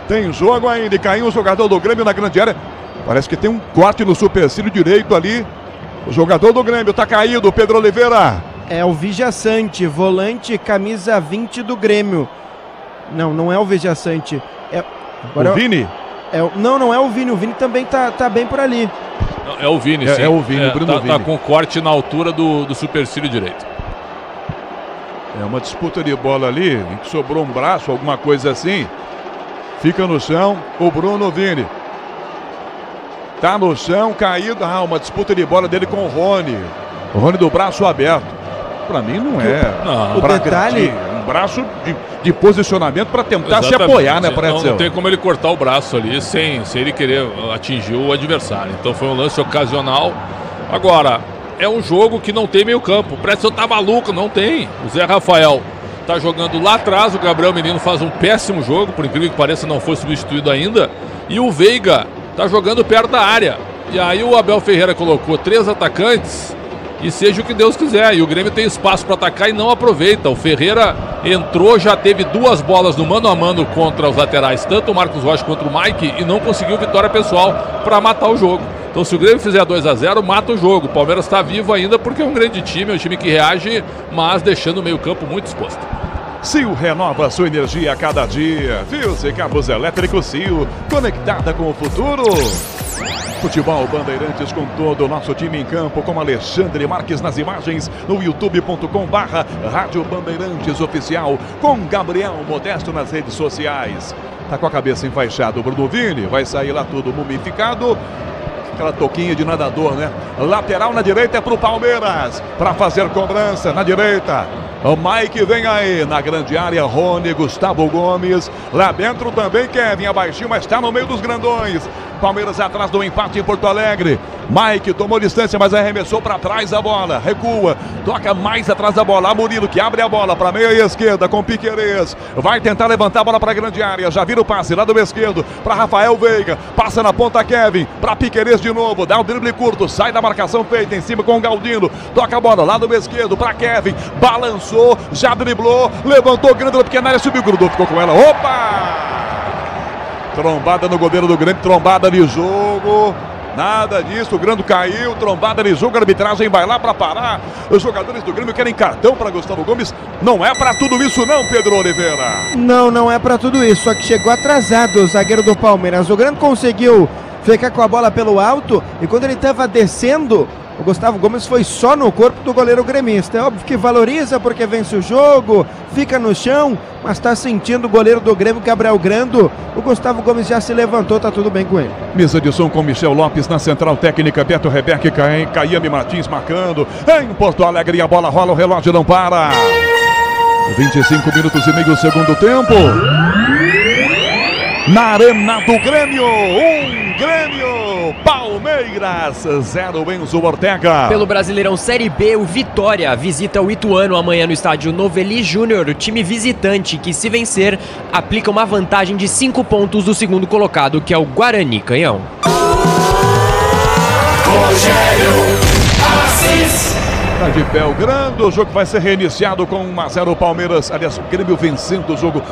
Tem jogo ainda e caiu o jogador do Grêmio na grande área. Parece que tem um corte no supercílio direito ali. O jogador do Grêmio tá caído, Pedro Oliveira. É o Vijaçante, volante, camisa 20 do Grêmio. Não é o Vijaçante. O Vini? Não é o Vini. O Vini também tá bem por ali. É o Vini, sim. É o Vini, Bruno Vini. Tá com corte na altura do supercílio direito. É uma disputa de bola ali, em que sobrou um braço, alguma coisa assim. Fica no chão o Bruno Vini. Tá no chão, caído. Uma disputa de bola dele com o Rony. O Rony do braço aberto. Pra mim não é. O detalhe... Um braço de posicionamento para tentar se apoiar, né, Pretzel? Não tem como ele cortar o braço ali sem ele querer atingir o adversário. Então foi um lance ocasional. Agora, é um jogo que não tem meio campo. O Pretzel tá maluco, não tem. O Zé Rafael tá jogando lá atrás. O Gabriel Menino faz um péssimo jogo, por incrível que pareça, não foi substituído ainda. E o Veiga tá jogando perto da área. E aí o Abel Ferreira colocou 3 atacantes. E seja o que Deus quiser. E o Grêmio tem espaço para atacar e não aproveita. O Ferreira entrou, já teve 2 bolas no mano a mano contra os laterais, tanto o Marcos Rocha quanto o Mike, e não conseguiu vitória pessoal para matar o jogo. Então se o Grêmio fizer 2-0, mata o jogo. O Palmeiras está vivo ainda porque é um grande time, é um time que reage, mas deixando o meio campo muito exposto. Sil renova sua energia a cada dia. Fios e cabos elétricos Sil, conectada com o futuro. Futebol Bandeirantes com todo o nosso time em campo, com Alexandre Marques nas imagens, no youtube.com/Rádio Bandeirantes Oficial, com Gabriel Modesto nas redes sociais. Tá com a cabeça enfaixada o Bruno Vini, vai sair lá tudo mumificado. Aquela toquinha de nadador, né? Lateral na direita é pro Palmeiras, para fazer cobrança na direita. O Mike vem aí na grande área, Rony, Gustavo Gomes. Lá dentro também Kevin, abaixinho, mas está no meio dos grandões. Palmeiras atrás do empate em Porto Alegre. Mike tomou distância, mas arremessou para trás a bola. Recua, toca mais atrás da bola. A Murilo que abre a bola para meia e esquerda com Piquerez. Vai tentar levantar a bola para a grande área. Já vira o passe lá do esquerdo para Rafael Veiga. Passa na ponta Kevin para Piquerez de novo. Dá o drible curto, sai da marcação feita em cima com o Galdino. Toca a bola lá do esquerdo para Kevin. Balançou, já driblou, levantou grande na pequena área, subiu, grudou, ficou com ela. Opa! Trombada no goleiro do Grêmio, trombada de jogo. Nada disso, o Grêmio caiu, trombada de jogo, a arbitragem vai lá para parar. Os jogadores do Grêmio querem cartão para Gustavo Gomes. Não é para tudo isso não, Pedro Oliveira. Não é para tudo isso, só que chegou atrasado o zagueiro do Palmeiras. O Grêmio conseguiu ficar com a bola pelo alto e quando ele estava descendo, o Gustavo Gomes foi só no corpo do goleiro gremista. É óbvio que valoriza porque vence o jogo, fica no chão, mas está sentindo o goleiro do Grêmio, Gabriel Grando. O Gustavo Gomes já se levantou, tá tudo bem com ele. Mesa de som com Michel Lopes na central técnica, Beto Rebeque, Caiame Martins marcando. Em Porto Alegre a bola rola, o relógio não para. 25 minutos e meio, segundo tempo. Na Arena do Grêmio, Grêmio, Palmeiras, 0 Enzo Ortega. Pelo Brasileirão Série B, o Vitória visita o Ituano amanhã no estádio Novelli Júnior. O time visitante que, se vencer, aplica uma vantagem de 5 pontos do segundo colocado, que é o Guarani Canhão. Rogério Assis. Tá de pé o Grande, o jogo vai ser reiniciado com 1-0 Palmeiras, aliás, o Grêmio vencendo o jogo,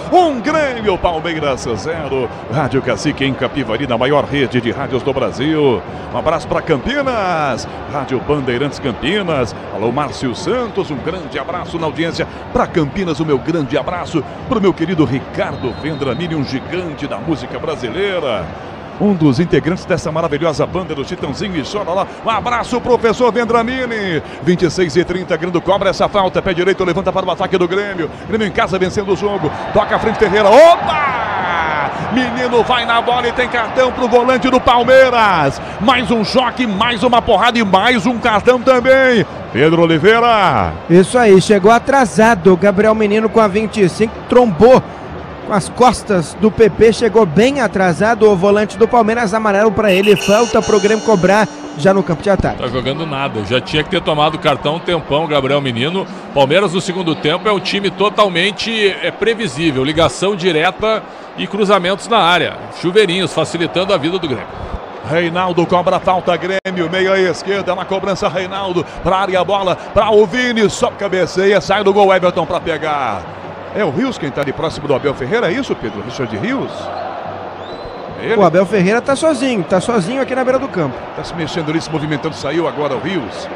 Grêmio, Palmeiras 0, Rádio Cacique em Capivari, na maior rede de rádios do Brasil. Um abraço para Campinas, Rádio Bandeirantes Campinas, alô Márcio Santos, um grande abraço na audiência para Campinas, o meu grande abraço para o meu querido Ricardo Vendramini, um gigante da música brasileira. um dos integrantes dessa maravilhosa banda do Chitãozinho e Chororó. Um abraço, professor Vendramini. 26:30, Grando cobra essa falta, pé direito, levanta para o ataque do Grêmio. Grêmio em casa vencendo o jogo, toca a frente Ferreira, opa! Menino vai na bola e tem cartão pro volante do Palmeiras. Mais um choque, mais uma porrada e mais um cartão também. Pedro Oliveira. Isso aí, chegou atrasado. O Gabriel Menino com a 25 trombou com as costas do PP, chegou bem atrasado. O volante do Palmeiras, amarelo para ele. Falta pro Grêmio cobrar já no campo de ataque. Tá jogando nada, já tinha que ter tomado cartão um tempão o Gabriel Menino. Palmeiras no segundo tempo é um time totalmente previsível, ligação direta e cruzamentos na área, chuveirinhos facilitando a vida do Grêmio. Reinaldo cobra falta, Grêmio, meia esquerda na cobrança, Reinaldo pra área, bola pra o Vini, só cabeceia, sai do gol, Everton pra pegar. É o Rios quem tá ali próximo do Abel Ferreira, é isso, Pedro? Richard Rios? O Abel Ferreira tá sozinho aqui na beira do campo. Tá se mexendo ali, se movimentando, saiu agora o Rios.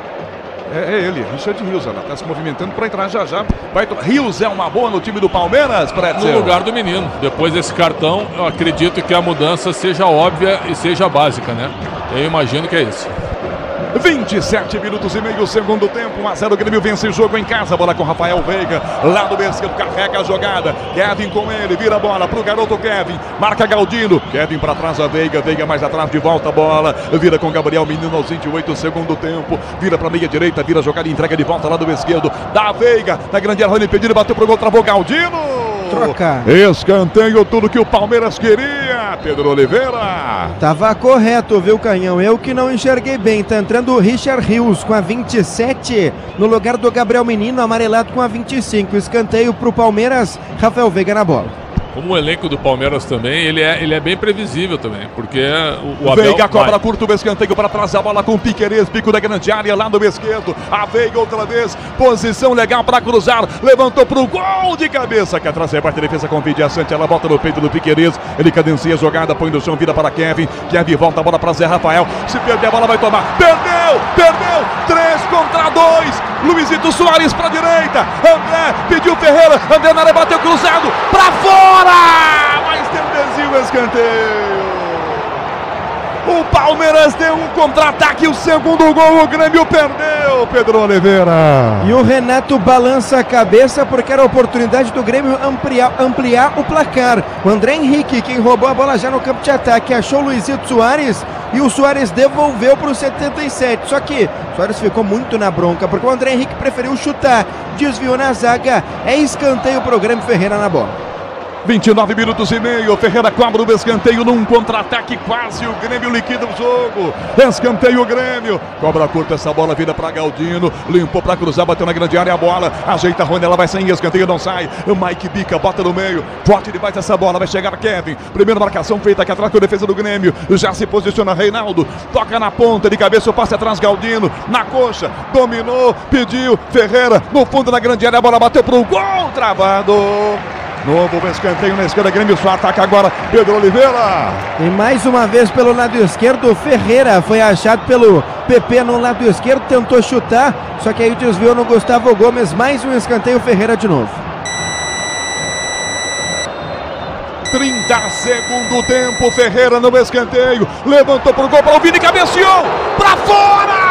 É ele, Richard Rios, ela tá se movimentando para entrar já. Rios é uma boa no time do Palmeiras, Pretzel. No lugar do menino. Depois desse cartão, eu acredito que a mudança seja óbvia e seja básica, né? Eu imagino que é isso. 27 minutos e meio, segundo tempo, 1-0, o Grêmio vence o jogo em casa, bola com Rafael Veiga, lá do esquerdo, carrega a jogada, Kevin com ele, vira a bola pro garoto Kevin, marca Galdino, Kevin pra trás a Veiga, Veiga mais atrás, de volta a bola, vira com Gabriel Menino aos 28, segundo tempo, vira pra meia direita, vira a jogada e entrega de volta lá do esquerdo, da Veiga, na grande área, impedido, bateu pro gol, travou Galdino. Troca. Escanteio, tudo que o Palmeiras queria, Pedro Oliveira. Tava correto, viu, Canhão? Eu que não enxerguei bem. Tá entrando o Richard Rios com a 27 no lugar do Gabriel Menino, amarelado com a 25. Escanteio pro Palmeiras, Rafael Veiga na bola. Como o elenco do Palmeiras também, ele é bem previsível também, porque o Abel... Veiga cobra curto, o escanteio para trás, a bola com o Piquerez, pico da grande área, lá no esquerdo, a Veiga outra vez, posição legal para cruzar, levantou pro gol de cabeça, que atrás rebate a defesa com Vidia Sante, ela bota no peito do Piquerez, ele cadencia a jogada, põe no chão, vira para Kevin volta a bola para Zé Rafael, se perder a bola vai tomar, perdeu, 3 contra 2, Luizito Soares para direita, André pediu Ferreira, André na área, bateu cruzado, para fora! Mas tem desvio, escanteio. O Palmeiras deu um contra-ataque, o segundo gol, o Grêmio perdeu, Pedro Oliveira. E o Renato balança a cabeça porque era a oportunidade do Grêmio ampliar o placar. O André Henrique, quem roubou a bola já no campo de ataque, achou o Luizito Soares e o Soares devolveu para o 77. Só que o Soares ficou muito na bronca porque o André Henrique preferiu chutar, desviou na zaga, é escanteio para o Grêmio, Ferreira na bola. 29 minutos e meio, Ferreira cobra o escanteio num contra-ataque quase, o Grêmio liquida o jogo, escanteio o Grêmio, cobra curta essa bola, vira para Galdino, limpou para cruzar, bateu na grande área a bola, ajeita a Rony, ela vai sair, escanteio não sai, o Mike bica, bota no meio, forte debaixo dessa bola, vai chegar Kevin, primeira marcação feita aqui atrás com a defesa do Grêmio, já se posiciona Reinaldo, toca na ponta, de cabeça o passe atrás, Galdino, na coxa, dominou, pediu, Ferreira, no fundo da grande área, a bola bateu pro gol, travado. Novo escanteio na esquerda, Grêmio só ataca agora, Pedro Oliveira. E mais uma vez pelo lado esquerdo, Ferreira foi achado pelo PP no lado esquerdo, tentou chutar, só que aí desviou no Gustavo Gomes, mais um escanteio, Ferreira de novo. 30 segundo tempo, Ferreira no escanteio, levantou pro gol para o Vini, cabeceou, para fora!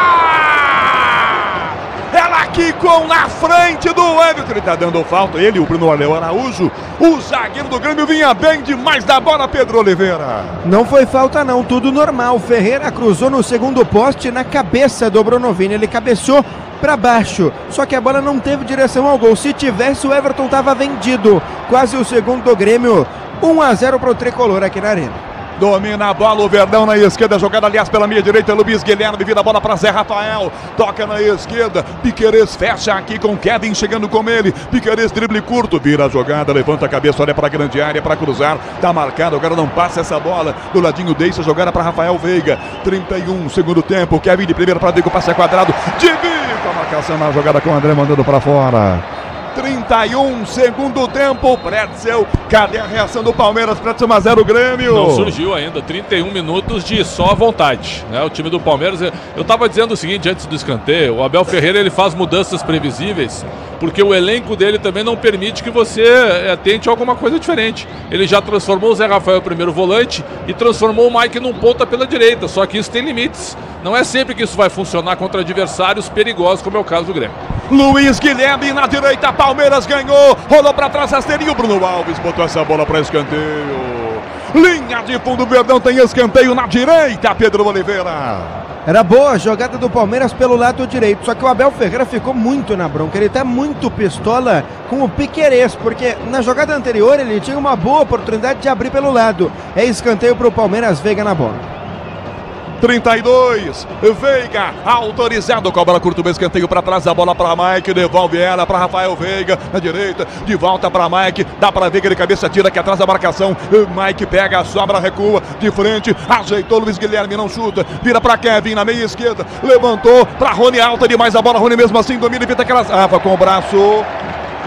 Ela quicou na frente do Everton, ele tá dando falta, ele, o Bruno Araújo, o zagueiro do Grêmio vinha bem demais da bola, Pedro Oliveira. Não foi falta não, tudo normal, Ferreira cruzou no segundo poste na cabeça do Bruno Vini, ele cabeceou para baixo, só que a bola não teve direção ao gol, se tivesse o Everton tava vendido, quase o segundo do Grêmio, 1-0 pro Tricolor aqui na Arena. Domina a bola, o Verdão na esquerda, jogada aliás pela meia direita, Luiz Guilherme, vira a bola para Zé Rafael, toca na esquerda, Piquerez fecha aqui com Kevin chegando com ele, Piquerez drible curto, vira a jogada, levanta a cabeça, olha para a grande área para cruzar, tá marcado, agora não passa essa bola, do ladinho deixa a jogada para Rafael Veiga, 31 segundo tempo, Kevin de primeira para Diego, passe quadrado, de bico, a marcação na jogada com o André mandando para fora. 31, segundo tempo, Pretzel. Cadê a reação do Palmeiras? Pretzel 1-0 Grêmio. Não surgiu ainda, 31 minutos de só vontade, né? O time do Palmeiras, eu tava dizendo o seguinte antes do escanteio, o Abel Ferreira ele faz mudanças previsíveis, porque o elenco dele também não permite que você tente alguma coisa diferente. Ele já transformou o Zé Rafael primeiro volante e transformou o Mike num ponta pela direita, só que isso tem limites. Não é sempre que isso vai funcionar contra adversários perigosos, como é o caso do Grêmio. Luiz Guilherme na direita, Palmeiras ganhou, rolou pra trás, rasteirinho, Bruno Alves botou essa bola para escanteio. Linha de fundo, Verdão tem escanteio na direita, Pedro Oliveira. Era boa a jogada do Palmeiras pelo lado direito, só que o Abel Ferreira ficou muito na bronca, ele tá muito pistola com o Piquerez, porque na jogada anterior ele tinha uma boa oportunidade de abrir pelo lado. É escanteio pro Palmeiras, Veiga na bola. 32, Veiga, autorizado, com a bola curta, o escanteio para trás, a bola para Mike, devolve ela para Rafael Veiga, na direita, de volta para Mike, dá para Veiga de cabeça, tira aqui atrás da marcação, Mike pega, sobra, recua, de frente, ajeitou, Luiz Guilherme não chuta, vira para Kevin na meia esquerda, levantou para Rony, alta demais a bola, Rony mesmo assim domina e evita aquelas, com o braço.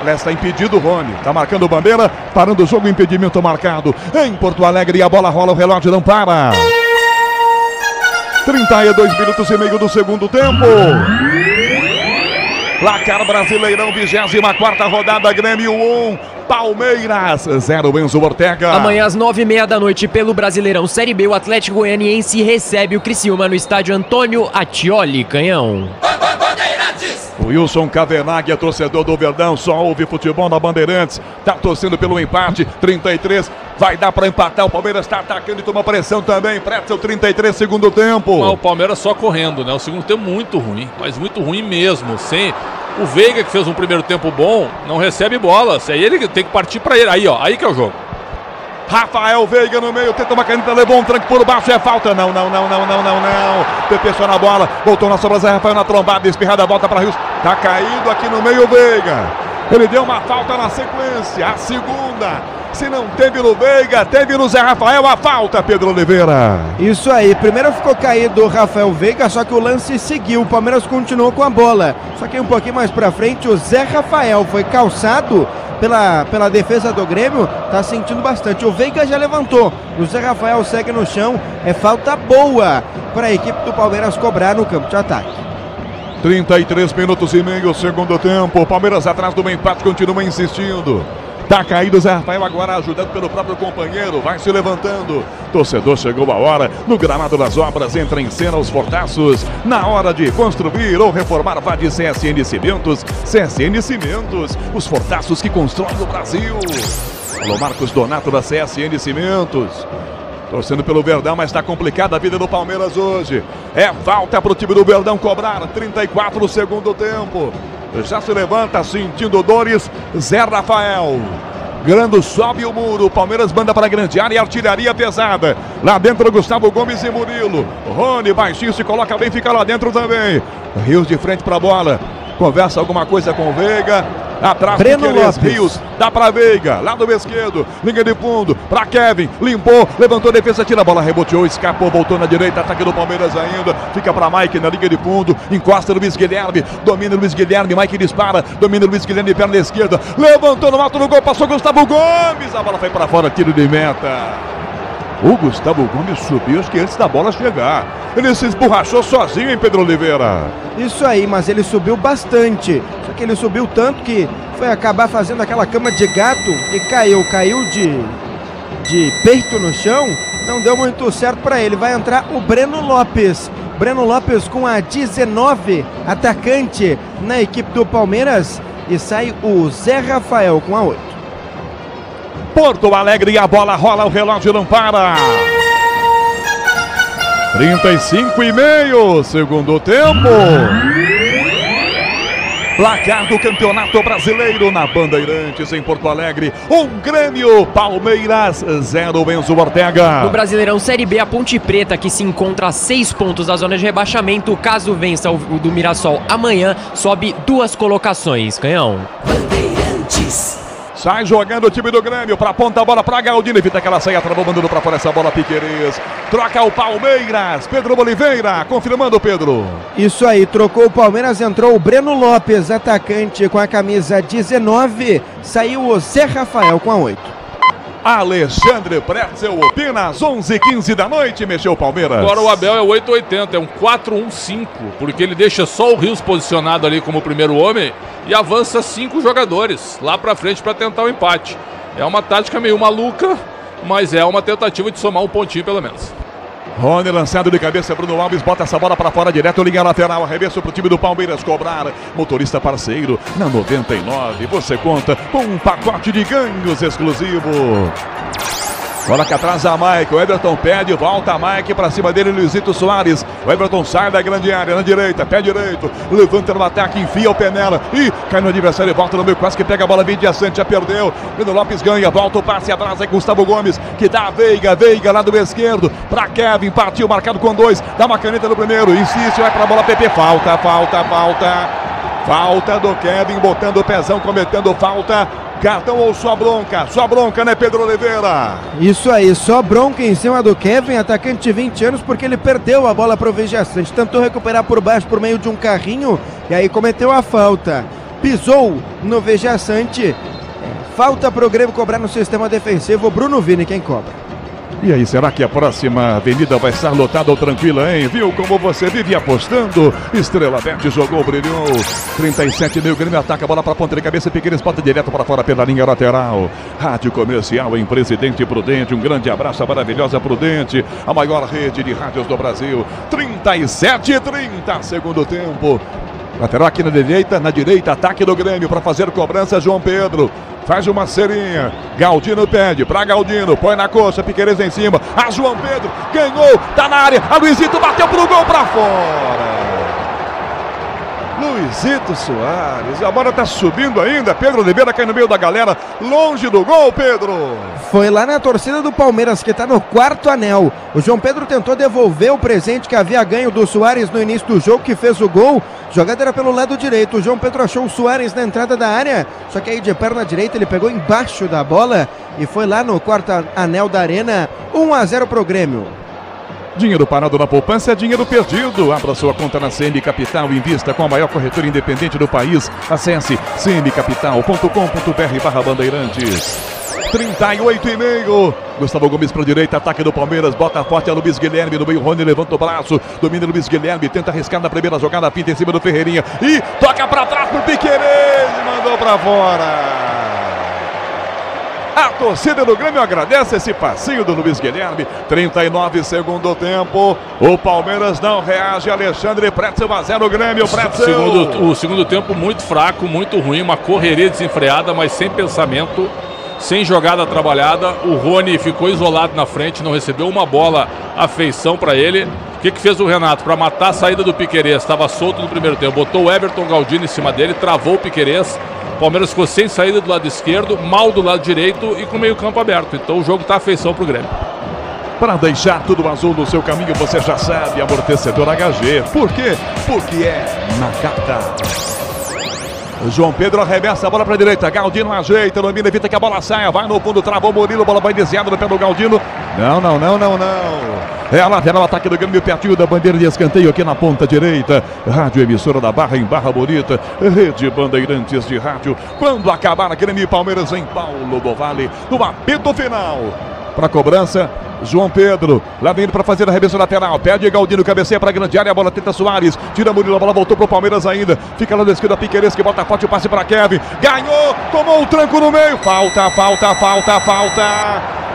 Aliás, está impedido o Rony, está marcando bandeira, parando o jogo, impedimento marcado em Porto Alegre e a bola rola, o relógio não para. 32 minutos e meio do segundo tempo. Placar Brasileirão, 24ª rodada, Grêmio 1, Palmeiras 0, Enzo Ortega. Amanhã às 9h30 da noite, pelo Brasileirão Série B, o Atlético Goianiense recebe o Criciúma no estádio Antônio Atioli, Canhão. O Wilson Cavenaghi é torcedor do Verdão, só ouve futebol na Bandeirantes, tá torcendo pelo empate, 33, vai dar para empatar, o Palmeiras tá atacando e toma pressão também, Pretzel 33, segundo tempo. O Palmeiras só correndo, né? O segundo tempo muito ruim, mas muito ruim mesmo, sem... O Veiga, que fez um primeiro tempo bom, não recebe bola, aí ele tem que partir para ele, aí ó, aí que é o jogo. Rafael Veiga no meio, tenta uma caneta, levou um tranco por baixo, é falta, não. Pepe só na bola, voltou na sobra, Zé Rafael na trombada, espirrada, volta para Rios, tá caído aqui no meio Veiga. Ele deu uma falta na sequência, a segunda. Se não teve no Veiga, teve no Zé Rafael a falta, Pedro Oliveira. Isso aí, primeiro ficou caído o Rafael Veiga, só que o lance seguiu, o Palmeiras continuou com a bola. Só que um pouquinho mais pra frente, o Zé Rafael foi calçado pela defesa do Grêmio, tá sentindo bastante. O Veiga já levantou, o Zé Rafael segue no chão, é falta boa para a equipe do Palmeiras cobrar no campo de ataque. 33 minutos e meio, segundo tempo, o Palmeiras atrás do empate, continua insistindo. Tá caído o Zé Rafael, agora ajudado pelo próprio companheiro, vai se levantando. Torcedor, chegou a hora, no gramado das obras, entra em cena os fortaços. Na hora de construir ou reformar, vá de CSN Cimentos. CSN Cimentos, os fortaços que constroem o Brasil. Alô, Marcos Donato da CSN Cimentos. Torcendo pelo Verdão, mas está complicada a vida do Palmeiras hoje. É falta para o time do Verdão cobrar, 34 segundo tempo. Já se levanta sentindo dores, Zé Rafael. Grando sobe o muro, Palmeiras manda para a grande área e artilharia pesada. Lá dentro Gustavo Gomes e Murilo. Rony baixinho se coloca bem, fica lá dentro também. Rios de frente para a bola. Conversa alguma coisa com o Veiga. Atrás do Piquerez, Rios, dá para Veiga, lado esquerdo, linha de fundo, para Kevin, limpou, levantou a defesa, tira a bola, reboteou, escapou, voltou na direita, ataque do Palmeiras ainda, fica para Mike na linha de fundo, encosta Luiz Guilherme, domina Luiz Guilherme, Mike dispara, domina Luiz Guilherme, perna esquerda, levantou no alto do gol, passou Gustavo Gomes, a bola foi para fora, tiro de meta. O Gustavo Gomes subiu, acho que antes da bola chegar. Ele se esborrachou sozinho, hein, Pedro Oliveira? Isso aí, mas ele subiu bastante. Só que ele subiu tanto que foi acabar fazendo aquela cama de gato e caiu. Caiu de peito no chão. Não deu muito certo para ele. Vai entrar o Breno Lopes. Breno Lopes com a 19, atacante na equipe do Palmeiras. E sai o Zé Rafael com a 8. Porto Alegre, a bola rola, o relógio não para. 35,5, segundo tempo. Placar do Campeonato Brasileiro na Bandeirantes, em Porto Alegre. Grêmio, Palmeiras 0, Enzo Ortega. No Brasileirão Série B, a Ponte Preta, que se encontra a 6 pontos da zona de rebaixamento, caso vença o do Mirassol amanhã, sobe 2 colocações. Canhão. Bandeirantes. Sai jogando o time do Grêmio pra ponta a bola pra Galdino. Evita aquela saia, travou, mandando pra fora essa bola, Piquerez. Troca o Palmeiras. Pedro Oliveira, confirmando, Pedro. Isso aí, trocou o Palmeiras, entrou o Breno Lopes, atacante com a camisa 19. Saiu o Zé Rafael com a 8. Alexandre Pretzel opina às 11h15 da noite, mexeu o Palmeiras. Agora o Abel é 880, é um 4-1-5, porque ele deixa só o Rios posicionado ali como primeiro homem e avança 5 jogadores lá pra frente pra tentar o empate. É uma tática meio maluca, mas é uma tentativa de somar um pontinho pelo menos. Rony lançado de cabeça, Bruno Alves bota essa bola para fora direto, linha lateral, arremesso pro time do Palmeiras cobrar. Motorista parceiro na 99, você conta com um pacote de ganhos exclusivo. Bola que atrás a Mike, o Everton pede, volta a Mike pra cima dele, Luizito Soares. O Everton sai da grande área, na direita, pé direito, levanta no ataque, enfia o Penela e cai no adversário, volta no meio, quase que pega a bola, vem de Sante, já perdeu. Bruno Lopes ganha, volta o passe atrás aí, Gustavo Gomes, que dá a Veiga lá do esquerdo, pra Kevin, partiu, marcado com 2, dá uma caneta no primeiro, insiste, vai pra bola, PP, falta do Kevin, botando o pezão, cometendo falta. Cartão ou só bronca, né, Pedro Oliveira? Isso aí, só bronca em cima do Kevin, atacante de 20 anos, porque ele perdeu a bola pro Vijaçante, tentou recuperar por baixo por meio de um carrinho e aí cometeu a falta. Pisou no Vijaçante, falta pro Grêmio cobrar no sistema defensivo, Bruno Vini quem cobra. E aí, será que a próxima avenida vai estar lotada ou tranquila, hein? Viu como você vive apostando? Estrela Bet jogou, brilhou. 37 mil, Grêmio ataca a bola para ponta de cabeça, Piqueires bota direto para fora pela linha lateral. Rádio Comercial em Presidente Prudente, um grande abraço à maravilhosa Prudente, a maior rede de rádios do Brasil. 37-30, segundo tempo. Lateral aqui na direita, ataque do Grêmio para fazer cobrança, João Pedro. Faz uma serinha, Galdino pede pra Galdino, põe na coxa, Piqueires em cima, a João Pedro ganhou, tá na área, a Luizito bateu pro gol pra fora. Luizito Soares, a bola tá subindo ainda, Pedro Oliveira cai no meio da galera, longe do gol, Pedro. Foi lá na torcida do Palmeiras, que tá no 4º anel. O João Pedro tentou devolver o presente que havia ganho do Soares no início do jogo, que fez o gol. Jogada era pelo lado direito, o João Pedro achou o Soares na entrada da área, só que aí de perna direita ele pegou embaixo da bola e foi lá no 4º anel da arena, 1-0 pro Grêmio. Dinheiro parado na poupança é dinheiro perdido. Abra sua conta na CM Capital e invista com a maior corretora independente do país. Acesse cmcapital.com.br/bandeirantes. 38,5. Gustavo Gomes para a direita, ataque do Palmeiras, bota forte a Luiz Guilherme no meio, Rony levanta o braço, domina Luiz Guilherme, tenta arriscar na primeira jogada, pinta em cima do Ferreirinha e toca para trás pro Piqueires, mandou para fora. A torcida do Grêmio agradece esse passinho do Luiz Guilherme. 39 segundo tempo. O Palmeiras não reage. Alexandre Pretzel 1-0 Grêmio. O segundo tempo muito fraco, muito ruim. Uma correria desenfreada, mas sem pensamento, sem jogada trabalhada. O Rony ficou isolado na frente, não recebeu uma bola à feição para ele. O que fez o Renato? Para matar a saída do Piqueires. Estava solto no primeiro tempo. Botou o Everton Galdino em cima dele, travou o Piqueires. O Palmeiras ficou sem saída do lado esquerdo, mal do lado direito e com meio campo aberto. Então o jogo está à feição para o Grêmio. Para deixar tudo azul no seu caminho, você já sabe, amortecedor HG. Por quê? Porque é na carta. João Pedro arremessa a bola para a direita, Galdino ajeita, domina, evita que a bola saia, vai no fundo, travou o Murilo, bola vai desviada no pé do Galdino. Não. É a lateral, ataque do Grêmio, pertinho da bandeira de escanteio aqui na ponta direita. Rádio Emissora da Barra, em Barra Bonita, Rede Bandeirantes de Rádio. Quando acabar a Grêmio e Palmeiras em Paulo do Vale, no apito final. Para cobrança, João Pedro, lá vem para fazer a arremesso lateral, pede Galdino, cabeceia para a grande área, a bola tenta Soares, tira Murilo, a bola voltou para o Palmeiras ainda, fica lá na esquerda Piqueires que bota forte o passe para Kevin, ganhou, tomou um tranco no meio,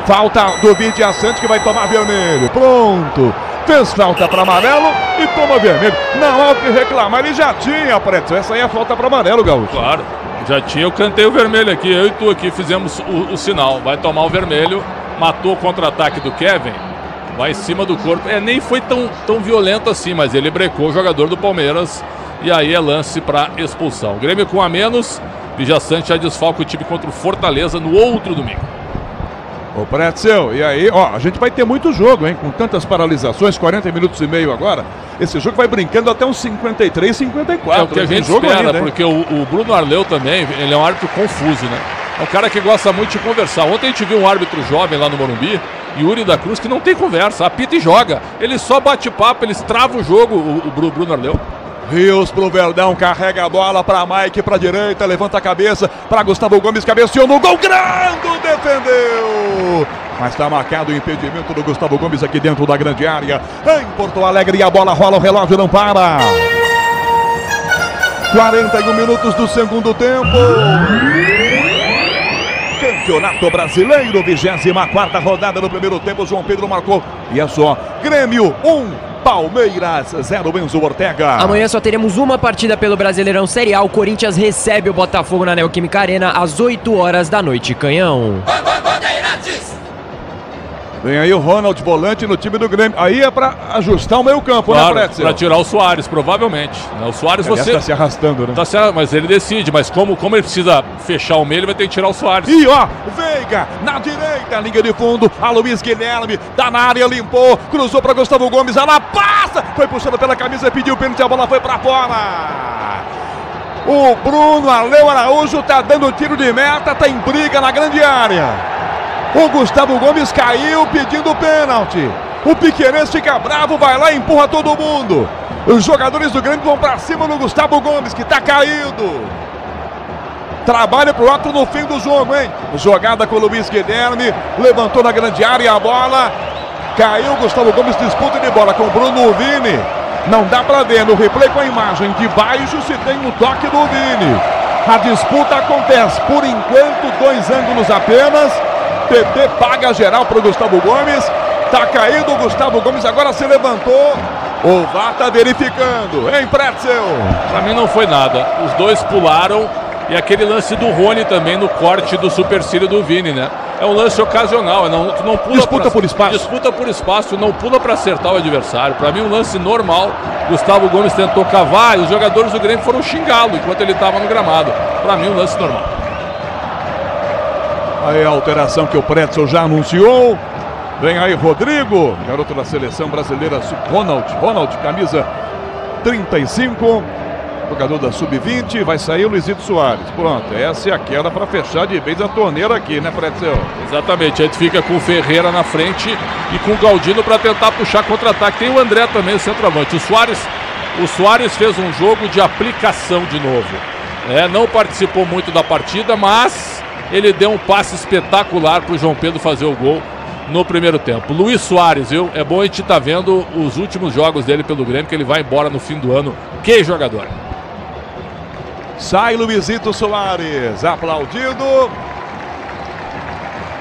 falta do Vidia Sante que vai tomar vermelho, pronto, fez falta para amarelo e toma vermelho, não há o que reclamar, ele já tinha, Pretzel, essa aí é falta para amarelo, Gaúcho. Claro, já tinha, eu cantei o vermelho aqui, eu e tu aqui fizemos o sinal, vai tomar o vermelho. Matou o contra-ataque do Kevin, vai em cima do corpo, nem foi tão violento assim, mas ele brecou o jogador do Palmeiras e aí é lance para expulsão. O Grêmio com a menos, Vijaçante já desfalca o time contra o Fortaleza no outro domingo. Ô Pretzel, e aí, a gente vai ter muito jogo, hein, com tantas paralisações, 40 minutos e meio agora, esse jogo vai brincando até uns 53, 54. É o que a gente espera, ainda, porque o Bruno Arleu também, ele é um árbitro confuso, né? É um cara que gosta muito de conversar. Ontem a gente viu um árbitro jovem lá no Morumbi, Yuri da Cruz, que não tem conversa, apita e joga. Ele só bate papo, eles travam o jogo, o Bruno Arleu. Rios pro Verdão, carrega a bola para Mike, para direita, levanta a cabeça para Gustavo Gomes, cabeceou no gol, Grando defendeu. Mas está marcado o impedimento do Gustavo Gomes aqui dentro da grande área. Em Porto Alegre, a bola rola, o relógio não para. 41 minutos do segundo tempo. Campeonato Brasileiro, 24ª rodada do primeiro tempo. João Pedro marcou. E é só, Grêmio 1. Palmeiras 0, Enzo Ortega. Amanhã só teremos uma partida pelo Brasileirão Série A. O Corinthians recebe o Botafogo na Neoquímica Arena às 8 horas da noite. Canhão. Vem aí o Ronald, volante no time do Grêmio. Aí é pra ajustar o meio campo, claro, né, Pretzel? Pra tirar o Soares, provavelmente. O Soares você... tá se arrastando, né? Tá se... Mas ele decide, mas como ele precisa fechar o meio, ele vai ter que tirar o Soares. E ó, Veiga na direita, linha de fundo, a Luiz Guilherme, tá na área, limpou, cruzou pra Gustavo Gomes, ela passa, foi puxando pela camisa, pediu o pênalti, a bola foi pra fora. O Bruno Arleu Araújo tá dando tiro de meta, tá em briga na grande área. O Gustavo Gomes caiu pedindo pênalti. O Piqueires fica bravo, vai lá e empurra todo mundo. Os jogadores do Grêmio vão pra cima do Gustavo Gomes, que tá caído. Trabalha pro outro no fim do jogo, hein? Jogada com o Luiz Guilherme, levantou na grande área a bola. Caiu, Gustavo Gomes disputa de bola com o Bruno Vini. Não dá pra ver no replay com a imagem de baixo se tem um toque do Vini. A disputa acontece, por enquanto, 2 ângulos apenas. TT paga geral para o Gustavo Gomes. Tá caído o Gustavo Gomes, agora se levantou. O VAR tá verificando, hein, Pretzel? Pra mim não foi nada. Os dois pularam. E aquele lance do Rony também no corte do supercílio do Vini, né? É um lance ocasional. Tu não pula disputa por espaço. Disputa por espaço, não pula para acertar o adversário. Pra mim um lance normal. Gustavo Gomes tentou cavar e os jogadores do Grêmio foram xingá-lo enquanto ele estava no gramado. Pra mim um lance normal. Aí a alteração que o Pretzel já anunciou. Vem aí Rodrigo, garoto da seleção brasileira, Ronald, camisa 35, jogador da Sub-20, vai sair o Luizito Soares. Pronto, essa é a queda para fechar de vez a torneira aqui, né, Pretzel? Exatamente, a gente fica com o Ferreira na frente e com o Galdino para tentar puxar contra-ataque. Tem o André também, o centroavante. O Soares fez um jogo de aplicação de novo. Não participou muito da partida, mas ele deu um passe espetacular para o João Pedro fazer o gol no primeiro tempo. Luiz Soares, viu? É bom a gente estar vendo os últimos jogos dele pelo Grêmio, que ele vai embora no fim do ano. Que jogador! Sai Luizito Soares, aplaudido.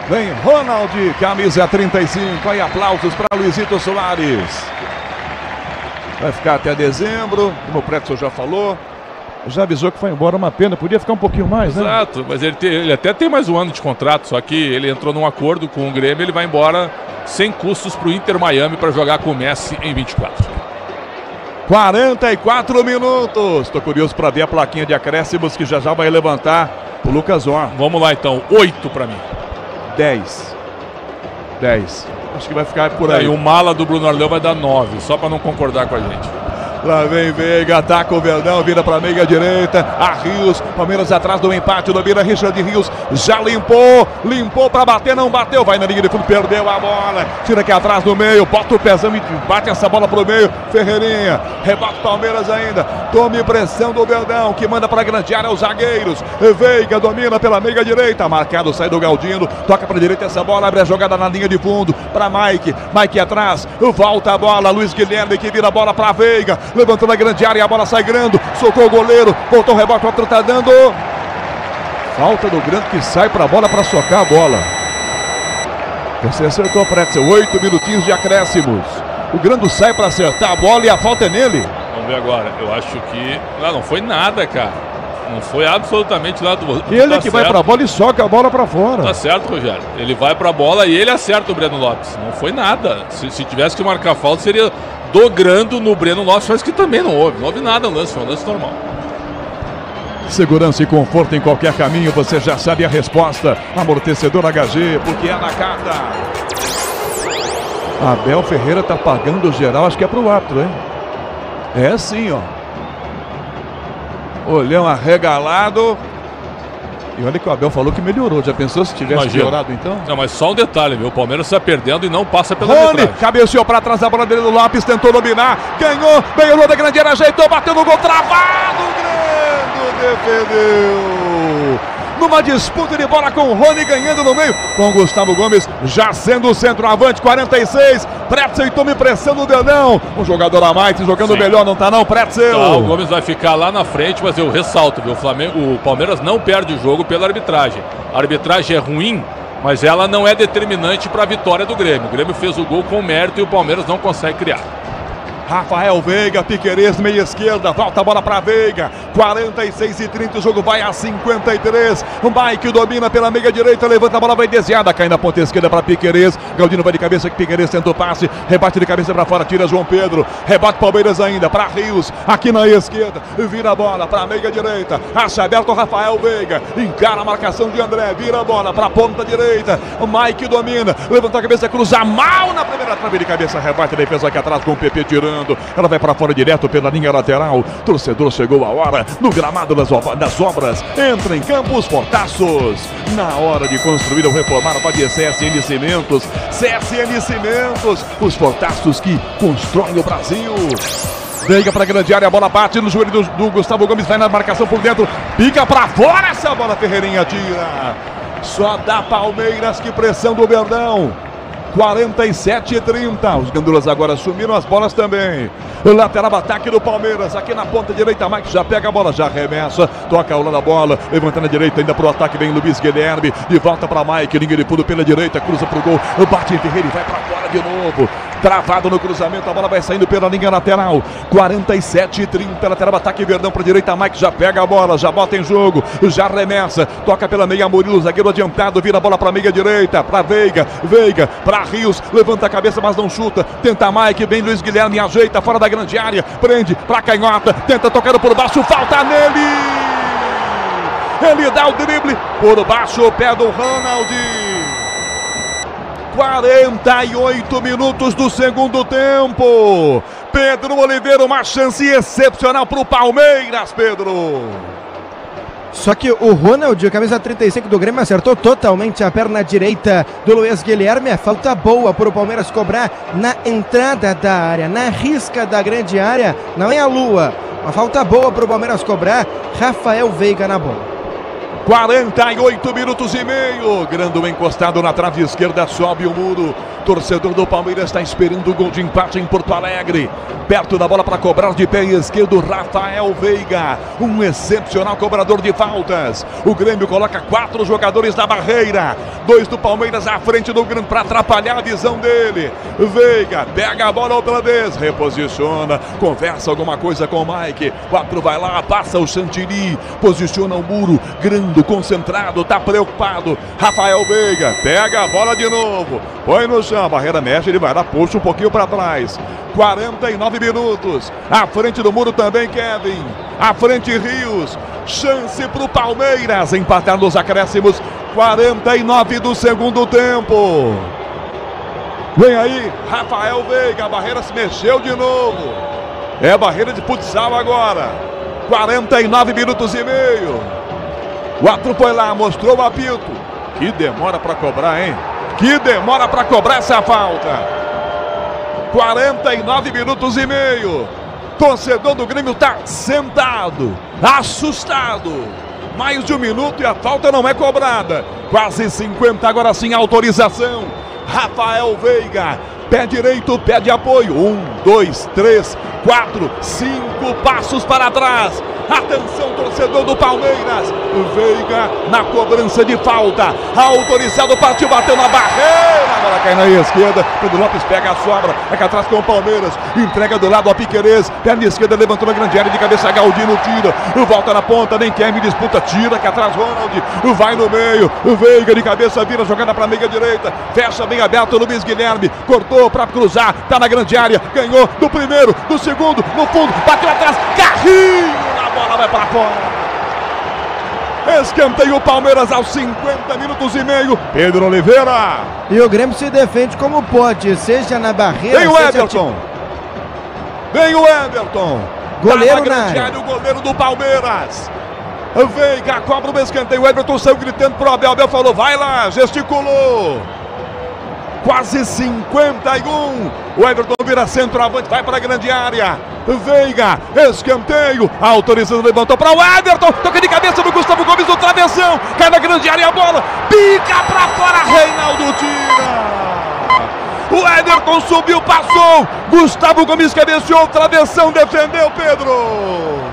Vem Ronald, camisa 35. Aí aplausos para Luizito Soares. Vai ficar até dezembro, como o Pretzel já falou. Já avisou que foi embora, uma pena, podia ficar um pouquinho mais, né? Exato, mas ele até tem mais um ano de contrato, só que ele entrou num acordo com o Grêmio, ele vai embora sem custos para o Inter Miami para jogar com o Messi em 24. 44 minutos, tô curioso para ver a plaquinha de acréscimos que já vai levantar o Lucas Orr. Vamos lá então, 8 para mim. 10. Acho que vai ficar por aí. E o mala do Bruno Arleu vai dar 9, só para não concordar com a gente. Lá vem Veiga, ataca o Verdão, vira para a meia direita, a Rios, Palmeiras atrás do empate, domina Richard Rios, já limpou para bater, não bateu, vai na linha de fundo, perdeu a bola, tira aqui atrás do meio, bota o pezão e bate essa bola pro meio, Ferreirinha, rebate Palmeiras ainda, tome pressão do Verdão, que manda para a grande área os zagueiros, Veiga domina pela meia direita, marcado, sai do Galdino, toca para a direita essa bola, abre a jogada na linha de fundo, para Mike atrás, volta a bola, Luiz Guilherme que vira a bola para Veiga, levantou na grande área, a bola sai grande, soltou o goleiro, voltou o rebote, o outro tá dando. Falta do Grande que sai pra bola para socar a bola. Você acertou, Pretzel, 8 minutinhos de acréscimos. O Grande sai para acertar a bola e a falta é nele. Vamos ver agora, eu acho que... Não foi nada, cara. Não foi absolutamente nada. Ele tá que certo. Vai pra bola e soca a bola pra fora. Tá certo, Rogério. Ele vai pra bola e ele acerta o Breno Lopes. Não foi nada. Se tivesse que marcar falta, seria do Grando no Breno Lopes, mas que também não houve. Não houve nada no lance, foi um lance normal. Segurança e conforto em qualquer caminho, você já sabe a resposta. Amortecedor HG, porque é na carta. Abel Ferreira tá pagando geral, acho que é pro árbitro, hein? É sim, ó. Olhão arregalado. E olha que o Abel falou que melhorou. Já pensou se tivesse piorado então? Não, mas só um detalhe, meu. O Palmeiras está perdendo e não passa pela Rony arbitragem. cabeceou para trás da bola dele do Lopes, tentou dominar, ganhou, meio da grande área, ajeitou, bateu no gol, travado, Grando defendeu. Numa disputa de bola com o Rony ganhando no meio, com o Gustavo Gomes já sendo o centroavante, 46, Pretzel tome pressão no dedão, um jogador a mais, jogando melhor, não tá não, Pretzel? Tá, o Gomes vai ficar lá na frente, mas eu ressalto, viu? O Palmeiras não perde o jogo pela arbitragem. A arbitragem é ruim, mas ela não é determinante para a vitória do Grêmio. O Grêmio fez o gol com mérito e o Palmeiras não consegue criar. Rafael Veiga, Piquerez, meia esquerda, volta a bola para Veiga, 46:30, o jogo vai a 53, o Mike domina pela meia direita, levanta a bola, vai desviada, cai na ponta esquerda para Piquerez, Galdino vai de cabeça, que Piquerez tentou passe, rebate de cabeça para fora, tira João Pedro, rebate Palmeiras ainda, para Rios, aqui na esquerda, vira a bola para a meia direita, acha aberto o Rafael Veiga, encara a marcação de André, vira a bola para a ponta direita, o Mike domina, levanta a cabeça, cruza mal na primeira trave de cabeça, rebate a defesa aqui atrás com o PP tirando. Ela vai para fora direto pela linha lateral. Torcedor, chegou a hora no gramado das obras. Entra em campo os Fortaços. Na hora de construir ou reformar, pode CSN Cimentos. CSN Cimentos, os Fortaços que constroem o Brasil. Veiga para a grande área, a bola bate no joelho do Gustavo Gomes, vai na marcação por dentro, pica para fora, essa bola Ferreirinha tira. Só dá Palmeiras, que pressão do Verdão. 47:30, os gandulas agora assumiram as bolas também. O lateral ataque do Palmeiras, aqui na ponta direita, Mike já pega a bola, já arremessa, toca ao lado da bola, levantando a direita, ainda pro ataque, vem Luiz Guilherme, de volta para Mike, linha de fundo pela direita, cruza pro gol, bate em Ferreira e vai para fora de novo, travado no cruzamento, a bola vai saindo pela linha lateral, 47:30, lateral ataque, Verdão para direita, Mike já pega a bola, já bota em jogo, já arremessa, toca pela meia, Murilo, zagueiro adiantado, vira a bola para meia direita, para Veiga, para Rios, levanta a cabeça, mas não chuta, tenta Mike, vem Luiz Guilherme, ajeita fora da grande área, prende pra canhota, tenta tocar por baixo, falta nele, ele dá o drible, por baixo o pé do Ronald. 48 minutos do segundo tempo, Pedro Oliveira, uma chance excepcional pro Palmeiras, Pedro. Só que o Ronald, camisa 35 do Grêmio, acertou totalmente a perna direita do Luiz Guilherme. É falta boa para o Palmeiras cobrar na entrada da área, na risca da grande área. Não é a lua. Uma falta boa para o Palmeiras cobrar. Rafael Veiga na bola. 48 minutos e meio. Grando encostado na trave esquerda, sobe o muro. Torcedor do Palmeiras está esperando o gol de empate em Porto Alegre. Perto da bola para cobrar de pé esquerdo, Rafael Veiga. Um excepcional cobrador de faltas. O Grêmio coloca 4 jogadores na barreira. 2 do Palmeiras à frente do Grêmio para atrapalhar a visão dele. Veiga pega a bola outra vez, reposiciona, conversa alguma coisa com o Mike. 4 vai lá, passa o Chantilly, posiciona o muro. Grande concentrado, tá preocupado. Rafael Veiga pega a bola de novo, põe no chão, a barreira mexe, ele vai dar, puxa um pouquinho para trás. 49 minutos, à frente do muro também Kevin, à frente Rios, chance pro Palmeiras empatar nos acréscimos. 49 do segundo tempo. Vem aí Rafael Veiga, a barreira se mexeu de novo, é a barreira de futsal agora. 49 minutos e meio. O árbitro foi lá, mostrou o apito. Que demora para cobrar, hein? Que demora para cobrar essa falta. 49 minutos e meio. Torcedor do Grêmio tá sentado, assustado. Mais de 1 minuto e a falta não é cobrada. Quase 50, agora sim autorização. Rafael Veiga, pé direito, pé de apoio. 1, 2, 3, 4, 5 passos para trás. Atenção, torcedor do Palmeiras. Veiga na cobrança de falta. Autorizado, partiu, bateu na barreira. A bola cai na esquerda. Pedro Lopes pega a sobra. Aqui atrás com o Palmeiras. Entrega do lado a Piquerez. Perna esquerda, levantou na grande área de cabeça. Galdino tira. Volta na ponta, nem quer, me disputa. Tira aqui atrás, Ronald. Vai no meio. Veiga de cabeça, vira jogada para a meia direita. Fecha bem aberto, Luiz Guilherme. Cortou para cruzar. Tá na grande área. Ganhou do primeiro, do segundo, no fundo. Bateu atrás. Carrinho. A bola vai para fora. Escanteio o Palmeiras aos 50 minutos e meio. Pedro Oliveira. E o Grêmio se defende como pode, seja na barreira. Vem o Everton. Vem o Everton. Goleiro na grande área, o goleiro do Palmeiras. Veiga cobra o escanteio. O Everton saiu gritando pro Abel. Abel falou, vai lá, gesticulou. Quase 51. O Everton vira centroavante, vai para a grande área. Veiga, escanteio. Autorizando, levantou para o Everton. Toca de cabeça no Gustavo Gomes no travessão. Cai na grande área a bola. Pica para fora. Reinaldo tira. O Everton subiu, passou. Gustavo Gomes cabeceou. Travessão, defendeu, Pedro.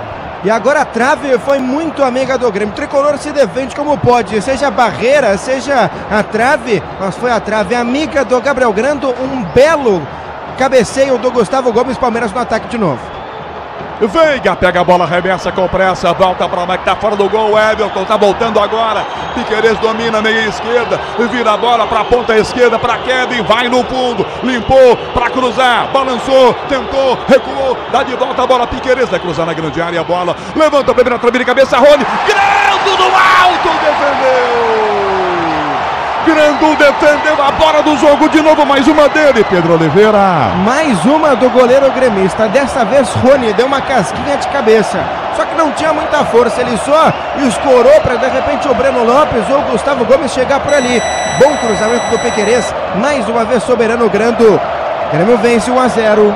E agora a trave foi muito amiga do Grêmio. O Tricolor se defende como pode, seja a barreira, seja a trave, mas foi a trave amiga do Gabriel Grando. Um belo cabeceio do Gustavo Gomes, Palmeiras no ataque de novo. Veiga pega a bola, arremessa com pressa, volta para lá que tá fora do gol. O Everton tá voltando agora. Piquerez domina meia esquerda, vira a bola para a ponta esquerda para Kevin, vai no fundo, limpou para cruzar, balançou, tentou, recuou, dá de volta a bola. Piquerez vai cruzar na grande área a bola, levanta a primeira trave de cabeça, Rony, Grando no alto, defendeu. Grando defendeu a bola do jogo de novo, mais uma dele, Pedro Oliveira. Mais uma do goleiro gremista, dessa vez Rony deu uma casquinha de cabeça, só que não tinha muita força, ele só escorou para de repente o Breno Lopes ou o Gustavo Gomes chegar por ali. Bom cruzamento do Piquerez, mais uma vez soberano Grando. Grêmio vence 1-0.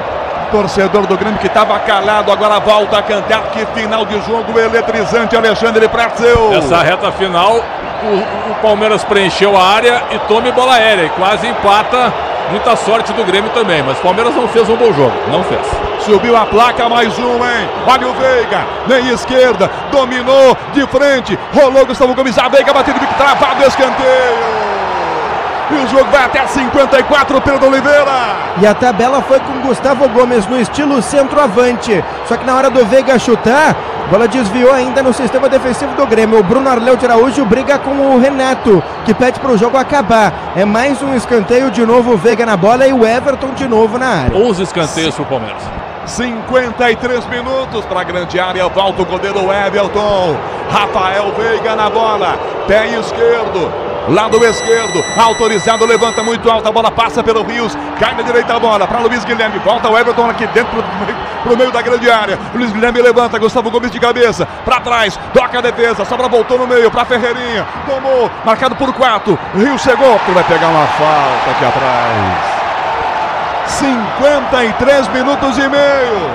Torcedor do Grêmio que estava calado, agora volta a cantar. Que final de jogo eletrizante, Alexandre Pretzel. Essa reta final, o Palmeiras preencheu a área e tome bola aérea e quase empata. Muita sorte do Grêmio também, mas o Palmeiras não fez um bom jogo, não fez. Subiu a placa, mais um, hein? Olha o Veiga, meia esquerda, dominou de frente, rolou Gustavo Gomes, a Veiga bateu de bico travado, escanteio. E o jogo vai até 54, Pedro Oliveira. E a tabela foi com Gustavo Gomes no estilo centroavante. Só que na hora do Veiga chutar, a bola desviou ainda no sistema defensivo do Grêmio. O Bruno Arleu de Araújo briga com o Renato, que pede para o jogo acabar. É mais um escanteio, de novo o Veiga na bola e o Everton de novo na área. 11 escanteios para o Palmeiras. 53 minutos para a grande área, volta o goleiro Everton. Rafael Veiga na bola, pé esquerdo. Lado esquerdo, autorizado, levanta muito alto, a bola passa pelo Rios, cai na direita a bola para Luiz Guilherme, volta o Everton aqui dentro pro meio da grande área. Luiz Guilherme levanta, Gustavo Gomes de cabeça, para trás, toca a defesa, sobra voltou no meio para Ferreirinha, tomou, marcado por 4, Rios chegou, vai pegar uma falta aqui atrás. 53 minutos e meio.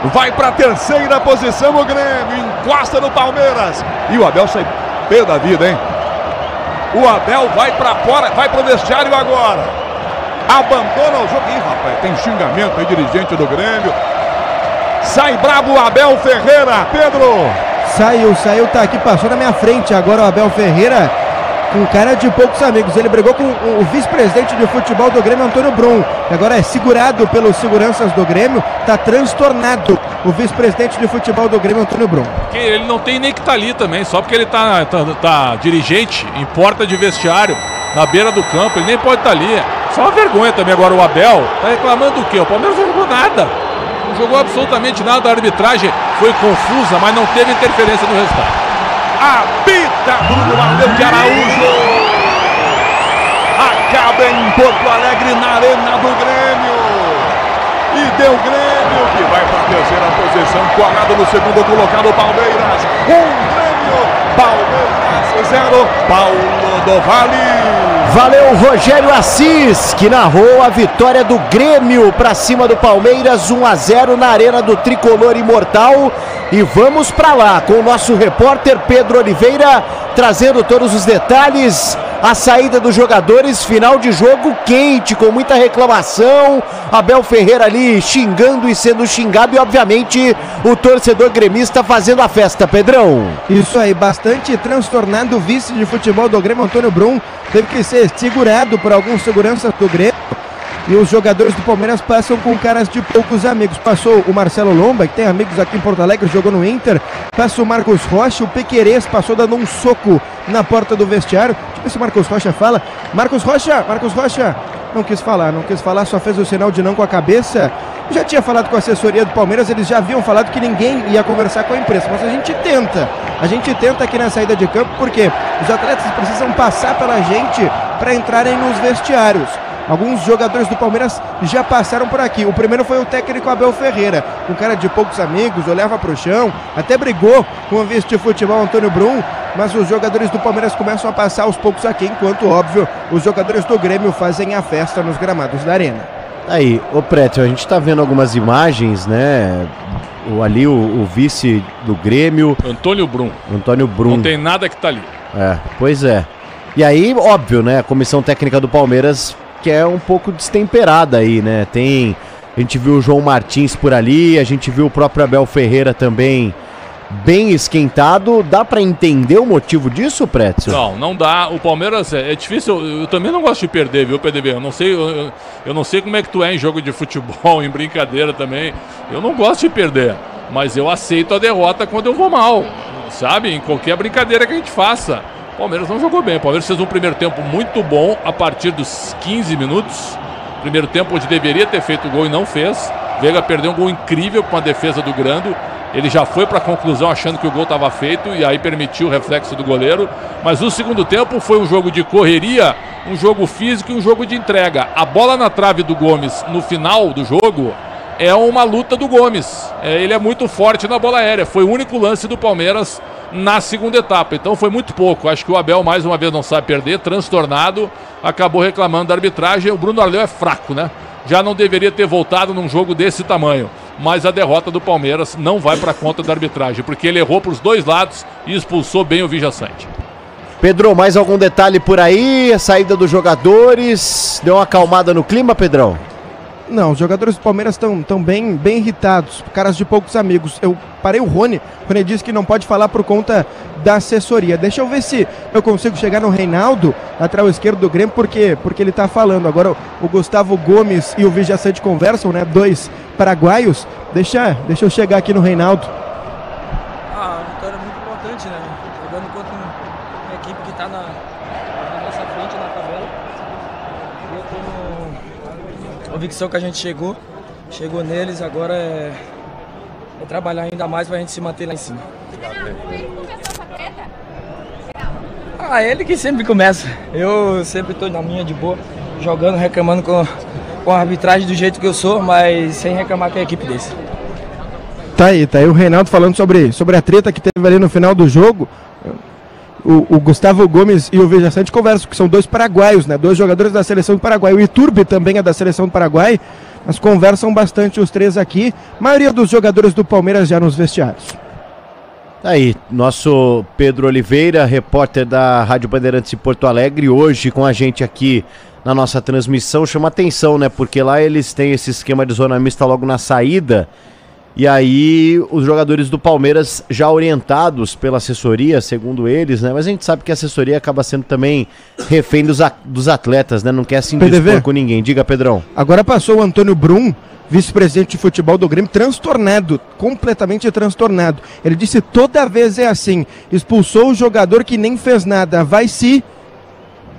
Vai para a terceira posição o Grêmio, encosta no Palmeiras. E o Abel sai pé da vida, hein? O Abel vai para fora, vai para o vestiário agora. Abandona o jogo. Ih, rapaz, tem xingamento aí, dirigente do Grêmio. Sai bravo o Abel Ferreira, Pedro. Saiu, tá aqui, passou na minha frente agora o Abel Ferreira, com cara de poucos amigos. Ele brigou com o vice-presidente de futebol do Grêmio, Antônio Brum, que agora é segurado pelos seguranças do Grêmio, tá transtornado. O vice-presidente de futebol do Grêmio, Antônio Brum. Que ele não tem nem que estar ali também, só porque ele tá dirigente em porta de vestiário, na beira do campo, ele nem pode estar ali. Só uma vergonha também agora o Abel, tá reclamando do quê? O Palmeiras não jogou nada, não jogou absolutamente nada, a arbitragem foi confusa, mas não teve interferência no resultado. Apita Bruno Arleu de Araújo. Acaba em Porto Alegre, na Arena do Grêmio. E deu Grêmio, que vai para a terceira posição, colado no segundo colocado, Palmeiras. Grêmio, Palmeiras 0, Paulo do Vale. Valeu, Rogério Assis, que narrou a vitória do Grêmio para cima do Palmeiras, 1-0 na Arena do Tricolor Imortal. E vamos para lá com o nosso repórter Pedro Oliveira, trazendo todos os detalhes. A saída dos jogadores, final de jogo quente, com muita reclamação. Abel Ferreira ali xingando e sendo xingado. E obviamente o torcedor gremista fazendo a festa, Pedrão. Isso aí, bastante transtornado. O vice de futebol do Grêmio, Antônio Brum, teve que ser segurado por alguns seguranças do Grêmio. E os jogadores do Palmeiras passam com caras de poucos amigos. Passou o Marcelo Lomba, que tem amigos aqui em Porto Alegre, jogou no Inter. Passou o Marcos Rocha, o Piquerez passou dando um soco na porta do vestiário. Deixa eu ver se o Marcos Rocha fala. Marcos Rocha, não quis falar, só fez o sinal de não com a cabeça. Já tinha falado com a assessoria do Palmeiras, eles já haviam falado que ninguém ia conversar com a imprensa, mas a gente tenta aqui na saída de campo, porque os atletas precisam passar pela gente para entrarem nos vestiários. Alguns jogadores do Palmeiras já passaram por aqui. O primeiro foi o técnico Abel Ferreira, um cara de poucos amigos, olhava pro chão, até brigou com o vice de futebol Antônio Brum, mas os jogadores do Palmeiras começam a passar aos poucos aqui, enquanto, óbvio, os jogadores do Grêmio fazem a festa nos gramados da arena. Aí, ô Prétio, a gente tá vendo algumas imagens, né? Ali o vice do Grêmio. Antônio Brum. Não tem nada que tá ali. Pois é. E aí, óbvio, né? A comissão técnica do Palmeiras que é um pouco destemperada aí, né? A gente viu o João Martins por ali, a gente viu o próprio Abel Ferreira também bem esquentado. Dá pra entender o motivo disso, Prétio? Não dá. O Palmeiras é difícil. Eu também não gosto de perder, viu, PDB? Eu não sei como é que tu é em jogo de futebol, em brincadeira também. Eu não gosto de perder, mas eu aceito a derrota quando eu vou mal, sabe? Em qualquer brincadeira que a gente faça. O Palmeiras não jogou bem. O Palmeiras fez um primeiro tempo muito bom a partir dos 15 minutos. Primeiro tempo onde deveria ter feito o gol e não fez. Veiga perdeu um gol incrível com a defesa do Grando. Ele já foi para a conclusão achando que o gol estava feito e aí permitiu o reflexo do goleiro. Mas o segundo tempo foi um jogo de correria, um jogo físico e um jogo de entrega. A bola na trave do Gomes no final do jogo é uma luta do Gomes. Ele é muito forte na bola aérea. Foi o único lance do Palmeiras na segunda etapa. Então foi muito pouco. Acho que o Abel mais uma vez não sabe perder, transtornado, acabou reclamando da arbitragem. O Bruno Arleu é fraco, né? Já não deveria ter voltado num jogo desse tamanho. Mas a derrota do Palmeiras não vai para conta da arbitragem, porque ele errou para os dois lados e expulsou bem o Vijaçante. Pedro, mais algum detalhe por aí? A saída dos jogadores deu uma acalmada no clima, Pedrão? Não, os jogadores do Palmeiras estão bem irritados, caras de poucos amigos. Eu parei o Rony quando ele disse que não pode falar por conta da assessoria. Deixa eu ver se eu consigo chegar no Reinaldo, lateral esquerdo do Grêmio, porque ele tá falando. Agora o Gustavo Gomes e o Vijaçante conversam, né? Dois paraguaios. Deixa eu chegar aqui no Reinaldo. Uma vitória muito importante, né? Jogando contra uma equipe que tá na nossa frente na tabela. Eu tenho convicção que a gente chegou neles, agora é trabalhar ainda mais pra gente se manter lá em cima. Ele que sempre começa. Eu sempre tô na minha de boa, jogando, reclamando com a arbitragem do jeito que eu sou, mas sem reclamar com a equipe desse. Tá aí o Reinaldo falando sobre a treta que teve ali no final do jogo. O Gustavo Gomes e o Vijaçante conversam, que são dois paraguaios, né? Dois jogadores da seleção do Paraguai. O Iturbe também é da seleção do Paraguai, mas conversam bastante os três aqui. A maioria dos jogadores do Palmeiras já nos vestiários. Aí, nosso Pedro Oliveira, repórter da Rádio Bandeirantes de Porto Alegre, hoje com a gente aqui na nossa transmissão. Chama atenção, né? Porque lá eles têm esse esquema de zona mista logo na saída. E aí os jogadores do Palmeiras já orientados pela assessoria, segundo eles, né? Mas a gente sabe que a assessoria acaba sendo também refém dos atletas, né? Não quer se indispor com ninguém. Diga, Pedrão. Agora passou o Antônio Brum, vice-presidente de futebol do Grêmio, transtornado, completamente transtornado. Ele disse: toda vez é assim, expulsou o jogador que nem fez nada, vai se...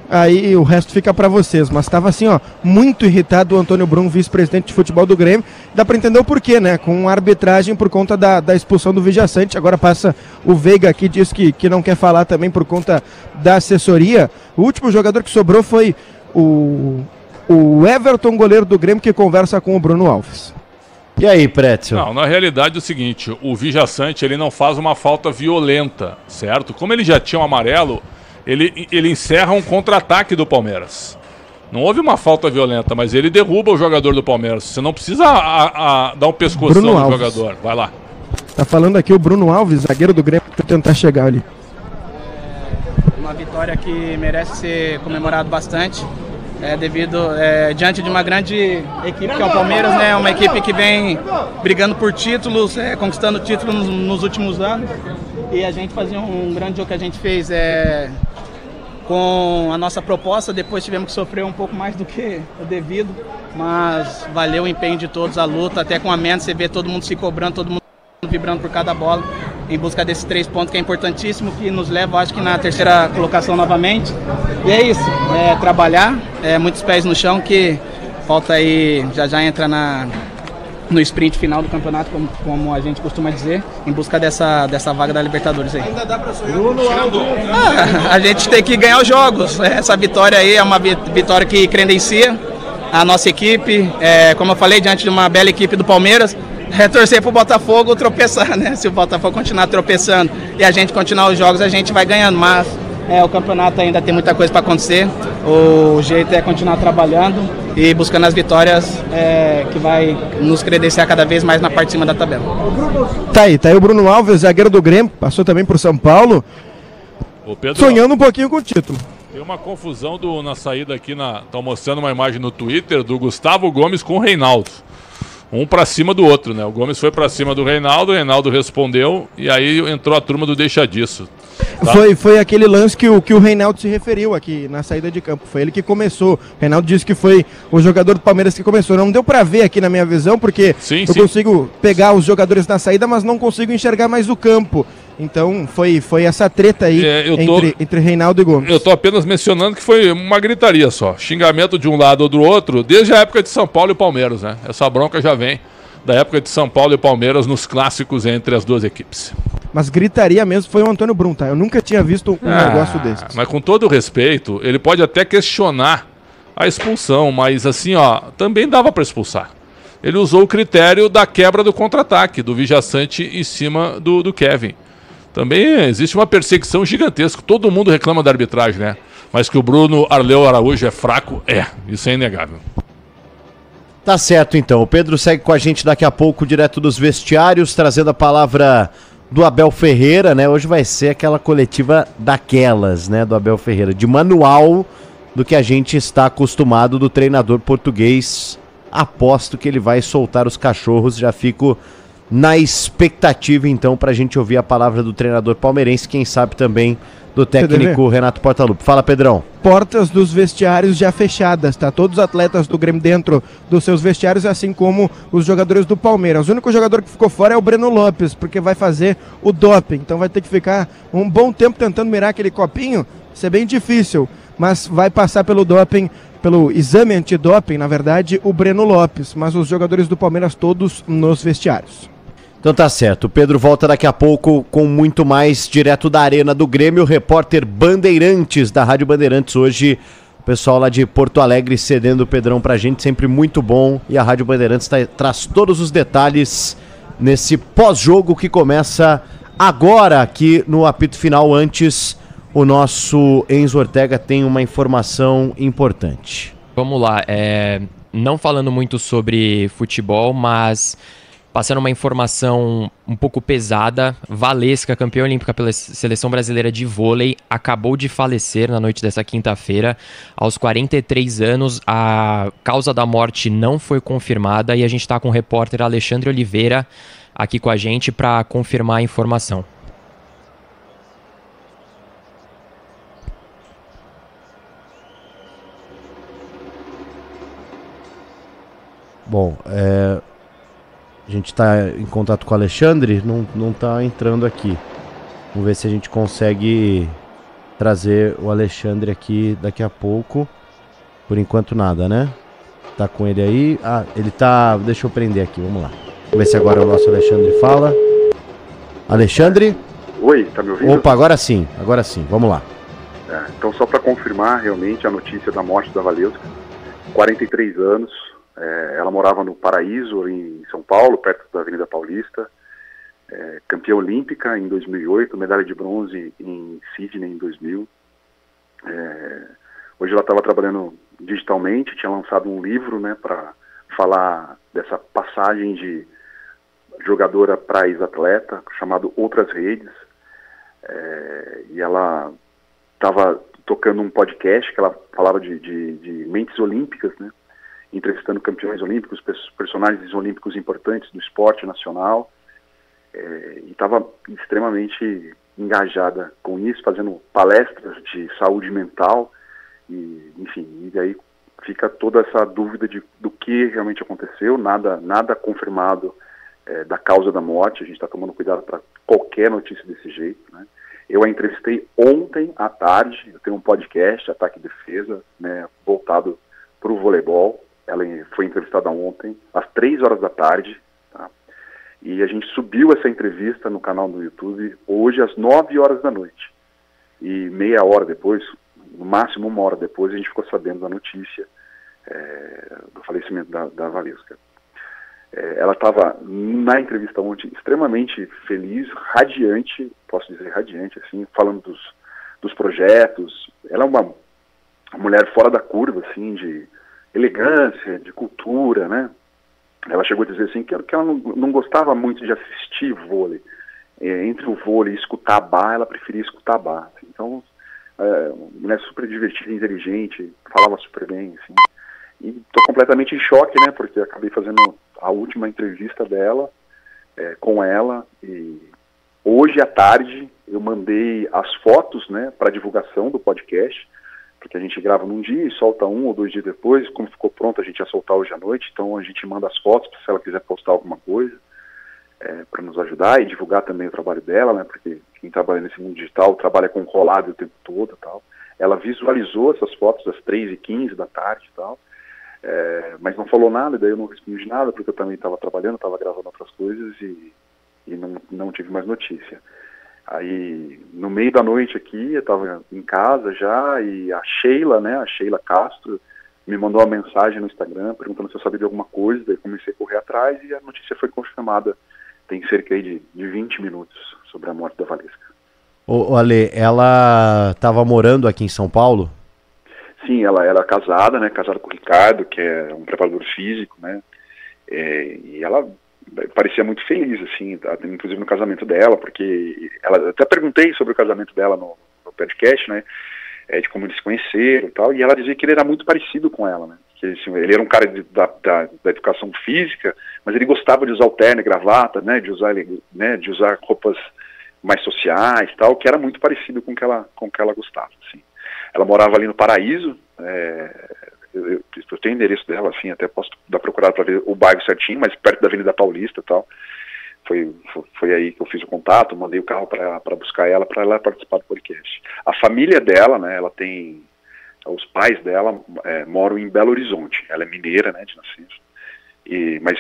Aí o resto fica pra vocês, mas tava assim, ó, muito irritado o Antônio Brum, vice-presidente de futebol do Grêmio. Dá pra entender o porquê, né? Com a arbitragem por conta da expulsão do Vijaçante. Agora passa o Veiga aqui, diz que não quer falar também por conta da assessoria. O último jogador que sobrou foi o Everton, goleiro do Grêmio, que conversa com o Bruno Alves. E aí, Prétio? Não, na realidade é o seguinte, o Vijaçante, ele não faz uma falta violenta, certo? Como ele já tinha um amarelo, ele encerra um contra-ataque do Palmeiras. Não houve uma falta violenta, mas ele derruba o jogador do Palmeiras. Você não precisa dar um pescoção no jogador. Vai lá. Tá falando aqui o Bruno Alves, zagueiro do Grêmio, para tentar chegar ali. Uma vitória que merece ser comemorado bastante. Diante de uma grande equipe que é o Palmeiras, né? Uma equipe que vem brigando por títulos, conquistando títulos nos últimos anos. E a gente fazia um grande jogo que a gente fez com a nossa proposta. Depois tivemos que sofrer um pouco mais do que o devido, mas valeu o empenho de todos, a luta, até com a menos, você vê todo mundo se cobrando, todo mundo vibrando por cada bola, em busca desses 3 pontos que é importantíssimo, que nos leva, acho que na terceira colocação novamente. E é isso, trabalhar, muitos pés no chão, que falta aí, já entra no sprint final do campeonato, como a gente costuma dizer, em busca dessa vaga da Libertadores aí. Ainda dá pra sonhar? A gente tem que ganhar os jogos. Essa vitória aí é uma vitória que credencia a nossa equipe, como eu falei, diante de uma bela equipe do Palmeiras, torcer para o Botafogo tropeçar, né? Se o Botafogo continuar tropeçando e a gente continuar os jogos, a gente vai ganhando, mas o campeonato ainda tem muita coisa para acontecer. O jeito é continuar trabalhando e buscando as vitórias que vai nos credenciar cada vez mais na parte de cima da tabela. Tá aí o Bruno Alves, zagueiro do Grêmio, passou também por São Paulo, sonhando um pouquinho com o título. Tem uma confusão na saída aqui, estão mostrando uma imagem no Twitter do Gustavo Gomes com o Reinaldo. Um pra cima do outro, né? O Gomes foi pra cima do Reinaldo, o Reinaldo respondeu e aí entrou a turma do deixa disso. Tá? Foi aquele lance que o Reinaldo se referiu aqui na saída de campo. Foi ele que começou. O Reinaldo disse que foi o jogador do Palmeiras que começou. Não deu pra ver aqui na minha visão, porque eu consigo pegar os jogadores na saída, mas não consigo enxergar mais o campo. Então foi essa treta aí entre Reinaldo e Gomes. Eu tô apenas mencionando que foi uma gritaria só. Xingamento de um lado ou do outro, desde a época de São Paulo e Palmeiras, né? Essa bronca já vem da época de São Paulo e Palmeiras nos clássicos entre as duas equipes. Mas gritaria mesmo foi o Antônio Brum, tá? Eu nunca tinha visto um negócio desse. Mas com todo o respeito, ele pode até questionar a expulsão, mas assim, também dava para expulsar. Ele usou o critério da quebra do contra-ataque, do Vijaçante em cima do Kevin. Também existe uma perseguição gigantesca. Todo mundo reclama da arbitragem, né? Mas que o Bruno Arleu Araújo é fraco, isso é inegável. Tá certo, então. O Pedro segue com a gente daqui a pouco, direto dos vestiários, trazendo a palavra do Abel Ferreira, né? Hoje vai ser aquela coletiva daquelas, né? Do Abel Ferreira, de manual do que a gente está acostumado do treinador português. Aposto que ele vai soltar os cachorros, já fico na expectativa, então, pra gente ouvir a palavra do treinador palmeirense, quem sabe também do técnico Renato Portaluppi. Fala, Pedrão. Portas dos vestiários já fechadas, tá? Todos os atletas do Grêmio dentro dos seus vestiários, assim como os jogadores do Palmeiras. O único jogador que ficou fora é o Breno Lopes, porque vai fazer o doping. Então vai ter que ficar um bom tempo tentando mirar aquele copinho. Isso é bem difícil, mas vai passar pelo doping, pelo exame antidoping, na verdade, o Breno Lopes. Mas os jogadores do Palmeiras todos nos vestiários. Então tá certo, o Pedro volta daqui a pouco com muito mais direto da Arena do Grêmio, repórter Bandeirantes da Rádio Bandeirantes hoje, o pessoal lá de Porto Alegre cedendo o Pedrão pra gente, sempre muito bom, e a Rádio Bandeirantes traz todos os detalhes nesse pós-jogo que começa agora aqui no apito final. Antes, o nosso Enzo Ortega tem uma informação importante. Vamos lá, não falando muito sobre futebol, mas passando uma informação um pouco pesada. Valesca, campeã olímpica pela Seleção Brasileira de Vôlei, acabou de falecer na noite dessa quinta-feira, aos 43 anos. A causa da morte não foi confirmada e a gente está com o repórter Alexandre Oliveira aqui com a gente para confirmar a informação. Bom, a gente está em contato com o Alexandre, não está entrando aqui. Vamos ver se a gente consegue trazer o Alexandre aqui daqui a pouco. Por enquanto nada, né? Tá com ele aí. Ele tá... Deixa eu prender aqui, vamos lá. Vamos ver se agora o nosso Alexandre fala. Alexandre? Oi, tá me ouvindo? Opa, agora sim, vamos lá. Então só para confirmar realmente a notícia da morte da Valesca, 43 anos. Ela morava no Paraíso, em São Paulo, perto da Avenida Paulista, campeã olímpica em 2008, medalha de bronze em Sydney em 2000. Hoje ela estava trabalhando digitalmente, tinha lançado um livro, né, para falar dessa passagem de jogadora para ex-atleta, chamado Outras Redes, e ela estava tocando um podcast que ela falava de mentes olímpicas, né, entrevistando campeões olímpicos, personagens olímpicos importantes do esporte nacional, e estava extremamente engajada com isso, fazendo palestras de saúde mental, e enfim, e aí fica toda essa dúvida do que realmente aconteceu, nada confirmado da causa da morte. A gente está tomando cuidado para qualquer notícia desse jeito, né? Eu a entrevistei ontem à tarde, eu tenho um podcast, Ataque e Defesa, né, voltado para o voleibol. Ela foi entrevistada ontem, às 3 horas da tarde, tá? E a gente subiu essa entrevista no canal do YouTube hoje às 9 horas da noite. E meia hora depois, no máximo 1 hora depois, a gente ficou sabendo da notícia. do falecimento da Valesca. Ela estava na entrevista ontem extremamente feliz, radiante, posso dizer radiante, assim, falando dos projetos. Ela é uma mulher fora da curva, assim, de elegância, de cultura, né? Ela chegou a dizer assim que ela não gostava muito de assistir vôlei. Entre o vôlei e escutar a bar, ela preferia escutar a bar. Assim. Então, uma mulher super divertida, inteligente, falava super bem, assim. E estou completamente em choque, né? Porque acabei fazendo a última entrevista dela com ela. E hoje à tarde eu mandei as fotos, né, para divulgação do podcast, porque a gente grava num dia e solta 1 ou 2 dias depois. Como ficou pronto, a gente ia soltar hoje à noite. Então a gente manda as fotos se ela quiser postar alguma coisa para nos ajudar e divulgar também o trabalho dela, né? Porque quem trabalha nesse mundo digital trabalha com collab o tempo todo e tal. Ela visualizou essas fotos às 3h15 da tarde e tal. Mas não falou nada, daí eu não respondi nada, porque eu também estava trabalhando, estava gravando outras coisas e não tive mais notícia. Aí, no meio da noite aqui, eu estava em casa já, e a Sheila Castro, me mandou uma mensagem no Instagram, perguntando se eu sabia de alguma coisa, daí comecei a correr atrás e a notícia foi confirmada, tem cerca aí de 20 minutos, sobre a morte da Valesca. Ô Ale, ela estava morando aqui em São Paulo? Sim, ela era casada, né, casada com o Ricardo, que é um preparador físico, né, e ela parecia muito feliz, assim, inclusive no casamento dela, porque ela, até perguntei sobre o casamento dela no podcast, né, de como eles se conheceram e tal, e ela dizia que ele era muito parecido com ela, né, que assim, ele era um cara da educação física, mas ele gostava de usar o terno e gravata, né, de usar roupas mais sociais e tal, que era muito parecido com o que ela gostava, assim. Ela morava ali no Paraíso, eu tenho o endereço dela, assim, até posso dar procurado para ver o bairro certinho, mas perto da Avenida Paulista e tal. Foi aí que eu fiz o contato, mandei o carro para buscar ela, para ela participar do podcast. A família dela, né, ela tem, os pais dela moram em Belo Horizonte, ela é mineira, né, de nascença, mas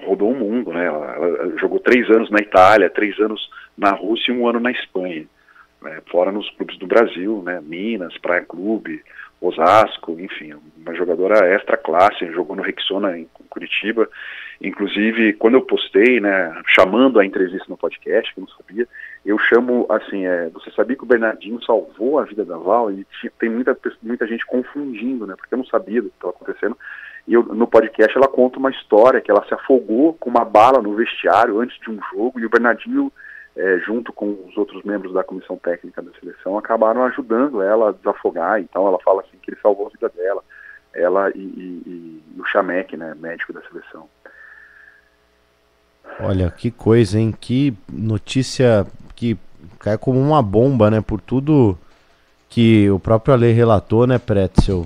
rodou o mundo, né, ela jogou 3 anos na Itália, 3 anos na Rússia e 1 ano na Espanha. Fora nos clubes do Brasil, né, Minas, Praia Clube, Osasco, enfim, uma jogadora extra classe, jogou no Rexona em Curitiba. Inclusive, quando eu postei, né, chamando a entrevista no podcast, que eu não sabia, eu chamo assim, você sabia que o Bernardinho salvou a vida da Val? E tem muita gente confundindo, né, porque eu não sabia do que estava acontecendo. E no podcast ela conta uma história que ela se afogou com uma bala no vestiário antes de um jogo, e o Bernardinho, junto com os outros membros da comissão técnica da seleção, acabaram ajudando ela a desafogar. Então ela fala assim que ele salvou a vida dela, ela e o Chamek, né, médico da seleção. Olha, que coisa, hein? Que notícia que cai como uma bomba, né? Por tudo que o próprio Ale relatou, né, Pretzel?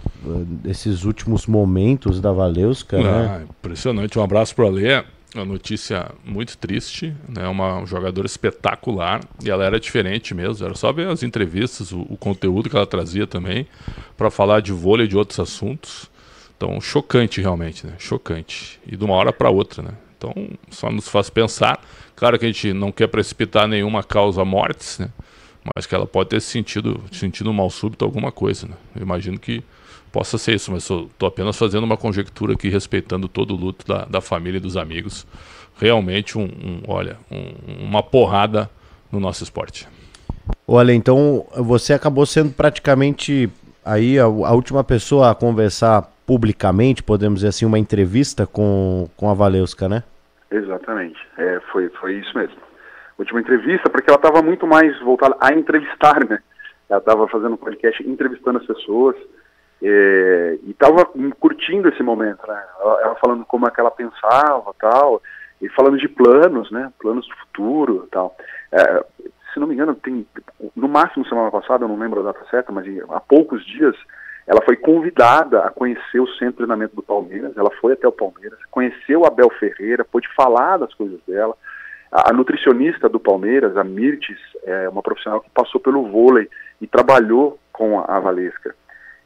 Esses últimos momentos da Valesca, né? Impressionante. Um abraço pro Ale. Uma notícia muito triste, né? Uma jogadora espetacular, e ela era diferente mesmo, era só ver as entrevistas, o conteúdo que ela trazia também, para falar de vôlei e de outros assuntos. Então, chocante realmente, né? Chocante. E de uma hora para outra, né? Então, só nos faz pensar. Claro que a gente não quer precipitar nenhuma causa mortes, né? Mas que ela pode ter sentido um mal súbito, alguma coisa, né? Eu imagino que possa ser isso, mas estou apenas fazendo uma conjectura aqui, respeitando todo o luto da família e dos amigos. Realmente, uma porrada no nosso esporte. Olha, então você acabou sendo praticamente aí a última pessoa a conversar publicamente, podemos dizer assim, uma entrevista com a Valesca, né? Exatamente, foi isso mesmo. Última entrevista, porque ela estava muito mais voltada a entrevistar, né? Ela estava fazendo um podcast entrevistando as pessoas, e estava curtindo esse momento, né? Ela falando como é que ela pensava, tal, e falando de planos, né? Planos do futuro, tal. Se não me engano, tem no máximo semana passada, eu não lembro a data certa, mas há poucos dias ela foi convidada a conhecer o centro de treinamento do Palmeiras. Ela foi até o Palmeiras, conheceu a Abel Ferreira, pôde falar das coisas dela. A nutricionista do Palmeiras, a Mirtes, é uma profissional que passou pelo vôlei e trabalhou com a Valesca.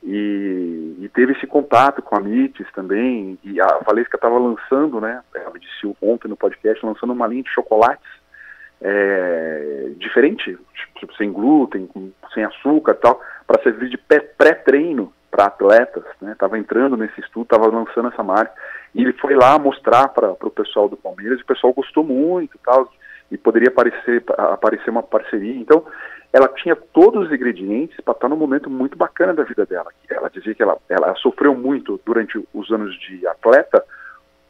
E teve esse contato com a Mirtes também. E a Valesca estava lançando, né, ela disse ontem no podcast, lançando uma linha de chocolates diferente, tipo, sem glúten, sem açúcar e tal, para servir de pré-treino para atletas, né? Estava entrando nesse estudo, estava lançando essa marca, e ele foi lá mostrar para o pessoal do Palmeiras, e o pessoal gostou muito e tal, e poderia aparecer uma parceria. Então, ela tinha todos os ingredientes para estar num momento muito bacana da vida dela. Ela dizia que ela sofreu muito durante os anos de atleta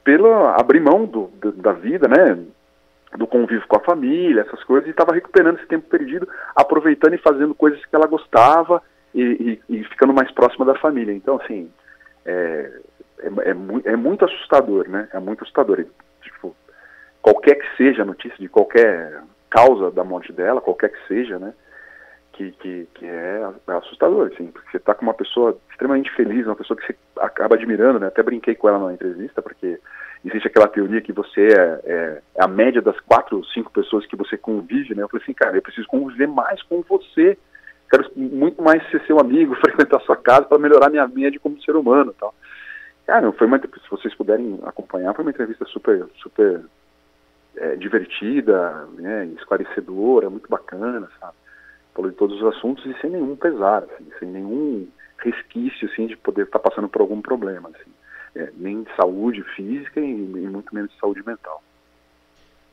pela abrir mão da vida, né? Do convívio com a família, essas coisas, e estava recuperando esse tempo perdido, aproveitando e fazendo coisas que ela gostava e ficando mais próxima da família. Então, assim, é muito assustador, né? É muito assustador. E, tipo, qualquer que seja a notícia de qualquer causa da morte dela, qualquer que seja, né? Que é assustador, assim, porque você está com uma pessoa extremamente feliz, uma pessoa que você acaba admirando, né? Até brinquei com ela numa entrevista, porque existe aquela teoria que você é a média das 4 ou 5 pessoas que você convive, né? Eu falei assim, cara, eu preciso conviver mais com você, quero muito mais ser seu amigo, frequentar sua casa para melhorar minha média como ser humano, tal. Cara, se vocês puderem acompanhar, foi uma entrevista super divertida, né? Esclarecedora, muito bacana, sabe? Falou de todos os assuntos e sem nenhum pesar, assim, sem nenhum resquício, assim, de poder estar passando por algum problema, assim. Nem de saúde física e muito menos de saúde mental.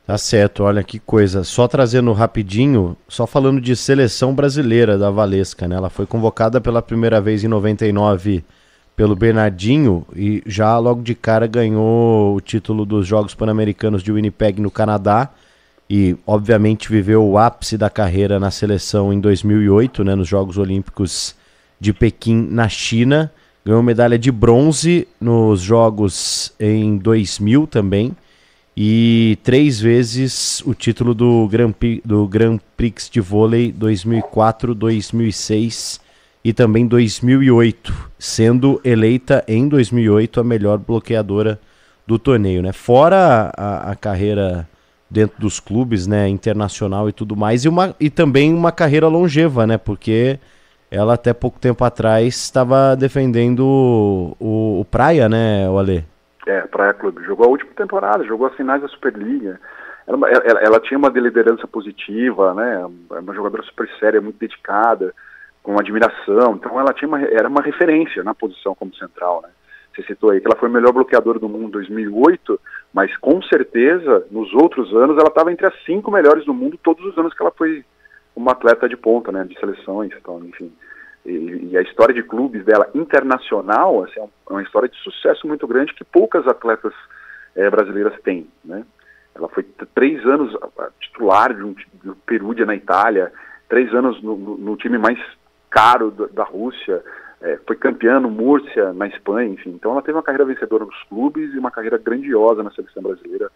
Tá certo, olha que coisa. Só trazendo rapidinho, só falando de seleção brasileira da Valesca, né? Ela foi convocada pela primeira vez em 99 pelo Bernardinho e já logo de cara ganhou o título dos Jogos Pan-Americanos de Winnipeg no Canadá e obviamente viveu o ápice da carreira na seleção em 2008, né? Nos Jogos Olímpicos de Pequim na China. Ganhou medalha de bronze nos Jogos em 2000 também. E 3 vezes o título do Grand Prix de vôlei 2004, 2006 e também 2008. Sendo eleita em 2008 a melhor bloqueadora do torneio, né? Fora a carreira dentro dos clubes, né? Internacional e tudo mais. E também uma carreira longeva, né? Porque ela até pouco tempo atrás estava defendendo o Praia, né, o Ale? Praia Clube. Jogou a última temporada, jogou as finais da Superliga. Ela tinha uma liderança positiva, né? Uma jogadora super séria, muito dedicada, com admiração. Então ela era uma referência na posição como central, né? Você citou aí que ela foi a melhor bloqueadora do mundo em 2008, mas com certeza, nos outros anos, ela estava entre as 5 melhores do mundo todos os anos que ela foi uma atleta de ponta, né, de seleções, então, enfim. E a história de clubes dela internacional, assim, é uma história de sucesso muito grande que poucas atletas brasileiras têm, né. Ela foi 3 anos titular do Perugia na Itália, 3 anos no time mais caro da Rússia, foi campeã no Múrcia, na Espanha, enfim. Então ela teve uma carreira vencedora nos clubes e uma carreira grandiosa na seleção brasileira,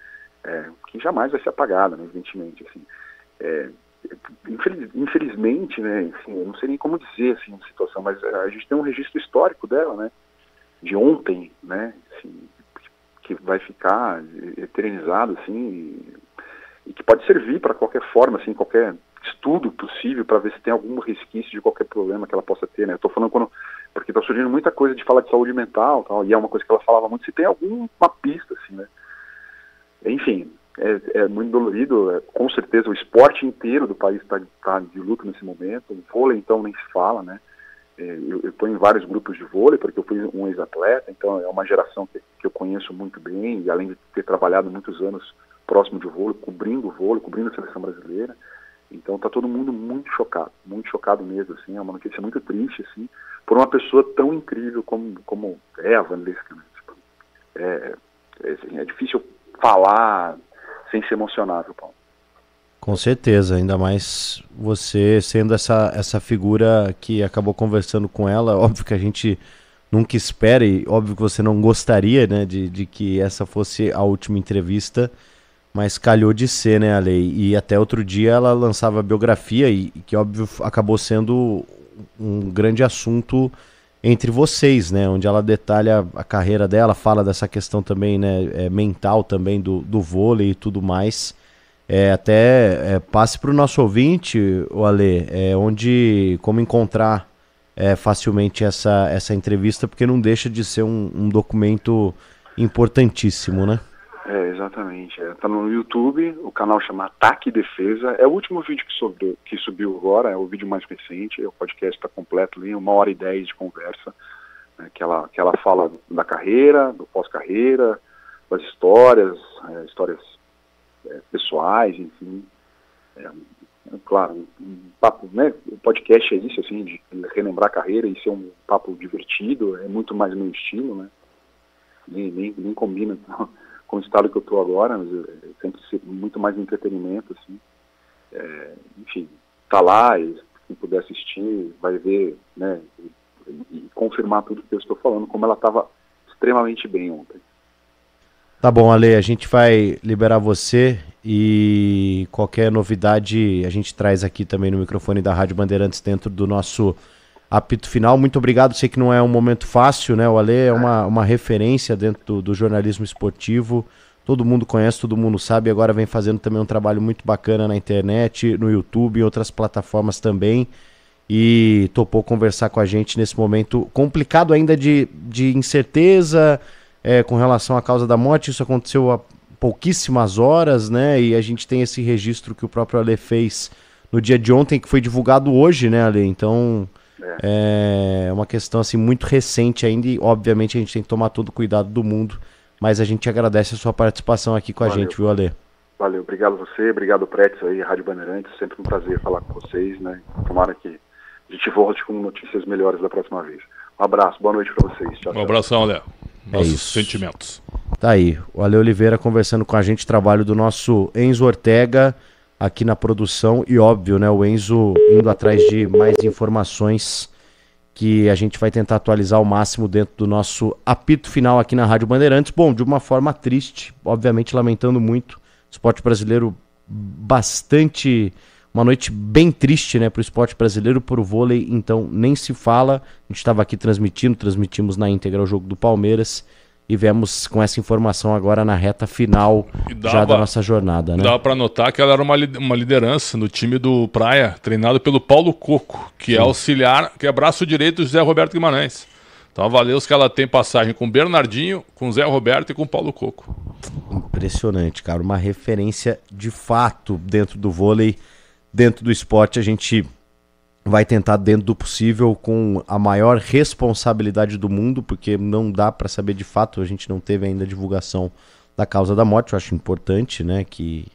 que jamais vai ser apagada, né, evidentemente, assim. Infelizmente, né, enfim, eu não sei nem como dizer assim a situação, mas a gente tem um registro histórico dela, né, de ontem, né, assim, que vai ficar eternizado, assim, e que pode servir para qualquer forma, assim, qualquer estudo possível para ver se tem algum resquício de qualquer problema que ela possa ter, né. Eu tô falando porque tá surgindo muita coisa de falar de saúde mental, tal, e é uma coisa que ela falava muito, se tem alguma pista, assim, né. Enfim, é muito dolorido, com certeza o esporte inteiro do país está de luto nesse momento, o vôlei então nem se fala, né, eu estou em vários grupos de vôlei, porque eu fui um ex-atleta, então é uma geração que eu conheço muito bem, e além de ter trabalhado muitos anos próximo de vôlei, cobrindo a seleção brasileira, então está todo mundo muito chocado mesmo, assim, é uma notícia muito triste, assim, por uma pessoa tão incrível como é a Valesca, né? Tipo, é difícil falar sem se emocionar, viu, Paulo? Com certeza, ainda mais você sendo essa figura que acabou conversando com ela. Óbvio que a gente nunca espera e óbvio que você não gostaria, né, de que essa fosse a última entrevista, mas calhou de ser, né, Ale? E até outro dia ela lançava a biografia e que óbvio acabou sendo um grande assunto entre vocês, né, onde ela detalha a carreira dela, fala dessa questão também, né, mental também do vôlei e tudo mais. Passe para o nosso ouvinte, o Ale, como encontrar facilmente essa entrevista, porque não deixa de ser um documento importantíssimo, né? Exatamente. Tá no YouTube, o canal chama Ataque e Defesa. É o último vídeo que subiu agora, é o vídeo mais recente. O podcast está completo ali, 1h10 de conversa. né, que ela fala da carreira, do pós-carreira, das histórias pessoais, enfim. Claro, um papo, né? O podcast é isso, assim, de relembrar a carreira e ser um papo divertido, é muito mais meu estilo, né? Nem combina com o estado que eu estou agora, mas sempre ser muito mais entretenimento, assim. Enfim, tá lá e quem puder assistir vai ver, né? E confirmar tudo que eu estou falando, como ela estava extremamente bem ontem. Tá bom, Ale, a gente vai liberar você e qualquer novidade a gente traz aqui também no microfone da Rádio Bandeirantes dentro do nosso apito final. Muito obrigado, sei que não é um momento fácil, né? O Ale é uma referência dentro do jornalismo esportivo, todo mundo conhece, todo mundo sabe, agora vem fazendo também um trabalho muito bacana na internet, no YouTube e outras plataformas também, e topou conversar com a gente nesse momento complicado ainda de incerteza, com relação à causa da morte. Isso aconteceu há pouquíssimas horas, né? E a gente tem esse registro que o próprio Ale fez no dia de ontem, que foi divulgado hoje, né, Ale? Então, é uma questão assim muito recente ainda e, obviamente, a gente tem que tomar todo o cuidado do mundo, mas a gente agradece a sua participação aqui com a gente, viu, Ale? Valeu, obrigado a você, obrigado Pretes aí, Rádio Bandeirantes, sempre um prazer falar com vocês, né? Tomara que a gente volte com notícias melhores da próxima vez. Um abraço, boa noite para vocês. Tchau, Um abração, Ale. Nossos isso. sentimentos. Tá aí, o Ale Oliveira conversando com a gente, trabalho do nosso Enzo Ortega aqui na produção e, óbvio, né, o Enzo indo atrás de mais informações que a gente vai tentar atualizar ao máximo dentro do nosso apito final aqui na Rádio Bandeirantes. Bom, de uma forma triste, obviamente lamentando muito, esporte brasileiro bastante... Uma noite bem triste, né, para o esporte brasileiro, para o vôlei, então nem se fala. A gente estava aqui transmitimos na íntegra o jogo do Palmeiras e viemos com essa informação agora na reta final já da nossa jornada, né? Dá para notar que ela era uma liderança no time do Praia, treinado pelo Paulo Coco, que é auxiliar, que é braço direito do José Roberto Guimarães. Então valeu que ela tem passagem com o Bernardinho, com o Zé Roberto e com o Paulo Coco. Impressionante, cara, uma referência de fato dentro do vôlei. Dentro do esporte, a gente vai tentar, dentro do possível, com a maior responsabilidade do mundo, porque não dá para saber de fato, a gente não teve ainda a divulgação da causa da morte. Eu acho importante, né, que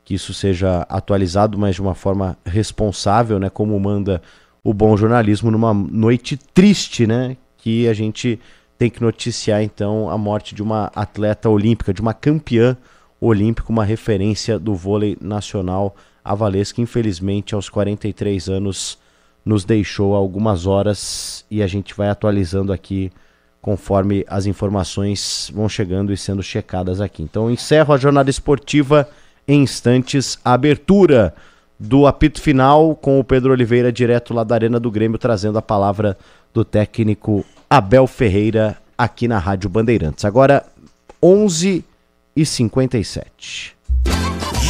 isso seja atualizado, mas de uma forma responsável, né, como manda o bom jornalismo, numa noite triste, né, que a gente tem que noticiar, então, a morte de uma atleta olímpica, de uma campeã olímpica, uma referência do vôlei nacional, a Valesca, infelizmente, aos 43 anos, nos deixou há algumas horas e a gente vai atualizando aqui conforme as informações vão chegando e sendo checadas aqui. Então, encerro a jornada esportiva em instantes. A abertura do apito final com o Pedro Oliveira, direto lá da Arena do Grêmio, trazendo a palavra do técnico Abel Ferreira aqui na Rádio Bandeirantes. Agora, 11h57.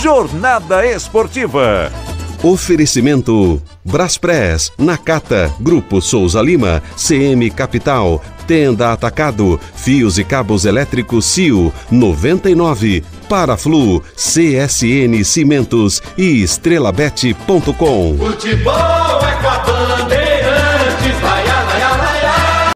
Jornada Esportiva. Oferecimento Braspress, Nakata, Grupo Souza Lima, CM Capital, Tenda Atacado, Fios e Cabos Elétricos CIO, 99, Paraflu, CSN Cimentos e EstrelaBet.com. Futebol é com a Bandeirante.